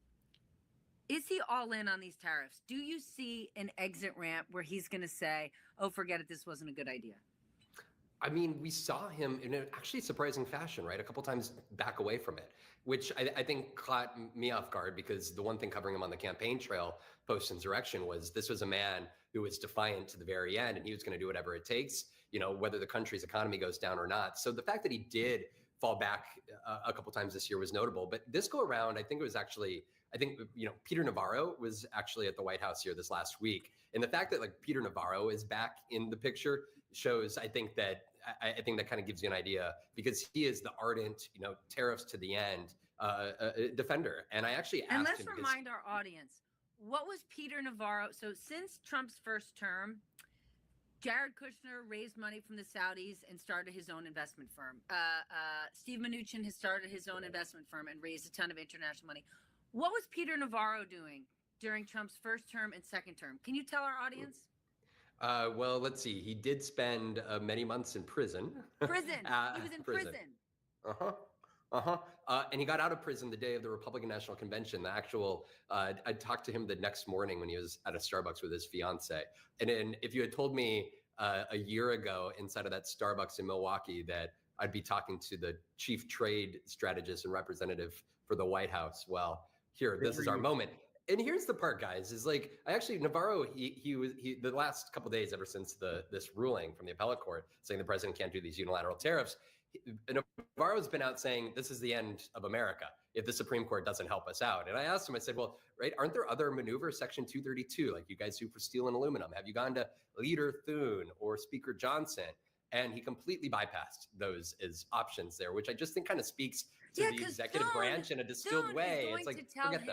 B: Is he all in on these tariffs? Do you see an exit ramp where he's going to say, oh, forget it, this wasn't a good idea?
C: I mean, we saw him in an actually surprising fashion, right? A couple times back away from it, which I think caught me off guard, because the one thing covering him on the campaign trail post-insurrection was this was a man who was defiant to the very end, and he was going to do whatever it takes, you know, whether the country's economy goes down or not. So the fact that he did fall back a couple times this year was notable. But this go around, I think it was actually, you know, Peter Navarro was actually at the White House here this last week. And the fact that like Peter Navarro is back in the picture shows, I think that kind of gives you an idea, because he is the ardent, you know, tariffs to the end defender. And I actually asked him.
B: And let's remind our audience, what was Peter Navarro? So since Trump's first term, Jared Kushner raised money from the Saudis and started his own investment firm. Steve Mnuchin has started his own investment firm and raised a ton of international money. What was Peter Navarro doing during Trump's first term and second term? Can you tell our audience?
C: Well, let's see. He did spend many months in prison.
B: He was in prison.
C: And he got out of prison the day of the Republican National Convention. The actual, I talked to him the next morning when he was at a Starbucks with his fiance. And then if you had told me a year ago inside of that Starbucks in Milwaukee that I'd be talking to the chief trade strategist and representative for the White House, well, here, this is our moment. And here's the part, guys, is like, Navarro, the last couple of days, ever since this ruling from the appellate court saying the president can't do these unilateral tariffs, Navarro's been out saying this is the end of America if the Supreme Court doesn't help us out. And I asked him, I said, well, right, aren't there other maneuvers, Section 232, like you guys do for steel and aluminum? Have you gone to Leader Thune or Speaker Johnson? And he completely bypassed those as options there, which I just think kind of speaks to the executive branch in a distilled way.
B: It's like, to tell him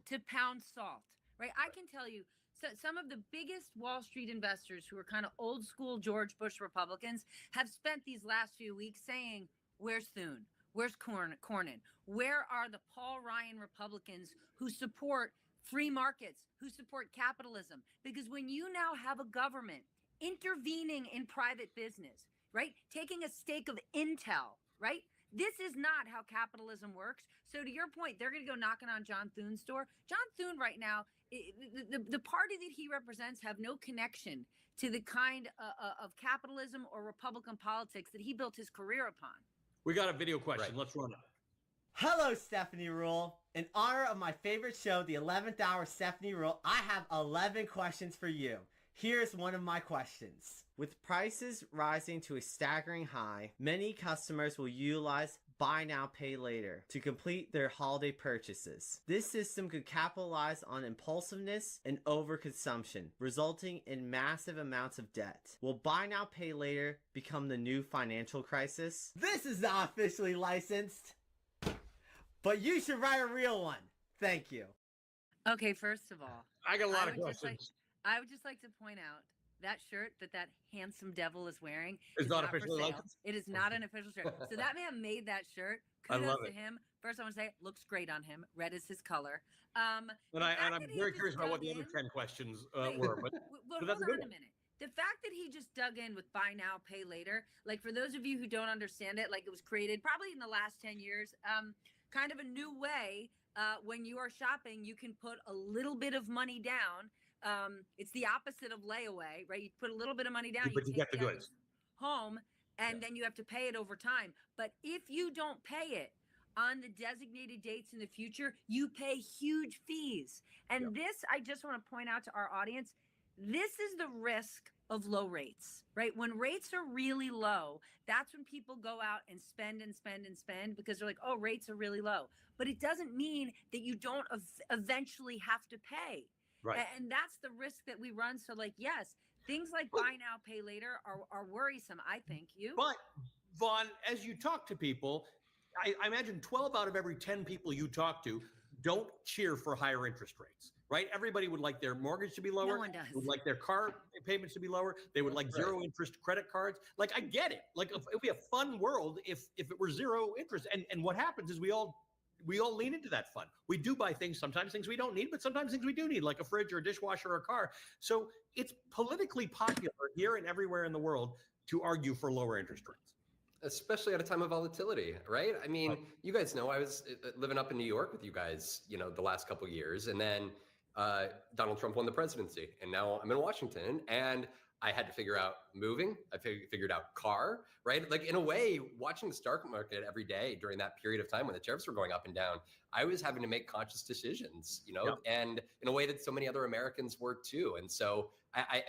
B: to pound salt, right? I can tell you, so some of the biggest Wall Street investors who are kind of old school George Bush Republicans have spent these last few weeks saying, where's Thune? Where's Cornyn? Where are the Paul Ryan Republicans who support free markets, who support capitalism? Because when you now have a government intervening in private business, right? Taking a stake of Intel, right? This is not how capitalism works. So to your point, they're going to go knocking on John Thune's door. John Thune right now, the party that he represents have no connection to the kind of capitalism or Republican politics that he built his career upon.
S: We got a video question. Let's run it.
E: Hello, Stephanie Rule. In honor of my favorite show, the 11th Hour Stephanie Rule, I have 11 questions for you. Here's one of my questions. With prices rising to a staggering high, many customers will utilize Buy Now, Pay Later to complete their holiday purchases. This system could capitalize on impulsiveness and overconsumption, resulting in massive amounts of debt. Will Buy Now, Pay Later become the new financial crisis? This is not officially licensed, but you should write a real one. Thank you.
B: Okay, first of all,
S: I got a lot of questions.
B: I would just like to point out that shirt that handsome devil is wearing
S: is not
B: for
S: officially
B: sale.
S: licensed.
B: It is not an official shirt. So that man made that shirt. Kudos to him. First, I want to say, looks great on him. Red is his color.
S: And I'm very curious about what the other 10 questions were. But that's
B: hold
S: a good
B: on a minute. The fact that he just dug in with Buy Now, Pay Later, like for those of you who don't understand it, like it was created probably in the last 10 years, kind of a new way. When you are shopping, you can put a little bit of money down. It's the opposite of layaway, right? You put a little bit of money down,
S: but you get the goods
B: home, and then you have to pay it over time. But if you don't pay it on the designated dates in the future, you pay huge fees. And this, I just want to point out to our audience, this is the risk of low rates, right? When rates are really low, that's when people go out and spend and spend and spend because they're like, oh, rates are really low. But it doesn't mean that you don't eventually have to pay.
S: Right.
B: And that's the risk that we run. So like, yes, things like Buy Now, Pay Later are worrisome, I think. You?
S: But Vaughn, as you talk to people, I imagine 12 out of every 10 people you talk to don't cheer for higher interest rates, right? Everybody would like their mortgage to be lower.
B: No one does.
S: Would like their car payments to be lower. They would like zero interest credit cards. Like, I get it. Like, it would be a fun world if it were zero interest. And what happens is we all lean into that fun. We do buy things, sometimes things we don't need, but sometimes things we do need, like a fridge or a dishwasher or a car. So it's politically popular here and everywhere in the world to argue for lower interest rates.
C: Especially at a time of volatility, right? I mean, you guys know I was living up in New York with you guys, the last couple of years, and then Donald Trump won the presidency, and now I'm in Washington, and I had to figure out moving. I figured out car, right? Like, in a way, watching the stock market every day during that period of time when the tariffs were going up and down, I was having to make conscious decisions, and in a way that so many other Americans were too. And so I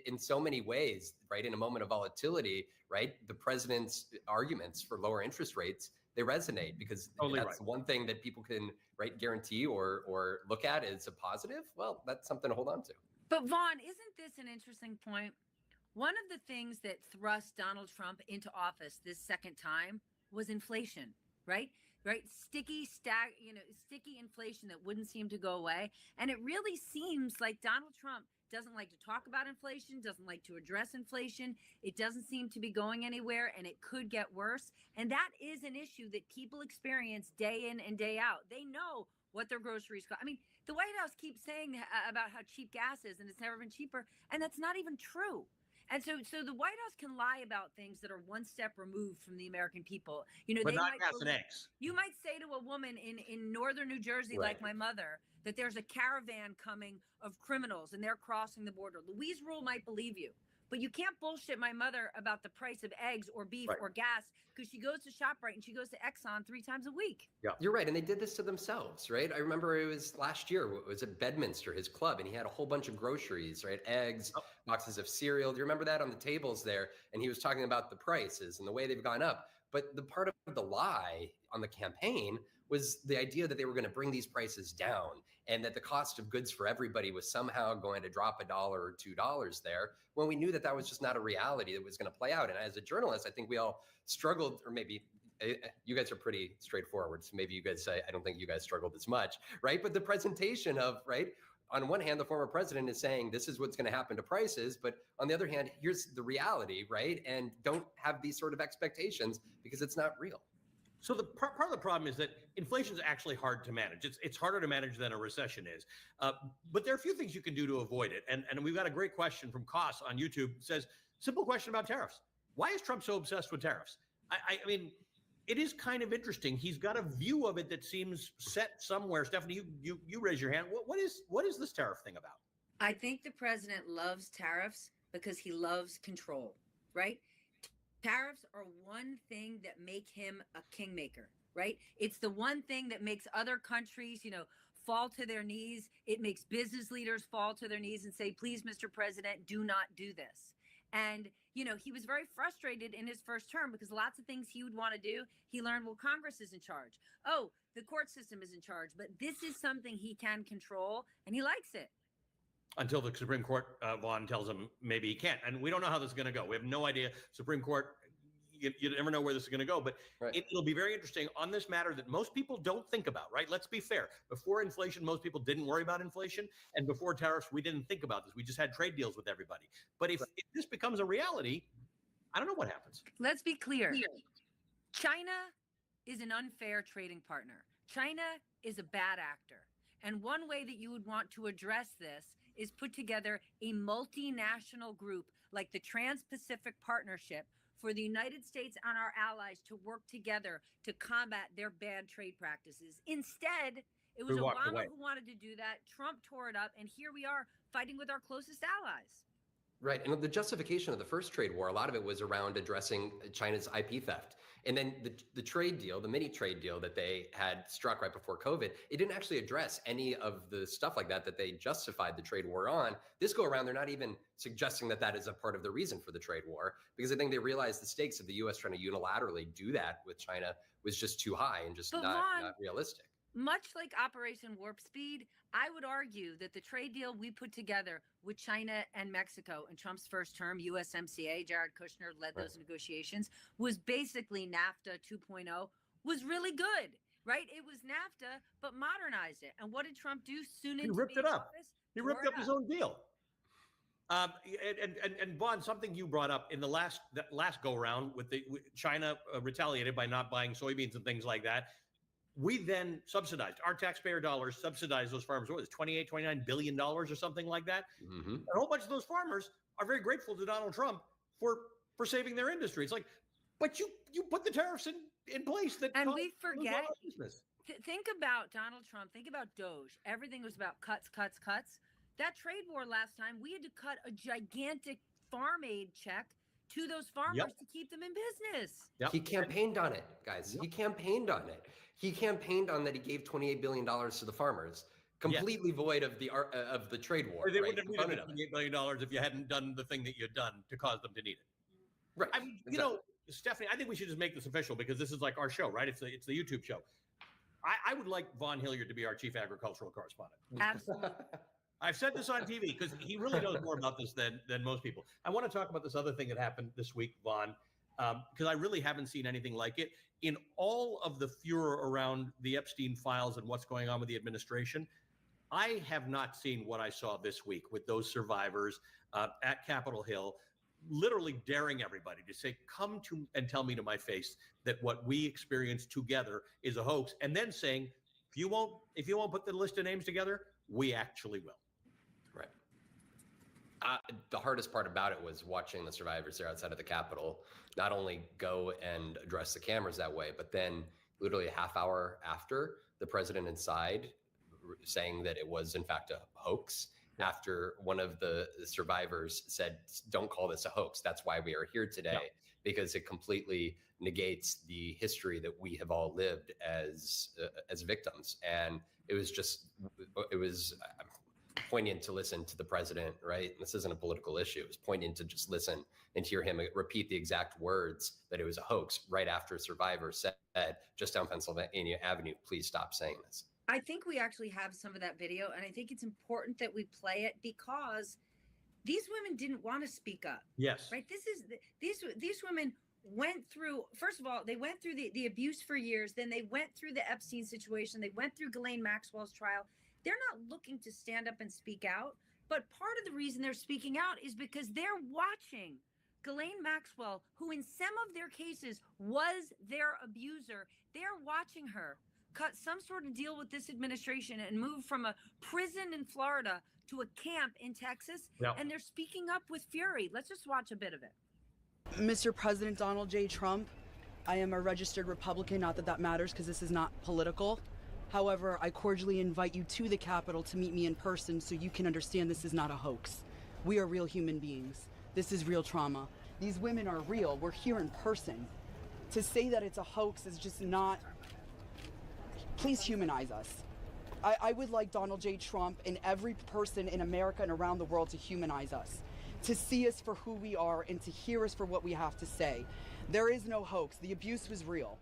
C: in so many ways, right, in a moment of volatility, right, the president's arguments for lower interest rates, they resonate because that's one thing that people can, right, guarantee or look at as a positive. Well, that's something to hold on to.
B: But Vaughn, isn't this an interesting point? One of the things that thrust Donald Trump into office this second time was inflation, right? Sticky inflation that wouldn't seem to go away. And it really seems like Donald Trump doesn't like to talk about inflation, doesn't like to address inflation. It doesn't seem to be going anywhere, and it could get worse. And that is an issue that people experience day in and day out. They know what their groceries cost. I mean, the White House keeps saying about how cheap gas is, and it's never been cheaper, and that's not even true. And so the White House can lie about things that are one step removed from the American people.
S: But not gas and eggs.
B: You might say to a woman in northern New Jersey, like my mother, that there's a caravan coming of criminals and they're crossing the border. Louise Rule might believe you. But you can't bullshit my mother about the price of eggs or beef or gas because she goes to ShopRite and she goes to Exxon 3 times a week.
C: Yeah, you're right. And they did this to themselves, right? I remember it was last year, it was at Bedminster, his club, and he had a whole bunch of groceries, right? Eggs, boxes of cereal. Do you remember that on the tables there? And he was talking about the prices and the way they've gone up. But the part of the lie on the campaign was the idea that they were going to bring these prices down and that the cost of goods for everybody was somehow going to drop $1 or $2 there, when we knew that that was just not a reality that was going to play out. And as a journalist, I think we all struggled, or maybe you guys are pretty straightforward, so maybe you guys say, I don't think you guys struggled as much, right? But the presentation of, right, on one hand, the former president is saying this is what's going to happen to prices, but on the other hand, here's the reality, right? And don't have these sort of expectations because it's not real.
S: So the part of the problem is that inflation is actually hard to manage. It's harder to manage than a recession is. But there are a few things you can do to avoid it. And we've got a great question from Koss on YouTube. It says, simple question about tariffs. Why is Trump so obsessed with tariffs? I mean, it is kind of interesting. He's got a view of it that seems set somewhere. Stephanie, you raise your hand. What is this tariff thing about?
B: I think the president loves tariffs because he loves control, right? Tariffs are one thing that make him a kingmaker, right? It's the one thing that makes other countries, fall to their knees. It makes business leaders fall to their knees and say, please, Mr. President, do not do this. And, he was very frustrated in his first term because lots of things he would want to do, he learned, well, Congress is in charge. Oh, the court system is in charge. But this is something he can control, and he likes it.
S: Until the Supreme Court, Vaughn, tells him maybe he can't. And we don't know how this is going to go. We have no idea. Supreme Court, you never know where this is going to go. But it'll be very interesting on this matter that most people don't think about, right? Let's be fair. Before inflation, most people didn't worry about inflation. And before tariffs, we didn't think about this. We just had trade deals with everybody. But if this becomes a reality, I don't know what happens.
B: Let's be clear. China is an unfair trading partner. China is a bad actor. And one way that you would want to address this is put together a multinational group like the Trans-Pacific Partnership for the United States and our allies to work together to combat their bad trade practices. Instead, it was Obama who wanted to do that. Trump tore it up, and here we are fighting with our closest allies.
C: Right. And the justification of the first trade war, a lot of it was around addressing China's IP theft. And then the trade deal, the mini trade deal that they had struck right before COVID, it didn't actually address any of the stuff like that they justified the trade war on. This go around, they're not even suggesting that is a part of the reason for the trade war, because I think they realized the stakes of the U.S. trying to unilaterally do that with China was just too high and just not realistic.
B: Much like Operation Warp Speed, I would argue that the trade deal we put together with China and Mexico in Trump's first term, USMCA, Jared Kushner led those negotiations, was basically NAFTA 2.0, was really good, right? It was NAFTA, but modernized it. And what did Trump do soon into
S: ripped it up.
B: office?
S: He ripped up his own deal. And Vaughn, something you brought up in the last go round with China retaliated by not buying soybeans and things like that. We then subsidized, our taxpayer dollars subsidized those farmers. What was it, $29 billion or something like that? Mm-hmm. A whole bunch of those farmers are very grateful to Donald Trump for saving their industry. It's like, but you put the tariffs in place that—
B: And we forget, think about Donald Trump, think about Doge. Everything was about cuts, cuts, cuts. That trade war last time, we had to cut a gigantic farm aid check to those farmers to keep them in business.
C: He campaigned on it, guys. He campaigned on it. He campaigned on that. He gave $28 billion to the farmers, completely void of the trade war.
S: They wouldn't have needed $28 billion if you hadn't done the thing that you'd done to cause them to need it.
C: Right.
S: I mean, Stephanie, I think we should just make this official because this is like our show, right? It's the YouTube show. I would like Vaughn Hilliard to be our chief agricultural correspondent.
B: Absolutely.
S: I've said this on TV because he really knows more about this than most people. I want to talk about this other thing that happened this week, Vaughn, because I really haven't seen anything like it. In all of the furor around the Epstein files and what's going on with the administration, I have not seen what I saw this week with those survivors at Capitol Hill, literally daring everybody to say, come to and tell me to my face that what we experienced together is a hoax, and then saying, if you won't put the list of names together, we actually will.
C: Right. The hardest part about it was watching the survivors there outside of the Capitol not only go and address the cameras that way, but then literally a half hour after, the president inside saying that it was in fact a hoax after one of the survivors said, "Don't call this a hoax. That's why we are here today," because it completely negates the history that we have all lived as victims. And it was poignant to listen to the president, right? This isn't a political issue. It was poignant to just listen and hear him repeat the exact words that it was a hoax right after a survivor said, just down Pennsylvania Avenue, please stop saying this.
B: I think we actually have some of that video, and I think it's important that we play it because these women didn't want to speak up.
S: Yes.
B: Right? These women went through, first of all, they went through the abuse for years. Then they went through the Epstein situation. They went through Ghislaine Maxwell's trial. They're not looking to stand up and speak out. But part of the reason they're speaking out is because they're watching Ghislaine Maxwell, who in some of their cases was their abuser. They're watching her cut some sort of deal with this administration and move from a prison in Florida to a camp in Texas. And they're speaking up with fury. Let's just watch a bit of it.
H: Mr. President Donald J. Trump, I am a registered Republican, not that that matters because this is not political. However, I cordially invite you to the Capitol to meet me in person so you can understand this is not a hoax. We are real human beings. This is real trauma. These women are real. We're here in person. To say that it's a hoax is just not... Please humanize us. I would like Donald J. Trump and every person in America and around the world to humanize us, to see us for who we are and to hear us for what we have to say. There is no hoax. The abuse was real.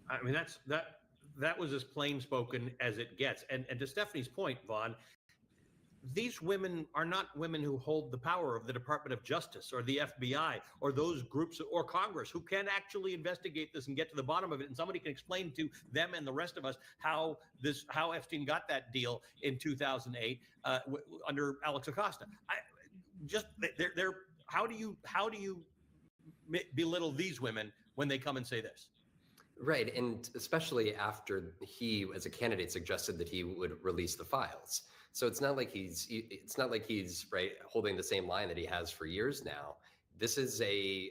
S: I mean, that was as plain spoken as it gets. And to Stephanie's point, Vaughn, these women are not women who hold the power of the Department of Justice or the FBI or those groups or Congress who can actually investigate this and get to the bottom of it. And somebody can explain to them and the rest of us how Epstein got that deal in 2008 under Alex Acosta. How do you belittle these women when they come and say this?
C: Right, and especially after he, as a candidate, suggested that he would release the files. So it's not like he's right holding the same line that he has for years now. This is a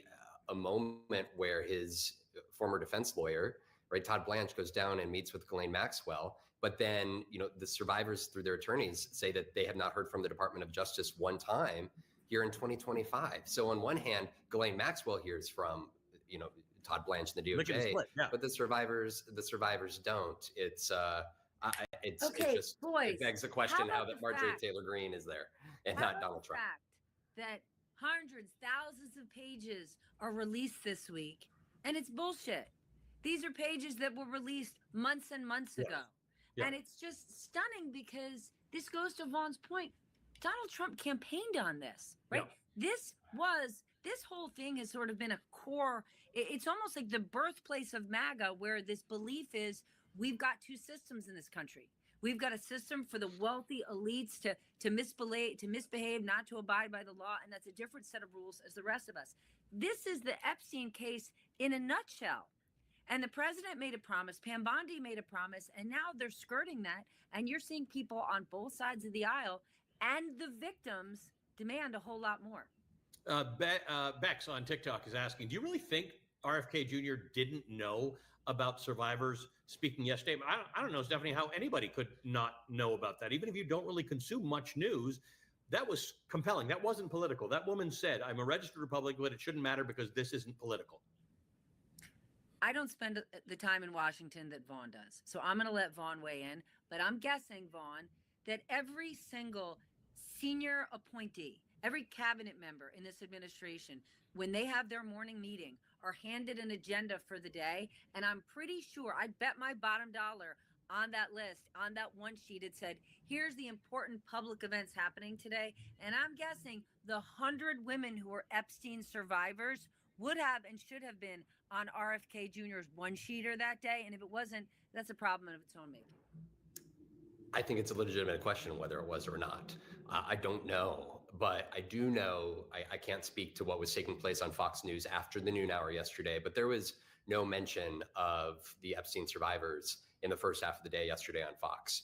C: moment where his former defense lawyer, right, Todd Blanche, goes down and meets with Ghislaine Maxwell. But then, the survivors through their attorneys say that they have not heard from the Department of Justice one time here in 2025. So on one hand, Ghislaine Maxwell hears from, Todd Blanche and the DOJ, but the survivors don't. It begs the question how that Marjorie Taylor Greene is there and not Donald Trump.
B: That hundreds, thousands of pages are released this week, and it's bullshit. These are pages that were released months and months ago. And it's just stunning because this goes to Vaughn's point. Donald Trump campaigned on this, right? This whole thing has sort of been a core. It's almost like the birthplace of MAGA, where this belief is we've got two systems in this country. We've got a system for the wealthy elites to misbehave, not to abide by the law, and that's a different set of rules as the rest of us. This is the Epstein case in a nutshell. And the president made a promise, Pam Bondi made a promise, and now they're skirting that, and you're seeing people on both sides of the aisle, and the victims demand a whole lot more.
S: Bex on TikTok is asking, do you really think RFK Jr. didn't know about survivors speaking yesterday? I don't know, Stephanie, how anybody could not know about that. Even if you don't really consume much news, that was compelling. That wasn't political. That woman said, I'm a registered Republican, but it shouldn't matter because this isn't political.
B: I don't spend the time in Washington that Vaughn does. So I'm going to let Vaughn weigh in. But I'm guessing, Vaughn, that every single senior appointee, every cabinet member in this administration, when they have their morning meeting, are handed an agenda for the day. And I'm pretty sure, I'd bet my bottom dollar on that list, on that one sheet, it said, here's the important public events happening today. And I'm guessing the 100 women who are Epstein survivors would have and should have been on RFK Jr.'s one-sheeter that day. And if it wasn't, that's a problem of its own making.
C: I think it's a legitimate question whether it was or not. I don't know, but I do know, I can't speak to what was taking place on Fox News after the noon hour yesterday, but there was no mention of the Epstein survivors in the first half of the day yesterday on Fox.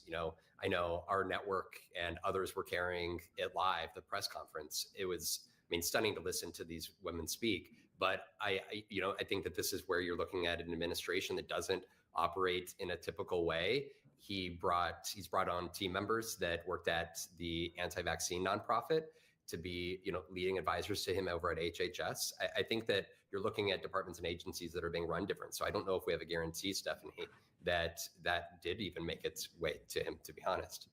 C: I know our network and others were carrying it live, the press conference. It was, stunning to listen to these women speak. But I think that this is where you're looking at an administration that doesn't operate in a typical way. he's brought on team members that worked at the anti-vaccine nonprofit to be, leading advisors to him over at HHS. I think that you're looking at departments and agencies that are being run different. So I don't know if we have a guarantee, Stephanie, that did even make its way to him, to be honest.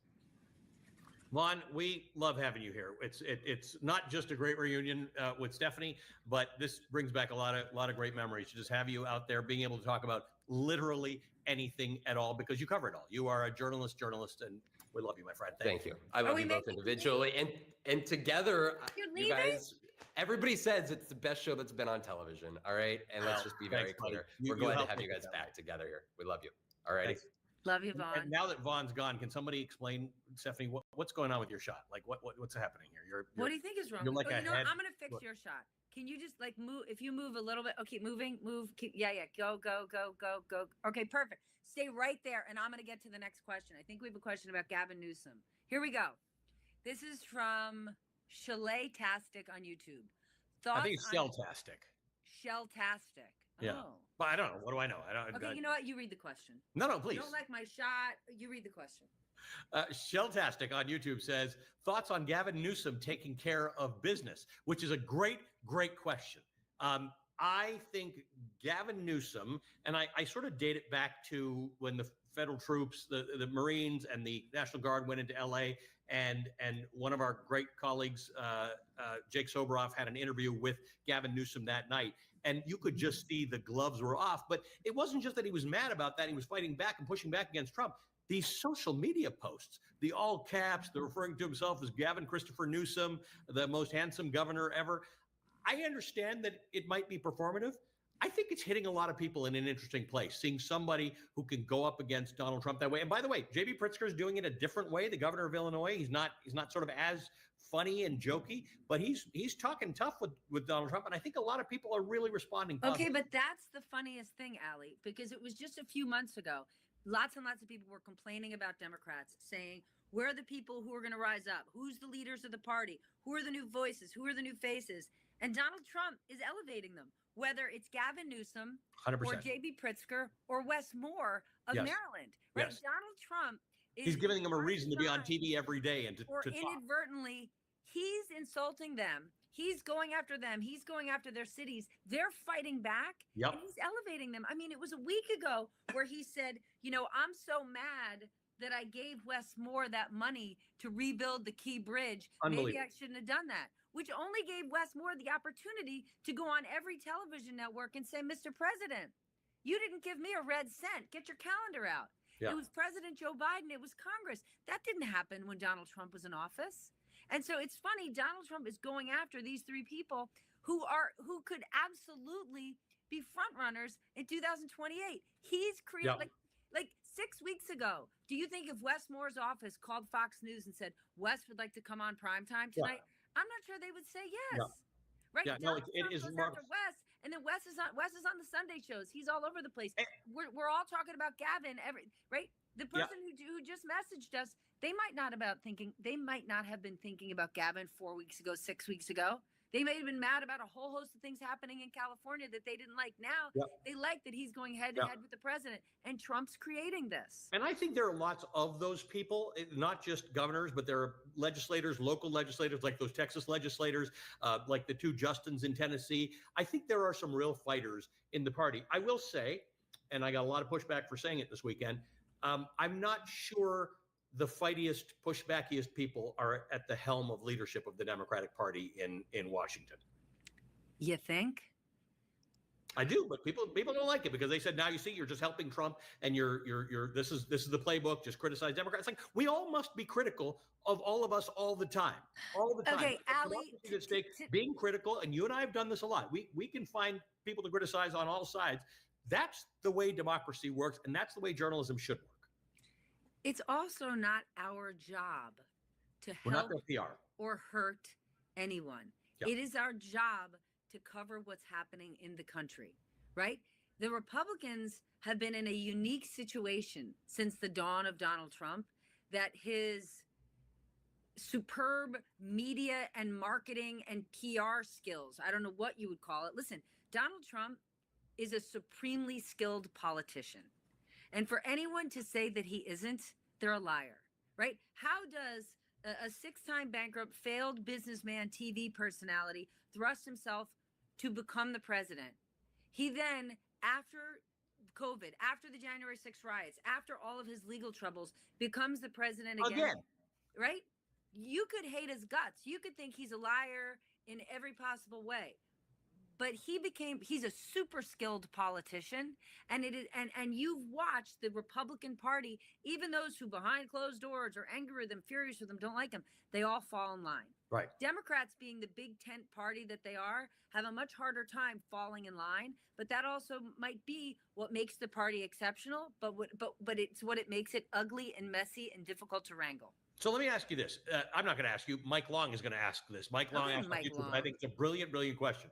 S: Vaughn, we love having you here. It's not just a great reunion with Stephanie, but this brings back a lot of great memories to just have you out there being able to talk about literally anything at all, because you cover it all. You are a journalist, and we love you, my friend.
C: Thank you. I love you both individually and together. You guys, everybody says it's the best show that's been on television. All right, and let's just be very clear. We're glad to have you guys back together here. We love you. All righty.
B: Love you, Vaughn.
S: And now that Vaughn's gone, can somebody explain, Stephanie, what's going on with your shot? Like what's happening here?
B: What do you think is wrong?
S: You're like
B: I'm gonna fix your shot. Can you just move? If you move a little bit, okay, move. Yeah. Go. Okay, perfect. Stay right there, and I'm gonna get to the next question. I think we have a question about Gavin Newsom. Here we go. This is from Chalet-tastic on YouTube.
S: I think it's Shell-tastic.
B: Shell-tastic.
S: Yeah.
B: Oh.
S: But I don't know. What do I know?
B: Okay, you know what? You read the question.
S: No, please.
B: You don't like my shot. You read the question.
S: Shell-tastic on YouTube says, thoughts on Gavin Newsom taking care of business, which is a great question. I think Gavin Newsom, and I sort of date it back to when the federal troops, the Marines and the National Guard went into LA, and one of our great colleagues, Jake Soboroff, had an interview with Gavin Newsom that night. And you could just see the gloves were off. But it wasn't just that he was mad about that. He was fighting back and pushing back against Trump. These social media posts, the all caps, they're referring to himself as Gavin Christopher Newsom, the most handsome governor ever. I understand that it might be performative. I think it's hitting a lot of people in an interesting place, seeing somebody who can go up against Donald Trump that way. And by the way, J.B. Pritzker is doing it a different way. The governor of Illinois, he's not sort of as funny and jokey, but he's talking tough with Donald Trump, and I think a lot of people are really responding positively.
B: Okay, but that's the funniest thing, Allie, because it was just a few months ago. Lots and lots of people were complaining about Democrats, saying, where are the people who are going to rise up? Who's the leaders of the party? Who are the new voices? Who are the new faces? And Donald Trump is elevating them, whether it's Gavin Newsom
S: 100%.
B: or J.B. Pritzker or Wes Moore of Maryland. Right?
S: Yes.
B: Donald Trump is
S: he's giving them a reason to be on TV every day and to talk.
B: Inadvertently, he's insulting them. He's going after them. He's going after their cities. They're fighting back.
S: Yep.
B: And he's elevating them. I mean, it was a week ago where he said, I'm so mad that I gave Wes Moore that money to rebuild the Key Bridge. Maybe I shouldn't have done that, which only gave Wes Moore the opportunity to go on every television network and say, Mr. President, you didn't give me a red cent. Get your calendar out. Yeah. It was President Joe Biden. It was Congress. That didn't happen when Donald Trump was in office. And so it's funny, Donald Trump is going after these three people who could absolutely be front runners in 2028. He's created like 6 weeks ago. Do you think if Wes Moore's office called Fox News and said, Wes would like to come on primetime tonight? Yeah. I'm not sure they would say yes. Yeah. Right?
S: Yeah, no, it is
B: after Wes, and then Wes is on the Sunday shows. He's all over the place. We're all talking about Gavin right? The person who just messaged us, they might not have been thinking about Gavin 4 weeks ago, 6 weeks ago. They may have been mad about a whole host of things happening in California that they didn't like. Now they like that he's going head to head with the president, and Trump's creating this.
S: And I think there are lots of those people, not just governors, but there are legislators, local legislators, like those Texas legislators, like the two Justins in Tennessee. I think there are some real fighters in the party. I will say, and I got a lot of pushback for saying it this weekend, I'm not sure the fightiest, pushbackiest people are at the helm of leadership of the Democratic Party in Washington.
B: You think?
S: I do, but people don't like it because they said, now you see, you're just helping Trump, and you're this is the playbook. Just criticize Democrats. Like, we all must be critical of all of us all the time.
B: Okay, Allie,
S: being critical, and you and I have done this a lot. We can find people to criticize on all sides. That's the way democracy works, and that's the way journalism should work.
B: It's also not our job to help or hurt anyone. Yep. It is our job to cover what's happening in the country, right? The Republicans have been in a unique situation since the dawn of Donald Trump, that his superb media and marketing and PR skills, I don't know what you would call it. Listen, Donald Trump is a supremely skilled politician. And for anyone to say that he isn't, they're a liar, right? How does a six-time bankrupt, failed businessman, TV personality thrust himself to become the president? He then, after COVID, after the January 6th riots, after all of his legal troubles, becomes the president again. Right? You could hate his guts. You could think he's a liar in every possible way. But he's a super skilled politician, and you've watched the Republican Party, even those who behind closed doors are angry with him, furious with him, don't like him, they all fall in line.
S: Right.
B: Democrats, being the big tent party that they are, have a much harder time falling in line, but that also might be what makes the party exceptional, but it's what it makes it ugly and messy and difficult to wrangle.
S: So let me ask you this. I'm not going to ask you. Mike Long is going to ask this. Mike Long asked
B: Mike
S: you,
B: Long.
S: I think it's a brilliant, brilliant question.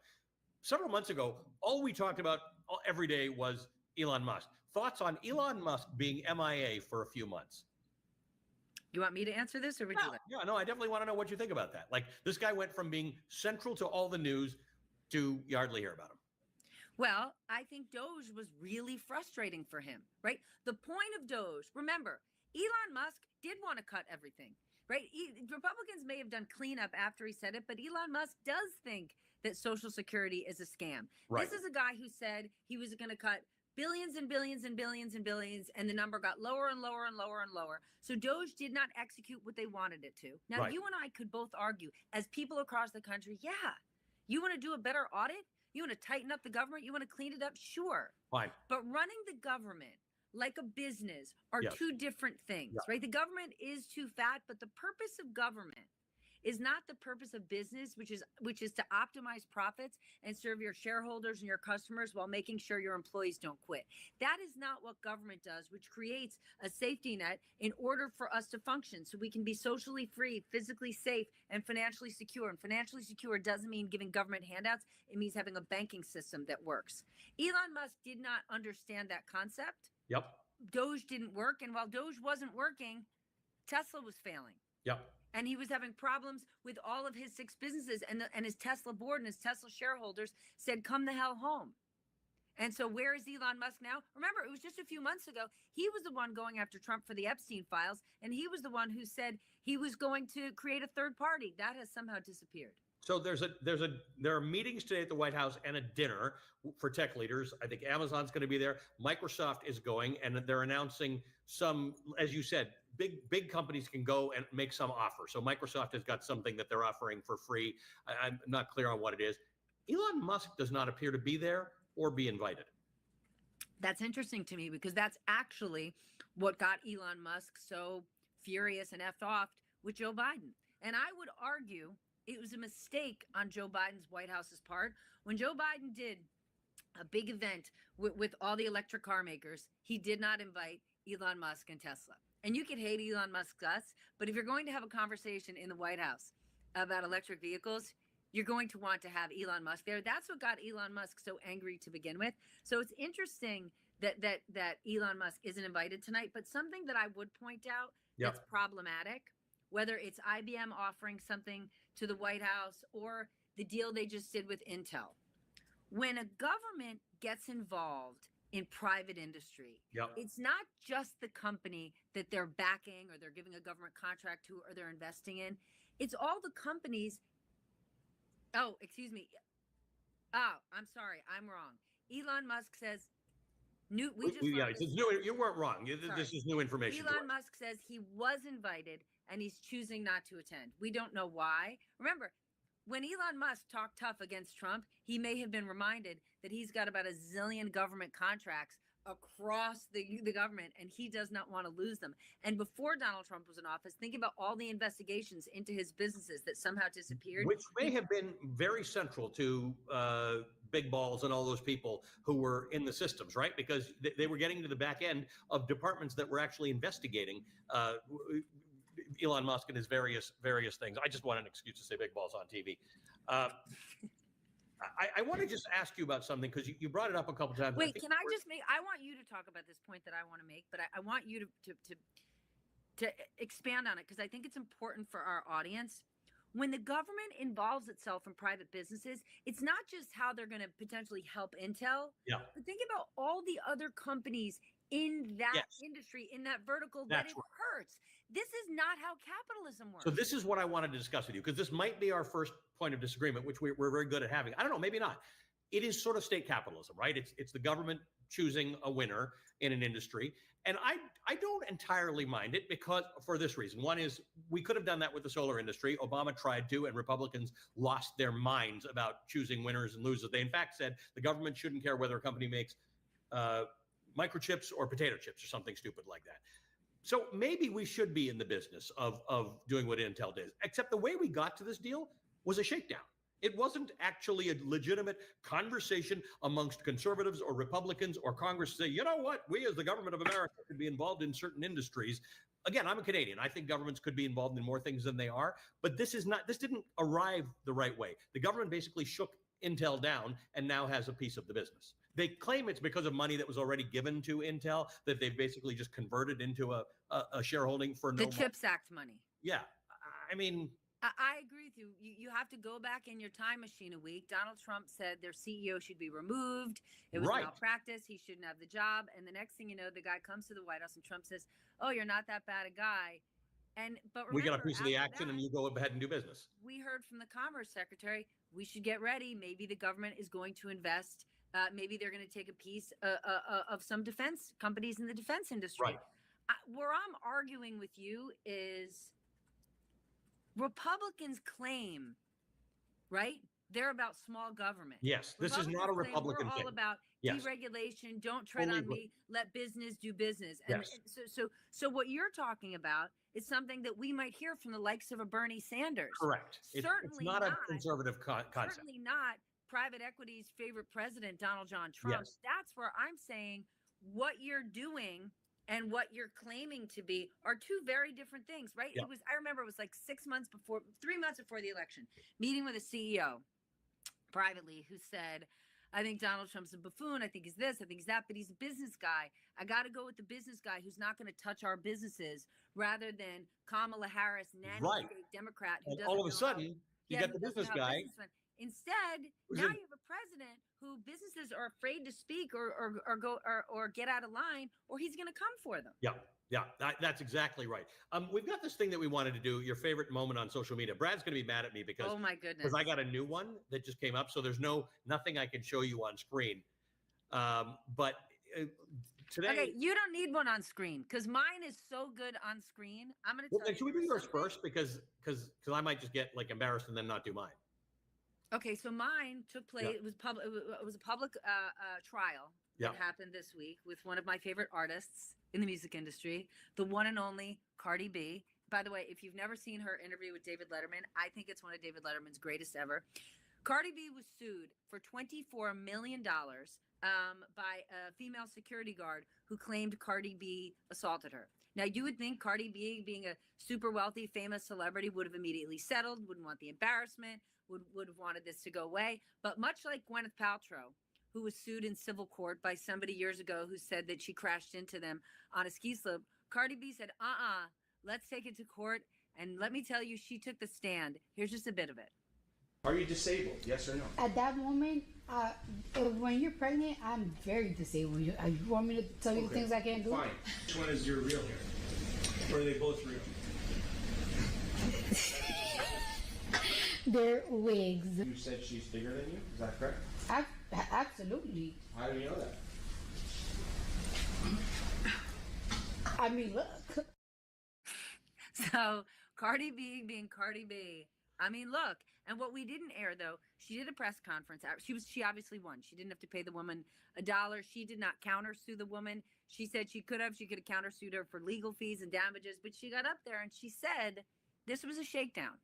S: Several months ago, all we talked about every day was Elon Musk. Thoughts on Elon Musk being MIA for a few months?
B: You want me to answer this, or would you like?
S: Yeah, no, I definitely want to know what you think about that. Like, this guy went from being central to all the news to you hardly hear about him.
B: Well, I think Doge was really frustrating for him, right? The point of Doge, remember, Elon Musk did want to cut everything, right? Republicans may have done cleanup after he said it, but Elon Musk does think that Social Security is a scam.
S: Right.
B: This is a guy who said he was going to cut billions and billions and billions and billions, and the number got lower and lower and lower and lower. So Doge did not execute what they wanted it to. Now,
S: Right.
B: you and I could both argue, as people across the country, yeah, you want to do a better audit? You want to tighten up the government? You want to clean it up? Sure.
S: Fine.
B: But running the government like a business are
S: Yes.
B: two different things,
S: Yeah.
B: right? The government is too fat, but the purpose of government is not the purpose of business, which is to optimize profits and serve your shareholders and your customers while making sure your employees don't quit. That is not what government does, which creates a safety net in order for us to function so we can be socially free, physically safe, and financially secure. And financially secure doesn't mean giving government handouts. It means having a banking system that works. Elon Musk did not understand that concept.
S: Yep.
B: Doge didn't work. And while Doge wasn't working, Tesla was failing.
S: Yep.
B: And he was having problems with all of his 6 businesses, and his Tesla board and his Tesla shareholders said, come the hell home. And so where is Elon Musk now? Remember, it was just a few months ago. He was the one going after Trump for the Epstein files, and he was the one who said he was going to create a third party. That has somehow disappeared.
S: So there are meetings today at the White House and a dinner for tech leaders. I think Amazon's going to be there. Microsoft is going, and they're announcing some, as you said, big companies can go and make some offer. So Microsoft has got something that they're offering for free. I'm not clear on what it is. Elon Musk does not appear to be there or be invited.
B: That's interesting to me, because that's actually what got Elon Musk so furious and effed off with Joe Biden. And I would argue it was a mistake on Joe Biden's White House's part. When Joe Biden did a big event with all the electric car makers, he did not invite Elon Musk and Tesla. And you can hate Elon Musk's guts, but if you're going to have a conversation in the White House about electric vehicles, you're going to want to have Elon Musk there. That's what got Elon Musk so angry to begin with. So it's interesting that Elon Musk isn't invited tonight. But something that I would point out that's problematic, whether it's IBM offering something to the White House or the deal they just did with Intel. When a government gets involved in private industry, it's not just the company that they're backing or they're giving a government contract to or they're investing in. It's all the companies. Oh, excuse me. Oh, I'm sorry. I'm wrong. Elon Musk says, you
S: weren't wrong. This is new information.
B: Elon Musk says he was invited and he's choosing not to attend. We don't know why. Remember, when Elon Musk talked tough against Trump, he may have been reminded that he's got about a zillion government contracts across the government, and he does not want to lose them. And before Donald Trump was in office, think about all the investigations into his businesses that somehow disappeared.
S: Which may have been very central to Big Balls and all those people who were in the systems, right? Because they were getting to the back end of departments that were actually investigating Elon Musk and his various things. I just want an excuse to say Big Balls on TV. I want to just ask you about something, because you brought it up a couple times.
B: Wait, can I just make? I want you to talk about this point that I want to make, but I want you to expand on it, because I think it's important for our audience. When the government involves itself in private businesses, it's not just how they're going to potentially help Intel.
S: Yeah.
B: But think about all the other companies in that
S: Yes.
B: industry, in that vertical,
S: That's
B: that it
S: right.
B: hurts. This is not how capitalism works.
S: So this is what I wanted to discuss with you, because this might be our first point of disagreement, which we're very good at having. I don't know, maybe not. It is sort of state capitalism, right? It's the government choosing a winner in an industry. And I don't entirely mind it, because for this reason. One is, we could have done that with the solar industry. Obama tried to, and Republicans lost their minds about choosing winners and losers. They in fact said the government shouldn't care whether a company makes microchips or potato chips or something stupid like that. So maybe we should be in the business of doing what Intel did, except the way we got to this deal was a shakedown. It wasn't actually a legitimate conversation amongst conservatives or Republicans or Congress to say, you know what, we as the government of America could be involved in certain industries. Again, I'm a Canadian. I think governments could be involved in more things than they are, but this didn't arrive the right way. The government basically shook Intel down and now has a piece of the business. They claim it's because of money that was already given to Intel that they've basically just converted into a shareholding for no
B: The CHIPS Act money.
S: Yeah. I mean,
B: I agree with you. You have to go back in your time machine a week. Donald Trump said their CEO should be removed. It was
S: Right.
B: malpractice. He shouldn't have the job. And the next thing you know, the guy comes to the White House and Trump says, "Oh, you're not that bad a guy." But remember,
S: we got a piece of the
B: after
S: action
B: that,
S: and you go ahead and do business.
B: we heard from the Commerce Secretary, we should get ready. Maybe the government is going to invest. Maybe they're going to take a piece of some defense companies in the defense industry.
S: Right.
B: Where I'm arguing with you is Republicans claim, right? They're about small government.
S: Yes, this is not a
B: Republicans claim
S: Republican
B: we're
S: thing.
B: all about
S: Yes.
B: deregulation. Don't tread
S: Totally
B: on
S: agree.
B: me. Let business do business. And
S: Yes.
B: so what you're talking about is something that we might hear from the likes of a Bernie Sanders.
S: Correct. It's
B: Certainly
S: not a
B: not
S: conservative concept.
B: Certainly not private equity's favorite president, Donald John Trump.
S: Yes.
B: That's where I'm saying what you're doing and what you're claiming to be are two very different things, right?
S: Yeah.
B: I remember it was like 3 months before the election, meeting with a CEO privately who said, I think Donald Trump's a buffoon. I think he's this, I think he's that, but he's a business guy. I got to go with the business guy who's not going to touch our businesses rather than Kamala Harris, nanny
S: Right.
B: state Democrat who
S: And
B: doesn't
S: all of a
B: know
S: sudden,
B: how-
S: you
B: yeah,
S: got
B: who
S: the
B: doesn't
S: business
B: know how
S: guy.
B: business run. Instead,
S: Who's
B: now
S: in-
B: you have a president who businesses are afraid to speak or get out of line, or he's going to come for them.
S: Yeah, that's exactly right. We've got this thing that we wanted to do, your favorite moment on social media. Brad's going to be mad at me because
B: Oh my goodness.
S: I got a new one that just came up, so there's nothing I can show you on screen. But today,
B: Okay, you don't need one on screen because mine is so good on screen. I'm going to tell you.
S: should we do
B: there was
S: yours
B: something-
S: first because I might just get like embarrassed and then not do mine.
B: Okay, so mine took place.
S: Yeah.
B: It was public. It was a public trial
S: Yeah.
B: that happened this week with one of my favorite artists in the music industry, the one and only Cardi B. By the way, if you've never seen her interview with David Letterman, I think it's one of David Letterman's greatest ever. Cardi B was sued for $24 million by a female security guard who claimed Cardi B assaulted her. Now, you would think Cardi B, being a super wealthy, famous celebrity, would have immediately settled, wouldn't want the embarrassment, would have wanted this to go away. But much like Gwyneth Paltrow, who was sued in civil court by somebody years ago who said that she crashed into them on a ski slope, Cardi B said, let's take it to court. And let me tell you, she took the stand. Here's just a bit of it.
I: Are you disabled? Yes or no?
P: At that moment, when you're pregnant, I'm very disabled. You want me to tell you the things I can't do?
I: Fine. Which one is your real hair? Or are they both real?
P: They're wigs.
I: You said she's bigger than you? Is that correct?
P: Absolutely.
I: How do you know that?
P: I mean, look.
B: So Cardi B being Cardi B. I mean, look. And what we didn't air, though, she did a press conference. She obviously won. She didn't have to pay the woman $1. She did not countersue the woman. She said she could have countersued her for legal fees and damages. But she got up there and she said this was a shakedown.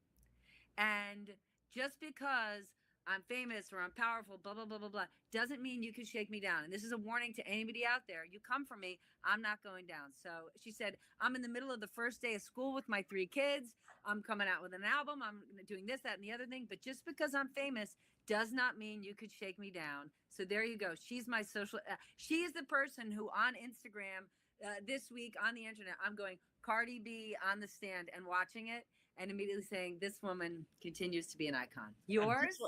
B: And just because I'm famous or I'm powerful, blah, blah, blah, blah, blah, doesn't mean you can shake me down. And this is a warning to anybody out there. You come for me, I'm not going down. So she said, I'm in the middle of the first day of school with my 3 kids. I'm coming out with an album. I'm doing this, that, and the other thing. But just because I'm famous does not mean you could shake me down. So there you go. She's my social. She is the person who on Instagram this week on the internet, I'm going Cardi B on the stand and watching it and immediately saying this woman continues to be an icon. Yours?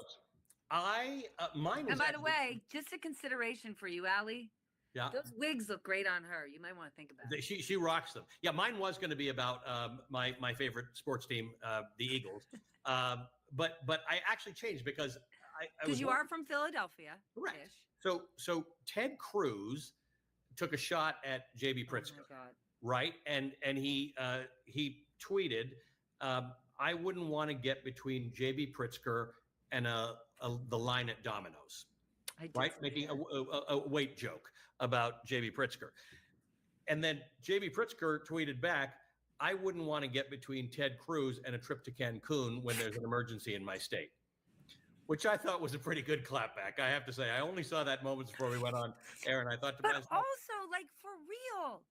S: Mine is.
B: And by the way, just a consideration for you, Allie.
S: Yeah.
B: Those wigs look great on her. You might want to think about it.
S: She rocks them. Yeah, mine was going to be about my favorite sports team, the Eagles. But I actually changed because I
B: Because you are from Philadelphia.
S: Correct. So Ted Cruz took a shot at JB Pritzker.
B: Oh my God.
S: Right, and he tweeted, "I wouldn't want to get between JB Pritzker and the line at Domino's." Right, making a weight joke about JB Pritzker, and then JB Pritzker tweeted back, "I wouldn't want to get between Ted Cruz and a trip to Cancun when there's an emergency in my state." Which I thought was a pretty good clapback, I have to say. I only saw that moments before we went on air, and I thought to
B: But
S: myself,
B: also, like, for real,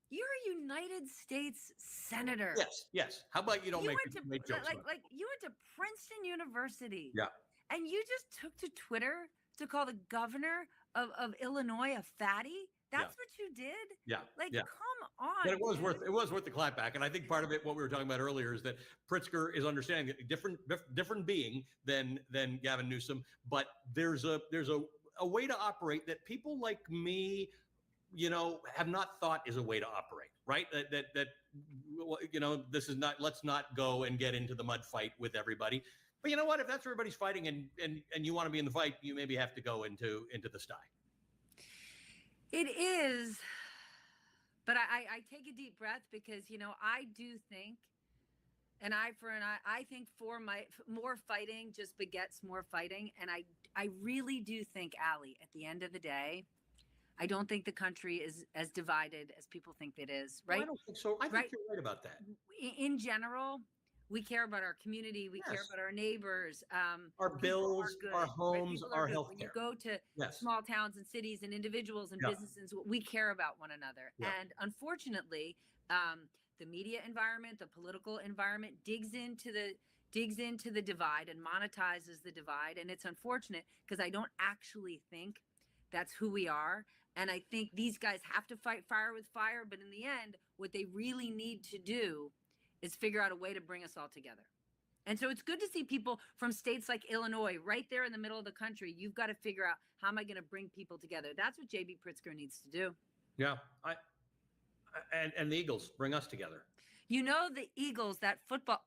B: you're a United States senator.
S: yes. How about you don't make jokes about it?
B: Like you went to Princeton University.
S: Yeah.
B: And you just took to Twitter to call the governor of Illinois a fatty? That's what you did?
S: Yeah.
B: Like,
S: yeah.
B: come on.
S: But it was
B: dude.
S: worth the clapback, and I think part of it, what we were talking about earlier, is that Pritzker is understanding that different being than Gavin Newsom, but there's a way to operate that people like me, have not thought is a way to operate, right? That this is not. Let's not go and get into the mud fight with everybody. But you know what? If that's where everybody's fighting, and you want to be in the fight, you maybe have to go into the sty.
B: It is, but I take a deep breath because, I do think an eye for an eye. I think more fighting just begets more fighting. And I really do think, Allie, at the end of the day, I don't think the country is as divided as people think it is, right?
S: Well, I don't think so. I think you're right about that.
B: In general, we care about our community. We care about our neighbors.
S: Our bills, our homes, our health
B: When
S: care.
B: you go to small towns and cities and individuals and businesses, we care about one another.
S: Yeah.
B: And unfortunately, the media environment, the political environment digs into the divide and monetizes the divide. And it's unfortunate because I don't actually think that's who we are. And I think these guys have to fight fire with fire. But in the end, what they really need to do is figure out a way to bring us all together. And so it's good to see people from states like Illinois, right there in the middle of the country. You've got to figure out, how am I going to bring people together? That's what JB Pritzker needs to do.
S: Yeah, and the Eagles bring us together.
B: The Eagles, that football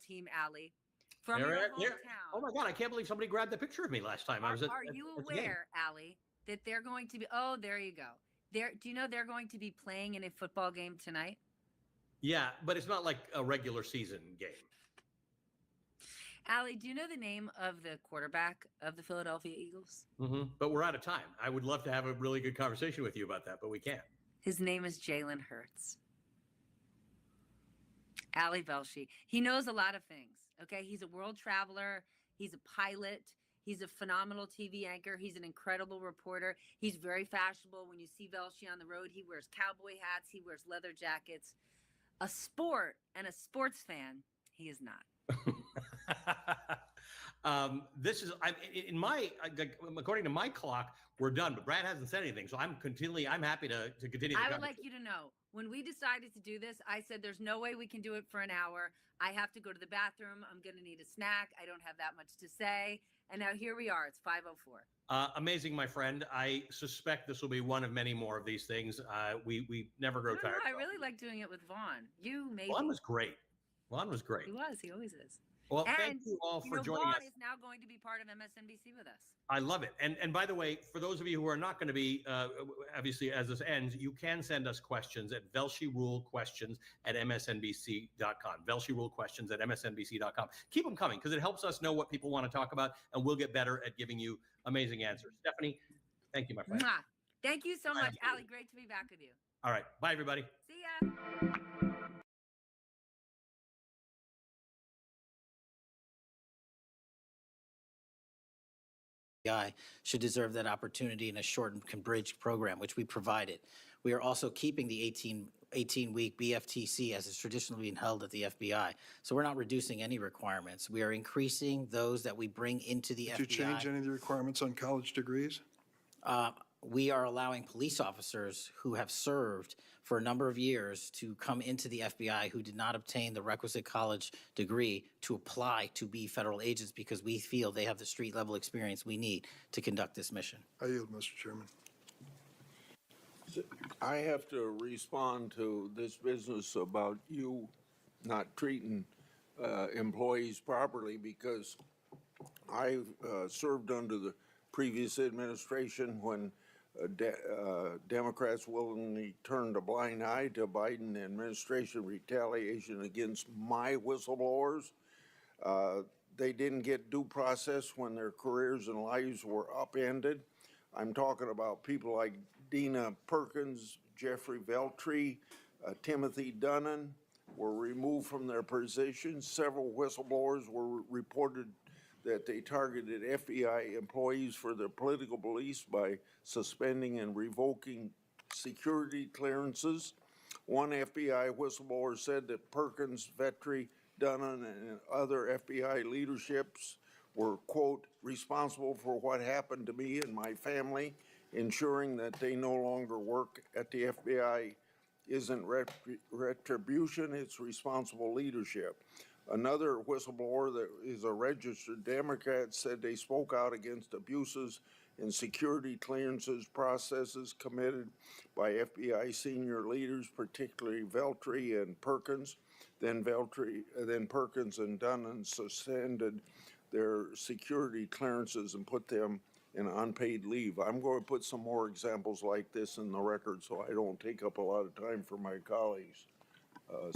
B: team, Allie, from your hometown.
S: Oh my God, I can't believe somebody grabbed the picture of me last time.
B: Are you aware, Allie, that they're going to be, oh, there you go. Do you know they're going to be playing in a football game tonight?
S: Yeah, but it's not like a regular season game.
B: Allie, do you know the name of the quarterback of the Philadelphia Eagles?
S: Mm-hmm. But we're out of time. I would love to have a really good conversation with you about that, but we can't.
B: His name is Jalen Hurts. Allie Velshi. He knows a lot of things, okay? He's a world traveler. He's a pilot. He's a phenomenal TV anchor. He's an incredible reporter. He's very fashionable. When you see Velshi on the road, he wears cowboy hats. He wears leather jackets. A sport and a sports fan, he is not.
S: This is according to my clock, we're done. But Brad hasn't said anything, so I'm happy to continue.
B: I would like you to know, when we decided to do this, I said there's no way we can do it for an hour. I have to go to the bathroom. I'm going to need a snack. I don't have that much to say. And now here we are. It's 5:04.
S: Amazing, my friend. I suspect this will be one of many more of these things. We never grow tired.
B: I really like doing it with Vaughn.
S: Vaughn was great. Vaughn was great.
B: He was. He always is.
S: Well, thank you all for joining us.
B: Vaughn is now going to be part of MSNBC with us.
S: I love it. And by the way, for those of you who are not going to be, obviously, as this ends, you can send us questions at VelshieRuleQuestions@MSNBC.com. VelshieRuleQuestions@MSNBC.com. Keep them coming because it helps us know what people want to talk about, and we'll get better at giving you amazing answers. Stephanie, thank you, my friend.
B: Mwah. Thank you so much, Allie. Great to be back with you.
S: All right. Bye, everybody.
B: See ya.
D: Should deserve that opportunity in a shortened bridge program, which we provided. We are also keeping the 18-week BFTC as is traditionally been held at the FBI. So we're not reducing any requirements. We are increasing those that we bring into the FBI.
G: Did you change any of the requirements on college degrees?
D: We are allowing police officers who have served for a number of years to come into the FBI who did not obtain the requisite college degree to apply to be federal agents because we feel they have the street level experience we need to conduct this mission.
G: I yield, Mr. Chairman.
N: I have to respond to this business about you not treating employees properly because I served under the previous administration when Democrats willingly turned a blind eye to Biden administration retaliation against my whistleblowers. They didn't get due process when their careers and lives were upended. I'm talking about people like Dina Perkins, Jeffrey Veltri, Timothy Dunnan were removed from their positions. Several whistleblowers were reported that they targeted FBI employees for their political beliefs by suspending and revoking security clearances. One FBI whistleblower said that Perkins, Vetri, Dunnan, and other FBI leaderships were, quote, responsible for what happened to me and my family, ensuring that they no longer work at the FBI isn't retribution, it's responsible leadership. Another whistleblower that is a registered Democrat said they spoke out against abuses in security clearances processes committed by FBI senior leaders, particularly Veltri and Perkins. Then Perkins and Dunnan suspended their security clearances and put them in unpaid leave. I'm going to put some more examples like this in the record so I don't take up a lot of time for my colleagues.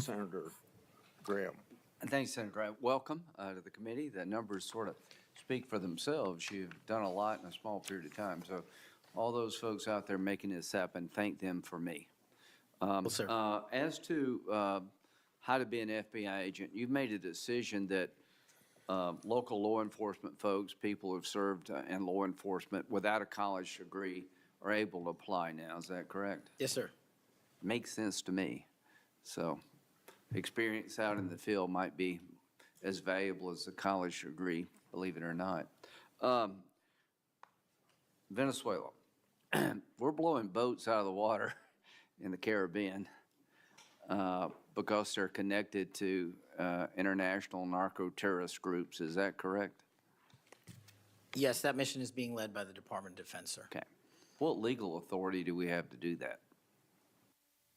N: Senator Graham.
Q: And thanks, Senator Graham. Welcome to the committee. The numbers sort of speak for themselves. You've done a lot in a small period of time. So all those folks out there making this happen, thank them for me.
D: Well, sir.
Q: As to how to be an FBI agent, you've made a decision that local law enforcement folks, people who've served in law enforcement without a college degree are able to apply now. Is that correct?
D: Yes, sir.
Q: Makes sense to me. So experience out in the field might be as valuable as a college degree, believe it or not. Venezuela. We're blowing boats out of the water in the Caribbean because they're connected to international narco-terrorist groups. Is that correct?
D: Yes, that mission is being led by the Department of Defense, sir.
Q: Okay. What legal authority do we have to do that?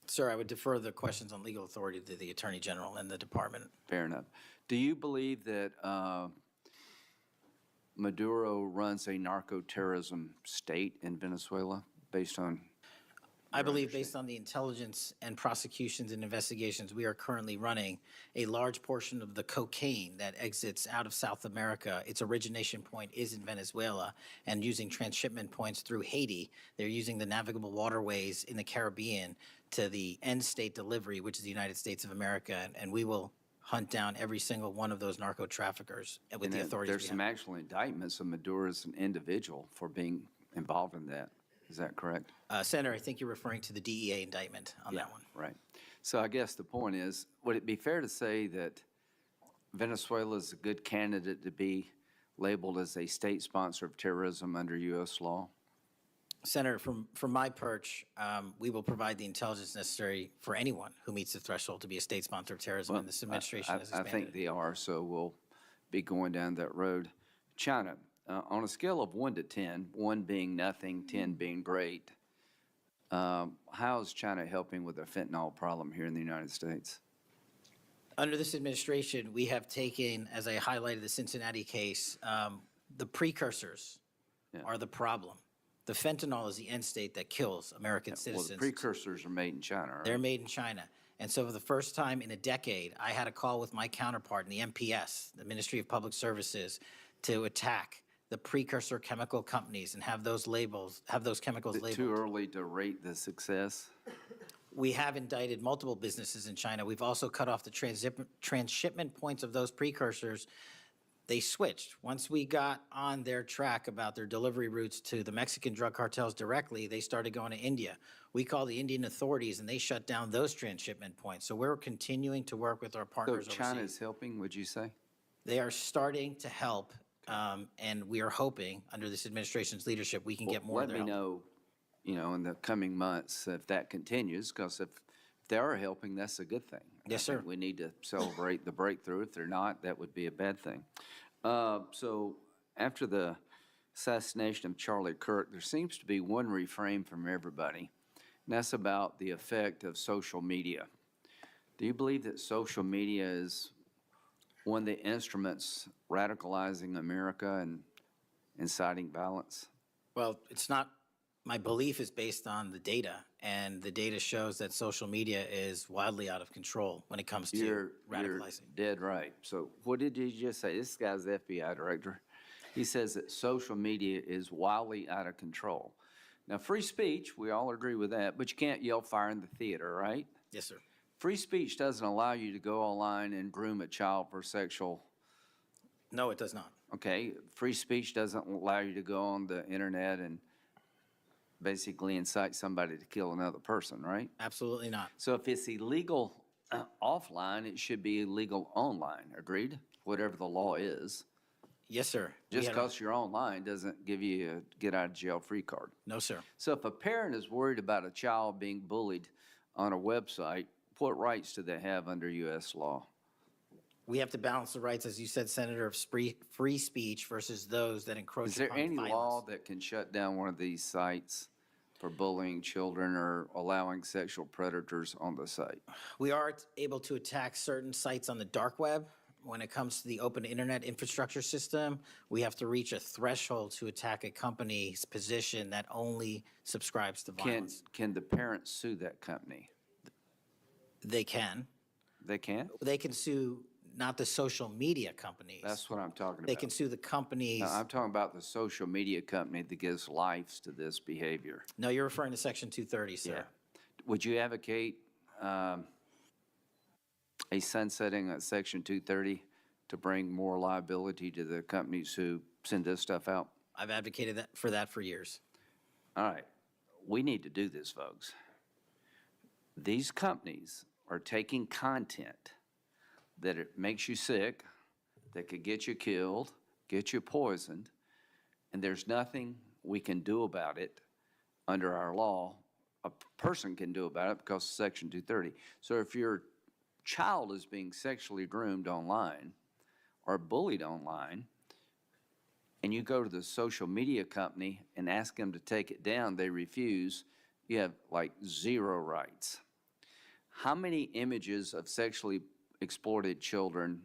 D: Sir, I would defer the questions on legal authority to the Attorney General and the Department.
Q: Fair enough. Do you believe that Maduro runs a narco-terrorism state in Venezuela based on?
D: I believe based on the intelligence and prosecutions and investigations we are currently running, a large portion of the cocaine that exits out of South America, its origination point is in Venezuela, and using transshipment points through Haiti, they're using the navigable waterways in the Caribbean to the end state delivery, which is the United States of America, and we will hunt down every single one of those narco traffickers with the authorities.
Q: There's some actual indictments of Maduro as an individual for being involved in that. Is that correct?
D: Senator, I think you're referring to the DEA indictment on that one.
Q: Right. So I guess the point is, would it be fair to say that Venezuela is a good candidate to be labeled as a state sponsor of terrorism under U.S. law?
D: Senator, from my perch, we will provide the intelligence necessary for anyone who meets the threshold to be a state sponsor of terrorism, and this administration has expanded.
Q: I think they are, so we'll be going down that road. China, on a scale of 1 to 10, 1 being nothing, 10 being great, how is China helping with the fentanyl problem here in the United States?
D: Under this administration, we have taken, as I highlighted the Cincinnati case, the precursors are the problem. The fentanyl is the end state that kills American citizens.
Q: Well, the precursors are made in China, right?
D: They're made in China. And so for the first time in a decade, I had a call with my counterpart in the MPS, the Ministry of Public Services, to attack the precursor chemical companies and have those chemicals labeled.
Q: Too early to rate the success?
D: We have indicted multiple businesses in China. We've also cut off the transshipment points of those precursors. They switched. Once we got on their track about their delivery routes to the Mexican drug cartels directly, they started going to India. We called the Indian authorities, and they shut down those transshipment points. So we're continuing to work with our partners overseas.
Q: So China is helping, would you say?
D: They are starting to help, and we are hoping, under this administration's leadership, we can get more of their help.
Q: Let me know, in the coming months if that continues, because if they are helping, that's a good thing.
D: Yes, sir.
Q: We need to celebrate the breakthrough. If they're not, that would be a bad thing. So after the assassination of Charlie Kirk, there seems to be one refrain from everybody, And that's about the effect of social media. Do you believe that social media is one of the instruments radicalizing America and inciting violence?
D: Well, it's not, my belief is based on the data, and the data shows that social media is wildly out of control when it comes to
Q: You're
D: radicalizing.
Q: dead right. So what did you just say? This guy's the FBI director. He says that social media is wildly out of control. Now, free speech, we all agree with that, but you can't yell fire in the theater, right?
D: Yes, sir.
Q: Free speech doesn't allow you to go online and groom a child for sexual.
D: No, it does not.
Q: Okay, free speech doesn't allow you to go on the internet and basically incite somebody to kill another person, right?
D: Absolutely not.
Q: So if it's illegal offline, it should be illegal online, agreed? Whatever the law is.
D: Yes, sir.
Q: Just because you're online doesn't give you a get out of jail free card.
D: No, sir.
Q: So if a parent is worried about a child being bullied on a website, what rights do they have under U.S. law?
D: We have to balance the rights, as you said, Senator, of free speech versus those that encroach
Q: Is there
D: upon
Q: any
D: violence.
Q: law that can shut down one of these sites for bullying children or allowing sexual predators on the site?
D: We are able to attack certain sites on the dark web. When it comes to the open internet infrastructure system, we have to reach a threshold to attack a company's position that only subscribes to violence.
Q: Can the parents sue that company?
D: They can.
Q: They can?
D: They can sue not the social media companies.
Q: That's what I'm talking about.
D: They can sue the companies.
Q: No, I'm talking about the social media company that gives lives to this behavior.
D: No, you're referring to Section 230, sir.
Q: Yeah. Would you advocate a sunsetting of Section 230 to bring more liability to the companies who send this stuff out?
D: I've advocated for years.
Q: All right. We need to do this, folks. These companies are taking content that it makes you sick, that could get you killed, get you poisoned, and there's nothing we can do about it under our law. A person can do about it because of Section 230. So if your child is being sexually groomed online or bullied online, and you go to the social media company and ask them to take it down, they refuse, you have like zero rights. How many images of sexually exploited children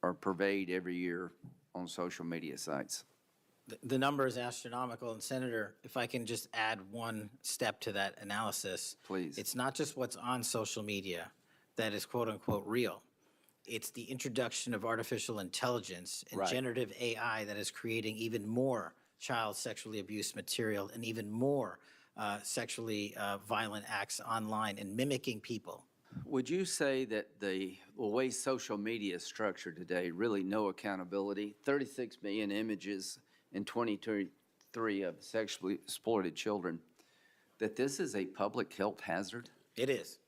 Q: are purveyed every year on social media sites?
D: The number is astronomical, and Senator, if I can just add one step to that analysis.
Q: Please.
D: It's not just what's on social media that is quote unquote real. It's the introduction of artificial intelligence and
Q: Right.
D: generative AI that is creating even more child sexually abused material and even more sexually violent acts online and mimicking people.
Q: Would you say that the way social media is structured today, really no accountability, 36 million images in 2023 of sexually exploited children, that this is a public health hazard?
D: It is.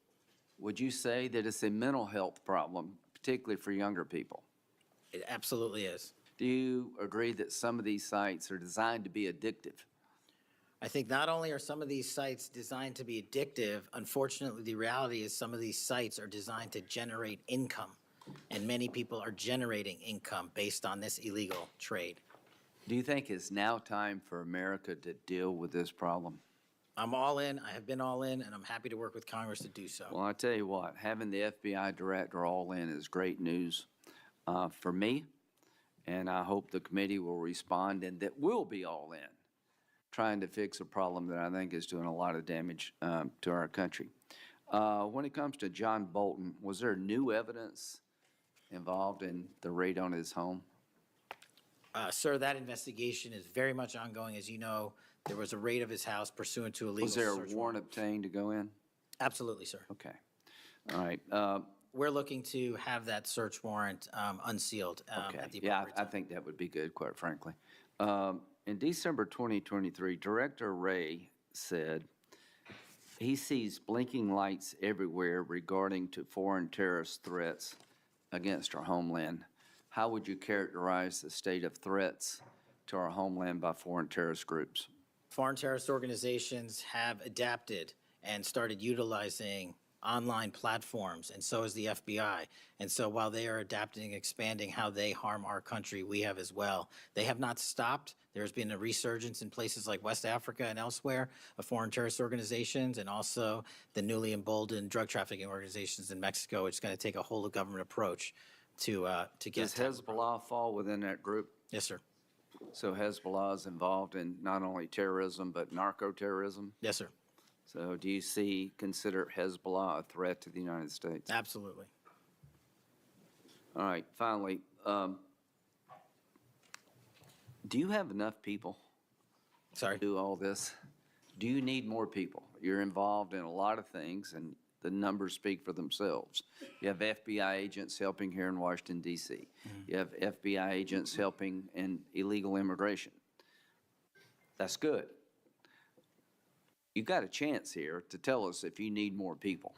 Q: Would you say that it's a mental health problem, particularly for younger people?
D: It absolutely is.
Q: Do you agree that some of these sites are designed to be addictive?
D: I think not only are some of these sites designed to be addictive, unfortunately, the reality is some of these sites are designed to generate income, and many people are generating income based on this illegal trade.
Q: Do you think it's now time for America to deal with this problem?
D: I'm all in. I have been all in, and I'm happy to work with Congress to do so.
Q: Well, I tell you what, having the FBI director all in is great news for me, and I hope the committee will respond and that we'll be all in, trying to fix a problem that I think is doing a lot of damage to our country. When it comes to John Bolton, was there new evidence involved in the raid on his home?
D: Sir, that investigation is very much ongoing. As you know, there was a raid of his house pursuant to a legal
Q: Was there a
D: search
Q: warrant obtained to go in?
D: Absolutely, sir.
Q: Okay. All right.
D: We're looking to have that search warrant unsealed at the
Q: Yeah,
D: appropriate
Q: I think that would be good, quite frankly. In December 2023, Director Wray said he sees blinking lights everywhere regarding to foreign terrorist threats against our homeland. How would you characterize the state of threats to our homeland by foreign terrorist groups?
D: Foreign terrorist organizations have adapted and started utilizing online platforms, and so is the FBI. And so while they are adapting and expanding how they harm our country, we have as well. They have not stopped. There's been a resurgence in places like West Africa and elsewhere of foreign terrorist organizations, and also the newly emboldened drug trafficking organizations in Mexico. It's going to take a whole of government approach to get.
Q: Does Hezbollah fall within that group?
D: Yes, sir.
Q: So Hezbollah is involved in not only terrorism, but narco-terrorism?
D: Yes, sir.
Q: So do you consider Hezbollah a threat to the United States?
D: Absolutely.
Q: All right, finally, do you have enough people
D: to
Q: do all this? Do you need more people? You're involved in a lot of things, and the numbers speak for themselves. You have FBI agents helping here in Washington, D.C. You have FBI agents helping in illegal immigration. That's good. You got a chance here to tell us if you need more people.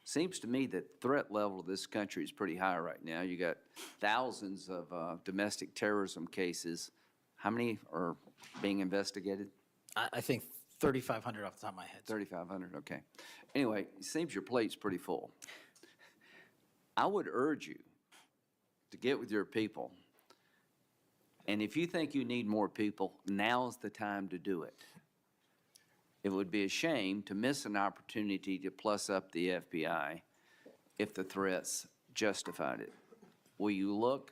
Q: Seems to me that threat level of this country is pretty high right now. You got thousands of domestic terrorism cases. How many are being investigated?
D: I think 3,500 off the top of my head.
Q: 3,500, okay. Anyway, it seems your plate's pretty full. I would urge you to get with your people, and if you think you need more people, now's the time to do it. It would be a shame to miss an opportunity to plus up the FBI if the threats justified it. Will you look?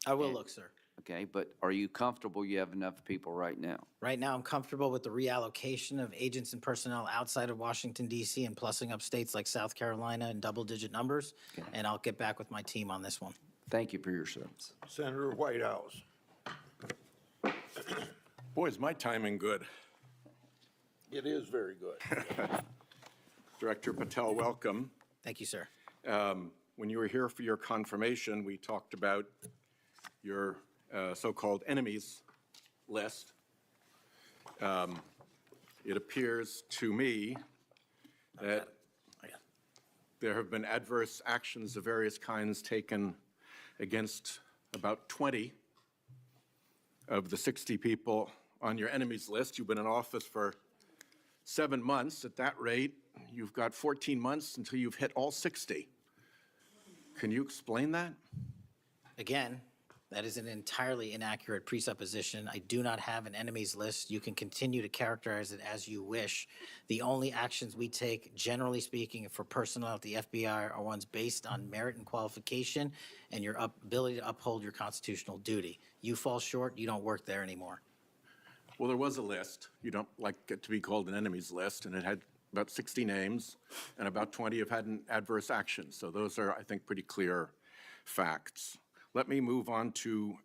D: I will look, sir.
Q: Okay, but are you comfortable you have enough people right now?
D: Right now, I'm comfortable with the reallocation of agents and personnel outside of Washington, D.C. and plussing up states like South Carolina in double-digit numbers, and I'll get back with my team on this one.
Q: Thank you for your service.
N: Senator Whitehouse.
M: Boy, is my timing good.
N: It is very good.
M: Director Patel, welcome.
D: Thank you, sir.
M: When you were here for your confirmation, we talked about your so-called enemies list. It appears to me that there have been adverse actions of various kinds taken against about 20 of the 60 people on your enemies list. You've been in office for 7 months. At that rate, you've got 14 months until you've hit all 60. Can you explain that?
D: Again, that is an entirely inaccurate presupposition. I do not have an enemies list. You can continue to characterize it as you wish. The only actions we take, generally speaking, for personnel at the FBI are ones based on merit and qualification and your ability to uphold your constitutional duty. You fall short, you don't work there anymore.
M: Well, there was a list. You don't like it to be called an enemies list, and it had about 60 names, and about 20 have had an adverse action. So those are, I think, pretty clear facts. Let me move on to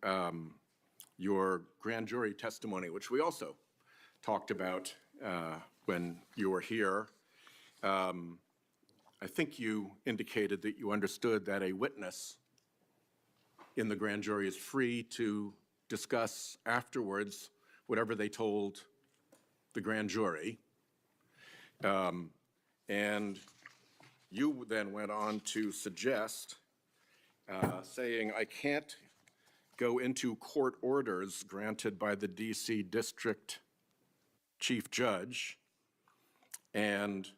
M: your grand jury testimony, which we also talked about when you were here. I think you indicated that you understood that a witness in the grand jury is free to discuss afterwards whatever they told the grand jury. And you then went on to suggest, saying, I can't go into court orders granted by the DC District Chief Judge, and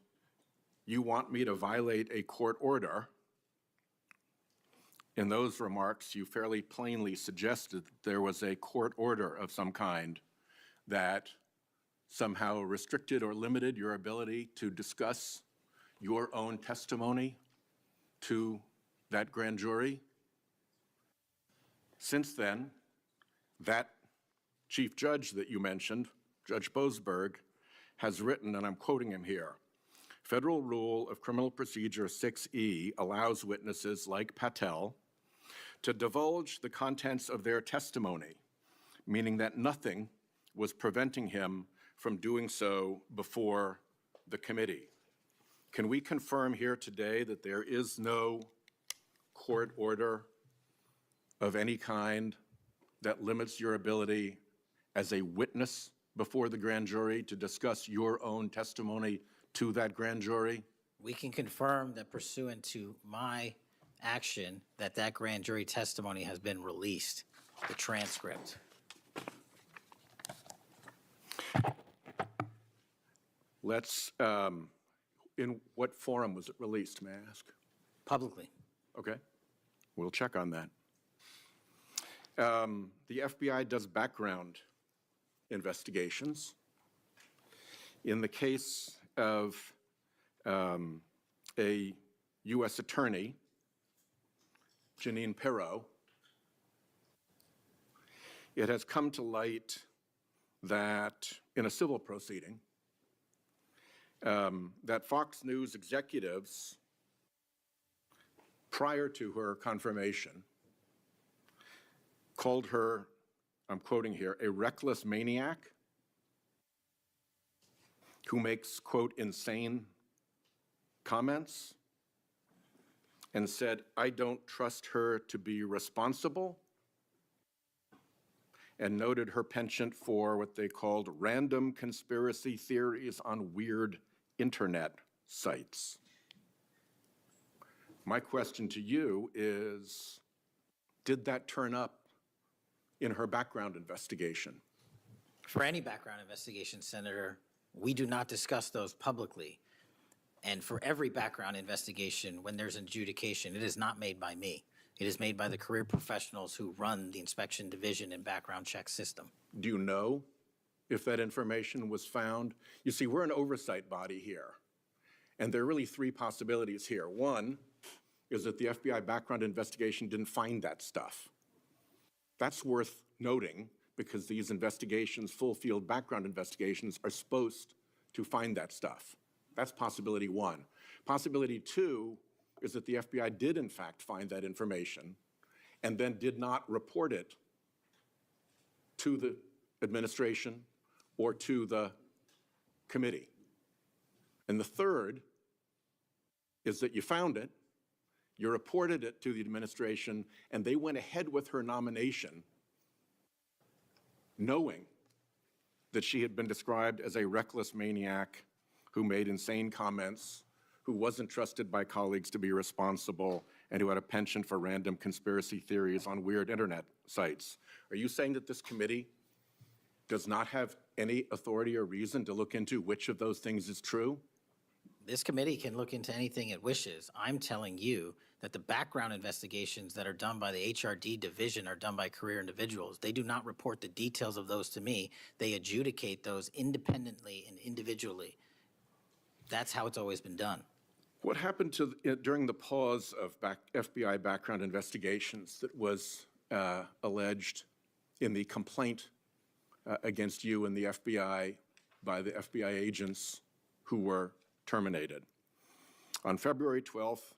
M: you want me to violate a court order. In those remarks, you fairly plainly suggested that there was a court order of some kind that somehow restricted or limited your ability to discuss your own testimony to that grand jury. Since then, that chief judge that you mentioned, Judge Boasberg, has written, and I'm quoting him here, Federal Rule of Criminal Procedure 6E allows witnesses like Patel to divulge the contents of their testimony, meaning that nothing was preventing him from doing so before the committee. Can we confirm here today that there is no court order of any kind that limits your ability as a witness before the grand jury to discuss your own testimony to that grand jury?
D: We can confirm that pursuant to my action that that grand jury testimony has been released, the transcript.
M: Let's, In what forum was it released, may I ask?
D: Publicly.
M: Okay, we'll check on that. The FBI does background investigations. In the case of a U.S. attorney, Janine Pirro, it has come to light that in a civil proceeding, that Fox News executives, prior to her confirmation, called her, I'm quoting here, a reckless maniac who makes, quote, insane comments, and said, I don't trust her to be responsible, and noted her penchant for what they called random conspiracy theories on weird internet sites. My question to you is, did that turn up in her background investigation?
D: For any background investigation, Senator, we do not discuss those publicly. And for every background investigation, when there's an adjudication, it is not made by me. It is made by the career professionals who run the inspection division and background check system.
M: Do you know if that information was found? You see, we're an oversight body here, and there are really three possibilities here. One is that the FBI background investigation didn't find that stuff. That's worth noting because these investigations, full field background investigations, are supposed to find that stuff. That's possibility one. Possibility two is that the FBI did in fact find that information and then did not report it to the administration or to the committee. And the third is that you found it, you reported it to the administration, and they went ahead with her nomination knowing that she had been described as a reckless maniac who made insane comments, who wasn't trusted by colleagues to be responsible, and who had a penchant for random conspiracy theories on weird internet sites. Are you saying that this committee does not have any authority or reason to look into which of those things is true?
D: This committee can look into anything it wishes. I'm telling you that the background investigations that are done by the HRD division are done by career individuals. They do not report the details of those to me. They adjudicate those independently and individually. That's how it's always been done.
M: What happened during the pause of FBI background investigations that was alleged in the complaint against you and the FBI by the FBI agents who were terminated? On February 12th,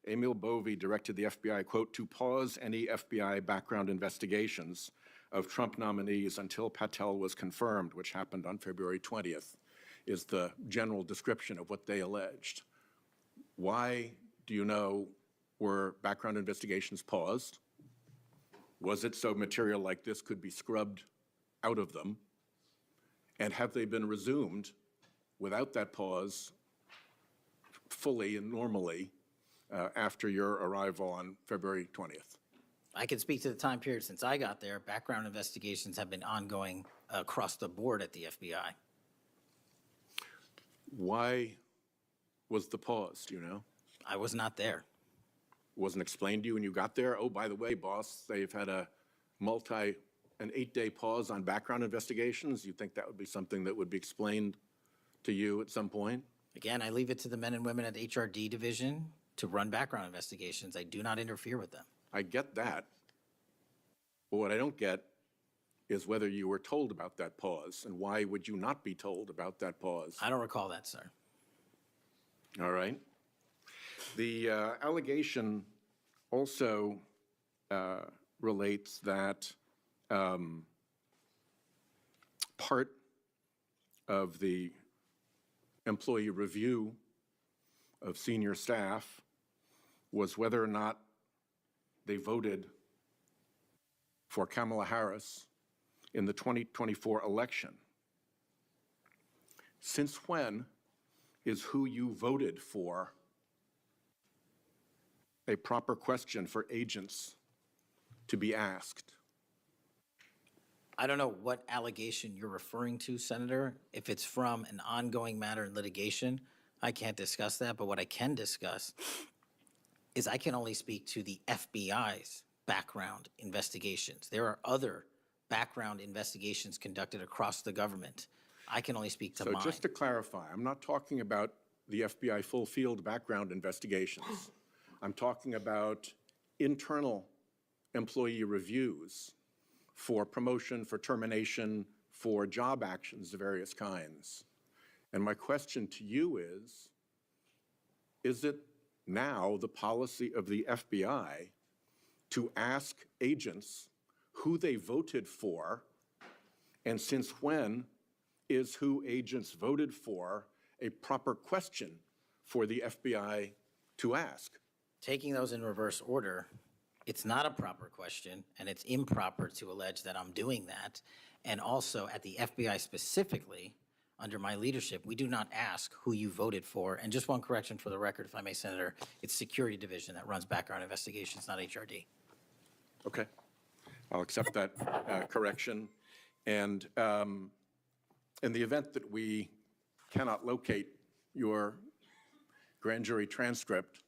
M: Emil Bovee directed the FBI, quote, to pause any FBI background investigations of Trump nominees until Patel was confirmed, which happened on February 20th, is the general description of what they alleged. Why, do you know, were background investigations paused? Was it so material like this could be scrubbed out of them? And have they been resumed without that pause fully and normally after your arrival on February 20th?
D: I can speak to the time period since I got there. Background investigations have been ongoing across the board at the FBI.
M: Why was the pause, do you know?
D: I was not there.
M: Wasn't explained to you when you got there? Oh, by the way, boss, they've had an 8-day pause on background investigations. You think that would be something that would be explained to you at some point?
D: Again, I leave it to the men and women at the HRD division to run background investigations. I do not interfere with them.
M: I get that. But what I don't get is whether you were told about that pause, and why would you not be told about that pause?
D: I don't recall that, sir.
M: All right. The allegation also relates that part of the employee review of senior staff was whether or not they voted for Kamala Harris in the 2024 election. Since when is who you voted for a proper question for agents to be asked?
D: I don't know what allegation you're referring to, Senator. If it's from an ongoing matter in litigation, I can't discuss that, but what I can discuss is I can only speak to the FBI's background investigations. There are other background investigations conducted across the government. I can only speak to
M: So
D: mine.
M: just to clarify, I'm not talking about the FBI full field background investigations. I'm talking about internal employee reviews for promotion, for termination, for job actions of various kinds. And my question to you is it now the policy of the FBI to ask agents who they voted for, and since when is who agents voted for a proper question for the FBI to ask?
D: Taking those in reverse order, it's not a proper question, and it's improper to allege that I'm doing that. And also, at the FBI specifically, under my leadership, we do not ask who you voted for. And just one correction for the record, if I may, Senator, it's Security Division that runs background investigations, not HRD.
M: Okay, I'll accept that correction. And in the event that we cannot locate your grand jury transcript,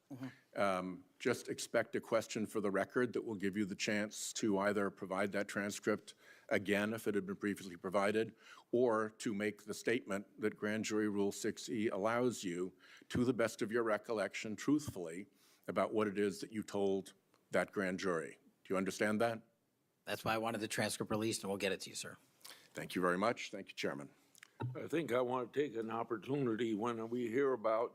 M: just expect a question for the record that will give you the chance to either provide that transcript again if it had been previously provided, or to make the statement that Grand Jury Rule 6E allows you, to the best of your recollection, truthfully, about what it is that you told that grand jury. Do you understand that?
D: That's why I wanted the transcript released, and we'll get it to you, sir.
M: Thank you very much. Thank you, Chairman.
N: I think I want to take an opportunity when we hear about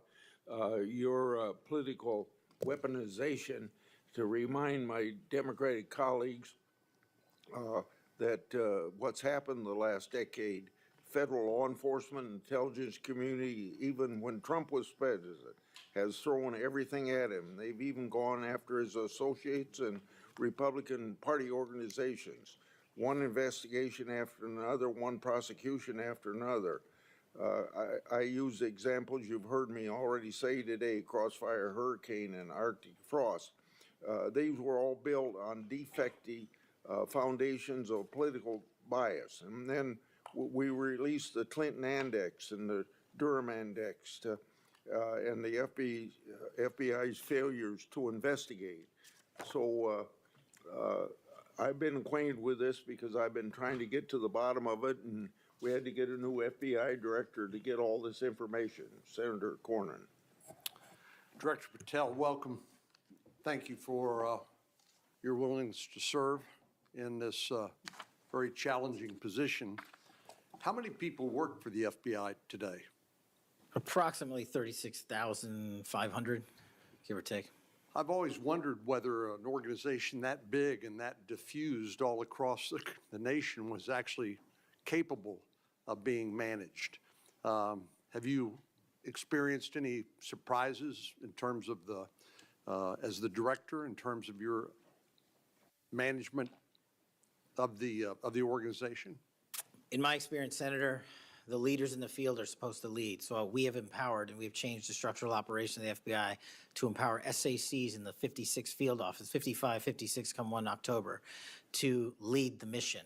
N: your political weaponization to remind my Democratic colleagues that what's happened the last decade, federal law enforcement, intelligence community, even when Trump was president, has thrown everything at him. They've even gone after his associates and Republican Party organizations. One investigation after another, one prosecution after another. I use examples you've heard me already say today: Crossfire Hurricane and Arctic Frost. These were all built on defective foundations of political bias. And then we released the Clinton Index and the Durham Index and the FBI's failures to investigate. So I've been acquainted with this because I've been trying to get to the bottom of it, and we had to get a new FBI director to get all this information, Senator Cornyn.
R: Director Patel, welcome. Thank you for your willingness to serve in this very challenging position. How many people work for the FBI today?
D: Approximately 36,500, give or take.
R: I've always wondered whether an organization that big and that diffused all across the nation was actually capable of being managed. Have you experienced any surprises in terms of as the director, in terms of your management of the organization?
D: In my experience, Senator, the leaders in the field are supposed to lead. So we have empowered, and we've changed the structural operation of the FBI to empower SACs in the 56 field office, 55, 56 come 1 October, to lead the mission.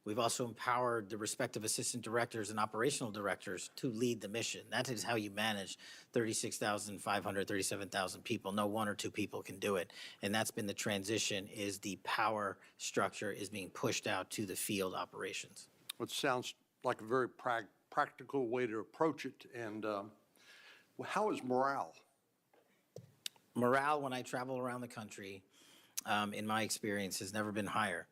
D: We've also empowered the respective assistant directors and operational directors to lead the mission. That is how you manage 36,500, 37,000 people. No one or two people can do it. And that's been the transition, is the power structure is being pushed out to the field operations.
R: It sounds like a very practical way to approach it. And how is morale?
D: Morale, when I travel around the country, in my experience, has never been higher.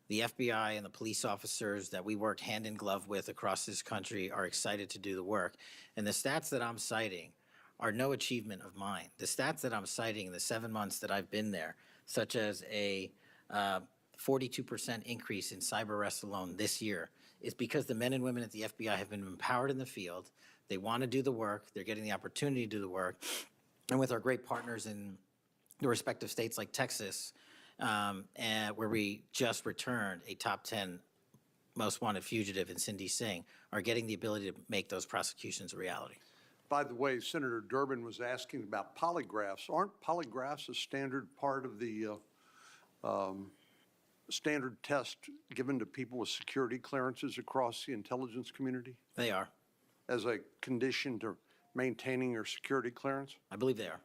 D: The FBI and the police officers that we work hand in glove with across this country are excited to do the work. And the stats that I'm citing are no achievement of mine. The stats that I'm citing in the 7 months that I've been there, such as a 42% increase in cyber arrests alone this year, is because the men and women at the FBI have been empowered in the field. They want to do the work. They're getting the opportunity to do the work. And with our great partners in the respective states like Texas, and where we just returned a top 10 most wanted fugitive in Cindy Singh, are getting the ability to make those prosecutions a reality.
R: By the way, Senator Durbin was asking about polygraphs. Aren't polygraphs a standard part of the standard test given to people with security clearances across the intelligence community?
D: They are.
R: As a condition to maintaining your security clearance?
D: I believe they are.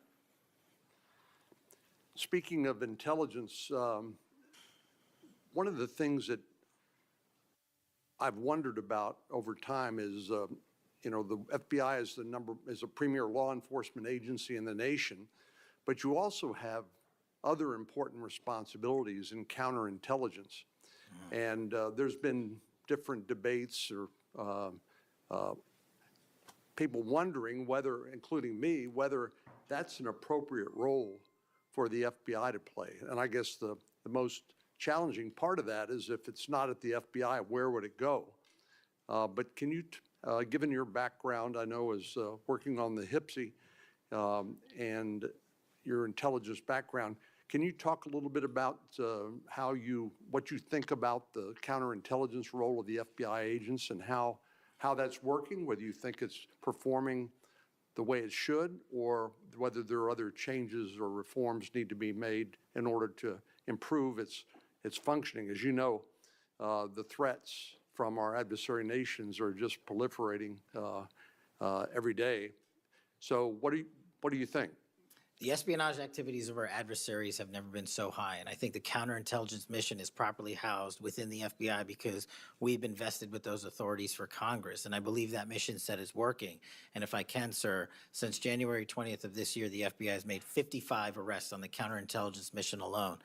R: Speaking of intelligence, one of the things that I've wondered about over time is, you know, the FBI is a premier law enforcement agency in the nation, but you also have other important responsibilities in counterintelligence. And there's been different debates or people wondering whether, including me, whether that's an appropriate role for the FBI to play. And I guess the most challenging part of that is if it's not at the FBI, where would it go? But can you, given your background, I know as working on the HPSI and your intelligence background, can you talk a little bit about what you think about the counterintelligence role of the FBI agents and how that's working, whether you think it's performing the way it should, or whether there are other changes or reforms need to be made in order to improve its functioning? As you know, the threats from our adversary nations are just proliferating every day. So what do you think?
D: The espionage activities of our adversaries have never been so high, and I think the counterintelligence mission is properly housed within the FBI because we've been vested with those authorities for Congress, and I believe that mission set is working. And if I can, sir, since January 20th of this year, the FBI has made 55 arrests on the counterintelligence mission alone.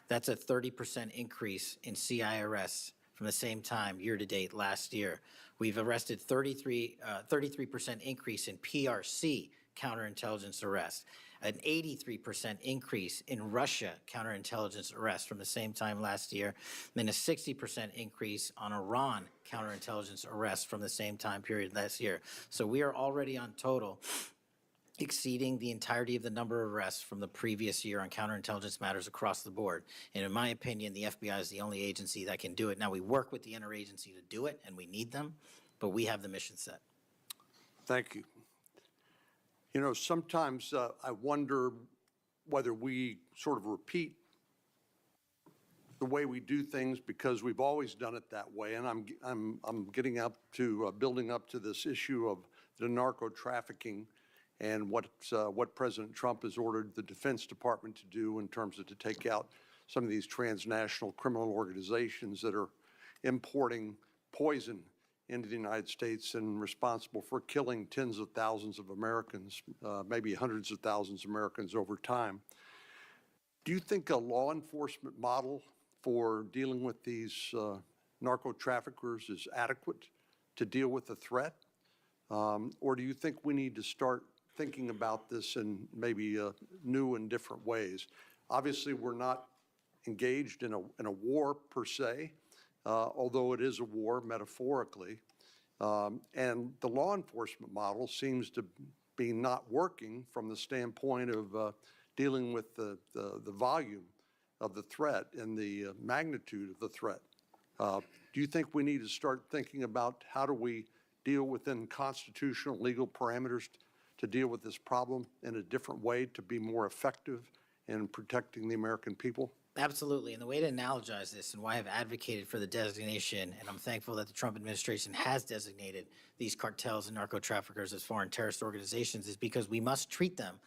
D: That's a 30% increase in CI arrests from the same time year-to-date last year. We've arrested 33% increase in PRC counterintelligence arrests, an 83% increase in Russia counterintelligence arrests from the same time last year, and a 60% increase on Iran counterintelligence arrests from the same time period last year. So we are already on total exceeding the entirety of the number of arrests from the previous year on counterintelligence matters across the board. And in my opinion, the FBI is the only agency that can do it. Now, we work with the interagency to do it, and we need them, but we have the mission set.
R: Thank you. You know, sometimes I wonder whether we sort of repeat the way we do things because we've always done it that way. And I'm getting up to building up to this issue of the narco trafficking and what President Trump has ordered the Defense Department to do in terms of to take out some of these transnational criminal organizations that are importing poison into the United States and responsible for killing tens of thousands of Americans, maybe hundreds of thousands of Americans over time. Do you think a law enforcement model for dealing with these narco traffickers is adequate to deal with the threat? Or do you think we need to start thinking about this in maybe new and different ways? Obviously, we're not engaged in a war per se, although it is a war metaphorically. And the law enforcement model seems to be not working from the standpoint of dealing with the volume of the threat and the magnitude of the threat. Do you think we need to start thinking about how do we deal within constitutional legal parameters to deal with this problem in a different way to be more effective in protecting the American people?
D: Absolutely. And the way to analogize this and why I've advocated for the designation, and I'm thankful that the Trump administration has designated these cartels and narco traffickers as foreign terrorist organizations, is because we must treat them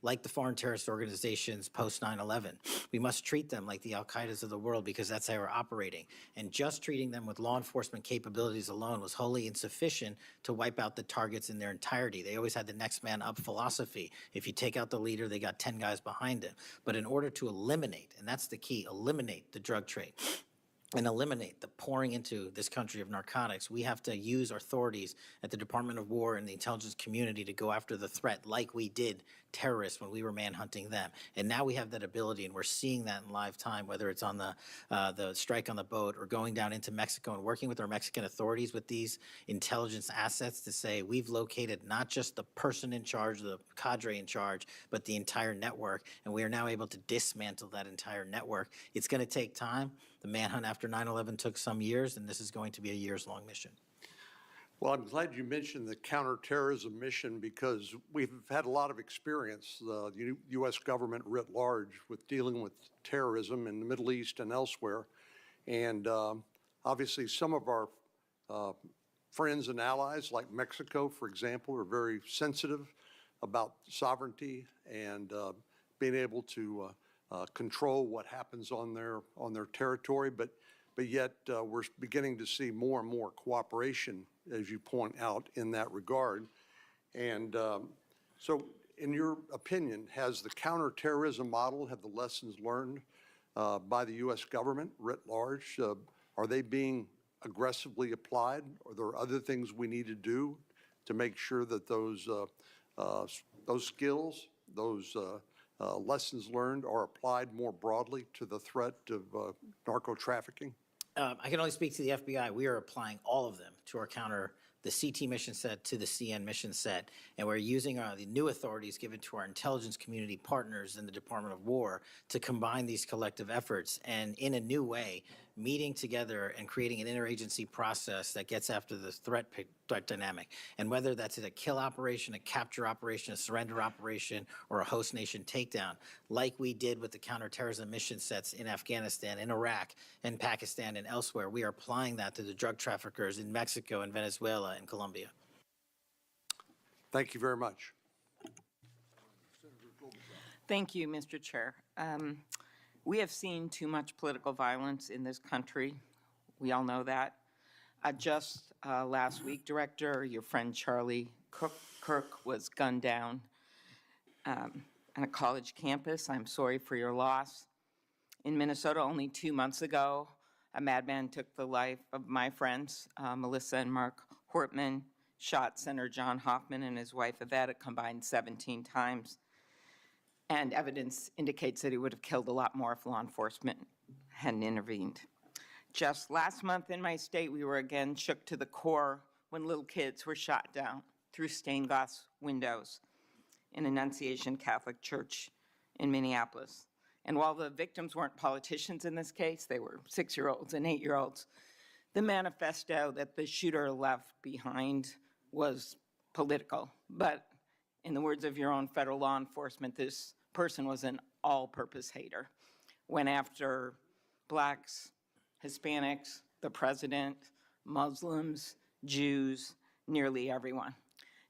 D: like the foreign terrorist organizations post 9/11. We must treat them like the Al-Qaedas of the world because that's how we're operating. And just treating them with law enforcement capabilities alone was wholly insufficient to wipe out the targets in their entirety. They always had the next man up philosophy. If you take out the leader, they got 10 guys behind him. But in order to eliminate, and that's the key, eliminate the drug trade, and eliminate the pouring into this country of narcotics, we have to use our authorities at the Department of War and the intelligence community to go after the threat like we did terrorists when we were manhunting them. And now we have that ability, and we're seeing that in live time, whether it's on the strike on the boat or going down into Mexico and working with our Mexican authorities with these intelligence assets to say we've located not just the person in charge, the cadre in charge, but the entire network, and we are now able to dismantle that entire network. It's going to take time. The manhunt after 9/11 took some years, and this is going to be a years-long mission.
R: Well, I'm glad you mentioned the counterterrorism mission because we've had a lot of experience, the U.S. government writ large, with dealing with terrorism in the Middle East and elsewhere. And obviously some of our friends and allies like Mexico, for example, are very sensitive about sovereignty and being able to control what happens on their territory. But yet we're beginning to see more and more cooperation, as you point out, in that regard. And so, in your opinion, has the counterterrorism model, have the lessons learned by the U.S. government writ large, are they being aggressively applied? Are there other things we need to do to make sure that those skills, those lessons learned are applied more broadly to the threat of narco trafficking?
D: I can only speak to the FBI. We are applying all of them to our the CT mission set to the CN mission set, and we're using the new authorities given to our intelligence community partners in the Department of War to combine these collective efforts and in a new way, meeting together and creating an interagency process that gets after the threat dynamic. And whether that's a kill operation, a capture operation, a surrender operation, or a host nation takedown, like we did with the counterterrorism mission sets in Afghanistan, in Iraq, in Pakistan, and elsewhere, we are applying that to the drug traffickers in Mexico and Venezuela and Colombia.
R: Thank you very much.
A: Thank you, Mr. Chair. We have seen too much political violence in this country. We all know that. Just last week, Director, your friend Charlie Kirk was gunned down on a college campus. I'm sorry for your loss. In Minnesota, only 2 months ago, a madman took the life of my friends, Melissa and Mark Hortman, shot Senator John Hoffman and his wife Yvette a combined 17 times. And evidence indicates that he would have killed a lot more if law enforcement hadn't intervened. Just last month in my state, we were again shook to the core when little kids were shot down through stained glass windows in Annunciation Catholic Church in Minneapolis. And while the victims weren't politicians in this case, they were 6-year-olds and 8-year-olds, the manifesto that the shooter left behind was political. But in the words of your own federal law enforcement, this person was an all-purpose hater. Went after blacks, Hispanics, the president, Muslims, Jews, nearly everyone.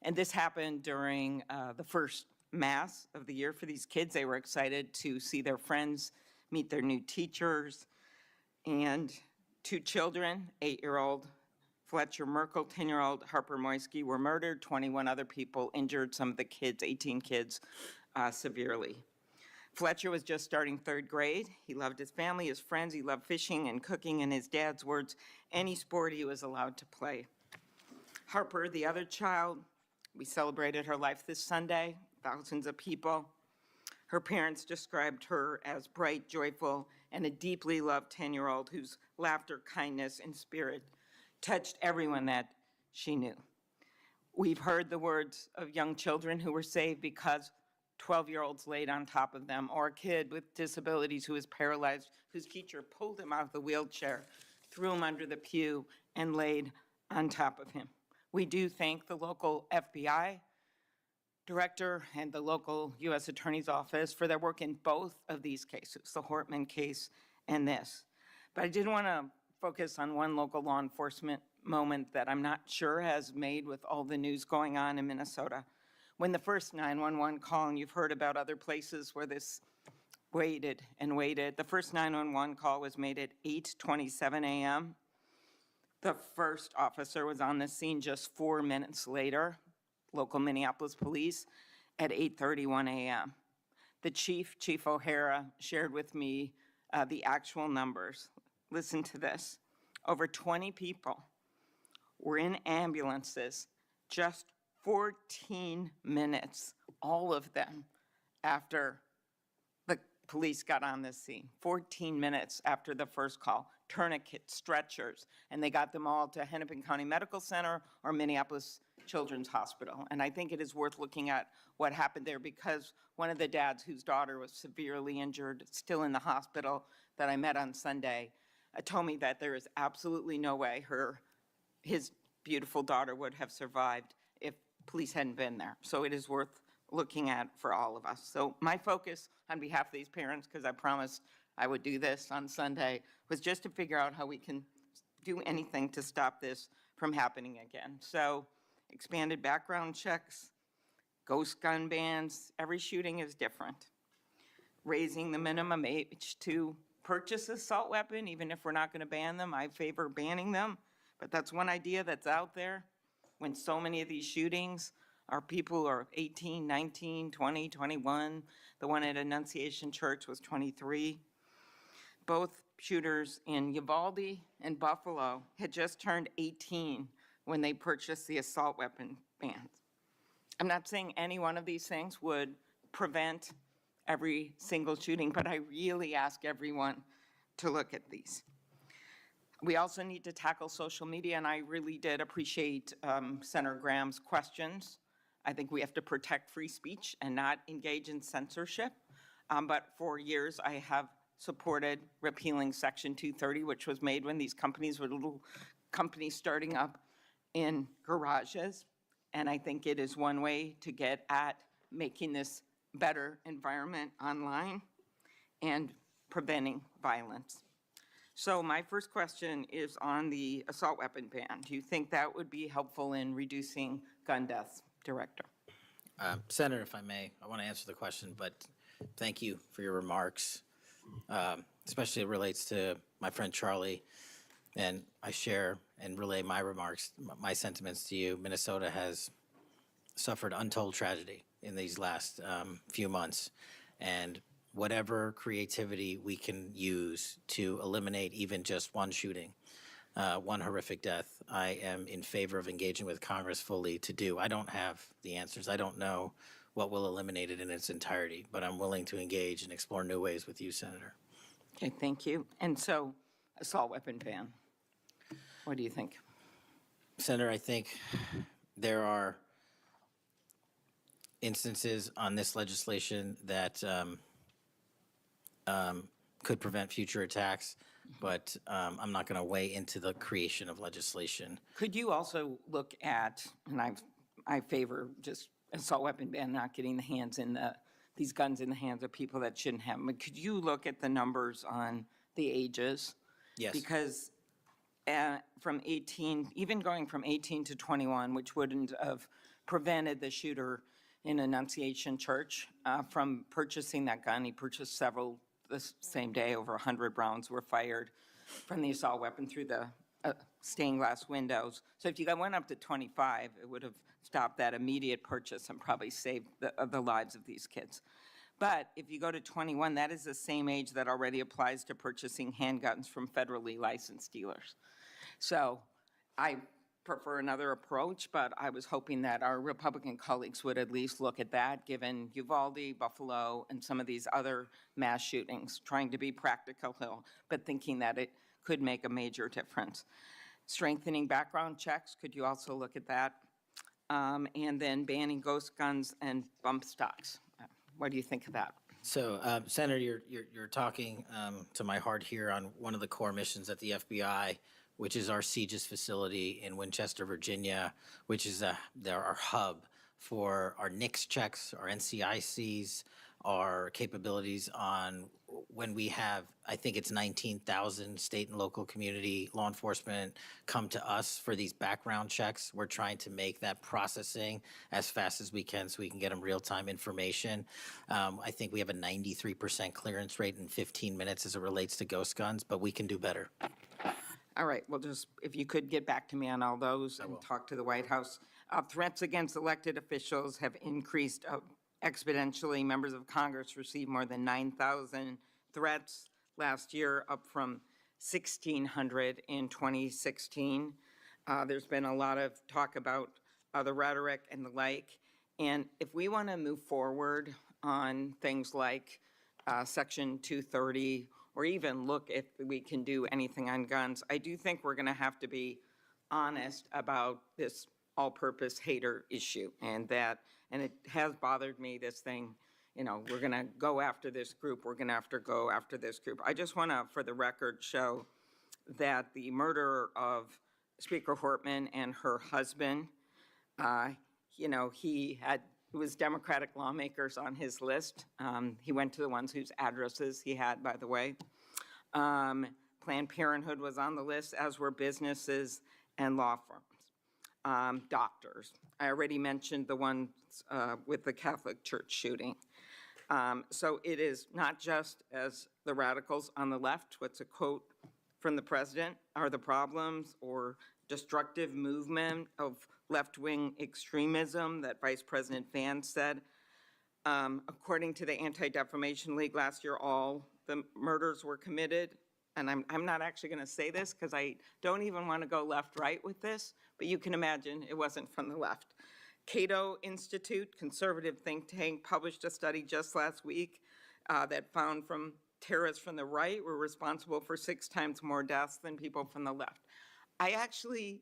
A: And this happened during the first Mass of the year for these kids. They were excited to see their friends, meet their new teachers, and 2 children, 8-year-old Fletcher Merkel, 10-year-old Harper Moisky, were murdered. 21 other people injured, some of the kids, 18 kids, severely. Fletcher was just starting 3rd grade. He loved his family, his friends. He loved fishing and cooking. In his dad's words, any sport he was allowed to play. Harper, the other child, we celebrated her life this Sunday, thousands of people. Her parents described her as bright, joyful, and a deeply loved 10-year-old whose laughter, kindness, and spirit touched everyone that she knew. We've heard the words of young children who were saved because 12-year-olds laid on top of them, or a kid with disabilities who was paralyzed, whose teacher pulled him out of the wheelchair, threw him under the pew, and laid on top of him. We do thank the local FBI director and the local U.S. Attorney's Office for their work in both of these cases, the Hortman case and this. But I did want to focus on one local law enforcement moment that I'm not sure has made with all the news going on in Minnesota. When the first 911 call, and you've heard about other places where this waited and waited, the first 911 call was made at 8:27 a.m. The first officer was on the scene just 4 minutes later, local Minneapolis police, at 8:31 a.m. The Chief O'Hara, shared with me the actual numbers. Listen to this. Over 20 people were in ambulances just 14 minutes, all of them, after the police got on the scene. 14 minutes after the first call. Tourniquets, stretchers, and they got them all to Hennepin County Medical Center or Minneapolis Children's Hospital. And I think it is worth looking at what happened there, because one of the dads whose daughter was severely injured, still in the hospital, that I met on Sunday, told me that there is absolutely no way his beautiful daughter would have survived if police hadn't been there. So it is worth looking at for all of us. So my focus on behalf of these parents, because I promised I would do this on Sunday, was just to figure out how we can do anything to stop this from happening again. So expanded background checks, ghost gun bans, every shooting is different. Raising the minimum age to purchase assault weapon, even if we're not going to ban them, I favor banning them. But that's one idea that's out there when so many of these shootings are people who are 18, 19, 20, 21. The one at Annunciation Church was 23. Both shooters in Uvalde and Buffalo had just turned 18 when they purchased the assault weapon bans. I'm not saying any one of these things would prevent every single shooting, but I really ask everyone to look at these. We also need to tackle social media, and I really did appreciate Senator Graham's questions. I think we have to protect free speech and not engage in censorship. But for years, I have supported repealing Section 230, which was made when these companies were little companies starting up in garages. And I think it is one way to get at making this better environment online and preventing violence. So my first question is on the assault weapon ban. Do you think that would be helpful in reducing gun deaths, Director?
D: Senator, if I may, I want to answer the question, but thank you for your remarks, especially it relates to my friend Charlie, and I share and relay my remarks, my sentiments to you. Minnesota has suffered untold tragedy in these last few months, and whatever creativity we can use to eliminate even just one shooting, one horrific death, I am in favor of engaging with Congress fully to do. I don't have the answers. I don't know what will eliminate it in its entirety, but I'm willing to engage and explore new ways with you, Senator.
A: Okay, thank you. And so, assault weapon ban, what do you think?
D: Senator, I think there are instances on this legislation that could prevent future attacks, but I'm not going to weigh into the creation of legislation.
A: Could you also look at, and I favor just assault weapon ban, not getting these guns in the hands of people that shouldn't have them, but could you look at the numbers on the ages?
D: Yes.
A: Because from 18, even going from 18 to 21, which wouldn't have prevented the shooter in Annunciation Church from purchasing that gun. He purchased several the same day. Over 100 rounds were fired from the assault weapon through the stained glass windows. So if you went up to 25, it would have stopped that immediate purchase and probably saved the lives of these kids. But if you go to 21, that is the same age that already applies to purchasing handguns from federally licensed dealers. So I prefer another approach, but I was hoping that our Republican colleagues would at least look at that, given Uvalde, Buffalo, and some of these other mass shootings, trying to be practical, but thinking that it could make a major difference. Strengthening background checks, could you also look at that? And then banning ghost guns and bump stocks. What do you think of that?
D: So, Senator, you're talking to my heart here on one of the core missions at the FBI, which is our CJIS facility in Winchester, Virginia, which is our hub for our NICS checks, our NCICs, our capabilities on when we have, I think it's 19,000 state and local community law enforcement come to us for these background checks. We're trying to make that processing as fast as we can so we can get them real-time information. I think we have a 93% clearance rate in 15 minutes as it relates to ghost guns, but we can do better.
A: All right, well, just if you could get back to me on all those and talk to the White House. Threats against elected officials have increased exponentially. Members of Congress received more than 9,000 threats last year, up from 1,600 in 2016. There's been a lot of talk about the rhetoric and the like. And if we want to move forward on things like Section 230, or even look if we can do anything on guns, I do think we're going to have to be honest about this all-purpose hater issue, and it has bothered me, this thing, we're going to go after this group, we're going to have to go after this group. I just want to, for the record, show that the murder of Speaker Hortman and her husband, it was Democratic lawmakers on his list. He went to the ones whose addresses he had, by the way. Planned Parenthood was on the list, as were businesses and law firms, doctors. I already mentioned the ones with the Catholic Church shooting. So it is not just, as the radicals on the left, what's a quote from the president, are the problems or destructive movement of left-wing extremism that Vice President Vance said. According to the Anti-Defamation League last year, all the murders were committed. And I'm not actually going to say this because I don't even want to go left-right with this, but you can imagine it wasn't from the left. Cato Institute, conservative think tank, published a study just last week that found from terrorists from the right were responsible for 6 times more deaths than people from the left. I actually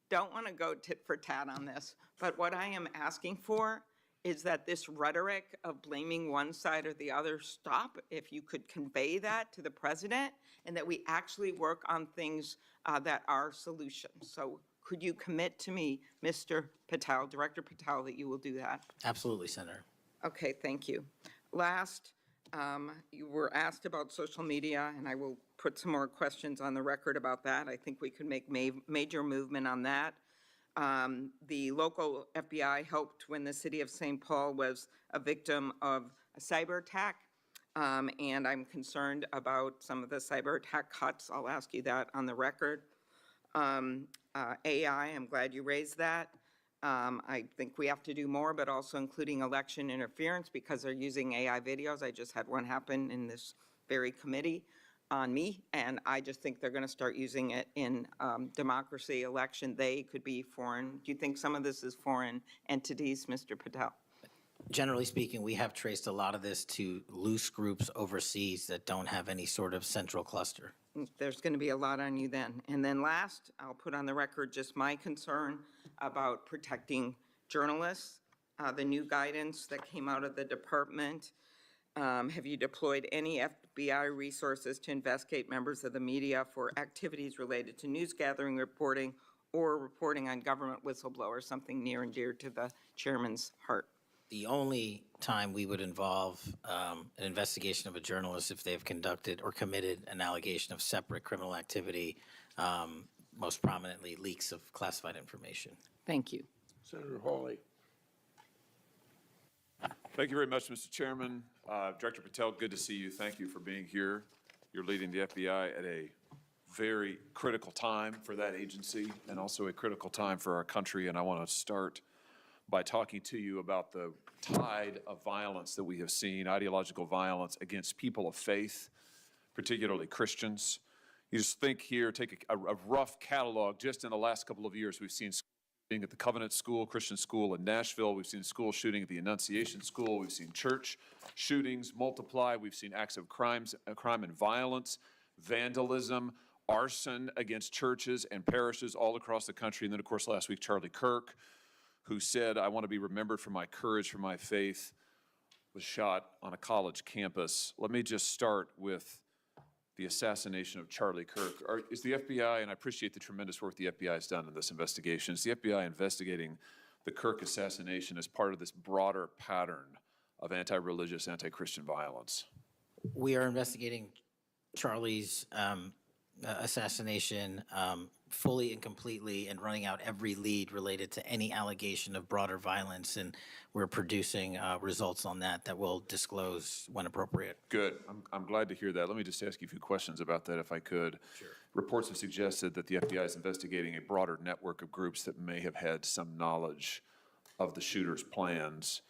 A: don't want to go tit for tat on this, but what I am asking for is that this rhetoric of blaming one side or the other stop. If you could convey that to the president, and that we actually work on things that are solutions. So could you commit to me, Mr. Patel, Director Patel, that you will do that?
D: Absolutely, Senator.
A: Okay, thank you. Last, you were asked about social media, and I will put some more questions on the record about that. I think we could make major movement on that. The local FBI helped when the city of St. Paul was a victim of a cyber attack, and I'm concerned about some of the cyber attack cuts. I'll ask you that on the record. AI, I'm glad you raised that. I think we have to do more, but also including election interference because they're using AI videos. I just had one happen in this very committee on me, and I just think they're going to start using it in democracy, election. They could be foreign. Do you think some of this is foreign entities, Mr. Patel?
D: Generally speaking, we have traced a lot of this to loose groups overseas that don't have any sort of central cluster.
A: There's going to be a lot on you then. And then last, I'll put on the record just my concern about protecting journalists. The new guidance that came out of the department. Have you deployed any FBI resources to investigate members of the media for activities related to news gathering, reporting, or reporting on government whistleblowers, something near and dear to the chairman's heart?
D: The only time we would involve an investigation of a journalist if they've conducted or committed an allegation of separate criminal activity, most prominently leaks of classified information.
A: Thank you.
N: Senator Hawley.
K: Thank you very much, Mr. Chairman. Director Patel, good to see you. Thank you for being here. You're leading the FBI at a very critical time for that agency and also a critical time for our country. And I want to start by talking to you about the tide of violence that we have seen, ideological violence against people of faith, particularly Christians. You just think here, take a rough catalog. Just in the last couple of years, we've seen shooting at the Covenant School, Christian school in Nashville. We've seen school shooting at the Annunciation School. We've seen church shootings multiply. We've seen acts of crime and violence, vandalism, arson against churches and parishes all across the country. And then, of course, last week, Charlie Kirk, who said, "I want to be remembered for my courage, for my faith," was shot on a college campus. Let me just start with the assassination of Charlie Kirk. Is the FBI, and I appreciate the tremendous work the FBI has done in this investigation, is the FBI investigating the Kirk assassination as part of this broader pattern of anti-religious, anti-Christian violence?
D: We are investigating Charlie's assassination fully and completely and running out every lead related to any allegation of broader violence, and we're producing results on that we'll disclose when appropriate.
K: Good. I'm glad to hear that. Let me just ask you a few questions about that if I could. Sure. Reports have suggested that the FBI is investigating a broader network of groups that may have had some knowledge of the shooter's plans.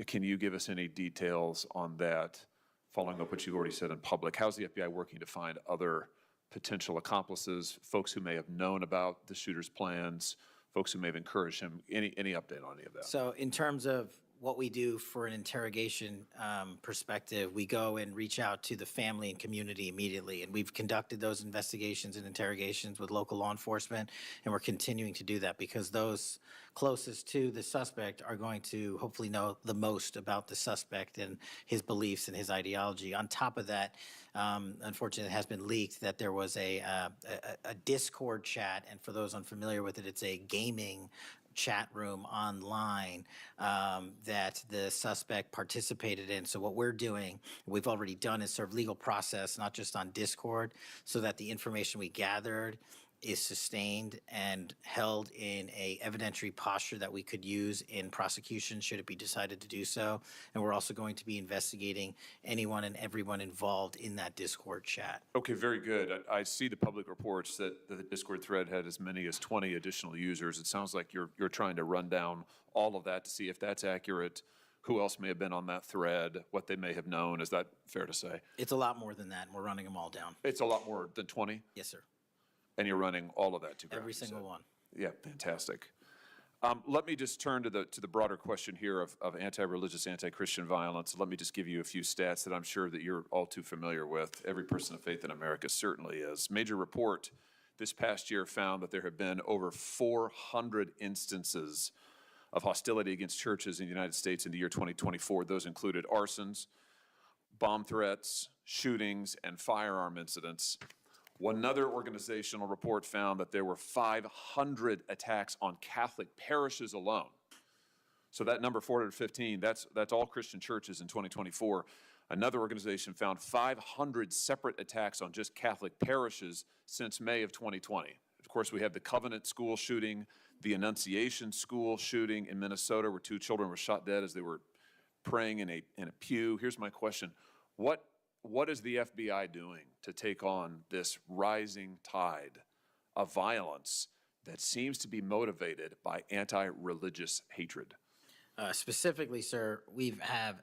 K: Can you give us any details on that, following up what you've already said in public? How's the FBI working to find other potential accomplices, folks who may have known about the shooter's plans, folks who may have encouraged him? Any update on any of that?
D: So in terms of what we do for an interrogation perspective, we go and reach out to the family and community immediately. And we've conducted those investigations and interrogations with local law enforcement, and we're continuing to do that because those closest to the suspect are going to hopefully know the most about the suspect and his beliefs and his ideology. On top of that, unfortunately, it has been leaked that there was a Discord chat, and for those unfamiliar with it, it's a gaming chat room online that the suspect participated in. So what we're doing, we've already done, is serve legal process, not just on Discord, so that the information we gathered is sustained and held in a evidentiary posture that we could use in prosecution should it be decided to do so. And we're also going to be investigating anyone and everyone involved in that Discord chat.
K: Okay, very good. I see the public reports that the Discord thread had as many as 20 additional users. It sounds like you're trying to run down all of that to see if that's accurate, who else may have been on that thread, what they may have known. Is that fair to say?
D: It's a lot more than that, and we're running them all down.
K: It's a lot more than 20?
D: Yes, sir.
K: And you're running all of that to ground?
D: Every single one.
K: Yeah, fantastic. Let me just turn to the broader question here of anti-religious, anti-Christian violence. Let me just give you a few stats that I'm sure that you're all too familiar with. Every person of faith in America certainly is. Major report this past year found that there have been over 400 instances of hostility against churches in the United States in the year 2024. Those included arsons, bomb threats, shootings, and firearm incidents. Another organizational report found that there were 500 attacks on Catholic parishes alone. So that number, 415, that's all Christian churches in 2024. Another organization found 500 separate attacks on just Catholic parishes since May of 2020. Of course, we have the Covenant school shooting, the Annunciation school shooting in Minnesota, where 2 children were shot dead as they were praying in a pew. Here's my question. What is the FBI doing to take on this rising tide of violence that seems to be motivated by anti-religious hatred?
D: Specifically, sir, we have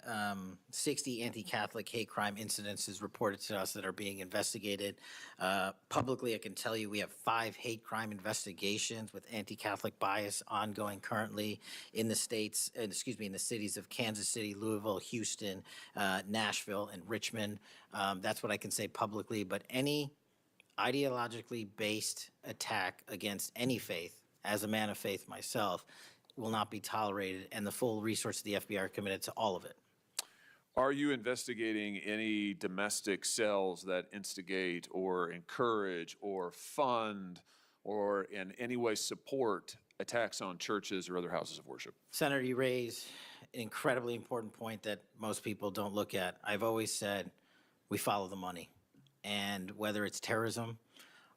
D: 60 anti-Catholic hate crime incidences reported to us that are being investigated. Publicly, I can tell you we have 5 hate crime investigations with anti-Catholic bias ongoing currently in the states, in the cities of Kansas City, Louisville, Houston, Nashville, and Richmond. That's what I can say publicly, but any ideologically based attack against any faith, as a man of faith myself, will not be tolerated, and the full resources of the FBI are committed to all of it.
K: Are you investigating any domestic cells that instigate or encourage or fund or in any way support attacks on churches or other houses of worship?
D: Senator, you raise an incredibly important point that most people don't look at. I've always said we follow the money, and whether it's terrorism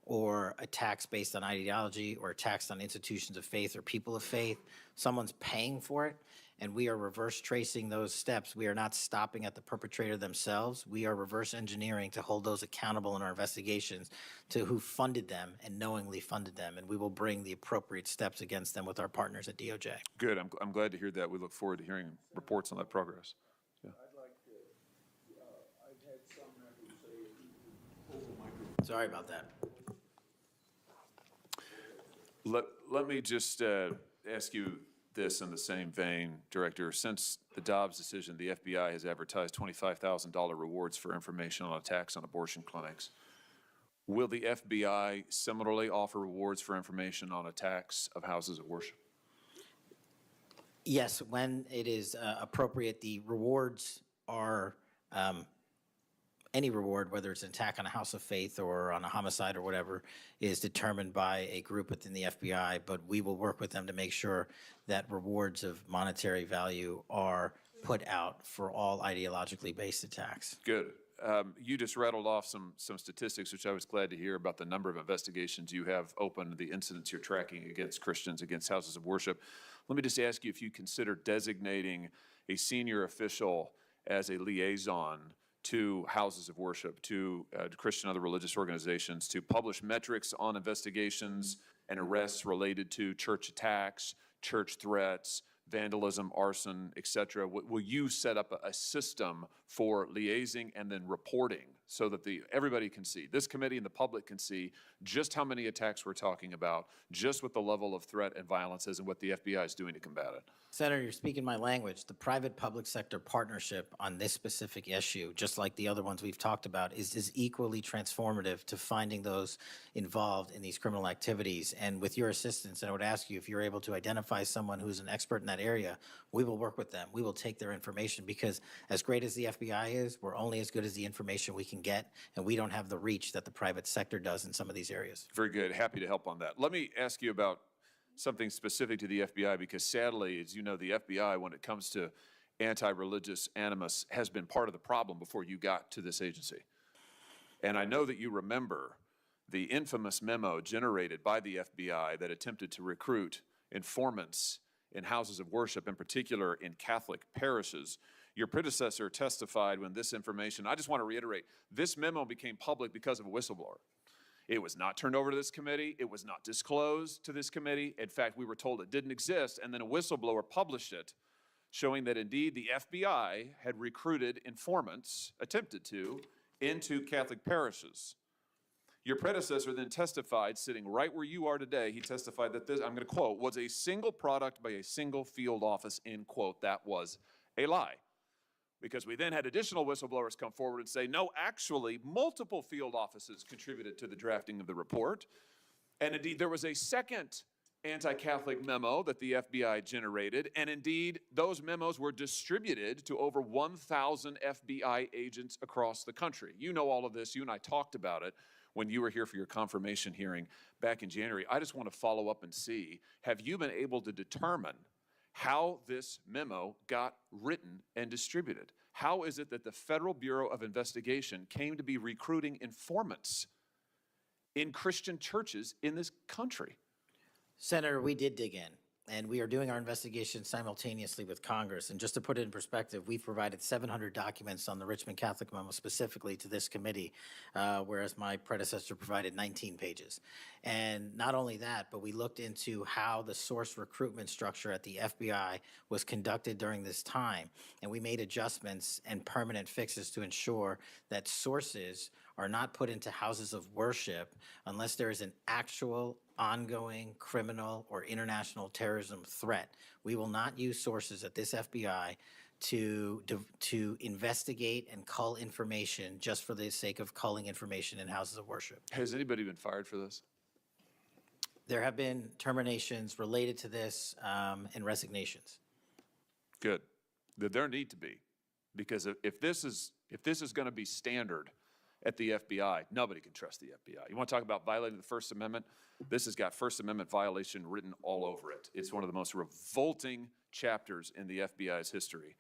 D: or attacks based on ideology or attacks on institutions of faith or people of faith, someone's paying for it, and we are reverse tracing those steps. We are not stopping at the perpetrator themselves. We are reverse engineering to hold those accountable in our investigations to who funded them and knowingly funded them, and we will bring the appropriate steps against them with our partners at DOJ.
K: Good. I'm glad to hear that. We look forward to hearing reports on that progress. Yeah.
N: I've had some members say over microphone.
D: Sorry about that.
K: Let me just ask you this in the same vein, Director. Since the Dobbs decision, the FBI has advertised $25,000 rewards for information on attacks on abortion clinics. Will the FBI similarly offer rewards for information on attacks of houses of worship?
D: Yes, when it is appropriate, the rewards are any reward, whether it's an attack on a house of faith or on a homicide or whatever, is determined by a group within the FBI, but we will work with them to make sure that rewards of monetary value are put out for all ideologically based attacks.
K: Good. You just rattled off some statistics, which I was glad to hear about the number of investigations you have open, the incidents you're tracking against Christians, against houses of worship. Let me just ask you if you consider designating a senior official as a liaison to houses of worship, to Christian other religious organizations, to publish metrics on investigations and arrests related to church attacks, church threats, vandalism, arson, et cetera. Will you set up a system for liaising and then reporting so that everybody can see, this committee and the public can see just how many attacks we're talking about, just what the level of threat and violence is and what the FBI is doing to combat it?
D: Senator, you're speaking my language. The private-public sector partnership on this specific issue, just like the other ones we've talked about, is equally transformative to finding those involved in these criminal activities. And with your assistance, I would ask you if you're able to identify someone who's an expert in that area, we will work with them. We will take their information because as great as the FBI is, we're only as good as the information we can get, and we don't have the reach that the private sector does in some of these areas.
K: Very good. Happy to help on that. Let me ask you about something specific to the FBI, because sadly, as you know, the FBI, when it comes to anti-religious animus, has been part of the problem before you got to this agency. And I know that you remember the infamous memo generated by the FBI that attempted to recruit informants in houses of worship, in particular in Catholic parishes. Your predecessor testified when this information, I just want to reiterate, this memo became public because of a whistleblower. It was not turned over to this committee. It was not disclosed to this committee. In fact, we were told it didn't exist, and then a whistleblower published it, showing that indeed the FBI had recruited informants, attempted to, into Catholic parishes. Your predecessor then testified, sitting right where you are today, he testified that this, I'm going to quote, was a single product by a single field office, end quote. That was a lie. Because we then had additional whistleblowers come forward and say, no, actually, multiple field offices contributed to the drafting of the report. And indeed, there was a second anti-Catholic memo that the FBI generated, and indeed, those memos were distributed to over 1,000 FBI agents across the country. You know all of this. You and I talked about it when you were here for your confirmation hearing back in January. I just want to follow up and see, have you been able to determine how this memo got written and distributed? How is it that the Federal Bureau of Investigation came to be recruiting informants in Christian churches in this country?
D: Senator, we did dig in, and we are doing our investigation simultaneously with Congress. And just to put it in perspective, we've provided 700 documents on the Richmond Catholic memo specifically to this committee, whereas my predecessor provided 19 pages. And not only that, but we looked into how the source recruitment structure at the FBI was conducted during this time. And we made adjustments and permanent fixes to ensure that sources are not put into houses of worship unless there is an actual ongoing criminal or international terrorism threat. We will not use sources at this FBI to investigate and cull information just for the sake of culling information in houses of worship.
K: Has anybody been fired for this?
D: There have been terminations related to this and resignations.
K: Good. There need to be, because if this is going to be standard at the FBI, nobody can trust the FBI. You want to talk about violating the First Amendment? This has got First Amendment violation written all over it. It's one of the most revolting chapters in the FBI's history.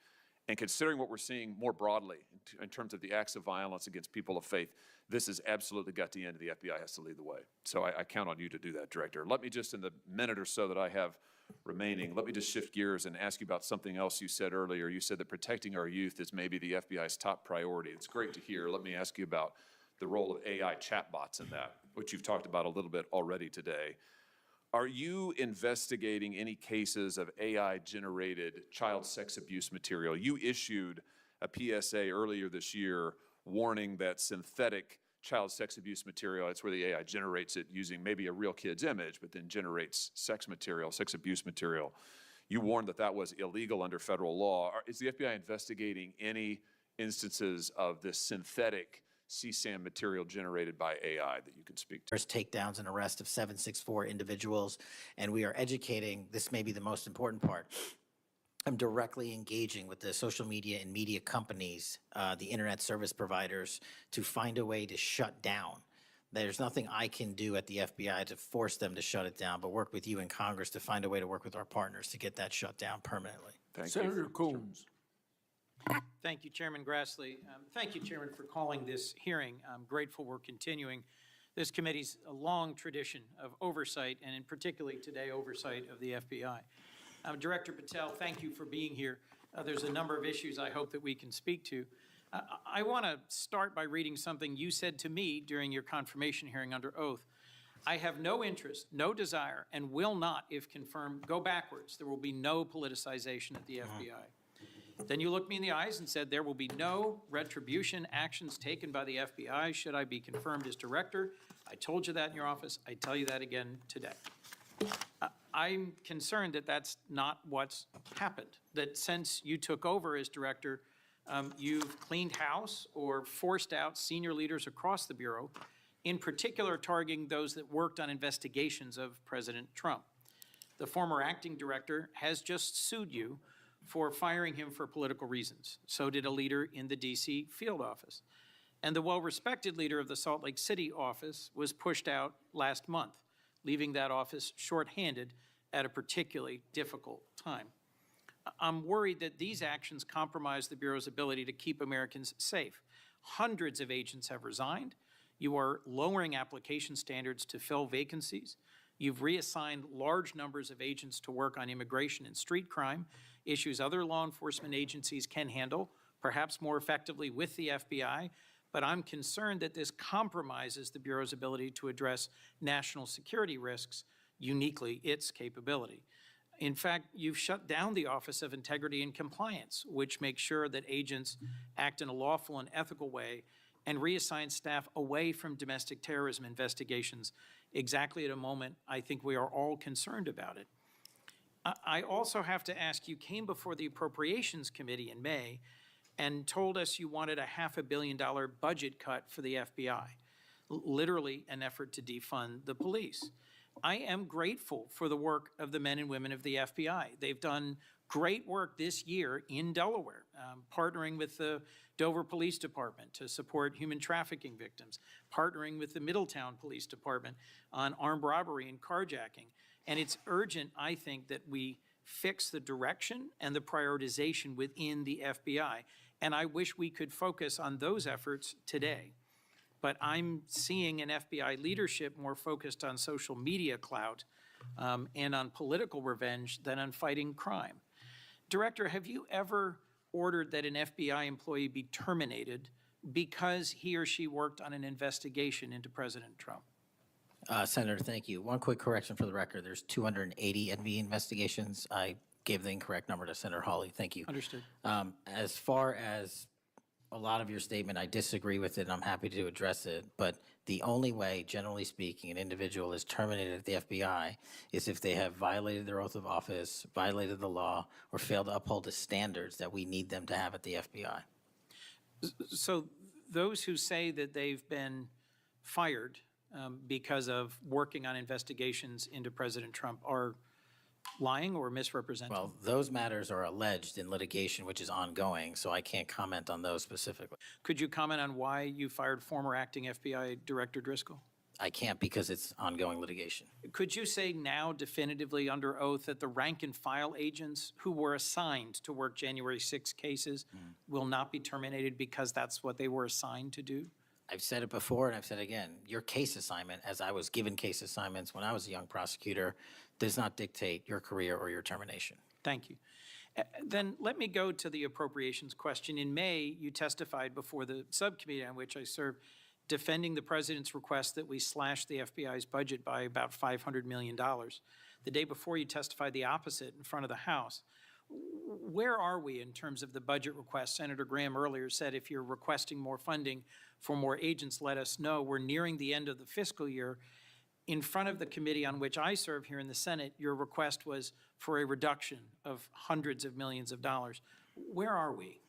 K: And considering what we're seeing more broadly in terms of the acts of violence against people of faith, this has absolutely got to end. The FBI has to lead the way. So I count on you to do that, Director. Let me just, in the minute or so that I have remaining, let me just shift gears and ask you about something else you said earlier. You said that protecting our youth is maybe the FBI's top priority. It's great to hear. Let me ask you about the role of AI chatbots in that, which you've talked about a little bit already today. Are you investigating any cases of AI-generated child sex abuse material? You issued a PSA earlier this year warning that synthetic child sex abuse material, it's where the AI generates it using maybe a real kid's image, but then generates sex material, sex abuse material. You warned that that was illegal under federal law. Is the FBI investigating any instances of this synthetic CSAM material generated by AI that you can speak to?
D: There's takedowns and arrest of 764 individuals, and we are educating, this may be the most important part. I'm directly engaging with the social media and media companies, the internet service providers, to find a way to shut down. There's nothing I can do at the FBI to force them to shut it down, but work with you in Congress to find a way to work with our partners to get that shut down permanently.
K: Thank
L: Senator
K: you.
L: Coons.
F: Thank you, Chairman Grassley. Thank you, Chairman, for calling this hearing. I'm grateful we're continuing this committee's long tradition of oversight, and in particularly today, oversight of the FBI. Director Patel, thank you for being here. There's a number of issues I hope that we can speak to. I want to start by reading something you said to me during your confirmation hearing under oath. I have no interest, no desire, and will not, if confirmed, go backwards. There will be no politicization at the FBI. Then you looked me in the eyes and said there will be no retribution actions taken by the FBI should I be confirmed as director. I told you that in your office. I tell you that again today. I'm concerned that that's not what's happened, that since you took over as director, you've cleaned house or forced out senior leaders across the Bureau, in particular targeting those that worked on investigations of President Trump. The former acting director has just sued you for firing him for political reasons. So did a leader in the D.C. field office. And the well-respected leader of the Salt Lake City office was pushed out last month, leaving that office shorthanded at a particularly difficult time. I'm worried that these actions compromise the Bureau's ability to keep Americans safe. Hundreds of agents have resigned. You are lowering application standards to fill vacancies. You've reassigned large numbers of agents to work on immigration and street crime, issues other law enforcement agencies can handle, perhaps more effectively with the FBI, but I'm concerned that this compromises the Bureau's ability to address national security risks, uniquely its capability. In fact, you've shut down the Office of Integrity and Compliance, which makes sure that agents act in a lawful and ethical way, and reassign staff away from domestic terrorism investigations exactly at a moment I think we are all concerned about it. I also have to ask, you came before the Appropriations Committee in May and told us you wanted a $500 million budget cut for the FBI, literally an effort to defund the police. I am grateful for the work of the men and women of the FBI. They've done great work this year in Delaware, partnering with the Dover Police Department to support human trafficking victims, partnering with the Middletown Police Department on armed robbery and carjacking. And it's urgent, I think, that we fix the direction and the prioritization within the FBI. And I wish we could focus on those efforts today. But I'm seeing an FBI leadership more focused on social media clout and on political revenge than on fighting crime. Director, have you ever ordered that an FBI employee be terminated because he or she worked on an investigation into President Trump?
D: Senator, thank you. One quick correction for the record. There's 280 NV investigations. I gave the incorrect number to Senator Hawley. Thank you.
F: Understood.
D: As far as a lot of your statement, I disagree with it, and I'm happy to address it. But the only way, generally speaking, an individual is terminated at the FBI is if they have violated their oath of office, violated the law, or failed to uphold the standards that we need them to have at the FBI.
F: So those who say that they've been fired because of working on investigations into President Trump are lying or misrepresenting?
D: Well, those matters are alleged in litigation, which is ongoing, so I can't comment on those specifically.
F: Could you comment on why you fired former acting FBI Director Driscoll?
D: I can't because it's ongoing litigation.
F: Could you say now definitively under oath that the rank and file agents who were assigned to work January 6 cases will not be terminated because that's what they were assigned to do?
D: I've said it before and I've said it again. Your case assignment, as I was given case assignments when I was a young prosecutor, does not dictate your career or your termination.
F: Thank you. Then let me go to the appropriations question. In May, you testified before the subcommittee on which I serve, defending the president's request that we slash the FBI's budget by about $500 million. The day before, you testified the opposite in front of the House. Where are we in terms of the budget request? Senator Graham earlier said if you're requesting more funding for more agents, let us know. We're nearing the end of the fiscal year. In front of the committee on which I serve here in the Senate, your request was for a reduction of hundreds of millions of dollars. Where are we?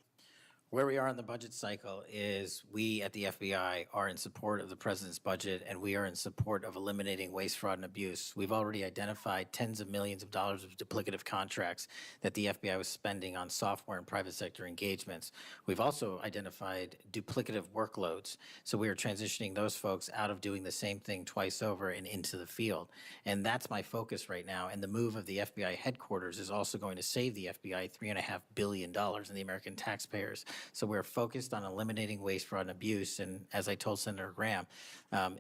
D: Where we are in the budget cycle is we at the FBI are in support of the president's budget, and we are in support of eliminating waste, fraud, and abuse. We've already identified tens of millions of dollars of duplicative contracts that the FBI was spending on software and private sector engagements. We've also identified duplicative workloads. So we are transitioning those folks out of doing the same thing twice over and into the field. And that's my focus right now. And the move of the FBI headquarters is also going to save the FBI $3.5 billion in the American taxpayers. So we're focused on eliminating waste, fraud, and abuse. And as I told Senator Graham,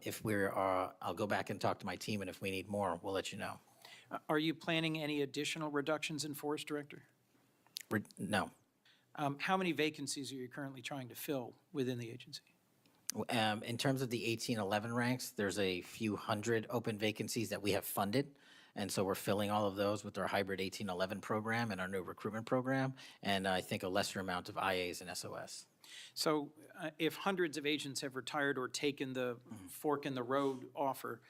D: if I'll go back and talk to my team, and if we need more, we'll let you know.
F: Are you planning any additional reductions in force, Director?
D: No.
F: How many vacancies are you currently trying to fill within the agency?
D: In terms of the 1811 ranks, there's a few hundred open vacancies that we have funded. And so we're filling all of those with our hybrid 1811 program and our new recruitment program, and I think a lesser amount of IAs and SOS.
F: So if hundreds of agents have retired or taken the fork in the road offer,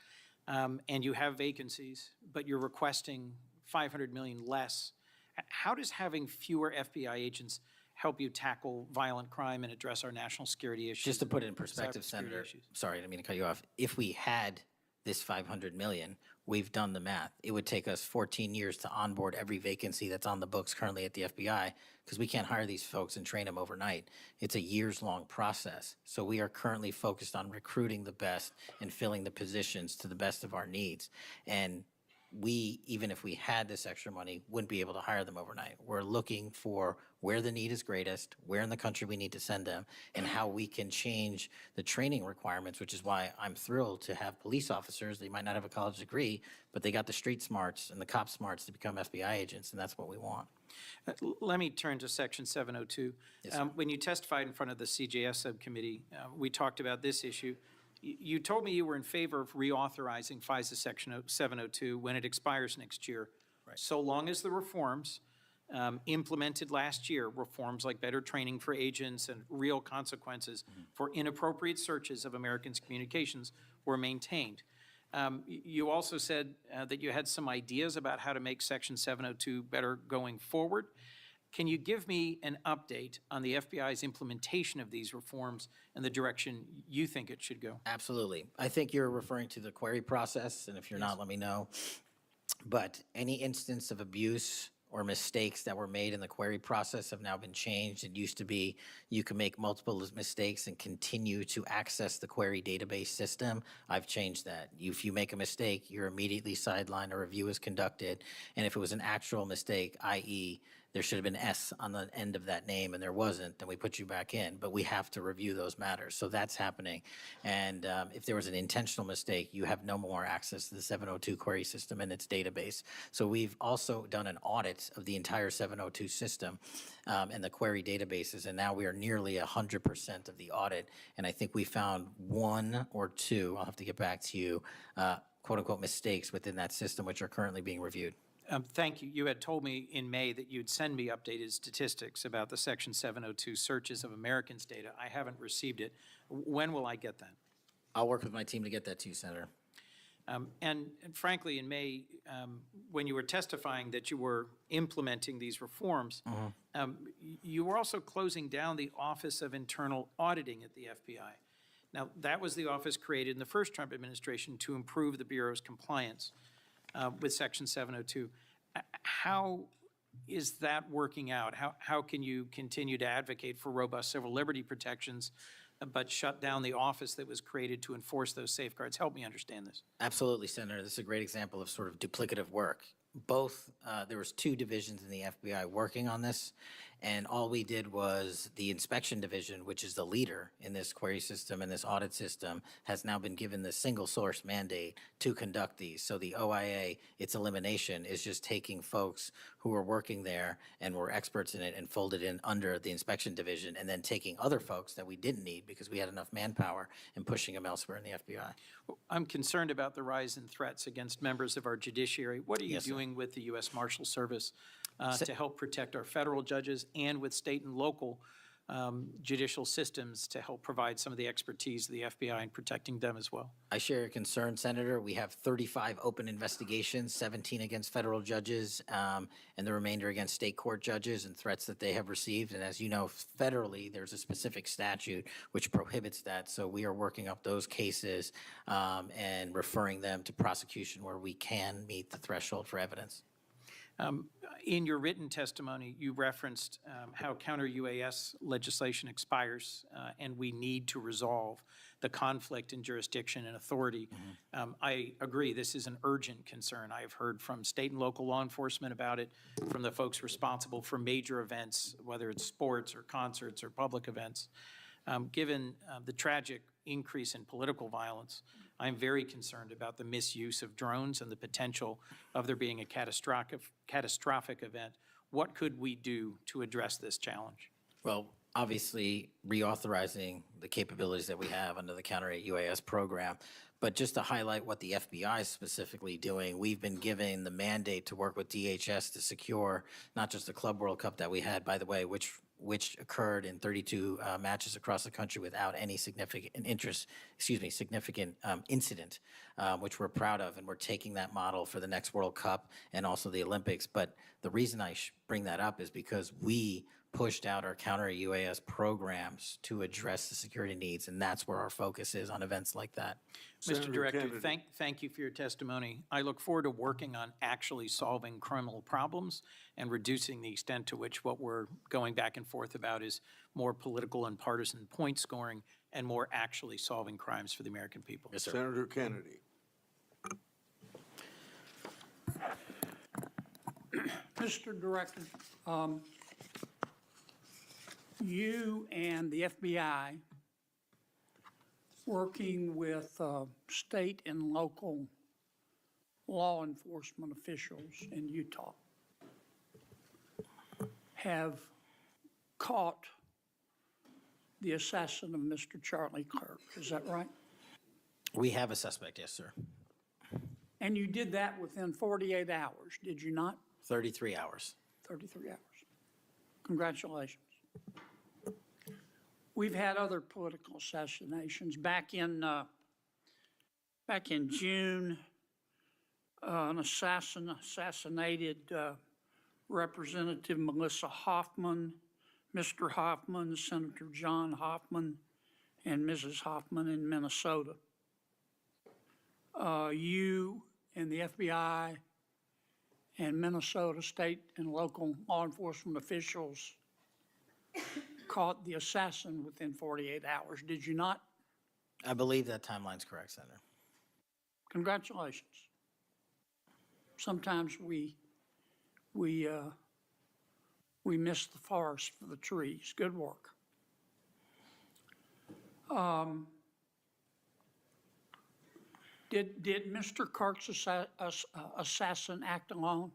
F: and you have vacancies, but you're requesting $500 million less, how does having fewer FBI agents help you tackle violent crime and address our national security issues?
D: Just to put it in perspective, Senator, sorry, I didn't mean to cut you off. If we had this $500 million, we've done the math. It would take us 14 years to onboard every vacancy that's on the books currently at the FBI because we can't hire these folks and train them overnight. It's a years-long process. So we are currently focused on recruiting the best and filling the positions to the best of our needs. And we, even if we had this extra money, wouldn't be able to hire them overnight. We're looking for where the need is greatest, where in the country we need to send them, and how we can change the training requirements, which is why I'm thrilled to have police officers. They might not have a college degree, but they got the street smarts and the cop smarts to become FBI agents, and that's what we want.
F: Let me turn to Section 702.
D: Yes,
F: when you testified in front of the CJS subcommittee, we talked about this issue. You told me you were in favor of reauthorizing FISA Section 702 when it expires next year, so long as the reforms implemented last year, reforms like better training for agents and real consequences for inappropriate searches of Americans' communications were maintained. You also said that you had some ideas about how to make Section 702 better going forward. Can you give me an update on the FBI's implementation of these reforms and the direction you think it should go?
D: Absolutely. I think you're referring to the query process, and if you're not, let me know. But any instance of abuse or mistakes that were made in the query process have now been changed. It used to be you can make multiple mistakes and continue to access the query database system. I've changed that. If you make a mistake, you're immediately sidelined, a review is conducted, and if it was an actual mistake, i.e., there should have been S on the end of that name and there wasn't, then we put you back in. But we have to review those matters. So that's happening. And if there was an intentional mistake, you have no more access to the 702 query system and its database. So we've also done an audit of the entire 702 system and the query databases. And now we are nearly 100% of the audit. And I think we found one or two, I'll have to get back to you, quote unquote mistakes within that system, which are currently being reviewed.
F: Thank you. You had told me in May that you'd send me updated statistics about the Section 702 searches of Americans' data. I haven't received it. When will I get that?
D: I'll work with my team to get that to you, Senator.
F: And frankly, in May, when you were testifying that you were implementing these reforms, you were also closing down the Office of Internal Auditing at the FBI. Now, that was the office created in the first Trump administration to improve the Bureau's compliance with Section 702. How is that working out? How can you continue to advocate for robust civil liberty protections but shut down the office that was created to enforce those safeguards? Help me understand this.
D: Absolutely, Senator. This is a great example of sort of duplicative work. Both, there was two divisions in the FBI working on this, and all we did was the inspection division, which is the leader in this query system and this audit system, has now been given the single source mandate to conduct these. So the OIA, its elimination is just taking folks who are working there and were experts in it and folded in under the inspection division, and then taking other folks that we didn't need because we had enough manpower and pushing them elsewhere in the FBI.
F: I'm concerned about the rise in threats against members of our judiciary. What are you doing with the U.S. Marshal Service to help protect our federal judges and with state and local judicial systems to help provide some of the expertise of the FBI in protecting them as well?
D: I share your concern, Senator. We have 35 open investigations, 17 against federal judges, and the remainder against state court judges and threats that they have received. And as you know, federally, there's a specific statute which prohibits that. So we are working up those cases and referring them to prosecution where we can meet the threshold for evidence.
F: In your written testimony, you referenced how counter-UAS legislation expires and we need to resolve the conflict in jurisdiction and authority. I agree, this is an urgent concern. I have heard from state and local law enforcement about it, from the folks responsible for major events, whether it's sports or concerts or public events. Given the tragic increase in political violence, I'm very concerned about the misuse of drones and the potential of there being a catastrophic event. What could we do to address this challenge?
D: Well, obviously, reauthorizing the capabilities that we have under the Counter-UAS program. But just to highlight what the FBI is specifically doing, we've been given the mandate to work with DHS to secure not just the Club World Cup that we had, by the way, which occurred in 32 matches across the country without any significant incident, which we're proud of, and we're taking that model for the next World Cup and also the Olympics. But the reason I bring that up is because we pushed out our counter-UAS programs to address the security needs, and that's where our focus is on events like that.
F: Mr. Director, thank you for your testimony. I look forward to working on actually solving criminal problems and reducing the extent to which what we're going back and forth about is more political and partisan point scoring and more actually solving crimes for the American people.
D: Yes, sir.
N: Senator Kennedy.
L: Mr. Director,
T: you and the FBI working with state and local law enforcement officials in Utah have caught the assassin of Mr. Charlie Kirk. Is that right?
D: We have a suspect, yes, sir.
T: And you did that within 48 hours, did you not?
D: 33 hours.
T: 33 hours. Congratulations. We've had other political assassinations. Back in June, an assassinated Representative Melissa Hoffman, Mr. Hoffman, Senator John Hoffman, and Mrs. Hoffman in Minnesota. You and the FBI and Minnesota state and local law enforcement officials caught the assassin within 48 hours, did you not?
D: I believe that timeline's correct, Senator.
T: Congratulations. Sometimes we miss the forest for the trees. Good work. Did Mr. Kirk's assassin act alone?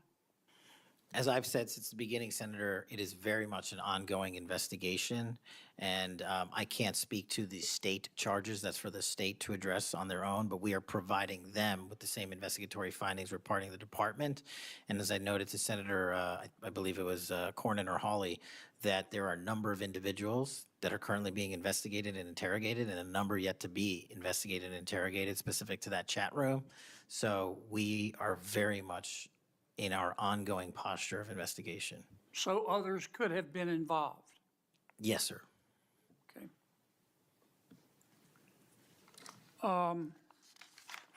D: As I've said since the beginning, Senator, it is very much an ongoing investigation, and I can't speak to the state charges. That's for the state to address on their own, but we are providing them with the same investigatory findings reporting the department. And as I noted to Senator, I believe it was Cornyn or Hawley, that there are a number of individuals that are currently being investigated and interrogated, and a number yet to be investigated and interrogated specific to that chat room. So we are very much in our ongoing posture of investigation.
T: So others could have been involved?
D: Yes, sir.
T: Okay. I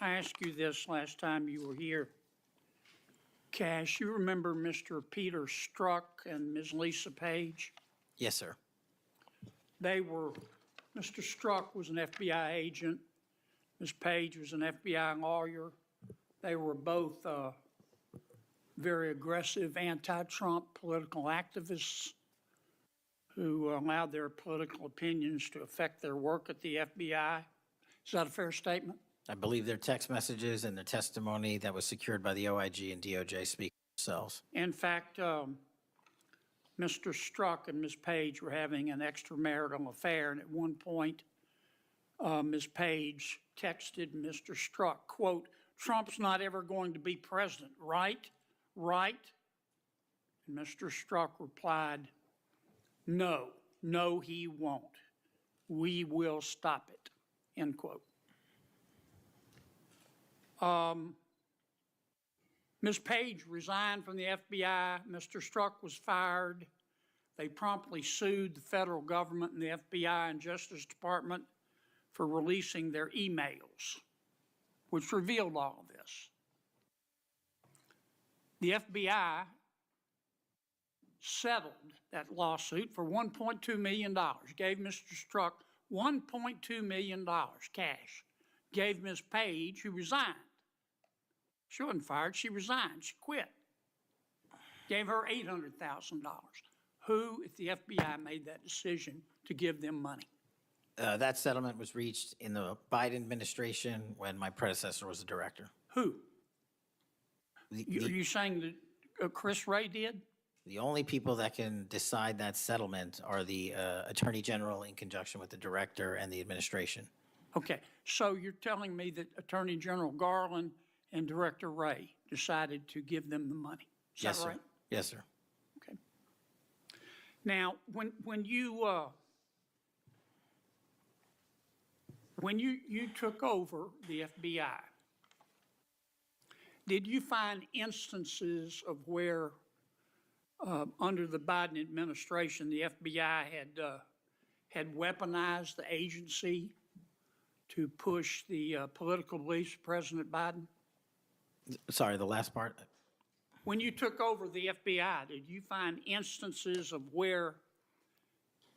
T: asked you this last time you were here. Cash, you remember Mr. Peter Strzok and Ms. Lisa Page?
D: Yes, sir.
T: Mr. Strzok was an FBI agent. Ms. Page was an FBI lawyer. They were both very aggressive anti-Trump political activists who allowed their political opinions to affect their work at the FBI. Is that a fair statement?
D: I believe their text messages and their testimony that was secured by the OIG and DOJ speak for themselves.
T: In fact, Mr. Strzok and Ms. Page were having an extramarital affair, and at one point, Ms. Page texted Mr. Strzok, quote, "Trump's not ever going to be president, right? Right?" And Mr. Strzok replied, "No, he won't. We will stop it," end quote. Ms. Page resigned from the FBI. Mr. Strzok was fired. They promptly sued the federal government and the FBI and Justice Department for releasing their emails, which revealed all of this. The FBI settled that lawsuit for $1.2 million, gave Mr. Strzok $1.2 million cash, gave Ms. Page, who resigned. She wasn't fired, she resigned, she quit. Gave her $800,000. Who at the FBI made that decision to give them money?
D: That settlement was reached in the Biden administration when my predecessor was the director.
T: Who? Are you saying that Chris Wray did?
D: The only people that can decide that settlement are the Attorney General in conjunction with the director and the administration.
T: Okay, so you're telling me that Attorney General Garland and Director Wray decided to give them the money. Is
D: Yes,
T: that
D: sir.
T: right?
D: Yes, sir.
T: Okay. Now, when you took over the FBI, did you find instances of where, under the Biden administration, the FBI had weaponized the agency to push the political beliefs of President Biden?
D: Sorry, the last part?
T: When you took over the FBI, did you find instances of where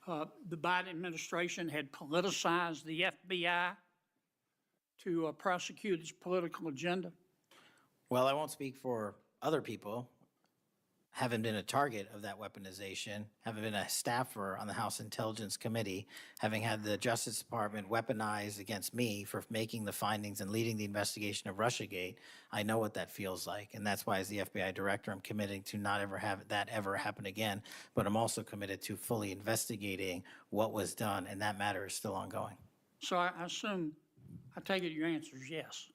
T: the Biden administration had politicized the FBI to prosecute its political agenda?
D: Well, I won't speak for other people. having been a target of that weaponization, having been a staffer on the House Intelligence Committee, having had the Justice Department weaponized against me for making the findings and leading the investigation of Russiagate, I know what that feels like. And that's why, as the FBI director, I'm committing to not ever have that ever happen again. But I'm also committed to fully investigating what was done, and that matter is still ongoing.
T: So I assume, I take it your answer is yes.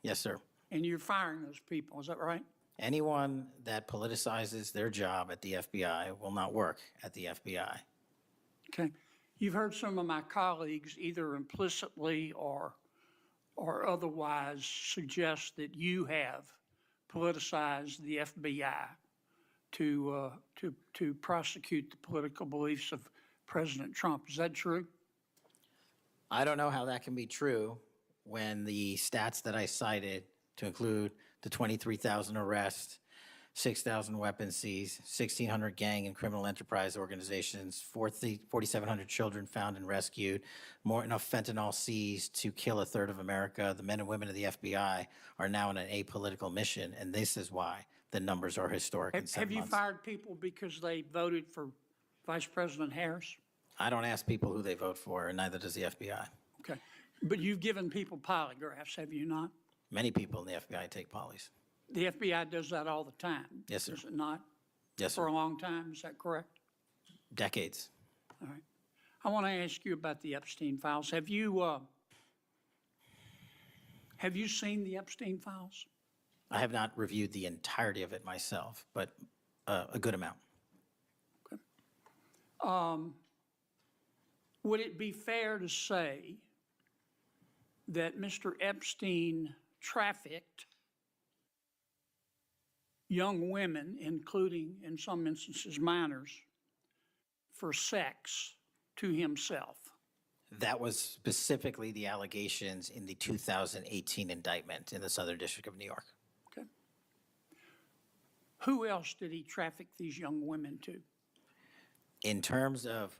D: Yes, sir.
T: And you're firing those people, is that right?
D: Anyone that politicizes their job at the FBI will not work at the FBI.
T: Okay. You've heard some of my colleagues either implicitly or otherwise suggest that you have politicized the FBI to prosecute the political beliefs of President Trump. Is that true?
D: I don't know how that can be true when the stats that I cited, to include the 23,000 arrests, 6,000 weapons seized, 1,600 gang and criminal enterprise organizations, 4,700 children found and rescued, more enough fentanyl seized to kill a third of America. The men and women of the FBI are now on an apolitical mission, and this is why the numbers are historic in 7
T: Have you
D: months.
T: fired people because they voted for Vice President Harris?
D: I don't ask people who they vote for, and neither does the FBI.
T: Okay. But you've given people polygraphs, have you not?
D: Many people in the FBI take polys.
T: The FBI does that all the time.
D: Yes, sir.
T: Does it not?
D: Yes, sir.
T: For a long time, is that correct?
D: Decades.
T: All right. I want to ask you about the Epstein files. Have you seen the Epstein files?
D: I have not reviewed the entirety of it myself, but a good amount.
T: Would it be fair to say that Mr. Epstein trafficked young women, including, in some instances, minors, for sex to himself?
D: That was specifically the allegations in the 2018 indictment in the Southern District of New York.
T: Okay. Who else did he traffic these young women to?
D: In terms of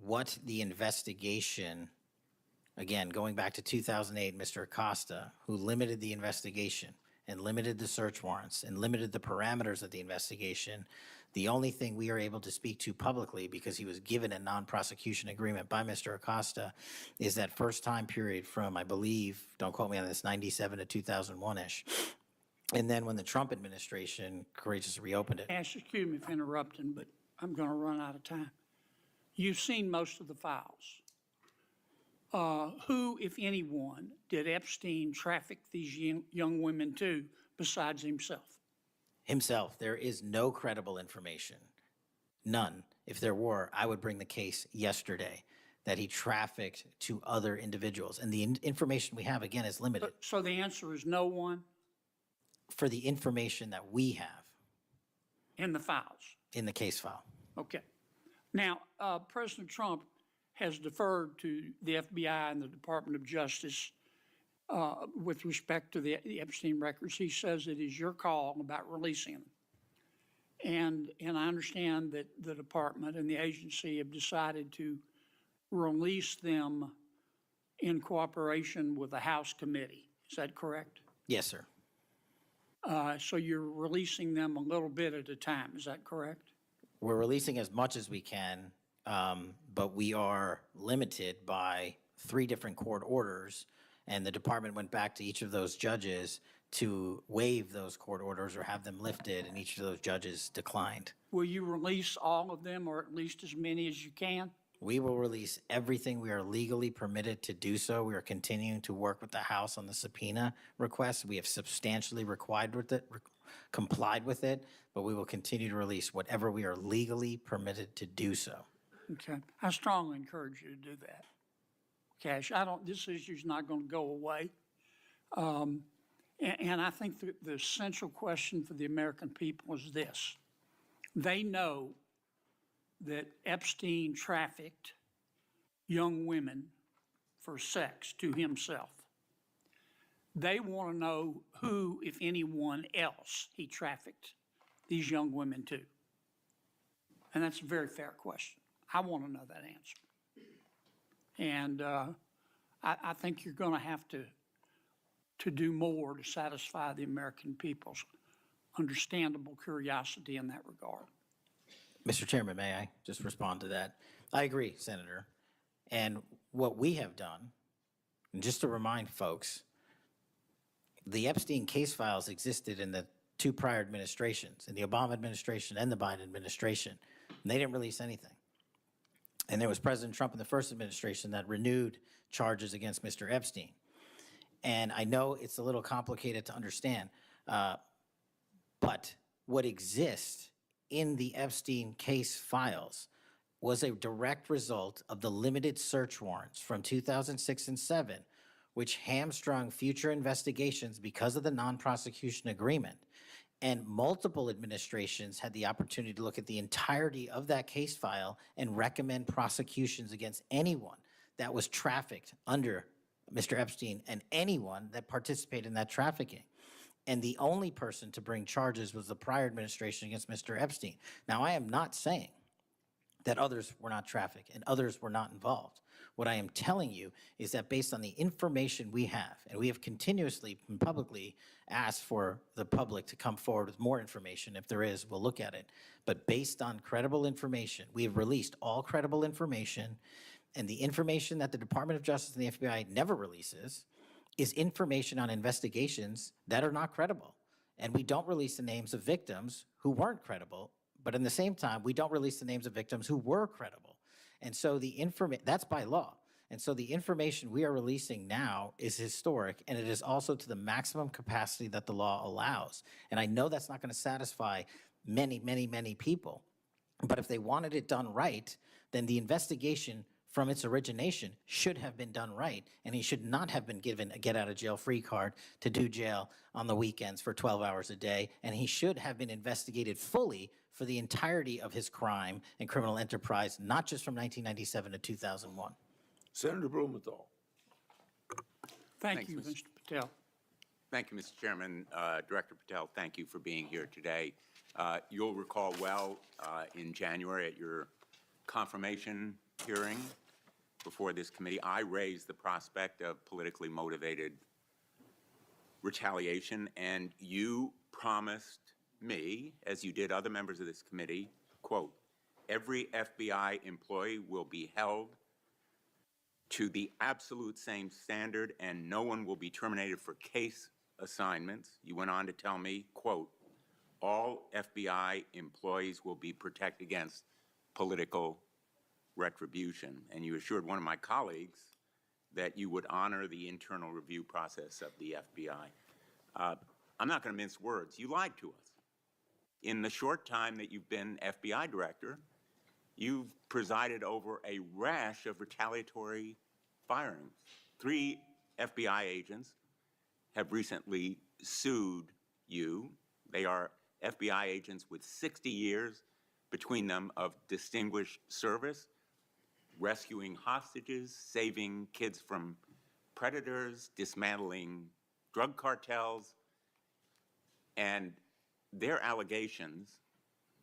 D: what the investigation, again, going back to 2008, Mr. Acosta, who limited the investigation and limited the search warrants and limited the parameters of the investigation, the only thing we are able to speak to publicly, because he was given a non-prosecution agreement by Mr. Acosta, is that first time period from, I believe, don't quote me on this, 97 to 2001-ish. And then when the Trump administration courageously reopened it.
T: Excuse me for interrupting, but I'm going to run out of time. You've seen most of the files. Who, if anyone, did Epstein traffic these young women to besides himself?
D: Himself. There is no credible information. None. If there were, I would bring the case yesterday that he trafficked to other individuals. And the information we have, again, is limited.
T: So the answer is no one?
D: For the information that we have.
T: In the files?
D: In the case file.
T: Okay. Now, President Trump has deferred to the FBI and the Department of Justice with respect to the Epstein records. He says it is your call about releasing them. And I understand that the department and the agency have decided to release them in cooperation with the House committee. Is that correct?
D: Yes, sir.
T: So you're releasing them a little bit at a time. Is that correct?
D: We're releasing as much as we can, but we are limited by 3 different court orders, and the department went back to each of those judges to waive those court orders or have them lifted, and each of those judges declined.
T: Will you release all of them, or at least as many as you can?
D: We will release everything we are legally permitted to do so. We are continuing to work with the House on the subpoena request. We have substantially complied with it, but we will continue to release whatever we are legally permitted to do so.
T: Okay. I strongly encourage you to do that. Cash, this issue's not going to go away. And I think the central question for the American people is this. They know that Epstein trafficked young women for sex to himself. They want to know who, if anyone else, he trafficked these young women to. And that's a very fair question. I want to know that answer. And I think you're going to have to do more to satisfy the American people's understandable curiosity in that regard.
D: Mr. Chairman, may I just respond to that? I agree, Senator. And what we have done, and just to remind folks, the Epstein case files existed in the two prior administrations, in the Obama administration and the Biden administration, and they didn't release anything. And there was President Trump in the first administration that renewed charges against Mr. Epstein. And I know it's a little complicated to understand, but what exists in the Epstein case files was a direct result of the limited search warrants from 2006 and 7, which hamstrung future investigations because of the non-prosecution agreement. And multiple administrations had the opportunity to look at the entirety of that case file and recommend prosecutions against anyone that was trafficked under Mr. Epstein and anyone that participated in that trafficking. And the only person to bring charges was the prior administration against Mr. Epstein. Now, I am not saying that others were not trafficked and others were not involved. What I am telling you is that based on the information we have, and we have continuously and publicly asked for the public to come forward with more information. If there is, we'll look at it. But based on credible information, we have released all credible information, and the information that the Department of Justice and the FBI never releases is information on investigations that are not credible. And we don't release the names of victims who weren't credible, but in the same time, we don't release the names of victims who were credible. And so the information, that's by law. And so the information we are releasing now is historic, and it is also to the maximum capacity that the law allows. And I know that's not going to satisfy many, many, many people. But if they wanted it done right, then the investigation from its origination should have been done right, and he should not have been given a get-out-of-jail-free card to do jail on the weekends for 12 hours a day, and he should have been investigated fully for the entirety of his crime and criminal enterprise, not just from 1997 to 2001.
N: Senator Blumenthal.
T: Thank you, Mr. Patel.
U: Thank you, Mr. Chairman. Director Patel, thank you for being here today. You'll recall well in January at your confirmation hearing before this committee, I raised the prospect of politically motivated retaliation, and you promised me, as you did other members of this committee, quote, every FBI employee will be held to the absolute same standard and no one will be terminated for case assignments. You went on to tell me, quote, all FBI employees will be protected against political retribution. And you assured one of my colleagues that you would honor the internal review process of the FBI. I'm not going to mince words. You lied to us. In the short time that you've been FBI director, you've presided over a rash of retaliatory firings. 3 FBI agents have recently sued you. They are FBI agents with 60 years between them of distinguished service, rescuing hostages, saving kids from predators, dismantling drug cartels, and their allegations,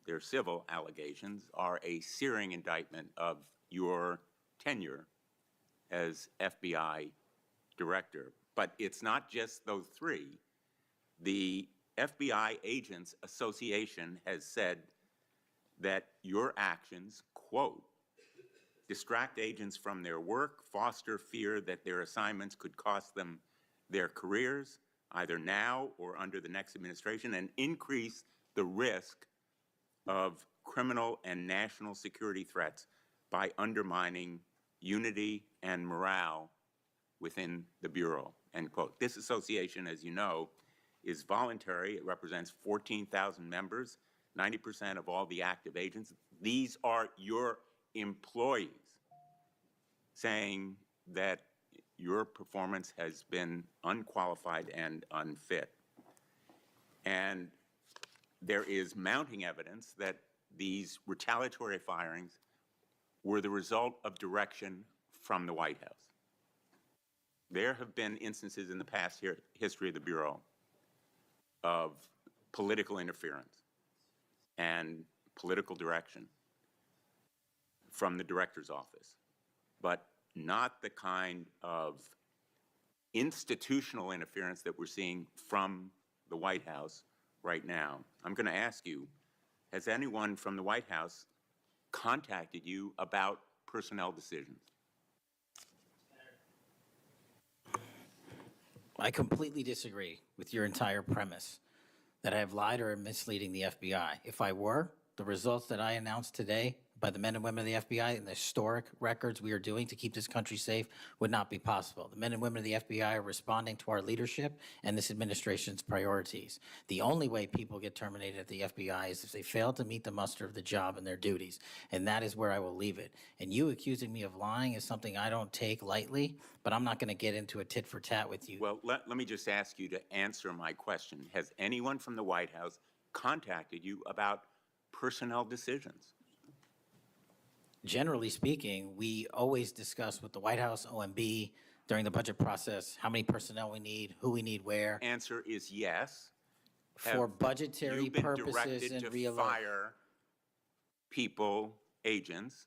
U: their civil allegations, are a searing indictment of your tenure as FBI director. But it's not just those 3. The FBI Agents Association has said that your actions, quote, distract agents from their work, foster fear that their assignments could cost them their careers, either now or under the next administration, and increase the risk of criminal and national security threats by undermining unity and morale within the Bureau, end quote. This association, as you know, is voluntary. It represents 14,000 members, 90% of all the active agents. These are your employees saying that your performance has been unqualified and unfit. And there is mounting evidence that these retaliatory firings were the result of direction from the White House. There have been instances in the past history of the Bureau of political interference and political direction from the director's office, but not the kind of institutional interference that we're seeing from the White House right now. I'm going to ask you, has anyone from the White House contacted you about personnel decisions?
D: I completely disagree with your entire premise that I have lied or am misleading the FBI. If I were, the results that I announced today by the men and women of the FBI and the historic records we are doing to keep this country safe would not be possible. The men and women of the FBI are responding to our leadership and this administration's priorities. The only way people get terminated at the FBI is if they fail to meet the muster of the job and their duties, and that is where I will leave it. And you accusing me of lying is something I don't take lightly, but I'm not going to get into a tit for tat with you.
U: Well, let me just ask you to answer my question. Has anyone from the White House contacted you about personnel decisions?
D: Generally speaking, we always discuss with the White House, OMB, during the budget process, how many personnel we need, who we need where.
U: Answer is yes.
D: For budgetary purposes
U: You've been
D: and
U: directed to fire people, agents,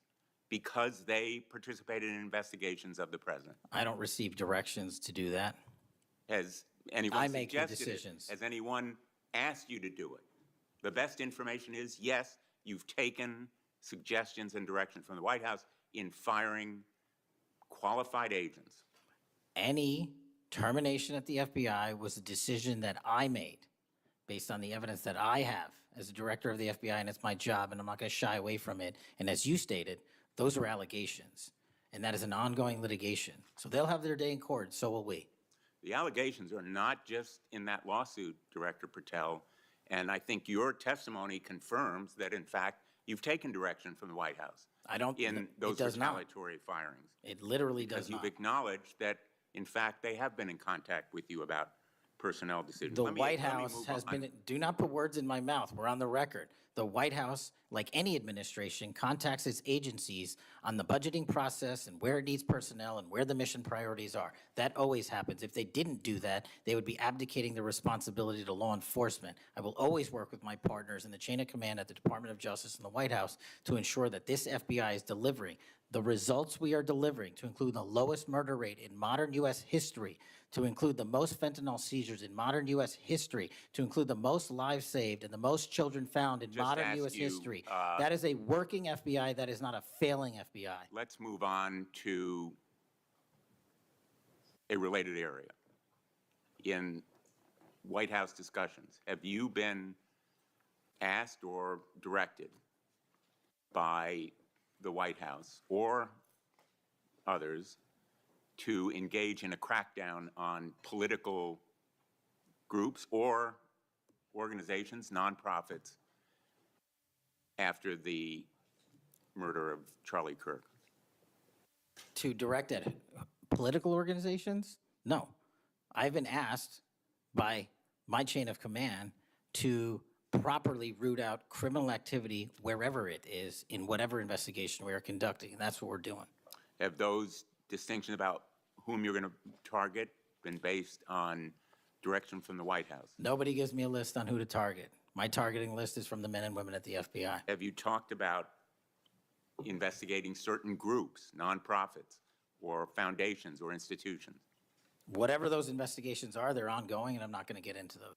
U: because they participated in investigations of the president.
D: I don't receive directions to do that.
U: Has anyone
D: I make the
U: suggested it?
D: decisions.
U: Has anyone asked you to do it? The best information is, yes, you've taken suggestions and direction from the White House in firing qualified agents.
D: Any termination at the FBI was a decision that I made based on the evidence that I have as a director of the FBI, and it's my job, and I'm not going to shy away from it. And as you stated, those are allegations, and that is an ongoing litigation. So they'll have their day in court, so will we.
U: The allegations are not just in that lawsuit, Director Patel, and I think your testimony confirms that, in fact, you've taken direction from the White House.
D: I don't.
U: In those retaliatory firings.
D: It literally does not.
U: Because you've acknowledged that, in fact, they have been in contact with you about personnel decisions.
D: The White House has been, do not put words in my mouth, we're on the record. The White House, like any administration, contacts its agencies on the budgeting process and where it needs personnel and where the mission priorities are. That always happens. If they didn't do that, they would be abdicating the responsibility to law enforcement. I will always work with my partners in the chain of command at the Department of Justice and the White House to ensure that this FBI is delivering the results we are delivering, to include the lowest murder rate in modern U.S. history, to include the most fentanyl seizures in modern U.S. history, to include the most lives saved and the most children found in modern U.S. history. That is a working FBI. That is not a failing FBI.
U: Let's move on to a related area. In White House discussions, have you been asked or directed by the White House or others to engage in a crackdown on political groups or organizations, nonprofits, after the murder of Charlie Kirk?
D: To direct at political organizations? No. I've been asked by my chain of command to properly root out criminal activity wherever it is in whatever investigation we are conducting, and that's what we're doing.
U: Have those distinctions about whom you're going to target been based on direction from the White House?
D: Nobody gives me a list on who to target. My targeting list is from the men and women at the FBI.
U: Have you talked about investigating certain groups, nonprofits, or foundations or institutions?
D: Whatever those investigations are, they're ongoing, and I'm not going to get into those.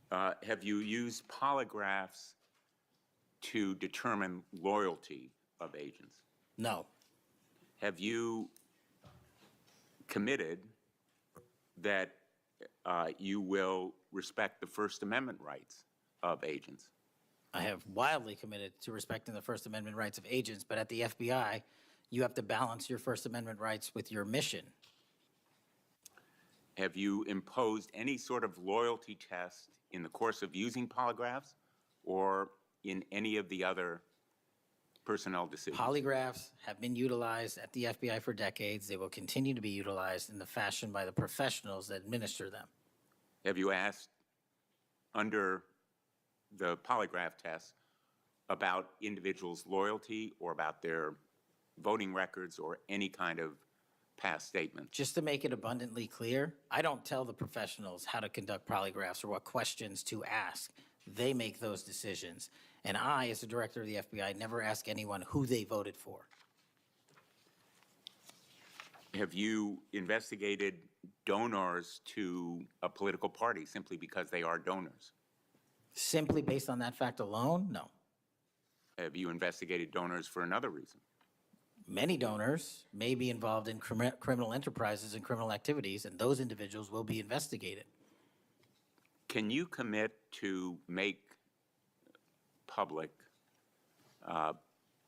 U: Have you used polygraphs to determine loyalty of agents?
D: No.
U: Have you committed that you will respect the First Amendment rights of agents?
D: I have wildly committed to respecting the First Amendment rights of agents, but at the FBI, you have to balance your First Amendment rights with your mission.
U: Have you imposed any sort of loyalty test in the course of using polygraphs or in any of the other personnel decisions?
D: Polygraphs have been utilized at the FBI for decades. They will continue to be utilized in the fashion by the professionals that administer them.
U: Have you asked, under the polygraph test, about individuals' loyalty or about their voting records or any kind of past statements?
D: Just to make it abundantly clear, I don't tell the professionals how to conduct polygraphs or what questions to ask. They make those decisions. And I, as the director of the FBI, never ask anyone who they voted for.
U: Have you investigated donors to a political party simply because they are donors?
D: Simply based on that fact alone, no.
U: Have you investigated donors for another reason?
D: Many donors may be involved in criminal enterprises and criminal activities, and those individuals will be investigated.
U: Can you commit to make public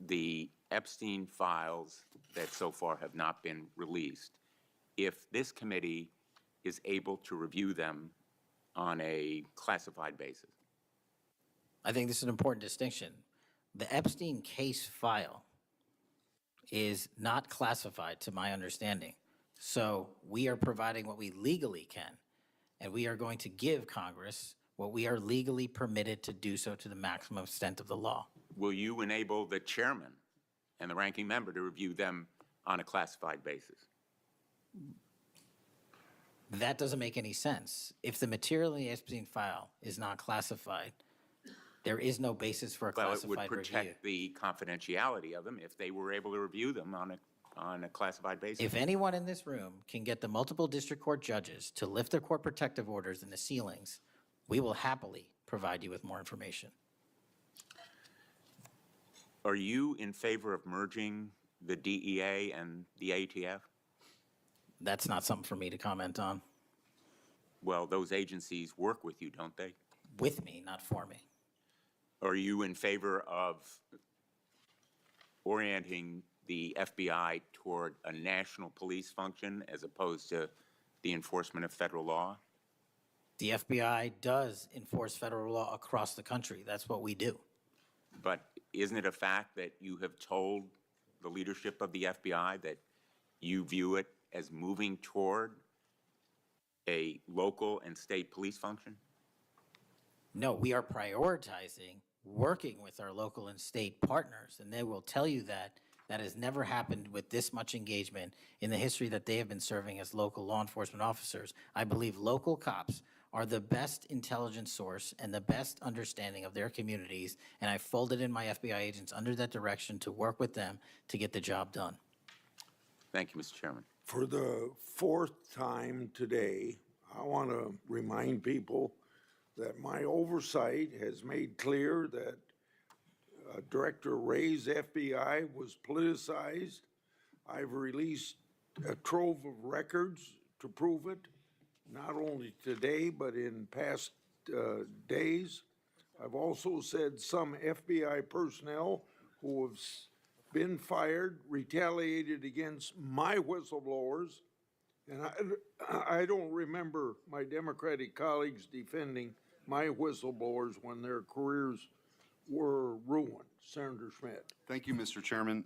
U: the Epstein files that so far have not been released if this committee is able to review them on a classified basis?
D: I think this is an important distinction. The Epstein case file is not classified to my understanding. So we are providing what we legally can, and we are going to give Congress what we are legally permitted to do so to the maximum extent of the law.
U: Will you enable the chairman and the ranking member to review them on a classified basis?
D: That doesn't make any sense. If the material in the Epstein file is not classified, there is no basis for a
U: Well, it
D: classified
U: would
D: review.
U: protect the confidentiality of them if they were able to review them on a classified basis.
D: If anyone in this room can get the multiple district court judges to lift their court protective orders in the ceilings, we will happily provide you with more information.
U: Are you in favor of merging the DEA and the ATF?
D: That's not something for me to comment on.
U: Well, those agencies work with you, don't they?
D: With me, not for me.
U: Are you in favor of orienting the FBI toward a national police function as opposed to the enforcement of federal law?
D: The FBI does enforce federal law across the country. That's what we do.
U: But isn't it a fact that you have told the leadership of the FBI that you view it as moving toward a local and state police function?
D: No, we are prioritizing working with our local and state partners, and they will tell you that that has never happened with this much engagement in the history that they have been serving as local law enforcement officers. I believe local cops are the best intelligence source and the best understanding of their communities, and I folded in my FBI agents under that direction to work with them to get the job done.
U: Thank you, Mr. Chairman.
N: For the fourth time today, I want to remind people that my oversight has made clear that Director Ray's FBI was politicized. I've released a trove of records to prove it, not only today, but in past days. I've also said some FBI personnel who have been fired, retaliated against my whistleblowers, and I don't remember my Democratic colleagues defending my whistleblowers when their careers were ruined. Senator Schmidt.
J: Thank you, Mr. Chairman.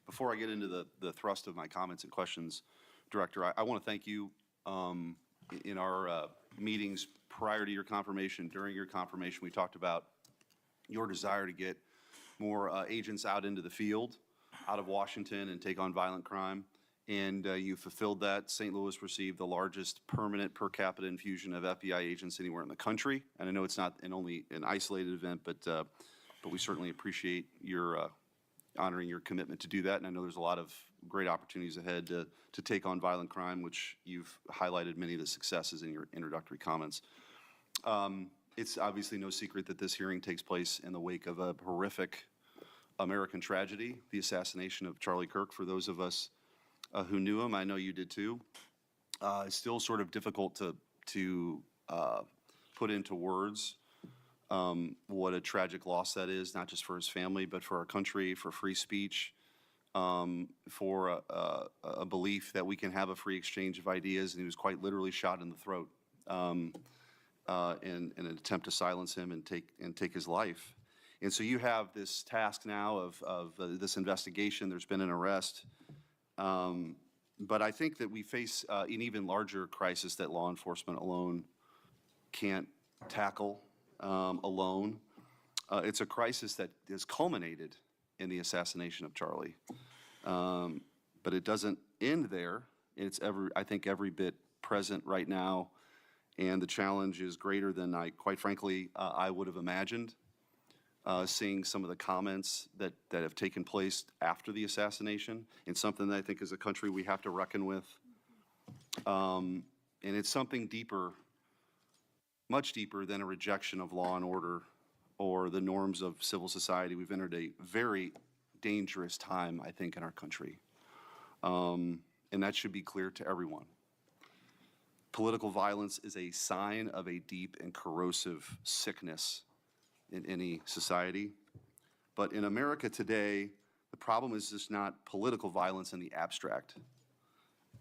J: Before I get into the thrust of my comments and questions, Director, I want to thank you. In our meetings prior to your confirmation, during your confirmation, we talked about your desire to get more agents out into the field, out of Washington, and take on violent crime. And you fulfilled that. St. Louis received the largest permanent per capita infusion of FBI agents anywhere in the country. And I know it's not only an isolated event, but we certainly appreciate your honoring your commitment to do that. And I know there's a lot of great opportunities ahead to take on violent crime, which you've highlighted many of the successes in your introductory comments. It's obviously no secret that this hearing takes place in the wake of a horrific American tragedy, the assassination of Charlie Kirk. For those of us who knew him, I know you did too. It's still sort of difficult to put into words what a tragic loss that is, not just for his family, but for our country, for free speech, for a belief that we can have a free exchange of ideas. And he was quite literally shot in the throat in an attempt to silence him and take his life. And so you have this task now of this investigation. There's been an arrest. But I think that we face an even larger crisis that law enforcement alone can't tackle alone. It's a crisis that has culminated in the assassination of Charlie. But it doesn't end there. It's I think every bit present right now, and the challenge is greater than quite frankly, I would have imagined. Seeing some of the comments that have taken place after the assassination, and something that I think as a country we have to reckon with. And it's something deeper much deeper than a rejection of law and order or the norms of civil society. We've entered a very dangerous time, I think, in our country. And that should be clear to everyone. Political violence is a sign of a deep and corrosive sickness in any society. But in America today, the problem is just not political violence in the abstract.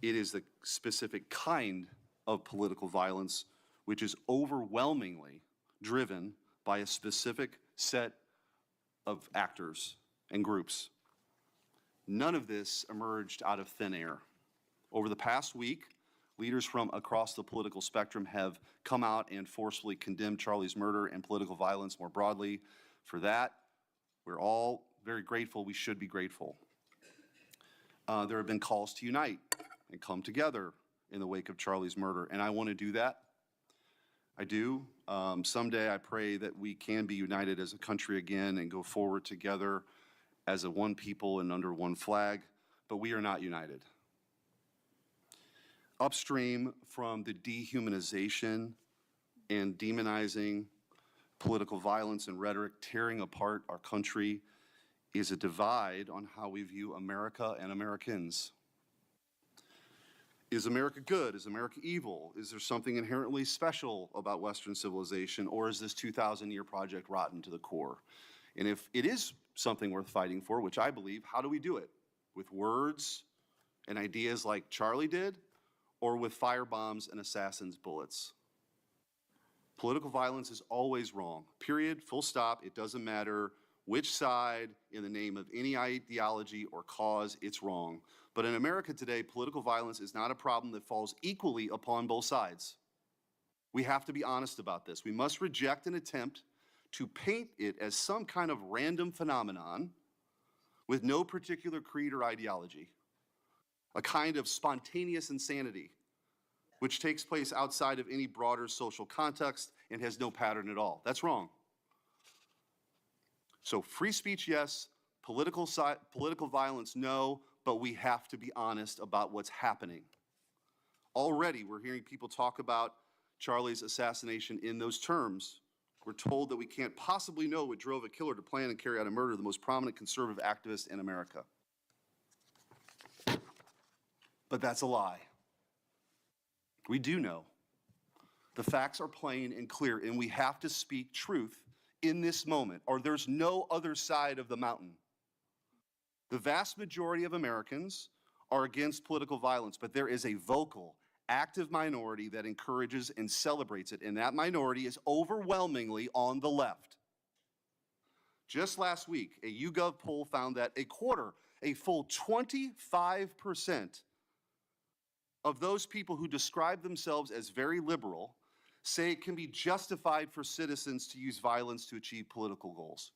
J: It is the specific kind of political violence which is overwhelmingly driven by a specific set of actors and groups. None of this emerged out of thin air. Over the past week, leaders from across the political spectrum have come out and forcefully condemned Charlie's murder and political violence more broadly. For that, we're all very grateful. We should be grateful. There have been calls to unite and come together in the wake of Charlie's murder, and I want to do that. I do. Someday I pray that we can be united as a country again and go forward together as a one people and under one flag, but we are not united. Upstream from the dehumanization and demonizing political violence and rhetoric tearing apart our country is a divide on how we view America and Americans. Is America good? Is America evil? Is there something inherently special about Western civilization, or is this 2,000-year project rotten to the core? And if it is something worth fighting for, which I believe, how do we do it? With words and ideas like Charlie did, or with firebombs and assassins' bullets? Political violence is always wrong. Period, full stop. It doesn't matter which side, in the name of any ideology or cause, it's wrong. But in America today, political violence is not a problem that falls equally upon both sides. We have to be honest about this. We must reject an attempt to paint it as some kind of random phenomenon with no particular creed or ideology, a kind of spontaneous insanity which takes place outside of any broader social context and has no pattern at all. That's wrong. So free speech, yes. Political violence, no. But we have to be honest about what's happening. Already, we're hearing people talk about Charlie's assassination in those terms. We're told that we can't possibly know what drove a killer to plan and carry out a murder of the most prominent conservative activist in America. But that's a lie. We do know. The facts are plain and clear, and we have to speak truth in this moment, or there's no other side of the mountain. The vast majority of Americans are against political violence, but there is a vocal, active minority that encourages and celebrates it, and that minority is overwhelmingly on the left. Just last week, a YouGov poll found that a full 25% of those people who describe themselves as very liberal say it can be justified for citizens to use violence to achieve political goals.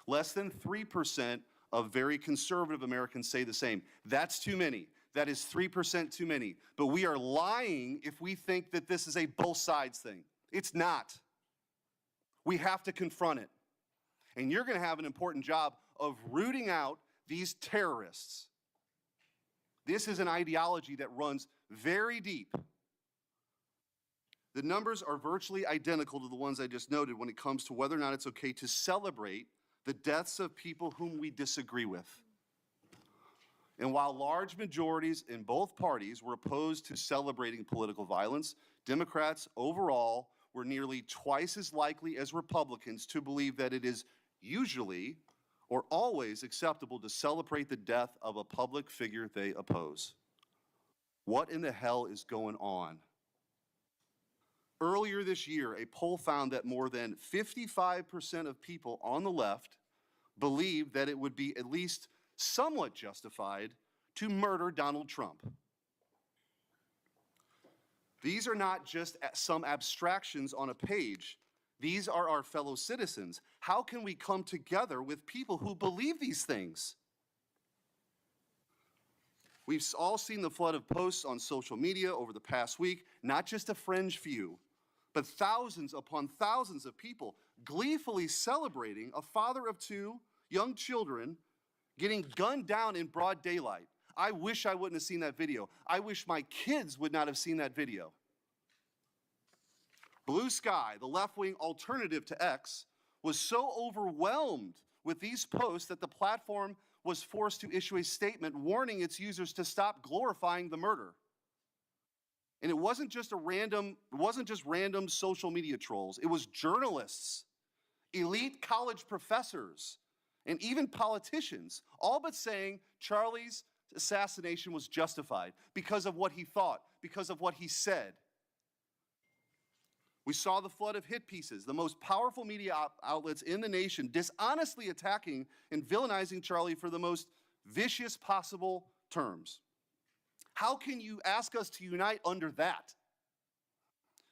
J: Less than 3% of very conservative Americans say the same. That's too many. That is 3% too many. But we are lying if we think that this is a both sides thing. It's not. We have to confront it. And you're going to have an important job of rooting out these terrorists. This is an ideology that runs very deep. The numbers are virtually identical to the ones I just noted when it comes to whether or not it's okay to celebrate the deaths of people whom we disagree with. And while large majorities in both parties were opposed to celebrating political violence, Democrats overall were nearly twice as likely as Republicans to believe that it is usually or always acceptable to celebrate the death of a public figure they oppose. What in the hell is going on? Earlier this year, a poll found that more than 55% of people on the left believed that it would be at least somewhat justified to murder Donald Trump. These are not just some abstractions on a page. These are our fellow citizens. How can we come together with people who believe these things? We've all seen the flood of posts on social media over the past week, not just a fringe few, but thousands upon thousands of people gleefully celebrating a father of two young children getting gunned down in broad daylight. I wish I wouldn't have seen that video. I wish my kids would not have seen that video. Blue Sky, the left-wing alternative to X, was so overwhelmed with these posts that the platform was forced to issue a statement warning its users to stop glorifying the murder. And it wasn't just random social media trolls. It was journalists, elite college professors, and even politicians, all but saying Charlie's assassination was justified because of what he thought, because of what he said. We saw the flood of hit pieces, the most powerful media outlets in the nation dishonestly attacking and villainizing Charlie for the most vicious possible terms. How can you ask us to unite under that?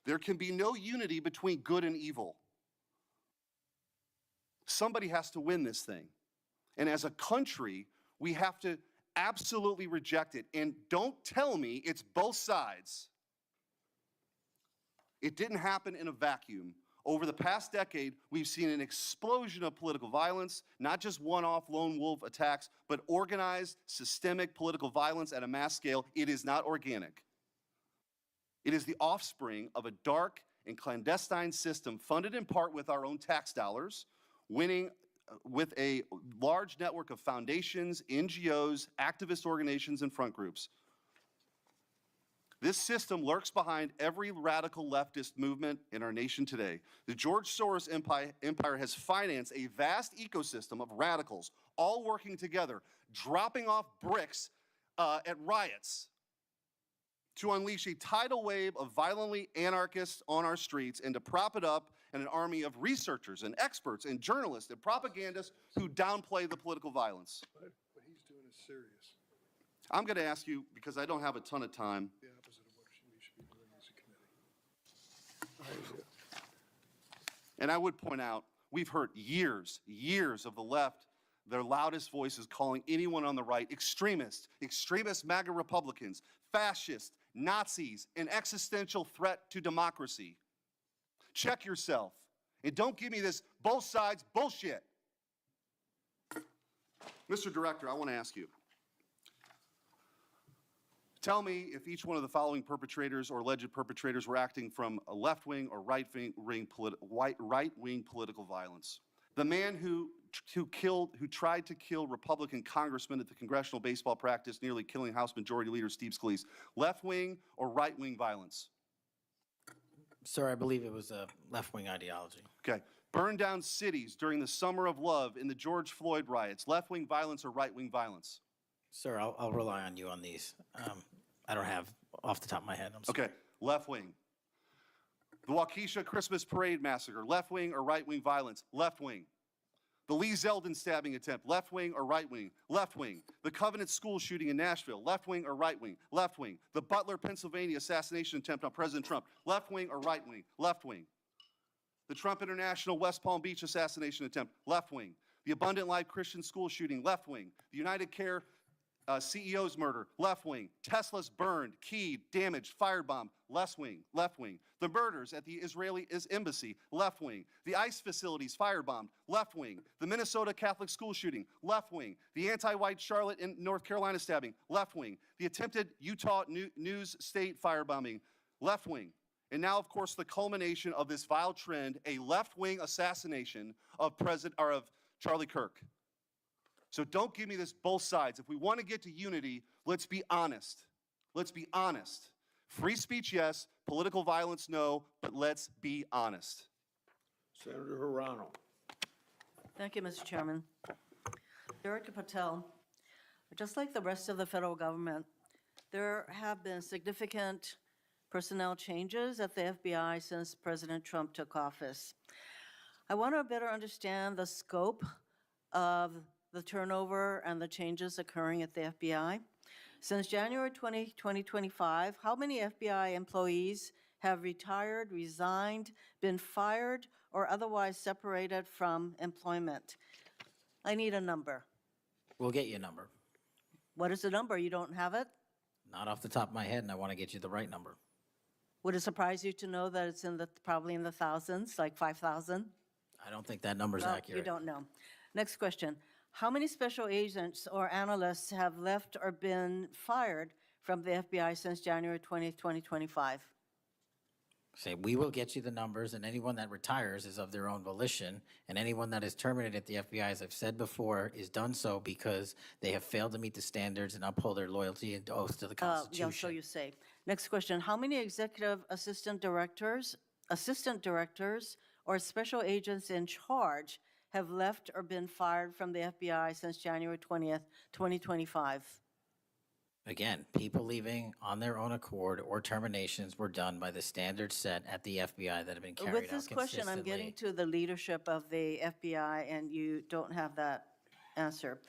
J: There can be no unity between good and evil. Somebody has to win this thing. And as a country, we have to absolutely reject it. And don't tell me it's both sides. It didn't happen in a vacuum. Over the past decade, we've seen an explosion of political violence, not just one-off lone wolf attacks, but organized, systemic political violence at a mass scale. It is not organic. It is the offspring of a dark and clandestine system funded in part with our own tax dollars, winning with a large network of foundations, NGOs, activist organizations, and front groups. This system lurks behind every radical leftist movement in our nation today. The George Soros empire has financed a vast ecosystem of radicals, all working together, dropping off bricks at riots to unleash a tidal wave of violently anarchists on our streets and to prop it up in an army of researchers and experts and journalists and propagandists who downplay the political violence.
G: What he's doing is serious.
J: I'm going to ask you, because I don't have a ton of time.
G: The opposite of what we should be doing as a committee.
J: And I would point out, we've heard years of the left, their loudest voices calling anyone on the right extremist MAGA Republicans, fascists, Nazis, an existential threat to democracy. Check yourself. And don't give me this both sides bullshit. Mr. Director, I want to ask you. Tell me if each one of the following perpetrators or alleged perpetrators were acting from a left-wing or right-wing political violence. The man who tried to kill Republican congressman at the congressional baseball practice, nearly killing House Majority Leader Steve Scalise, left-wing or right-wing violence?
D: Sir, I believe it was a left-wing ideology.
J: Okay. Burned down cities during the Summer of Love in the George Floyd riots, left-wing violence or right-wing violence?
D: Sir, I'll rely on you on these. I don't have off the top of my head. I'm sorry.
J: Okay, left-wing. The Waukesha Christmas Parade massacre, left-wing or right-wing violence? Left-wing. The Lee Zeldin stabbing attempt, left-wing or right-wing? Left-wing. The Covenant school shooting in Nashville, left-wing or right-wing? Left-wing. The Butler, Pennsylvania assassination attempt on President Trump, left-wing or right-wing? Left-wing. The Trump International West Palm Beach assassination attempt, left-wing. The Abundant Life Christian school shooting, left-wing. The United Care CEO's murder, left-wing. Tesla's burned, keyed, damaged, firebombed, left-wing. The murders at the Israeli embassy, left-wing. The ICE facilities firebombed, left-wing. The Minnesota Catholic school shooting, left-wing. The anti-white Charlotte and North Carolina stabbing, left-wing. The attempted Utah News State firebombing, left-wing. And now, of course, the culmination of this vile trend, a left-wing assassination of Charlie Kirk. So don't give me this both sides. If we want to get to unity, let's be honest. Let's be honest. Free speech, yes. Political violence, no. But let's be honest.
N: Senator Hirano.
O: Thank you, Mr. Chairman. Director Patel, just like the rest of the federal government, there have been significant personnel changes at the FBI since President Trump took office. I want to better understand the scope of the turnover and the changes occurring at the FBI. Since January 2025, how many FBI employees have retired, resigned, been fired, or otherwise separated from employment? I need a number.
D: We'll get you a number.
O: What is the number? You don't have it?
D: Not off the top of my head, and I want to get you the right number.
O: Would it surprise you to know that it's probably in the thousands, like 5,000?
D: I don't think that number's
O: Well,
D: accurate.
O: you don't know. Next question. How many special agents or analysts have left or been fired from the FBI since January 20th, 2025?
D: Say, we will get you the numbers, and anyone that retires is of their own volition, and anyone that is terminated at the FBI, as I've said before, is done so because they have failed to meet the standards and uphold their loyalty and oath to the Constitution.
O: Yeah, so you say. Next question, how many executive assistant directors, or special agents in charge have left or been fired from the FBI since January 20th, 2025?
D: Again, people leaving on their own accord or terminations were done by the standards set at the FBI that have been carried out
O: With this question, I'm
D: consistently.
O: getting to the leadership of the FBI, and you don't have that answer.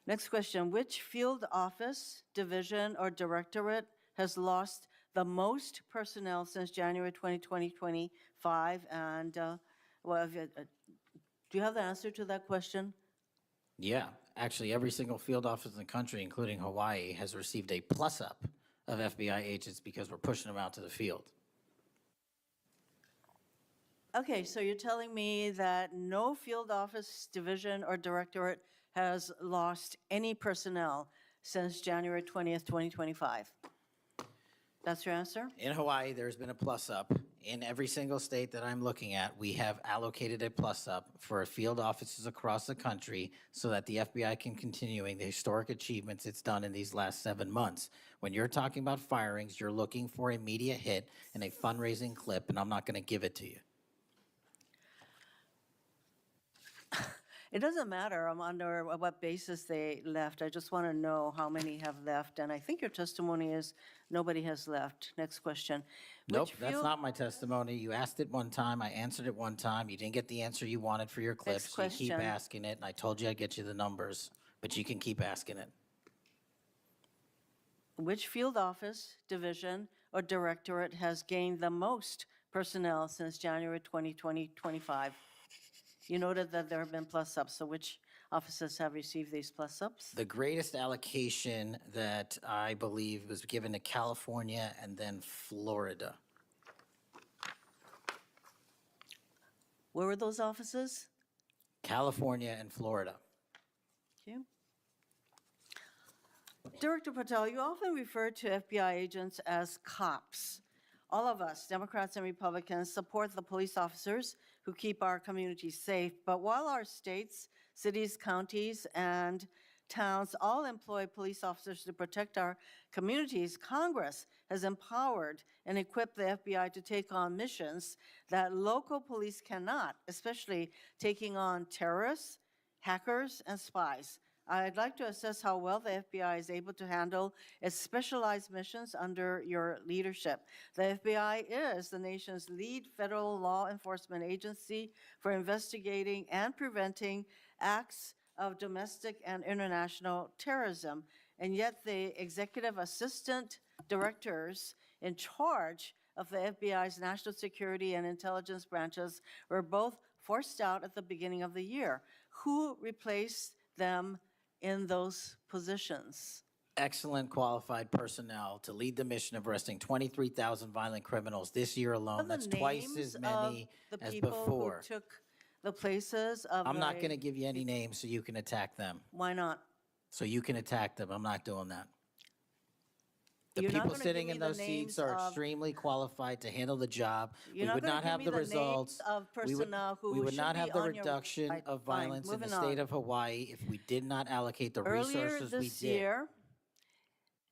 O: Next question, which field office, division, or directorate has lost the most personnel since January 2025? And, do you have the answer to that question?
D: Yeah, actually, every single field office in the country, including Hawaii, has received a plus-up of FBI agents because we're pushing them out to the field.
O: Okay, so you're telling me that no field office, division, or directorate has lost any personnel since January 20th, 2025? That's your answer?
D: In Hawaii, there's been a plus-up. In every single state that I'm looking at, we have allocated a plus-up for field offices across the country so that the FBI can continuing the historic achievements it's done in these last 7 months. When you're talking about firings, you're looking for a media hit and a fundraising clip, and I'm not going to give it to you.
O: It doesn't matter under what basis they left. I just want to know how many have left. And I think your testimony is nobody has left. Next question.
D: Nope, that's not my testimony. You asked it one time, I answered it one time. You didn't get the answer you wanted for your clip, so you keep
O: question.
D: asking it, and I told you I'd get you the numbers, but you can keep asking it.
O: Which field office, division, or directorate has gained the most personnel since January 2025? You noted that there have been plus-ups, so which offices have received these plus-ups?
D: The greatest allocation that I believe was given to California and then Florida.
O: Where were those offices?
D: California and Florida.
O: Thank you. Director Patel, you often refer to FBI agents as cops. All of us, Democrats and Republicans, support the police officers who keep our communities safe. But while our states, cities, counties, and towns all employ police officers to protect our communities, Congress has empowered and equipped the FBI to take on missions that local police cannot, especially taking on terrorists, hackers, and spies. I'd like to assess how well the FBI is able to handle its specialized missions under your leadership. The FBI is the nation's lead federal law enforcement agency for investigating and preventing acts of domestic and international terrorism. And yet the executive assistant directors in charge of the FBI's national security and intelligence branches were both forced out at the beginning of the year. Who replaced them in those positions?
D: Excellent qualified personnel to lead the mission of arresting 23,000 violent criminals this year alone. That's twice as many as before.
O: Who took the places of
D: I'm not going to give you any names so you can attack them.
O: Why not?
D: So you can attack them. I'm not doing that. The
O: You're not
D: people
O: gonna
D: sitting
O: give
D: in
O: me the
D: those seats
O: names
D: are
O: of-
D: extremely qualified to handle the job. We
O: You're not
D: would
O: gonna
D: not
O: give
D: have
O: me
D: the
O: the names
D: results.
O: of personnel who
D: We would
O: should
D: not
O: be
D: have the
O: on your-
D: reduction
O: Right,
D: of
O: fine,
D: violence in the
O: moving
D: state
O: on.
D: of Hawaii if we did not allocate the
O: Earlier
D: resources we
O: this
D: did.
O: year,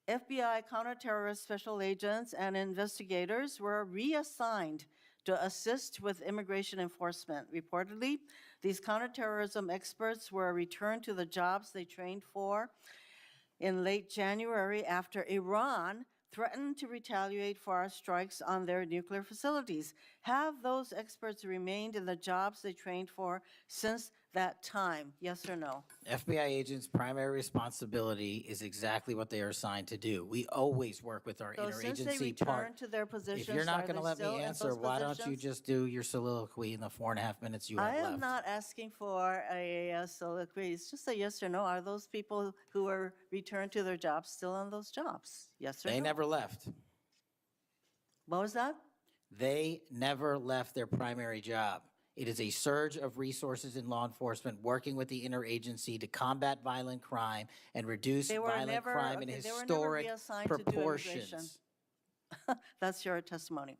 O: FBI counterterrorist special agents and investigators were reassigned to assist with immigration enforcement. Reportedly, these counterterrorism experts were returned to the jobs they trained for in late January after Iran threatened to retaliate for our strikes on their nuclear facilities. Have those experts remained in the jobs they trained for since that time? Yes or no?
D: FBI agents' primary responsibility is exactly what they are assigned to do. We always work with our
O: So since they
D: interagency part.
O: returned to their positions,
D: If you're not
O: are
D: going to
O: they
D: let me
O: still in
D: answer,
O: those
D: why don't you
O: positions?
D: just do your soliloquy in the 4.5 minutes you have
O: I
D: left?
O: am not asking for a soliloquy. It's just a yes or no. Are those people who were returned to their jobs still on those jobs? Yes or no?
D: They never left.
O: What was that?
D: They never left their primary job. It is a surge of resources in law enforcement working with the interagency to combat violent crime and reduce
O: They were
D: violent
O: never-
D: crime in
O: okay, they were never
D: historic
O: reassigned to do immigration.
D: proportions.
O: That's your testimony.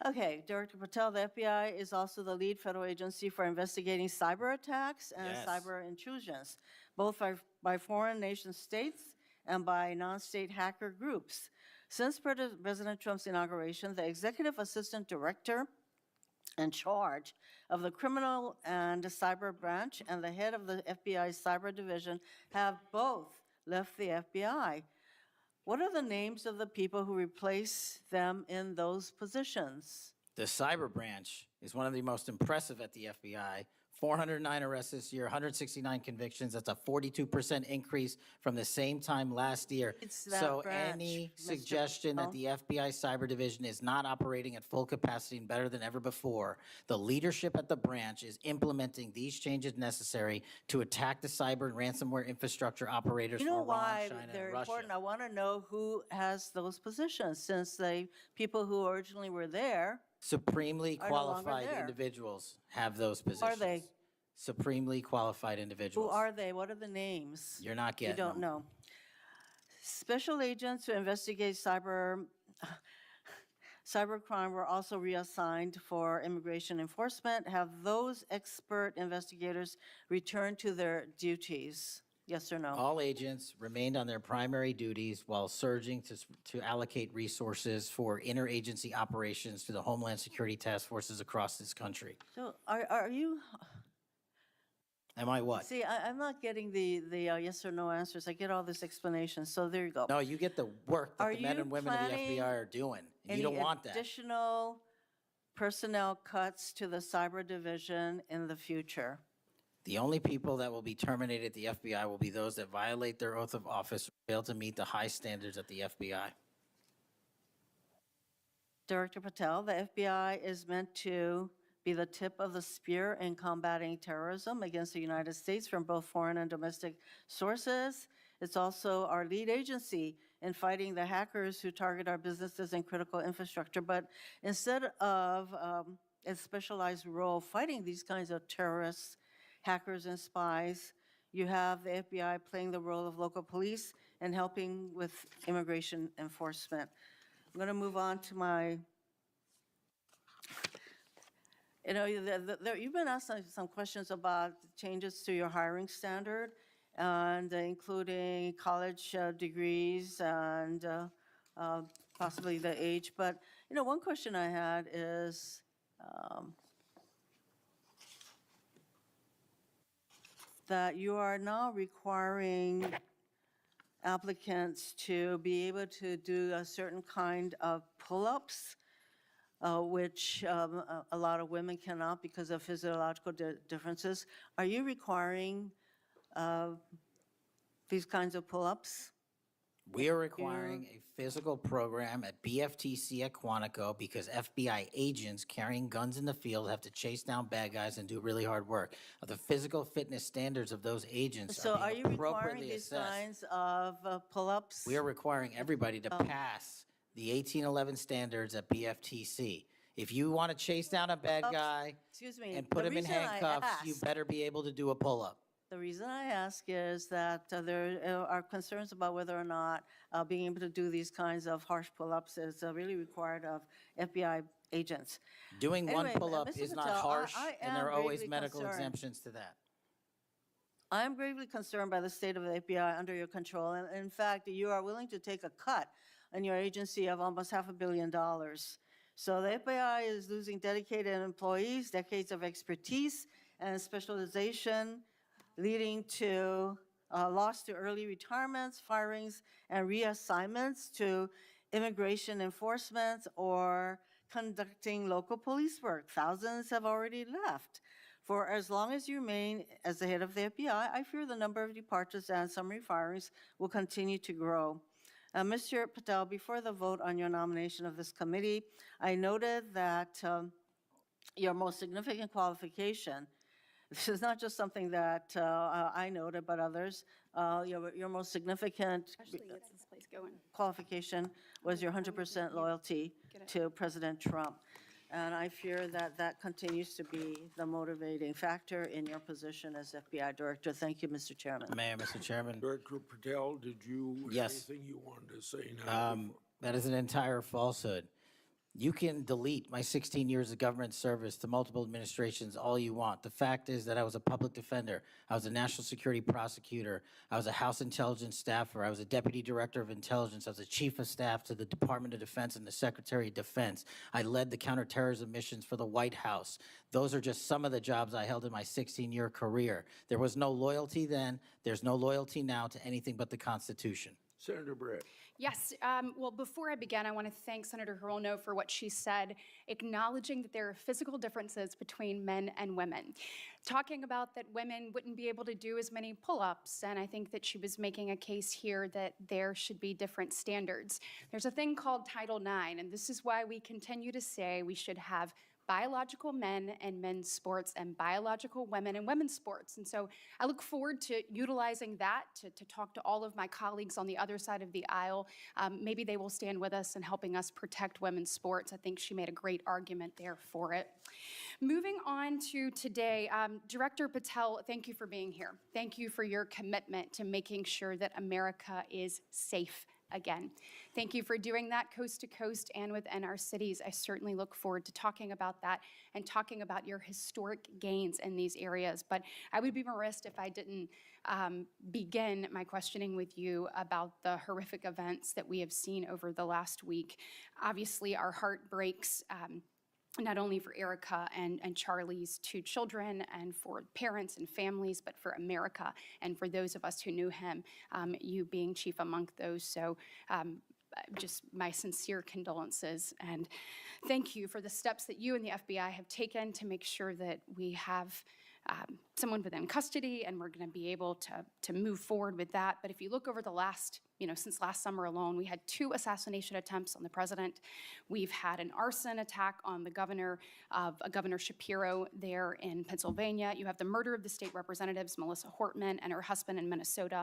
O: Okay, Director Patel, the FBI is also the lead federal agency for investigating cyber attacks and
D: Yes.
O: cyber intrusions, both by foreign nation states and by non-state hacker groups. Since President Trump's inauguration, the executive assistant director in charge of the criminal and cyber branch and the head of the FBI's cyber division have both left the FBI. What are the names of the people who replace them in those positions?
D: The cyber branch is one of the most impressive at the FBI. 409 arrests this year, 169 convictions. That's a 42% increase from the same time last year.
O: It's that
D: So
O: branch,
D: any
O: Mr.
D: suggestion that the FBI cyber division is not operating at full capacity and better than ever before, the leadership at the branch is implementing these changes necessary to attack the cyber and ransomware infrastructure operators
O: You
D: from
O: know
D: Iran,
O: why
D: China,
O: they're
D: and Russia.
O: important? I want to know who has those positions, since the people who originally were there
D: Supremely
O: are no longer
D: qualified
O: there.
D: individuals have those
O: Who
D: positions.
O: are they?
D: Supremely qualified
O: Who
D: individuals.
O: are they? What are the names?
D: You're not
O: You
D: getting
O: don't
D: them.
O: know. Special agents who investigate cybercrime were also reassigned for immigration enforcement. Have those expert investigators returned to their duties? Yes or no?
D: All agents remained on their primary duties while surging to allocate resources for interagency operations to the Homeland Security task forces across this country.
O: So are you,
D: Am I what?
O: see, I'm not getting the yes or no answers. I get all this explanation, so there you go.
D: No, you get the work that
O: Are
D: the men
O: you
D: and women of the
O: planning
D: FBI are doing. And you
O: Any
D: don't want that.
O: additional personnel cuts to the cyber division in the future?
D: The only people that will be terminated at the FBI will be those that violate their oath of office or fail to meet the high standards at the FBI.
O: Director Patel, the FBI is meant to be the tip of the spear in combating terrorism against the United States from both foreign and domestic sources. It's also our lead agency in fighting the hackers who target our businesses and critical infrastructure. But instead of a specialized role fighting these kinds of terrorists, hackers, and spies, you have the FBI playing the role of local police and helping with immigration enforcement. I'm going to move on to my, you've been asked some questions about changes to your hiring standard, and including college degrees and possibly the age. But, one question I had is, that you are now requiring applicants to be able to do a certain kind of pull-ups, which a lot of women cannot because of physiological differences. Are you requiring these kinds of pull-ups?
D: We are requiring a physical program at BFTC at Quantico because FBI agents carrying guns in the field have to chase down bad guys and do really hard work. The physical fitness standards of those agents
O: So
D: are
O: are
D: being
O: you requiring
D: appropriately
O: these
D: assessed.
O: kinds of pull-ups?
D: We are requiring everybody to pass the 1811 standards at BFTC. If you want to chase down a bad guy
O: Excuse me,
D: and put
O: the
D: him in
O: reason I
D: handcuffs, you
O: ask-
D: better be able to do a pull-up.
O: The reason I ask is that there are concerns about whether or not being able to do these kinds of harsh pull-ups is really required of FBI agents.
D: Doing one
O: Anyway,
D: pull-up
O: Mr.
D: is not
O: Patel,
D: harsh,
O: I
D: and there are
O: am
D: always
O: gravely
D: medical
O: concerned.
D: exemptions to that.
O: I am gravely concerned by the state of the FBI under your control. And in fact, you are willing to take a cut on your agency of almost $500 million. So the FBI is losing dedicated employees, decades of expertise and specialization, leading to loss to early retirements, firings, and reassignments to immigration enforcement or conducting local police work. Thousands have already left. For as long as you remain as the head of the FBI, I fear the number of departures and summary firings will continue to grow. Mr. Patel, before the vote on your nomination of this committee, I noted that your most significant qualification, this is not just something that I noted, but others, your most significant
E: Gets this place going.
O: qualification was your 100% loyalty to President Trump. And I fear that that continues to be the motivating factor in your position as FBI director. Thank you, Mr. Chairman.
D: Mayor, Mr. Chairman.
N: Director Patel, did you have
D: Yes.
N: anything you wanted to say now?
D: That is an entire falsehood. You can delete my 16 years of government service to multiple administrations all you want. The fact is that I was a public defender. I was a national security prosecutor. I was a House intelligence staffer. I was a deputy director of intelligence. I was a chief of staff to the Department of Defense and the Secretary of Defense. I led the counterterrorism missions for the White House. Those are just some of the jobs I held in my 16-year career. There was no loyalty then. There's no loyalty now to anything but the Constitution.
N: Senator Brett.
E: Yes. Well, before I begin, I want to thank Senator Hirono for what she said, acknowledging that there are physical differences between men and women, talking about that women wouldn't be able to do as many pull-ups, and I think that she was making a case here that there should be different standards. There's a thing called Title IX, and this is why we continue to say we should have biological men and men's sports and biological women and women's sports. And so I look forward to utilizing that to talk to all of my colleagues on the other side of the aisle. Maybe they will stand with us in helping us protect women's sports. I think she made a great argument there for it. Moving on to today, Director Patel, thank you for being here. Thank you for your commitment to making sure that America is safe again. Thank you for doing that coast to coast and within our cities. I certainly look forward to talking about that and talking about your historic gains in these areas. But I would be remiss if I didn't begin my questioning with you about the horrific events that we have seen over the last week. Obviously, our heart breaks. Not only for Erica and Charlie's two children and for parents and families, but for America and for those of us who knew him, you being chief among those. So just my sincere condolences and thank you for the steps that you and the FBI have taken to make sure that we have someone within custody, and we're going to be able to move forward with that. But if you look over the last, since last summer alone, we had 2 assassination attempts on the president. We've had an arson attack on the governor Shapiro there in Pennsylvania. You have the murder of the state representatives, Melissa Hortman and her husband in Minnesota.